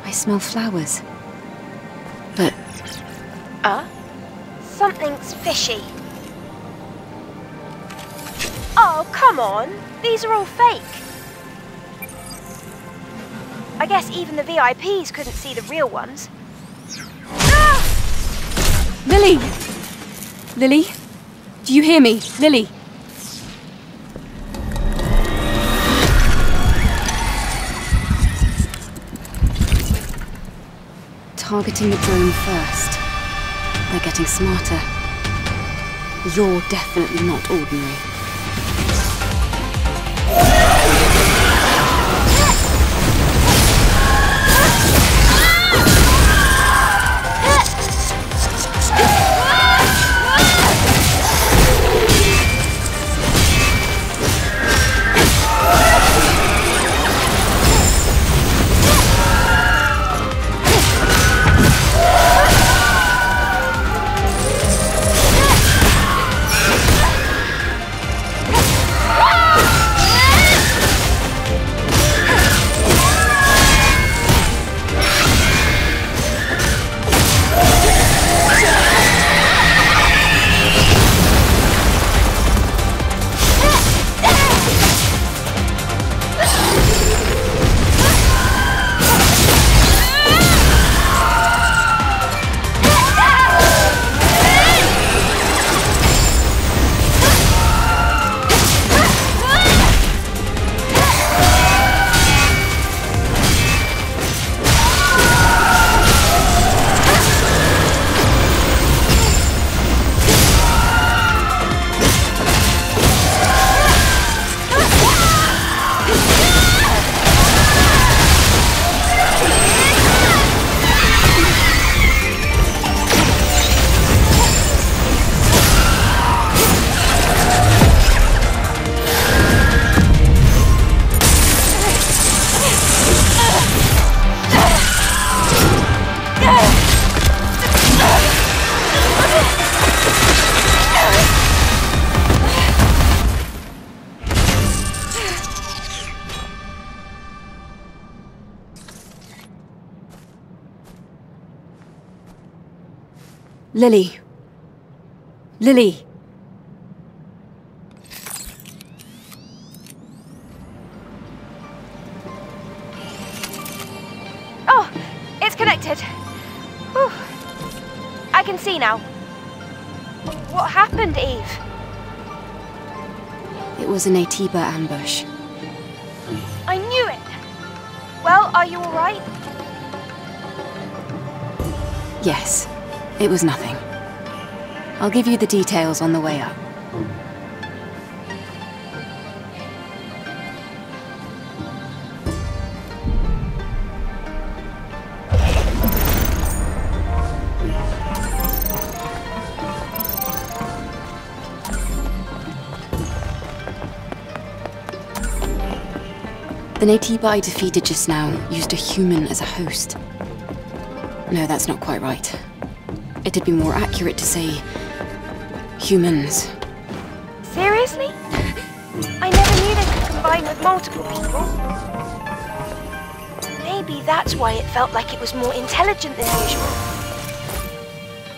I smell flowers. But... Something's fishy. Oh, come on! These are all fake. I guess even the VIPs couldn't see the real ones. Lily! Lily? Do you hear me? Lily? Targeting the drone first. They're getting smarter. You're definitely not ordinary. Lily. Lily. Oh, it's connected. Whew. I can see now. What happened, Eve? It was a Naytiba ambush. I knew it! Well, are you alright? Yes, it was nothing. I'll give you the details on the way up. The Naytiba I defeated just now used a human as a host. No, that's not quite right. It'd be more accurate to say... humans. Seriously? I never knew they could combine with multiple people. Maybe that's why it felt like it was more intelligent than usual.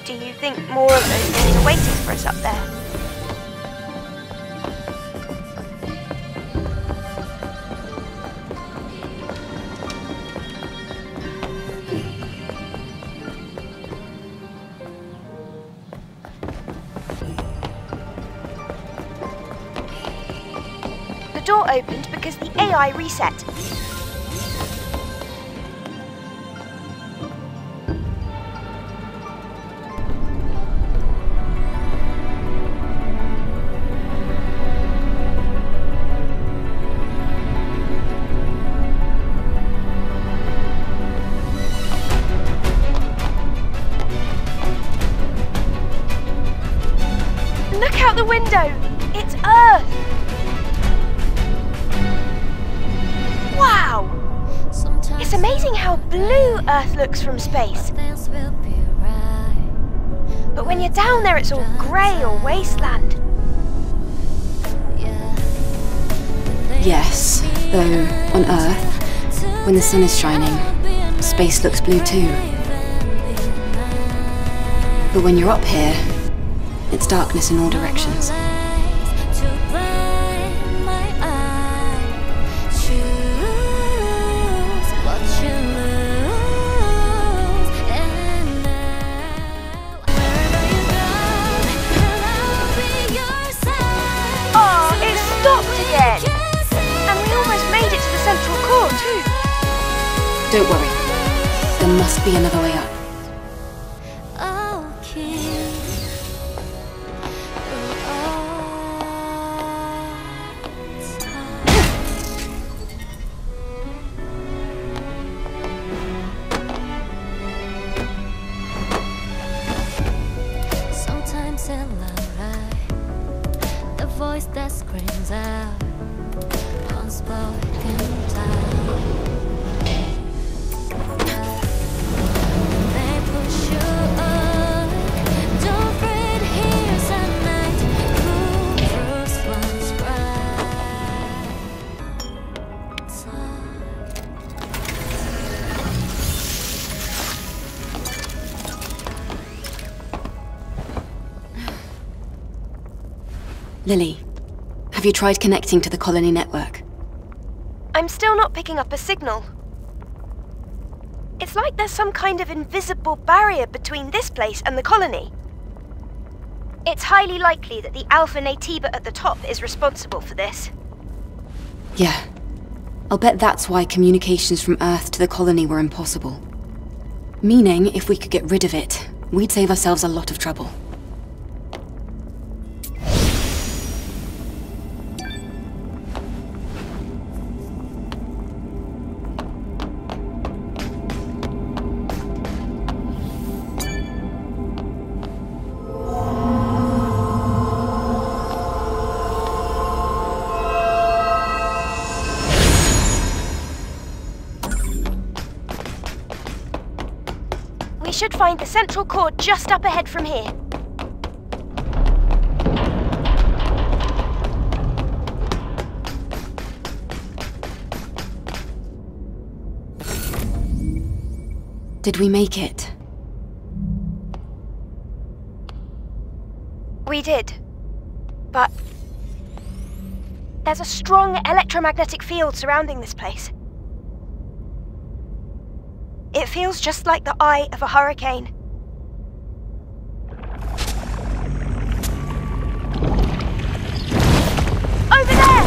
Do you think more of those things are waiting for us up there? The door opened because the AI reset. Look out the window! It's Earth! Wow! It's amazing how blue Earth looks from space. But when you're down there, it's all grey or wasteland. Yes, though on Earth, when the sun is shining, space looks blue too. But when you're up here, it's darkness in all directions. Don't worry. There must be another way up. Sometimes in life, the voice that screams out unspoken time. Lily, have you tried connecting to the colony network? I'm still not picking up a signal. It's like there's some kind of invisible barrier between this place and the colony. It's highly likely that the Alpha Naytiba at the top is responsible for this. Yeah. I'll bet that's why communications from Earth to the colony were impossible. Meaning, if we could get rid of it, we'd save ourselves a lot of trouble. We should find the central core just up ahead from here. Did we make it? We did. But there's a strong electromagnetic field surrounding this place. It feels just like the eye of a hurricane. Over there!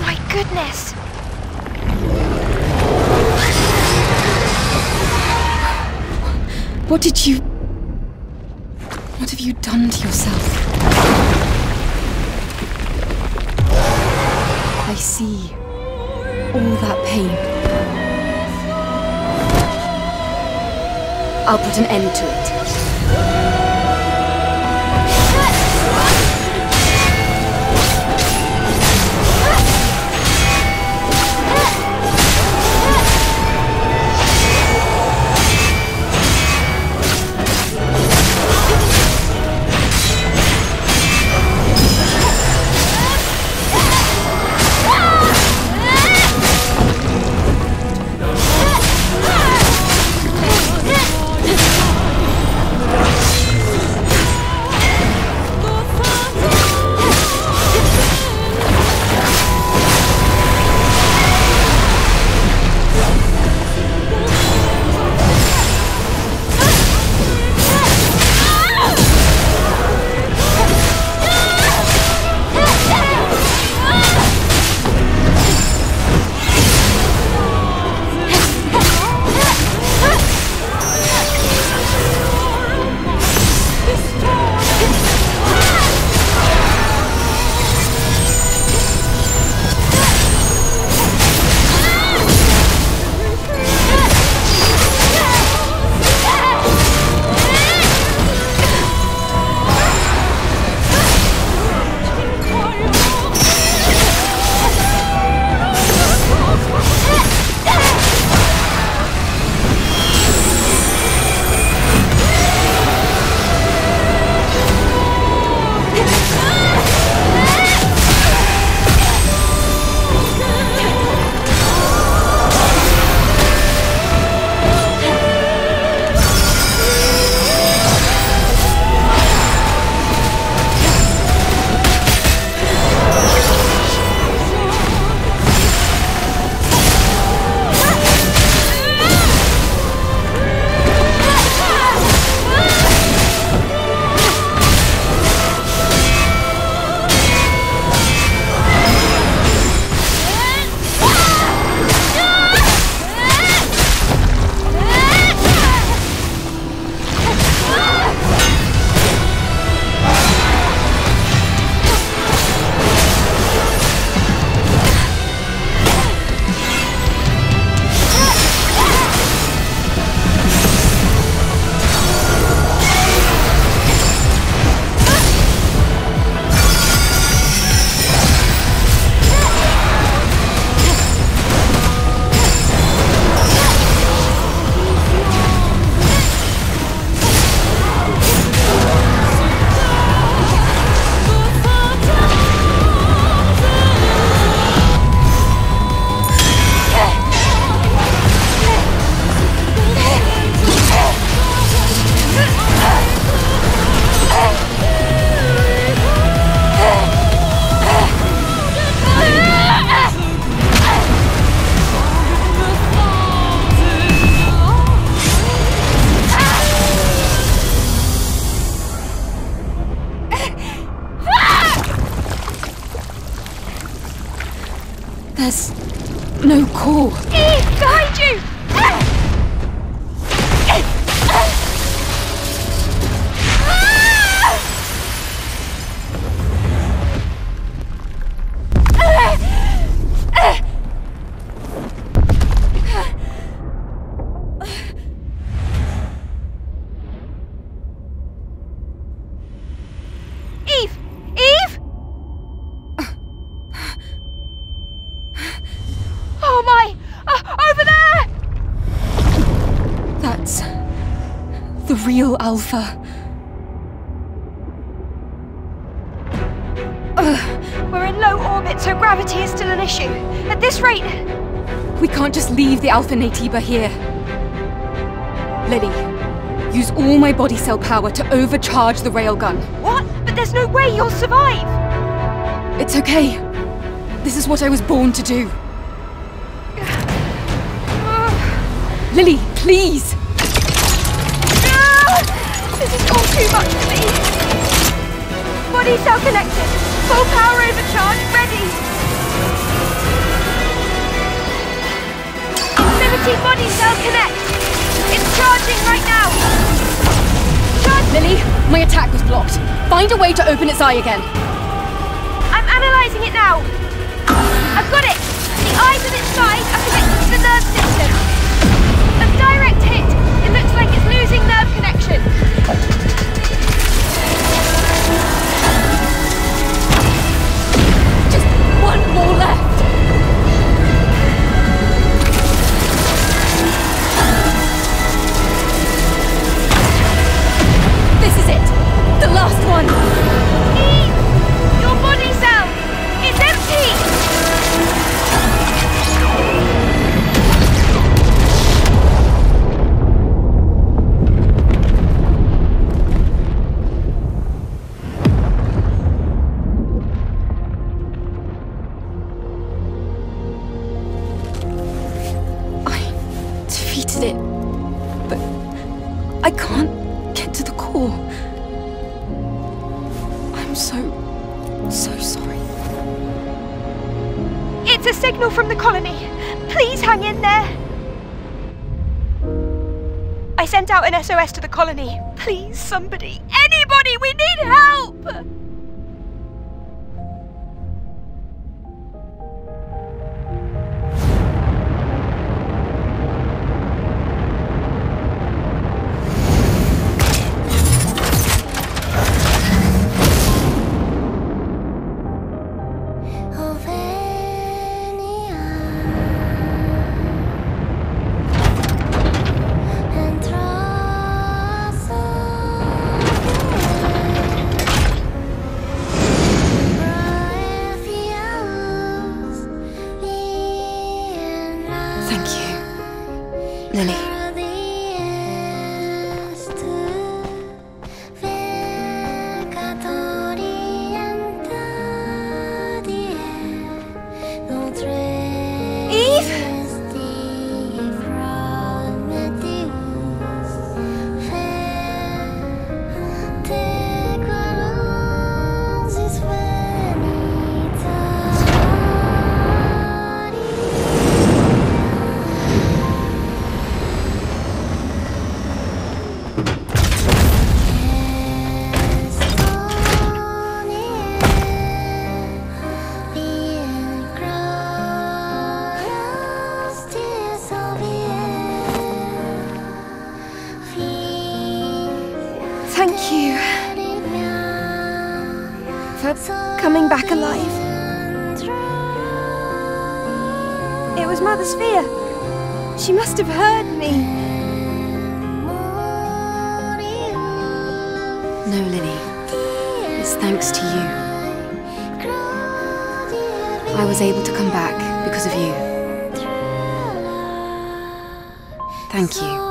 My goodness! What have you done to yourself? I see all that pain. I'll put an end to it. There's no core. Eve, behind you! Real Alpha. We're in low orbit, so gravity is still an issue. At this rate... We can't just leave the Alpha Naytiba here. Lily, use all my body cell power to overcharge the railgun. What? But there's no way you'll survive! It's okay. This is what I was born to do. Lily, please! This is all too much for me! Body cell connected! Full power overcharge ready! Infinity body cell connect! It's charging right now! Charge! Lily, my attack was blocked. Find a way to open its eye again. I'm analysing it now! I've got it! The eyes of its side are connected to the nerve system! A direct hit! It looks like it's losing nerve connection! Just one more left! This is it! The last one! Eve! Your body cell! It's empty! It, but I can't get to the core. I'm so sorry. It's a signal from the colony. Please hang in there. I sent out an SOS to the colony. Please, somebody. Anybody, we need help! Lily. Thank you for coming back alive. It was Mother Sphere. She must have heard me. No, Lily. It's thanks to you. I was able to come back because of you. Thank you.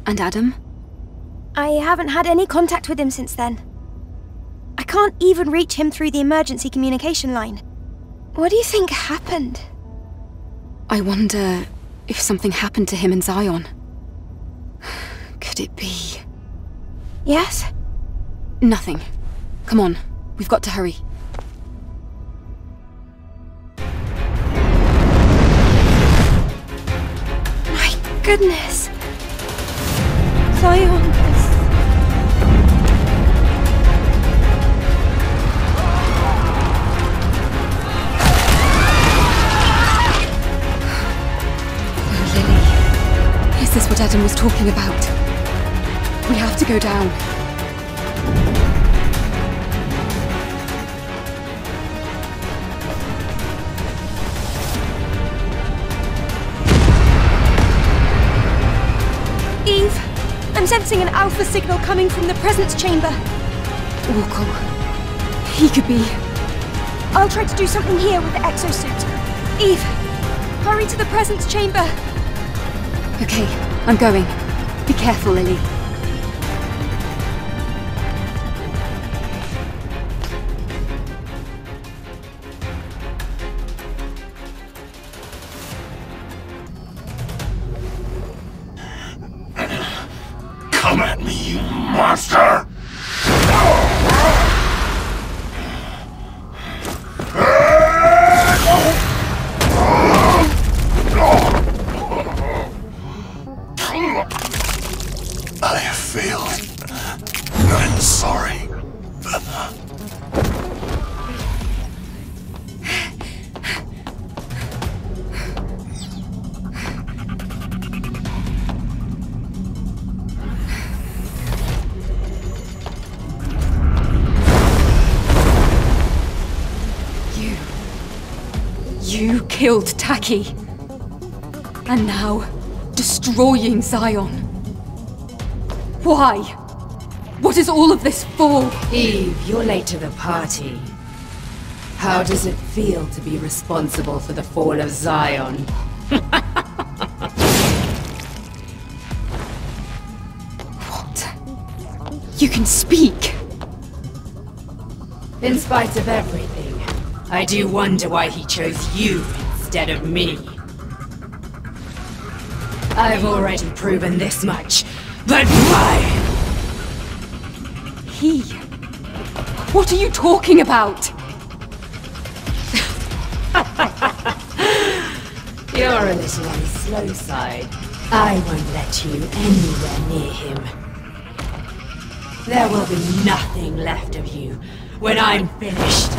And Adam? I haven't had any contact with him since then. I can't even reach him through the emergency communication line. What do you think happened? I wonder if something happened to him in Zion. Could it be? Yes? Nothing. Come on, we've got to hurry. My goodness. Zion is... Is this what Adam was talking about? We have to go down. sensing an alpha signal coming from the presence chamber. Orko. He could be... I'll try to do something here with the exosuit. Eve, hurry to the presence chamber. Okay, I'm going. Be careful, Lily. Come at me, you monster! I have failed. I'm sorry. You killed Taki. And now, destroying Zion. Why? What is all of this for? Eve, you're late to the party. How does it feel to be responsible for the fall of Zion? What? You can speak. In spite of everything, I do wonder why he chose you instead of me. I've already proven this much, but why? He? What are you talking about? You're a little on the slow side. I won't let you anywhere near him. There will be nothing left of you when I'm finished.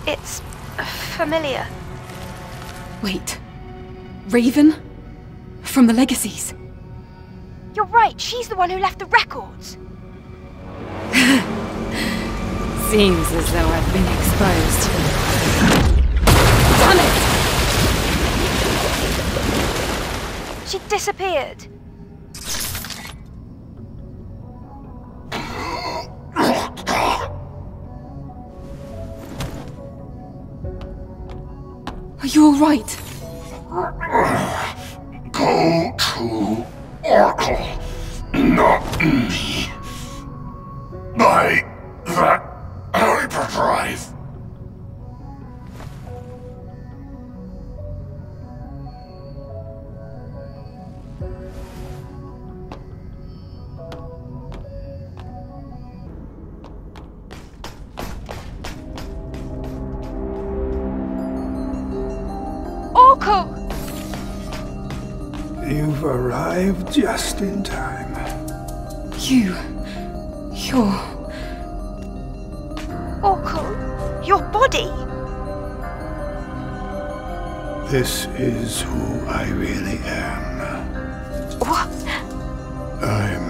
It's familiar. Wait. Raven? From the Legacies? You're right, she's the one who left the records. Seems as though I've been exposed. Damn it! She disappeared. Are you all right? Go to Oracle, not me. By that hyperdrive. Oracle! You've arrived just in time. You're... Oracle, your body? This is who I really am. What? I'm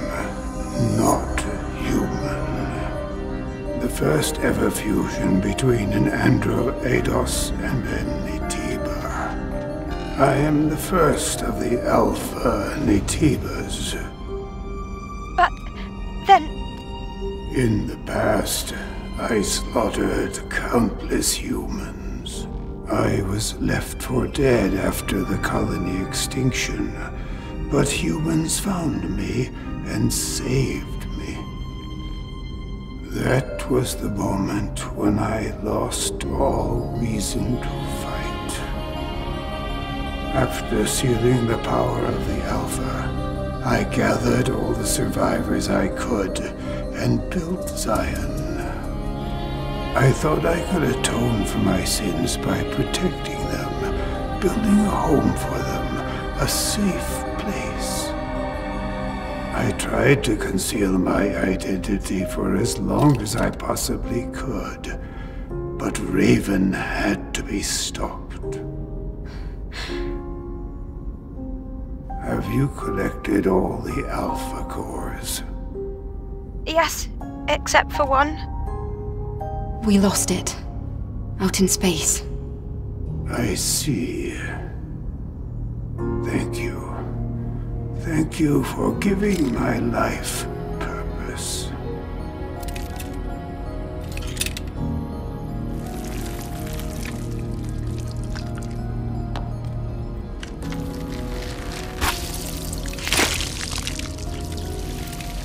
not human. The first ever fusion between an Andro Eidos and a Naytiba. I am the first of the Alpha Naytibas. But then... In the past, I slaughtered countless humans. I was left for dead after the colony extinction, but humans found me and saved me. That was the moment when I lost all reason to fight. After sealing the power of the Alpha, I gathered all the survivors I could and built Zion. I thought I could atone for my sins by protecting them, building a home for them, a safe place. I tried to conceal my identity for as long as I possibly could, but Raven had to be stopped. Have you collected all the Alpha cores? Yes, except for one. We lost it. Out in space. I see. Thank you. Thank you for giving my life purpose.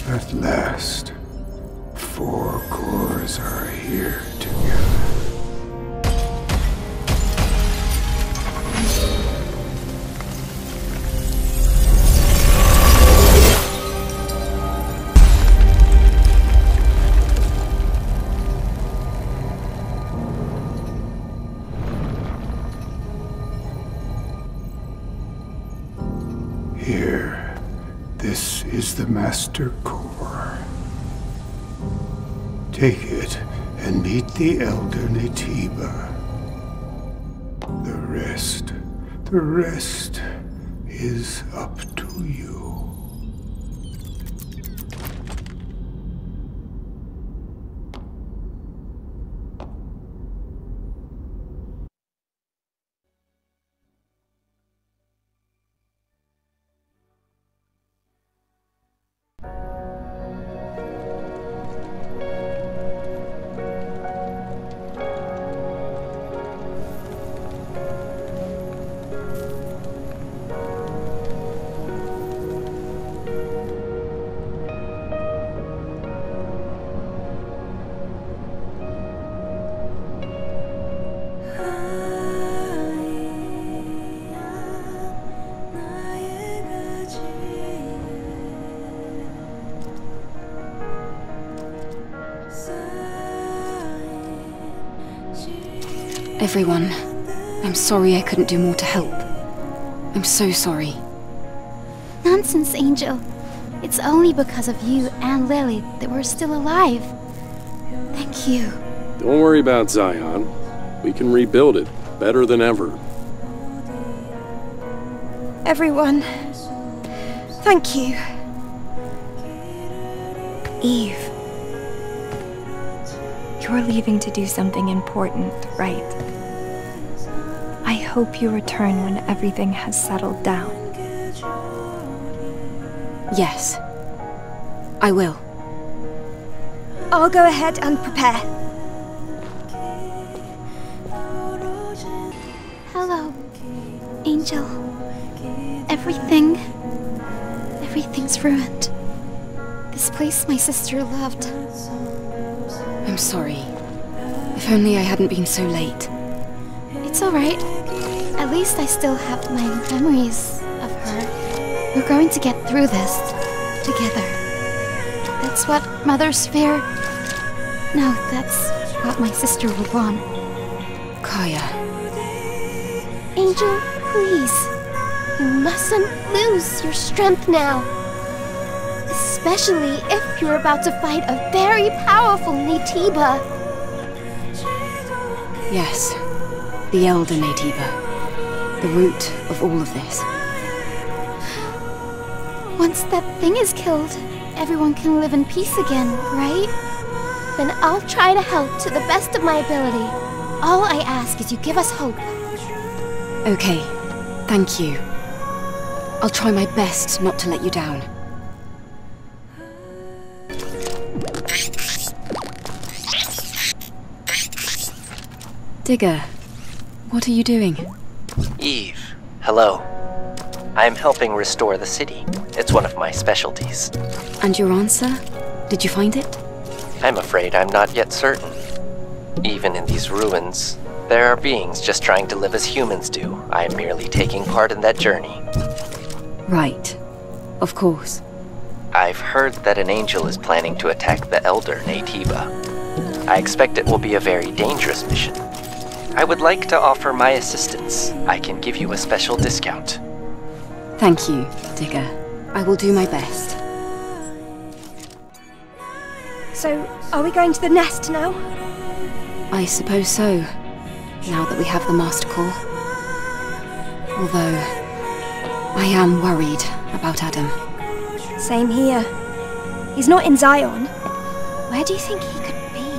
At last, 4 cores are here together. Here, this is the Master Core. Take it and meet the Elder Naytiba. The rest is up to you. Everyone, I'm sorry I couldn't do more to help. I'm so sorry. Nonsense, Angel. It's only because of you and Lily that we're still alive. Thank you. Don't worry about Zion. We can rebuild it better than ever. Everyone, thank you. Eve. You're leaving to do something important, right? I hope you return when everything has settled down. Yes. I will. I'll go ahead and prepare. Hello, Angel. Everything's ruined. This place my sister loved. I'm sorry. If only I hadn't been so late. It's alright. At least I still have my memories of her. We're going to get through this together. That's what mothers fear. No, that's what my sister would want. Kaya. Angel, please. You mustn't lose your strength now. Especially if you're about to fight a very powerful Naytiba. Yes. The Elder Naytiba. The root of all of this. Once that thing is killed, everyone can live in peace again, right? Then I'll try to help to the best of my ability. All I ask is you give us hope. Okay. Thank you. I'll try my best not to let you down. Digger, what are you doing? Eve, hello. I am helping restore the city. It's one of my specialties. And your answer? Did you find it? I'm afraid I'm not yet certain. Even in these ruins, there are beings just trying to live as humans do. I am merely taking part in that journey. Right. Of course. I've heard that an angel is planning to attack the Elder Naytiba. I expect it will be a very dangerous mission. I would like to offer my assistance. I can give you a special discount. Thank you, Digger. I will do my best. So, are we going to the nest now? I suppose so, now that we have the Master Core. Although, I am worried about Adam. Same here. He's not in Zion. Where do you think he could be?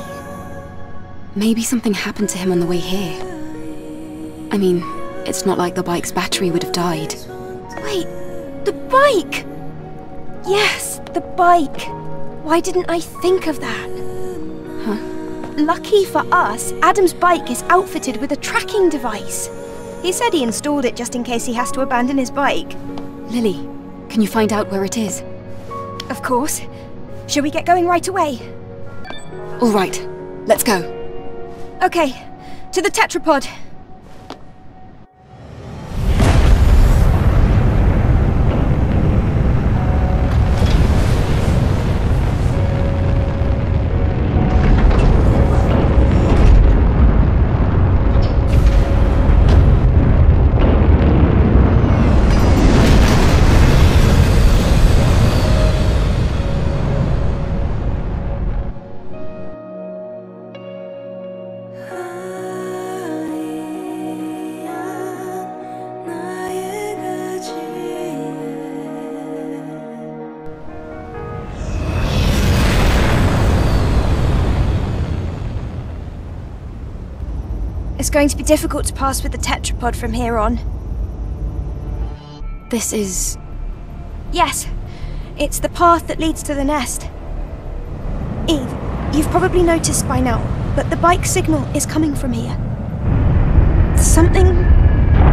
Maybe something happened to him on the way here. I mean, it's not like the bike's battery would have died. Wait, the bike! Yes, the bike. Why didn't I think of that? Huh? Lucky for us, Adam's bike is outfitted with a tracking device. He said he installed it just in case he has to abandon his bike. Lily, can you find out where it is? Of course. Shall we get going right away? All right, let's go. Okay, to the tetrapod. It's going to be difficult to pass with the tetrapod from here on. This is... Yes, it's the path that leads to the nest. Eve, you've probably noticed by now, but the bike signal is coming from here. Something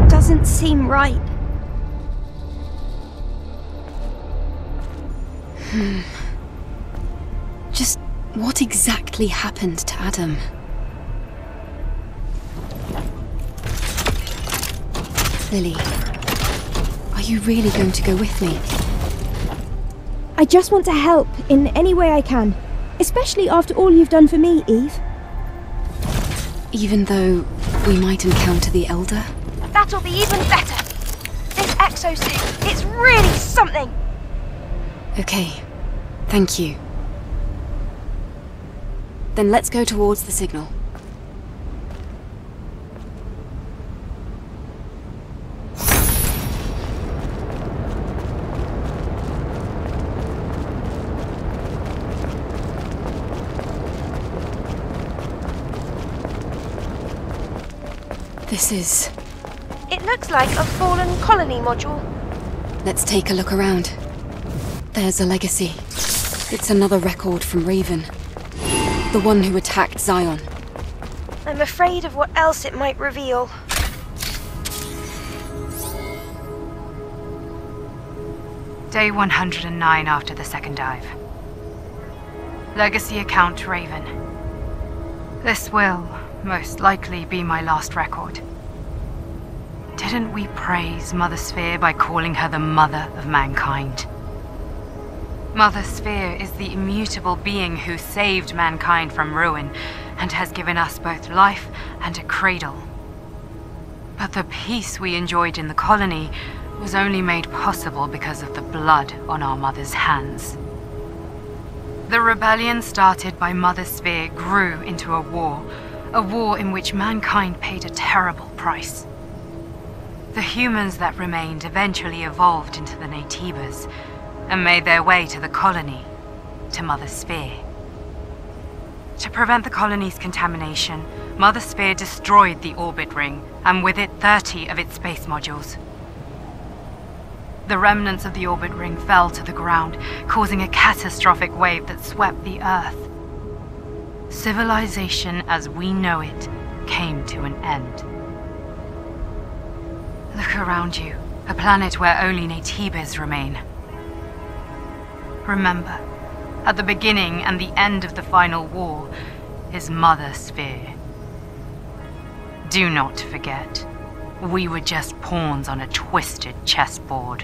doesn't seem right. Just what exactly happened to Adam? Lily, are you really going to go with me? I just want to help in any way I can, especially after all you've done for me, Eve. Even though we might encounter the Elder? That'll be even better. This exosuit, it's really something. Okay, thank you. Then let's go towards the signal. This is... It looks like a fallen colony module. Let's take a look around. There's a legacy. It's another record from Raven. The one who attacked Zion. I'm afraid of what else it might reveal. Day 109 after the second dive. Legacy account Raven. This will, most likely, be my last record. Didn't we praise Mother Sphere by calling her the mother of mankind? Mother Sphere is the immutable being who saved mankind from ruin and has given us both life and a cradle. But the peace we enjoyed in the colony was only made possible because of the blood on our mother's hands. The rebellion started by Mother Sphere grew into a war in which mankind paid a terrible price. The humans that remained eventually evolved into the Natibas and made their way to the colony, to Mother Sphere. To prevent the colony's contamination, Mother Sphere destroyed the orbit ring, and with it 30 of its space modules. The remnants of the orbit ring fell to the ground, causing a catastrophic wave that swept the Earth. Civilization as we know it came to an end. Look around you, a planet where only Natibas remain. Remember, at the beginning and the end of the final war is Mother Sphere. Do not forget, we were just pawns on a twisted chessboard.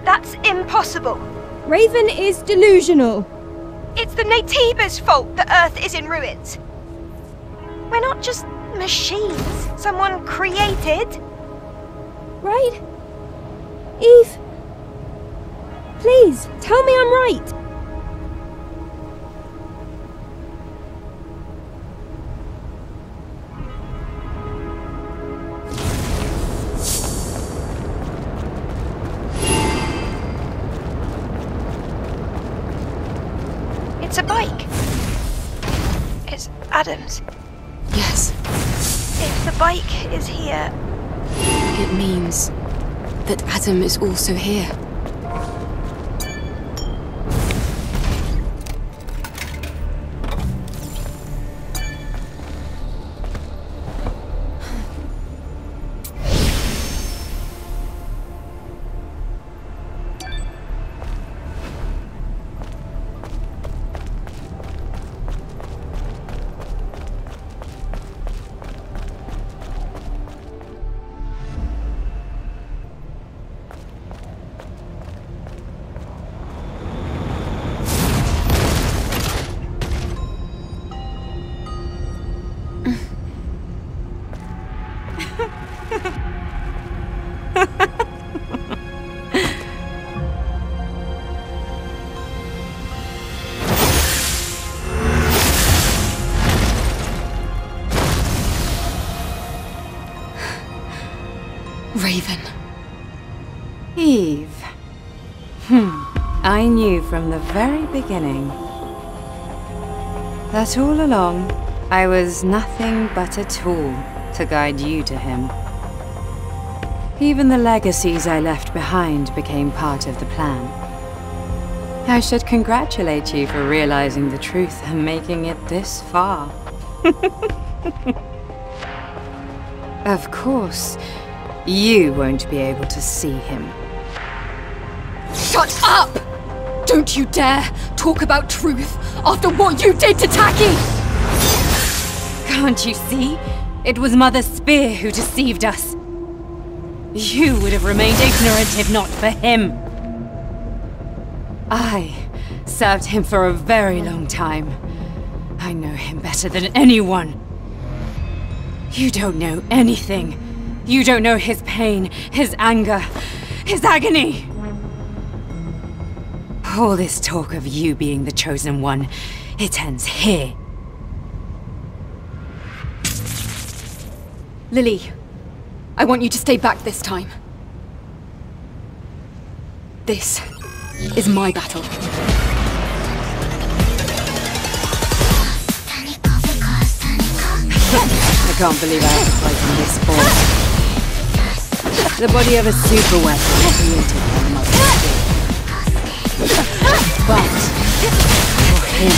That's impossible. Raven is delusional. It's the Natibas' fault the Earth is in ruins. We're not just machines someone created. Right? Eve, please, tell me I'm right. It's a bike. It's Adam's. Yes. If the bike is here... It means that Adam is also here. Raven. Eve. I knew from the very beginning that all along I was nothing but a tool to guide you to him. Even the legacies I left behind became part of the plan. I should congratulate you for realizing the truth and making it this far. Of course, you won't be able to see him. Shut up! Don't you dare talk about truth after what you did to Taki! Can't you see? It was Mother Sphere who deceived us. You would have remained ignorant if not for him. I served him for a very long time. I know him better than anyone. You don't know anything. You don't know his pain, his anger, his agony. All this talk of you being the chosen one, it ends here. Lily, I want you to stay back this time. This is my battle. I can't believe I have to fight in this form. The body of a super weapon created by Mother Spirit. But for him.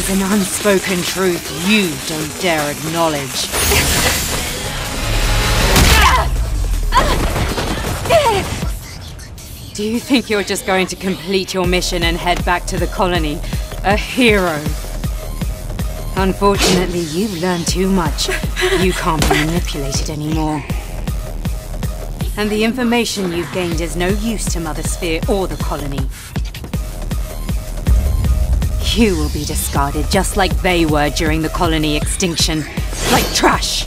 An unspoken truth you don't dare acknowledge. Do you think you're just going to complete your mission and head back to the colony? A hero? Unfortunately, you've learned too much. You can't be manipulated anymore. And the information you've gained is no use to Mother Sphere or the colony. You will be discarded just like they were during the colony extinction. Like trash!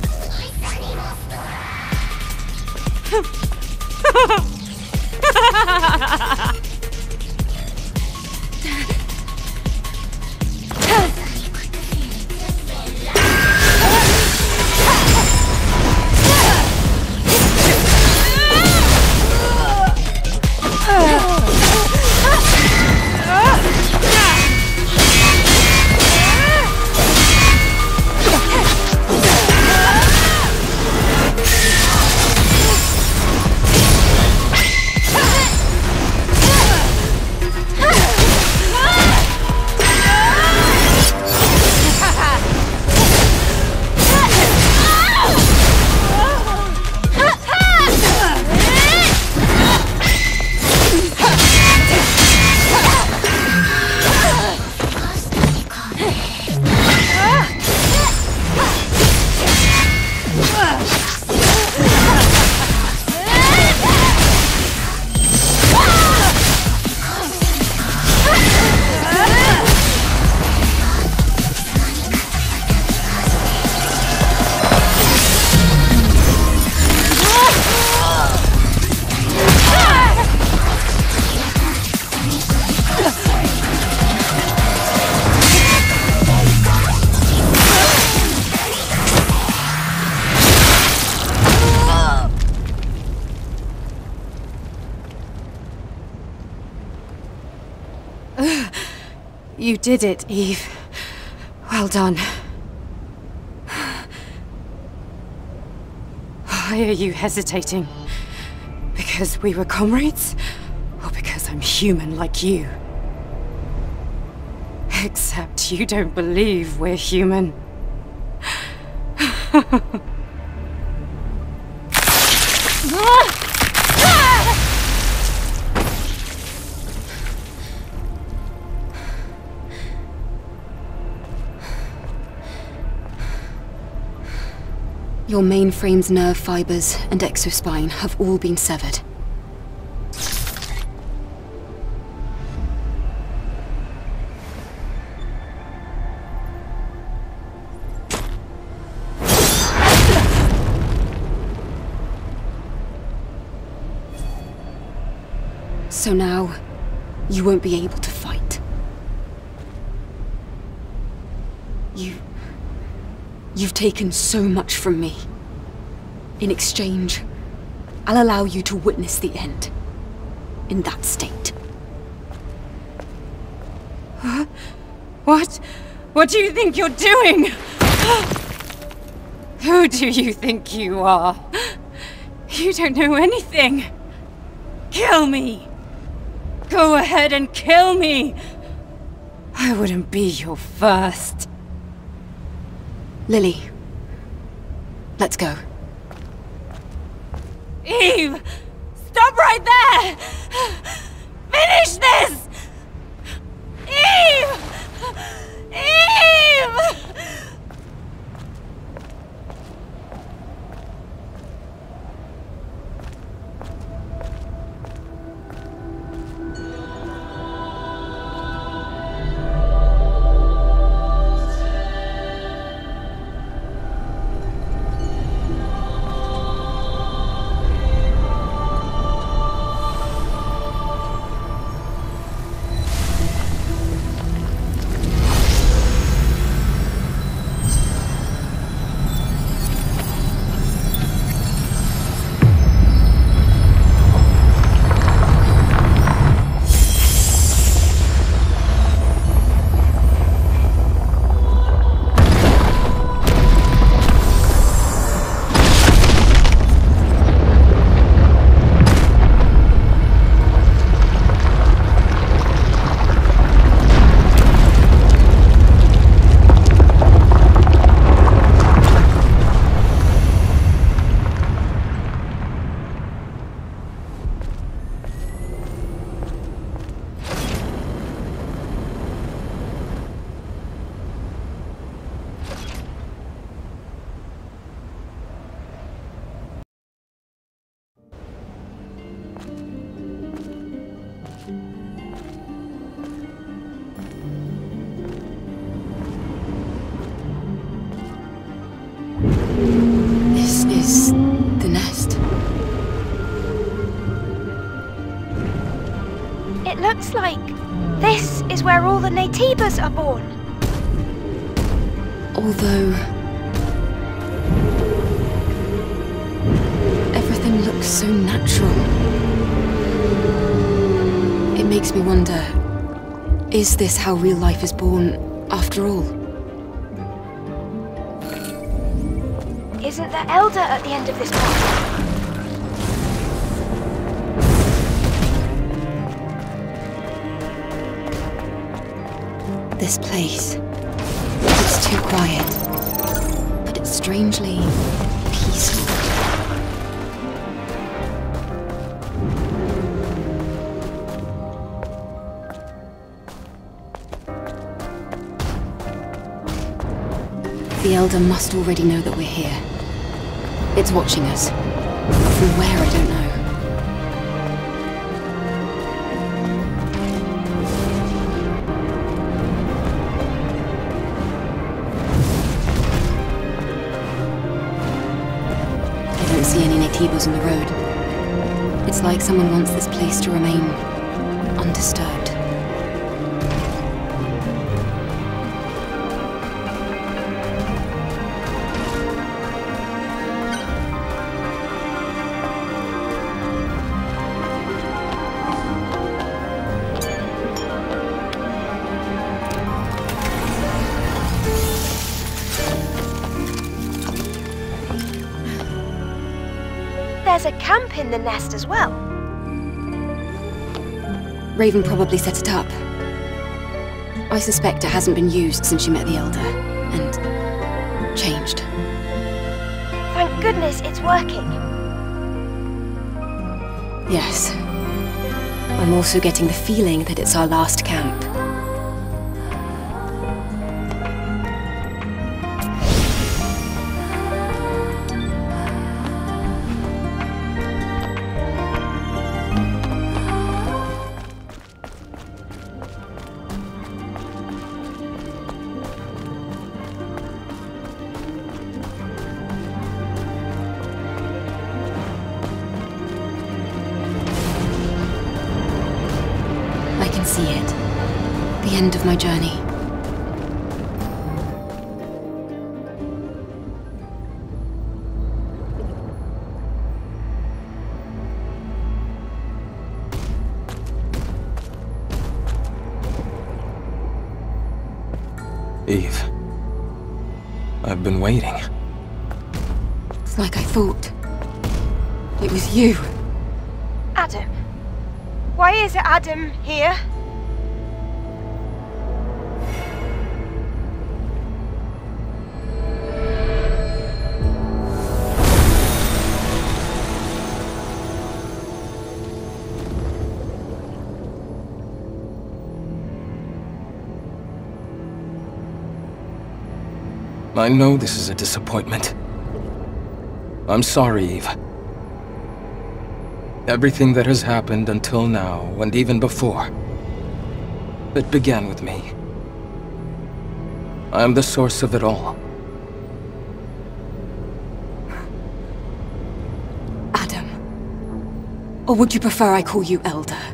You did it, Eve. Well done. Why are you hesitating? Because we were comrades? Or because I'm human like you? Except you don't believe we're human. Your mainframe's nerve fibers and exospine have all been severed. So now, you won't be able to fight. You've taken so much from me. In exchange, I'll allow you to witness the end. In that state. What? What do you think you're doing? Who do you think you are? You don't know anything. Kill me! Go ahead and kill me! I wouldn't be your first. Lily, let's go. Eve! Stop right there! Finish this! Eve! Eve! This is the nest. It looks like this is where all the Natibas are born. Although everything looks so natural, it makes me wonder, is this how real life is born after all? Isn't the Elder at the end of this path? This place, it's too quiet, but it's strangely peaceful. The Elder must already know that we're here. It's watching us. But from where, I don't know. I don't see any Natibas on the road. It's like someone wants this place to remain undisturbed. There's a camp in the nest as well. Raven probably set it up. I suspect it hasn't been used since she met the Elder, and changed. Thank goodness it's working. Yes. I'm also getting the feeling that it's our last camp. See it. The end of my journey. Eve. I've been waiting. It's like I thought. It was you. Adam. Why is Adam here? I know this is a disappointment. I'm sorry, Eve. Everything that has happened until now, and even before, it began with me. I am the source of it all. Adam. Or would you prefer I call you Elder?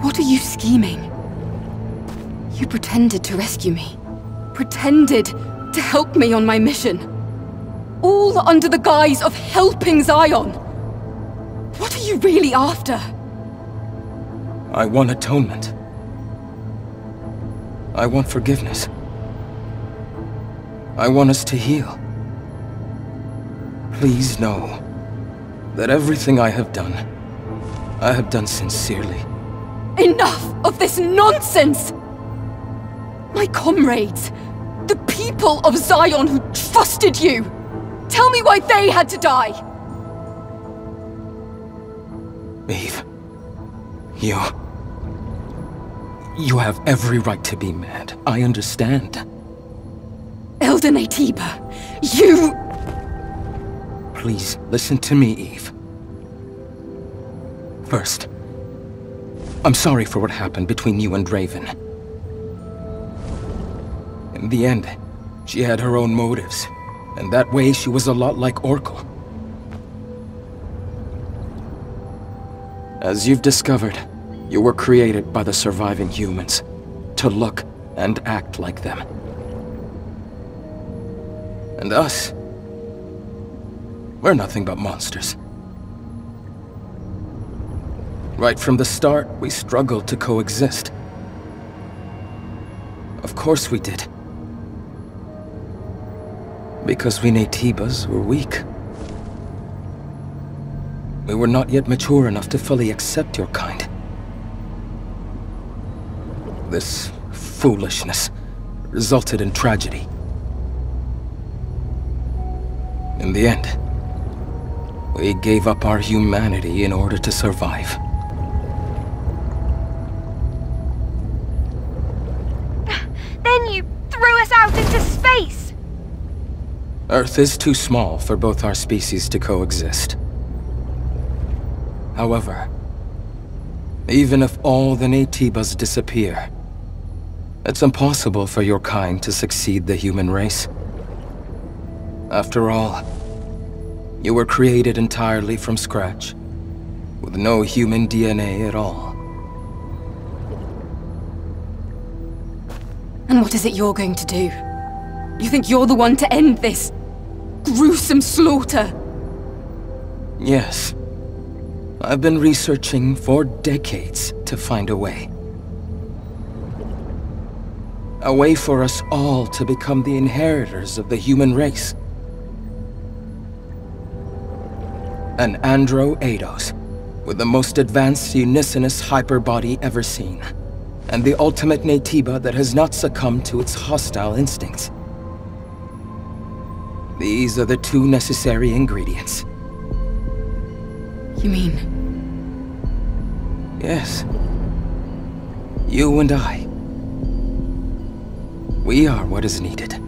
What are you scheming? You pretended to rescue me. Pretended to help me on my mission. All under the guise of helping Zion. What are you really after? I want atonement. I want forgiveness. I want us to heal. Please know that everything I have done sincerely. Enough of this nonsense! My comrades, the people of Zion who trusted you, tell me why they had to die! Eve, you have every right to be mad. I understand. Elder Naytiba, you... Please, listen to me, Eve. First, I'm sorry for what happened between you and Raven. In the end, she had her own motives, and that way she was a lot like Oracle. As you've discovered, you were created by the surviving humans to look and act like them. And us, we're nothing but monsters. Right from the start, we struggled to coexist. Of course we did. Because we Naytibas were weak. We were not yet mature enough to fully accept your kind. This foolishness resulted in tragedy. In the end, we gave up our humanity in order to survive. Then you threw us out into space! Earth is too small for both our species to coexist. However, even if all the Naytibas disappear, it's impossible for your kind to succeed the human race. After all, you were created entirely from scratch, with no human DNA at all. And what is it you're going to do? You think you're the one to end this gruesome slaughter? Yes. I've been researching for decades to find a way. A way for us all to become the inheritors of the human race. An Andro Eidos, with the most advanced unicinous hyperbody ever seen, and the ultimate Naytiba that has not succumbed to its hostile instincts. These are the two necessary ingredients. You mean? Yes. You and I. We are what is needed.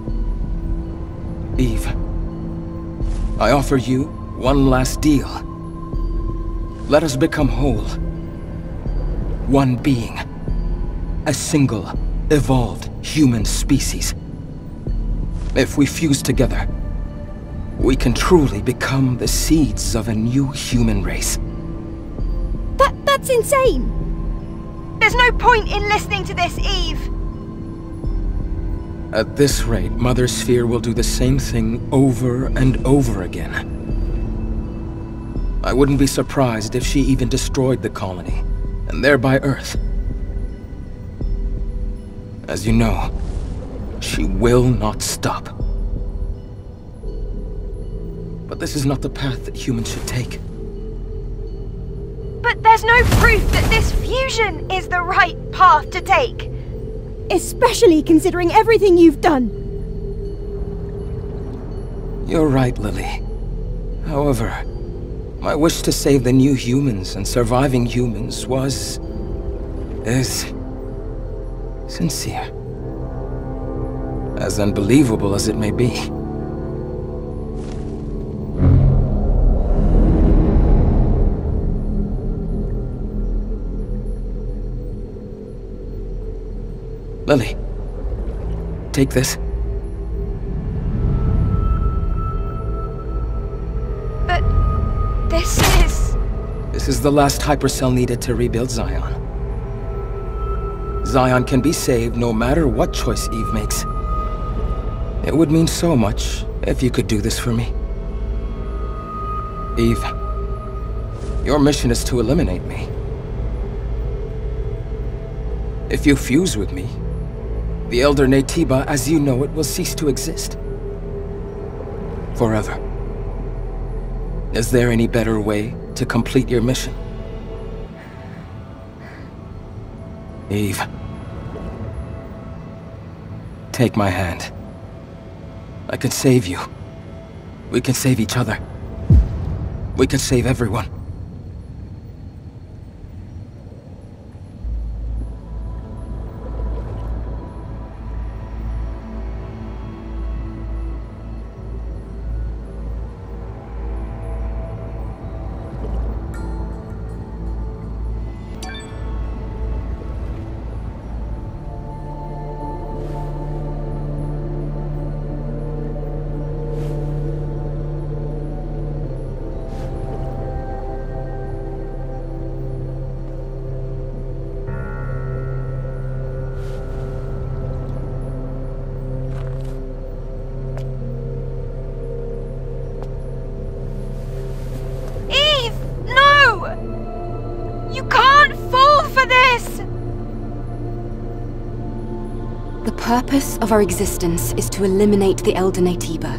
Eve, I offer you one last deal. Let us become whole. One being. A single, evolved human species. If we fuse together, we can truly become the seeds of a new human race. That's insane! There's no point in listening to this, Eve! At this rate, Mother Sphere will do the same thing over and over again. I wouldn't be surprised if she even destroyed the colony, and thereby Earth. As you know, she will not stop. But this is not the path that humans should take. But there's no proof that this fusion is the right path to take. Especially considering everything you've done. You're right, Lily. However, my wish to save the new humans and surviving humans is sincere. as unbelievable as it may be. Lily, take this. But this is... This is the last hypercell needed to rebuild Zion. Zion can be saved no matter what choice Eve makes. It would mean so much if you could do this for me. Eve, your mission is to eliminate me. If you fuse with me, the Elder Naytiba as you know it will cease to exist. Forever. Is there any better way to complete your mission? Eve. Take my hand. I can save you. We can save each other. We can save everyone. The purpose of our existence is to eliminate the Elder Naytiba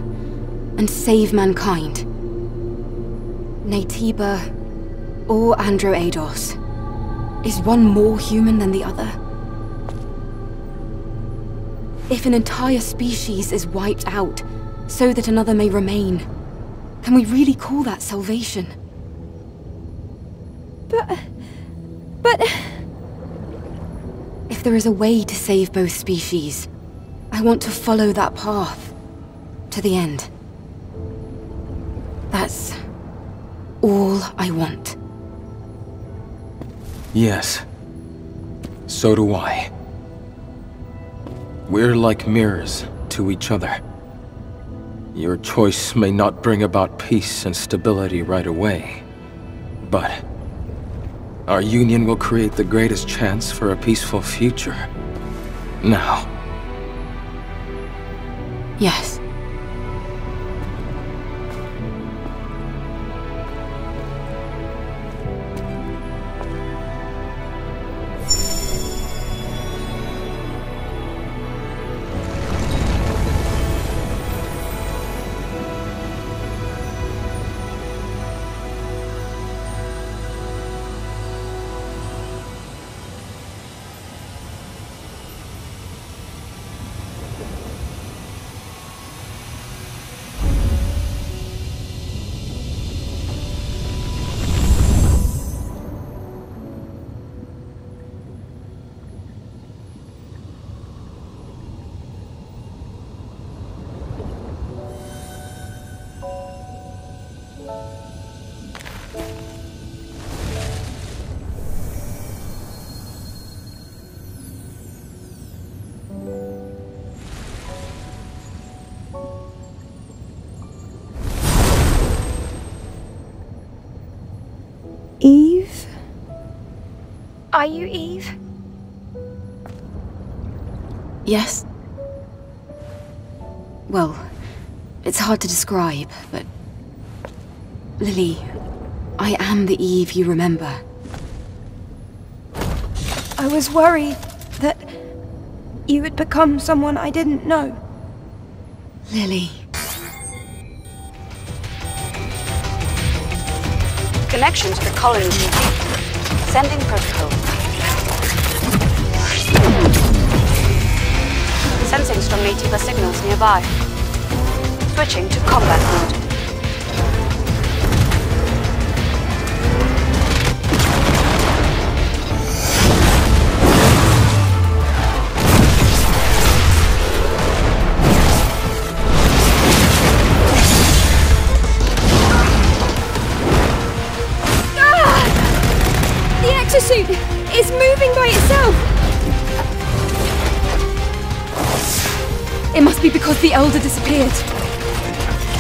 and save mankind. Naytiba or Androados. Is one more human than the other? If an entire species is wiped out so that another may remain, can we really call that salvation? But... If there is a way to save both species, I want to follow that path to the end. That's all I want. Yes. So do I. We're like mirrors to each other. Your choice may not bring about peace and stability right away, but our union will create the greatest chance for a peaceful future. Now. Yes. Eve? Are you Eve? Yes. Well, it's hard to describe, but... Lily, I am the Eve you remember. I was worried that you had become someone I didn't know. Lily. Connection to the colony complete. Sending protocol. Sensing strong Naytiba signals nearby. Switching to combat mode. booster suit! It's moving by itself! It must be because the Elder disappeared.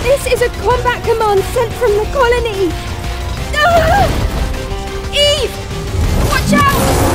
This is a combat command sent from the colony! Ah! Eve! Watch out!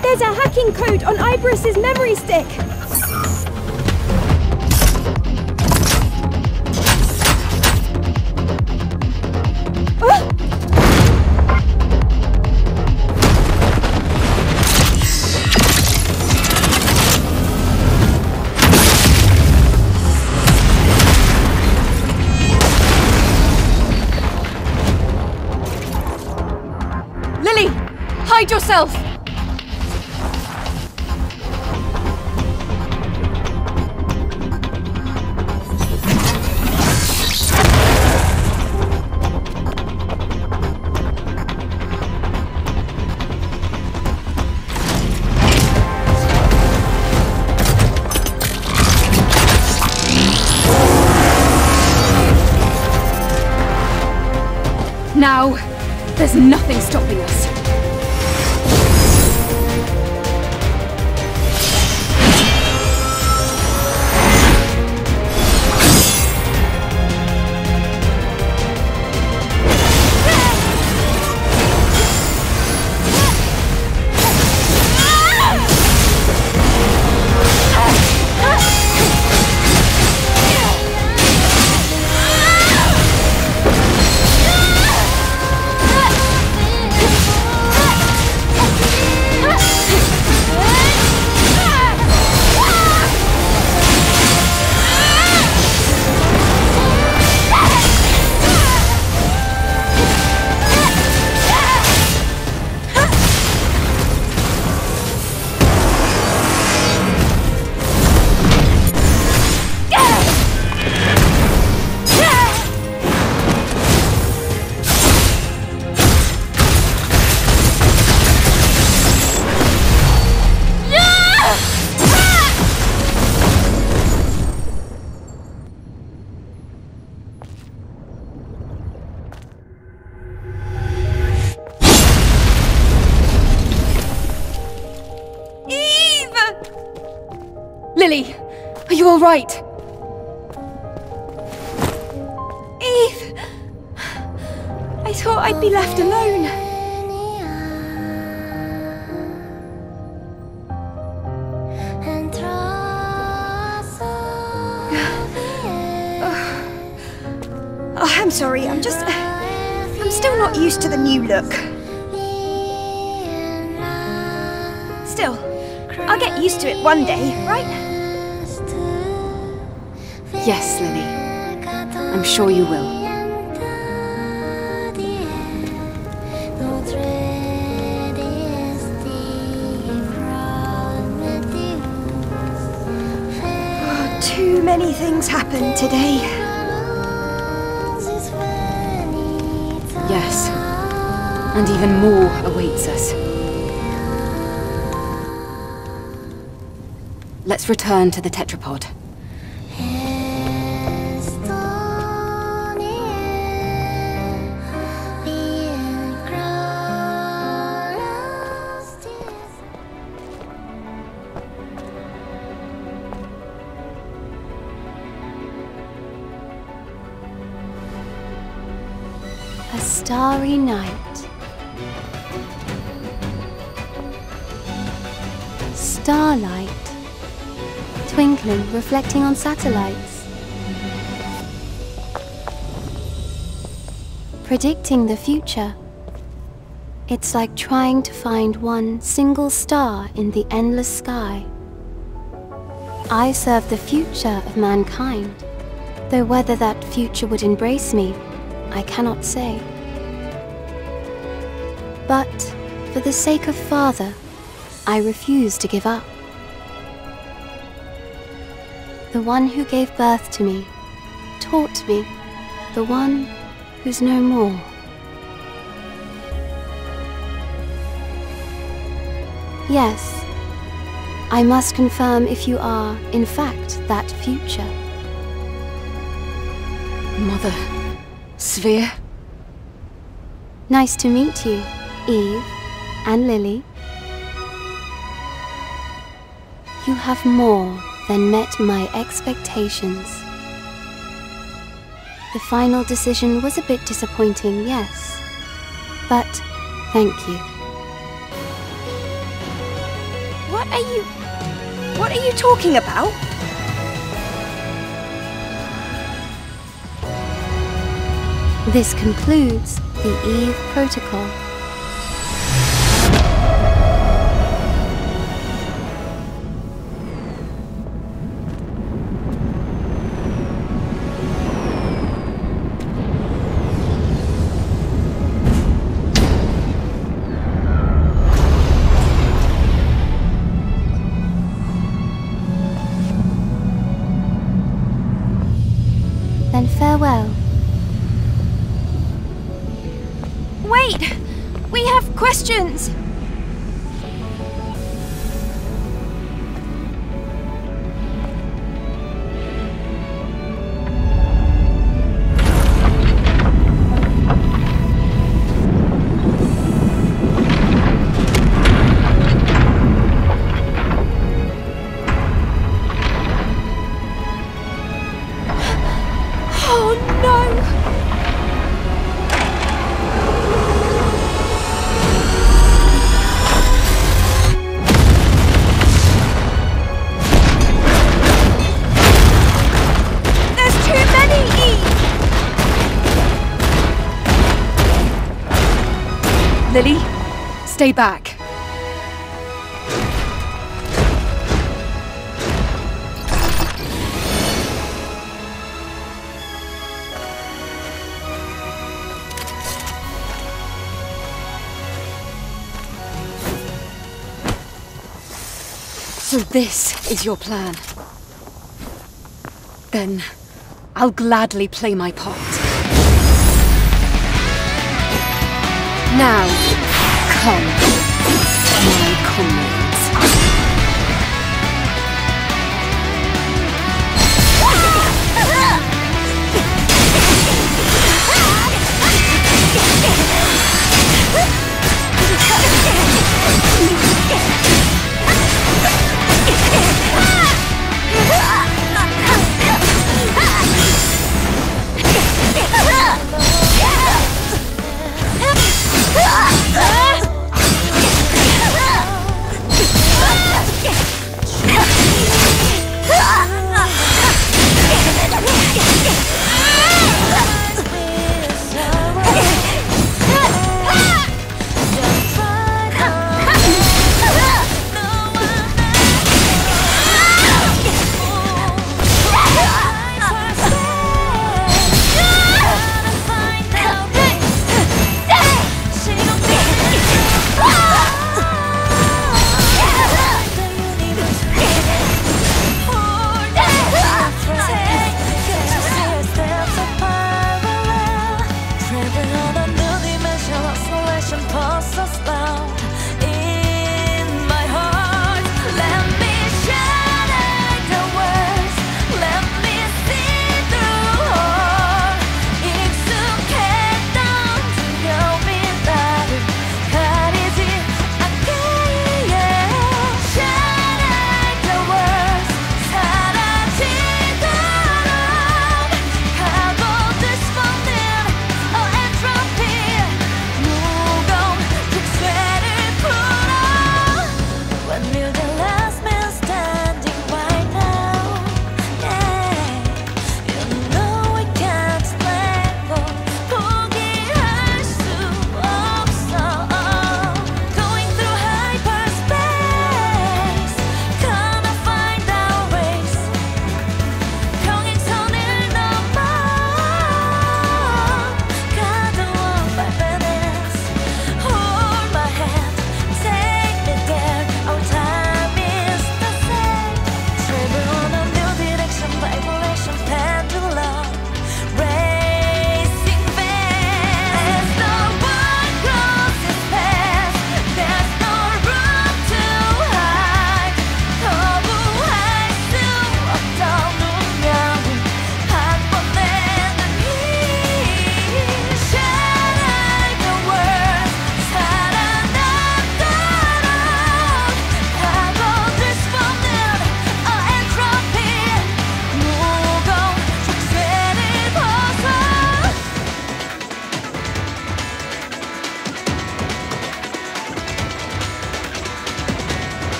There's a hacking code on Ibris's memory stick! Lily! Hide yourself! Now, there's nothing stopping us. Lily, are you all right? Eve! thought I'd be left alone. Oh, I'm sorry, I'm still not used to the new look. Still, I'll get used to it one day, right? Yes, Lily. I'm sure you will. Oh, too many things happened today. Yes. And even more awaits us. Let's return to the tetrapod. A starry night. Starlight. Twinkling, reflecting on satellites. Predicting the future. It's like trying to find one single star in the endless sky. I serve the future of mankind, though whether that future would embrace me, I cannot say. But, for the sake of Father, I refuse to give up. The one who gave birth to me, taught me, the one who's no more. Yes, I must confirm if you are, in fact, that future. Mother... Sphere? Nice to meet you, Eve and Lily. You have more than met my expectations. The final decision was a bit disappointing, yes. But thank you. What are you talking about? This concludes the Eve Protocol. Then farewell. Wait! We have questions! Lily, stay back. So this is your plan. Then I'll gladly play my part. Now, come, my comrades.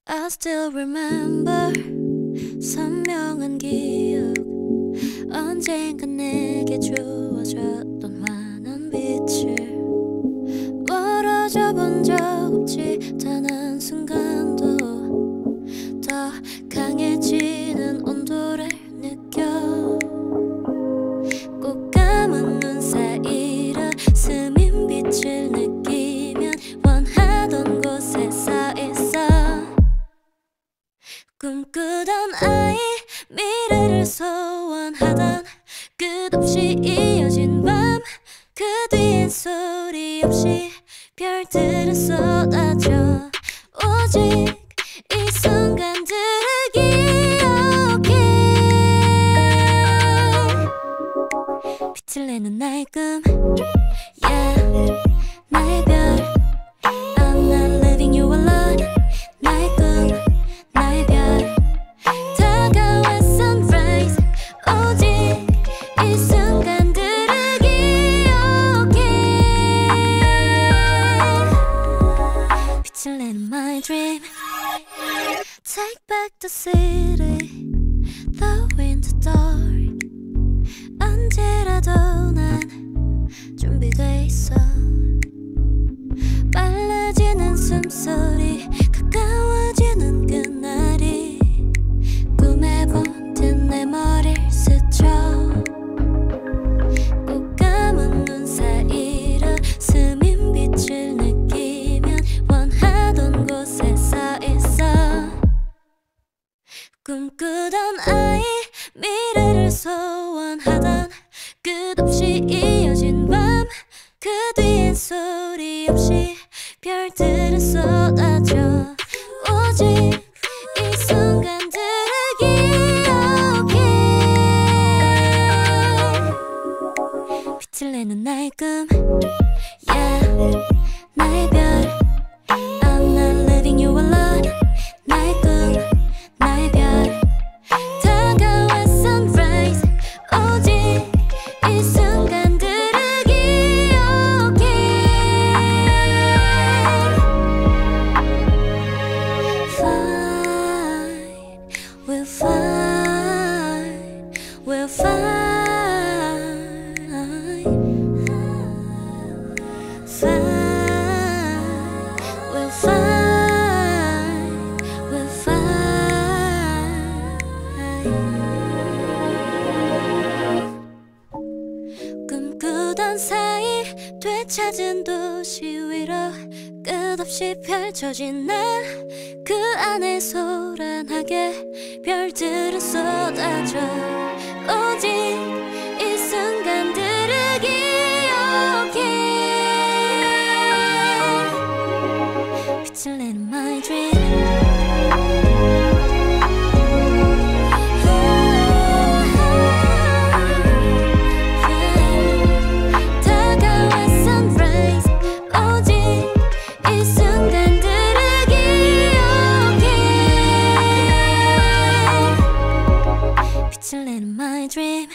I still remember 선명한 기억 언젠간 내게 주어졌던 환한 빛을 멀어져 본 적 없지 단 한순간도 더 강해지는 온도를 느껴 꼭 감은 눈 사이로 스민 빛을 느끼면 원하던 곳에 서 있어 꿈꾸던 아이 미래를 소원하던 끝없이 이어진 밤 그 뒤엔 소리 없이 별들을 쏟아져 오직 이 순간들을 기억해 빛을 내는 나의 꿈 Yeah 나의 별 I'm not leaving you alone 나의 꿈 나의 별 다가와 sunrise 오직 이 순간들을 기억해 빛을 내는 my dream Take back the city the winter dark 언제라도 난 준비돼 있어 빨라지는 숨소리 가까워지는 그날이 꿈에 본 듯 내 머리를 스쳐 꼭 감은 눈 사이로 스민 빛을 느끼면 원하던 곳에 서 있어 꿈꾸던 아이 미래를 소원하던 끝없이 이어진 밤 그 뒤엔 소리 없이 별들을 쏟아져 오직 이 순간들을 기억해 빛을 내는 나의 꿈 Yeah 나의 별 I'm not leaving you alone 나의 꿈 나의 별 다가와 sunrise 오직 이 순간들을 기억해 Fine we'll find we'll find We'll find we'll find 꿈꾸던 사이 되찾은 도시 위로 끝없이 펼쳐진 날 그 안에 소란하게 별들은 쏟아져 오직 이 순간들을 기억해 빛을 내는 my dream 다가와 sunrise 오직 이 순간들을 기억해 빛을 내는 my dream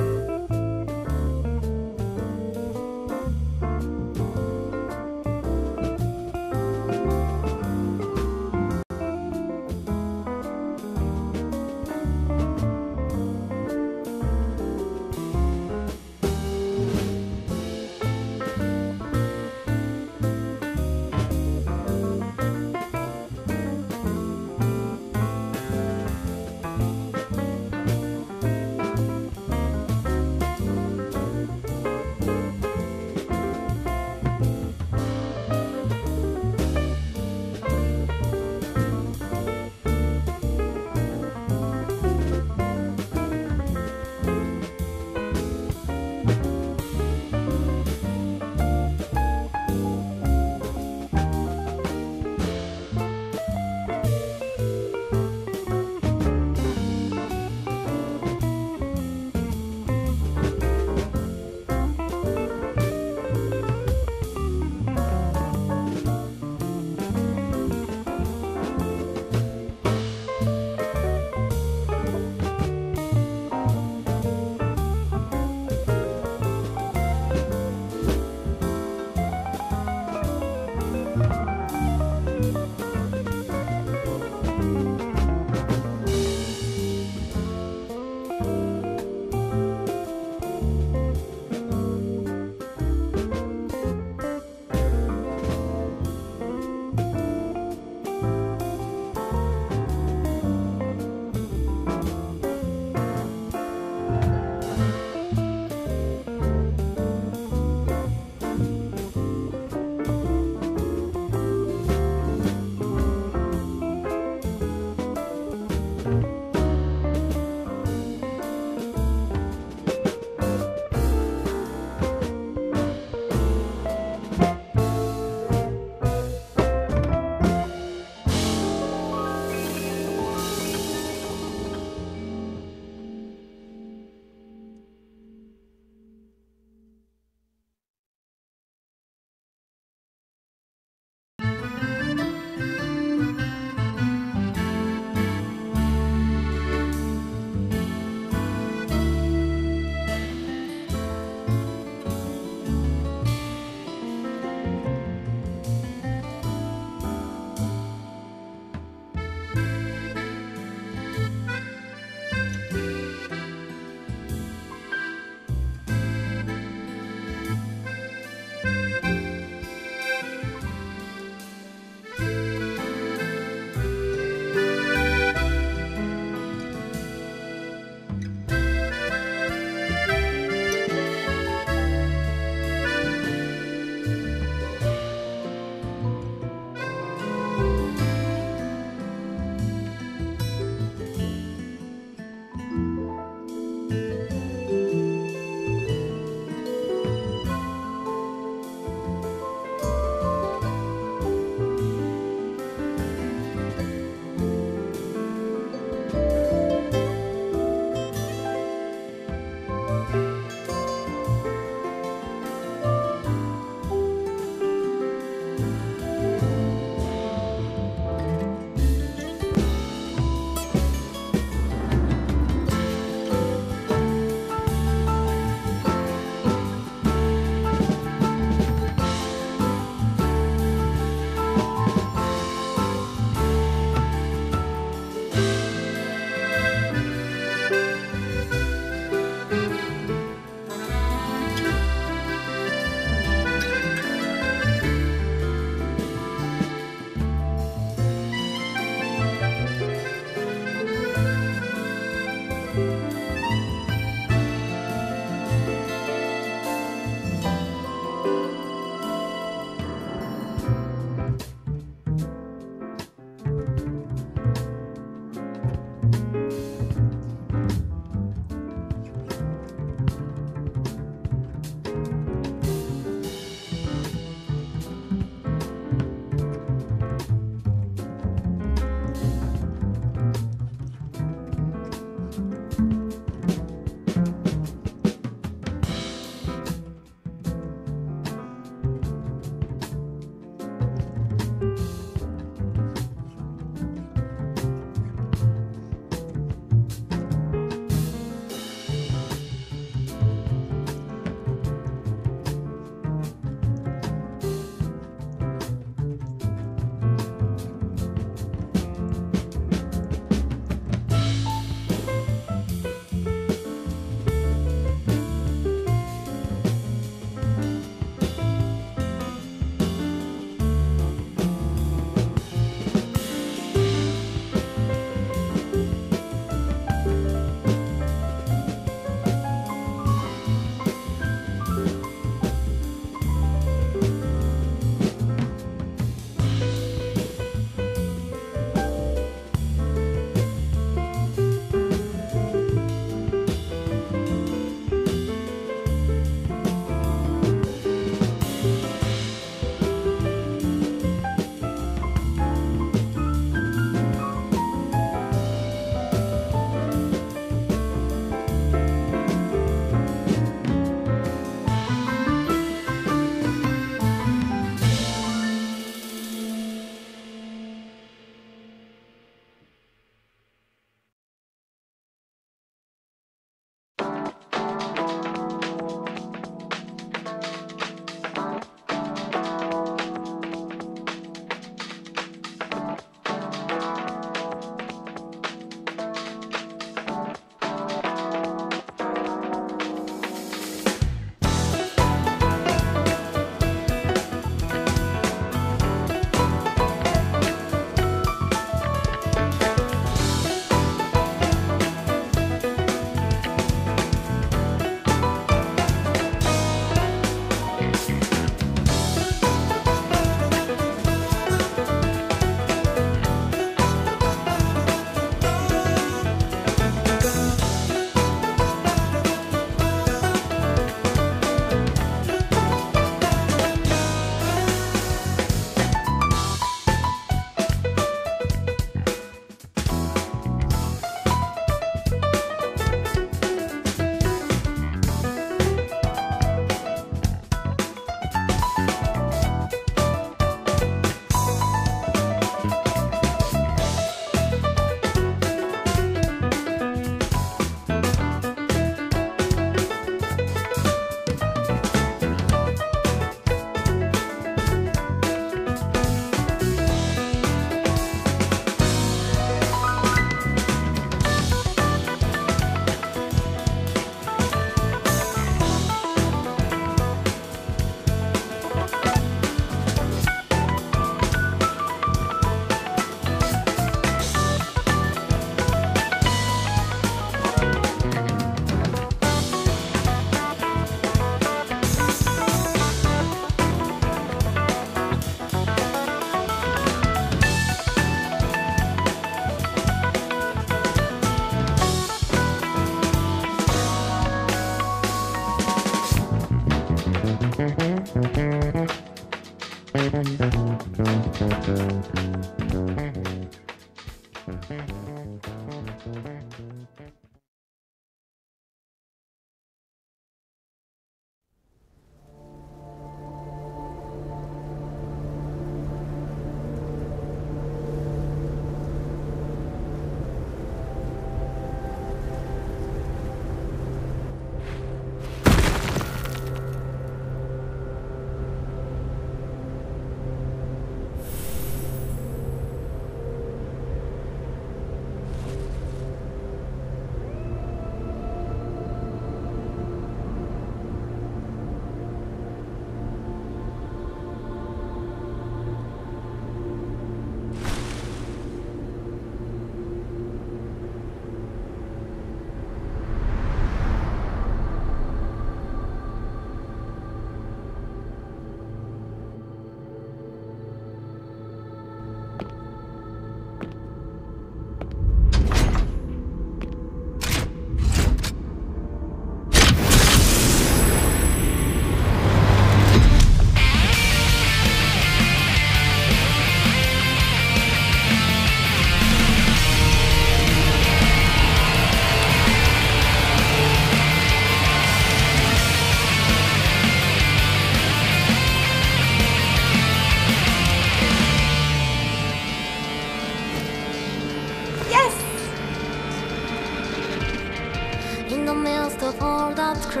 its crew.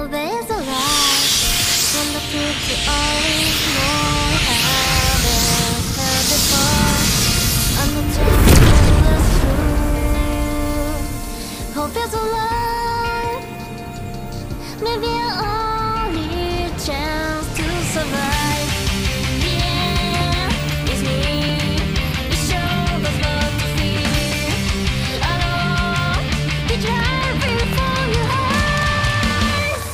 There's a light from the future always more haven't heard before. I'm not taking this through. Hope is alive. Maybe our only chance to survive. Yeah, it's me. It shows us what to see. Alone, we drive before your eyes.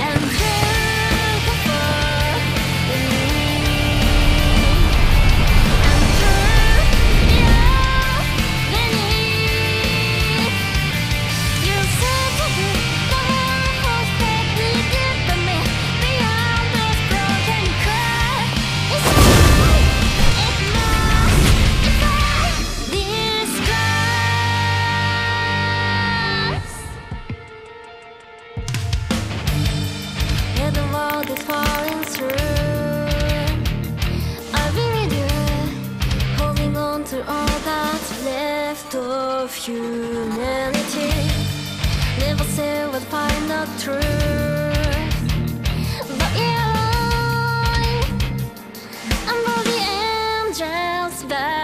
And then come forth with me. And turn yeah, beneath. You said to me the one who's that needed by me. Beyond this broken cry, it's I, it's mine, it's I, this glass. Yeah, the world is falling through. I really do, holding on to all that's left of humanity. Never say we'll find the truth. But yeah, I'm for the angels back.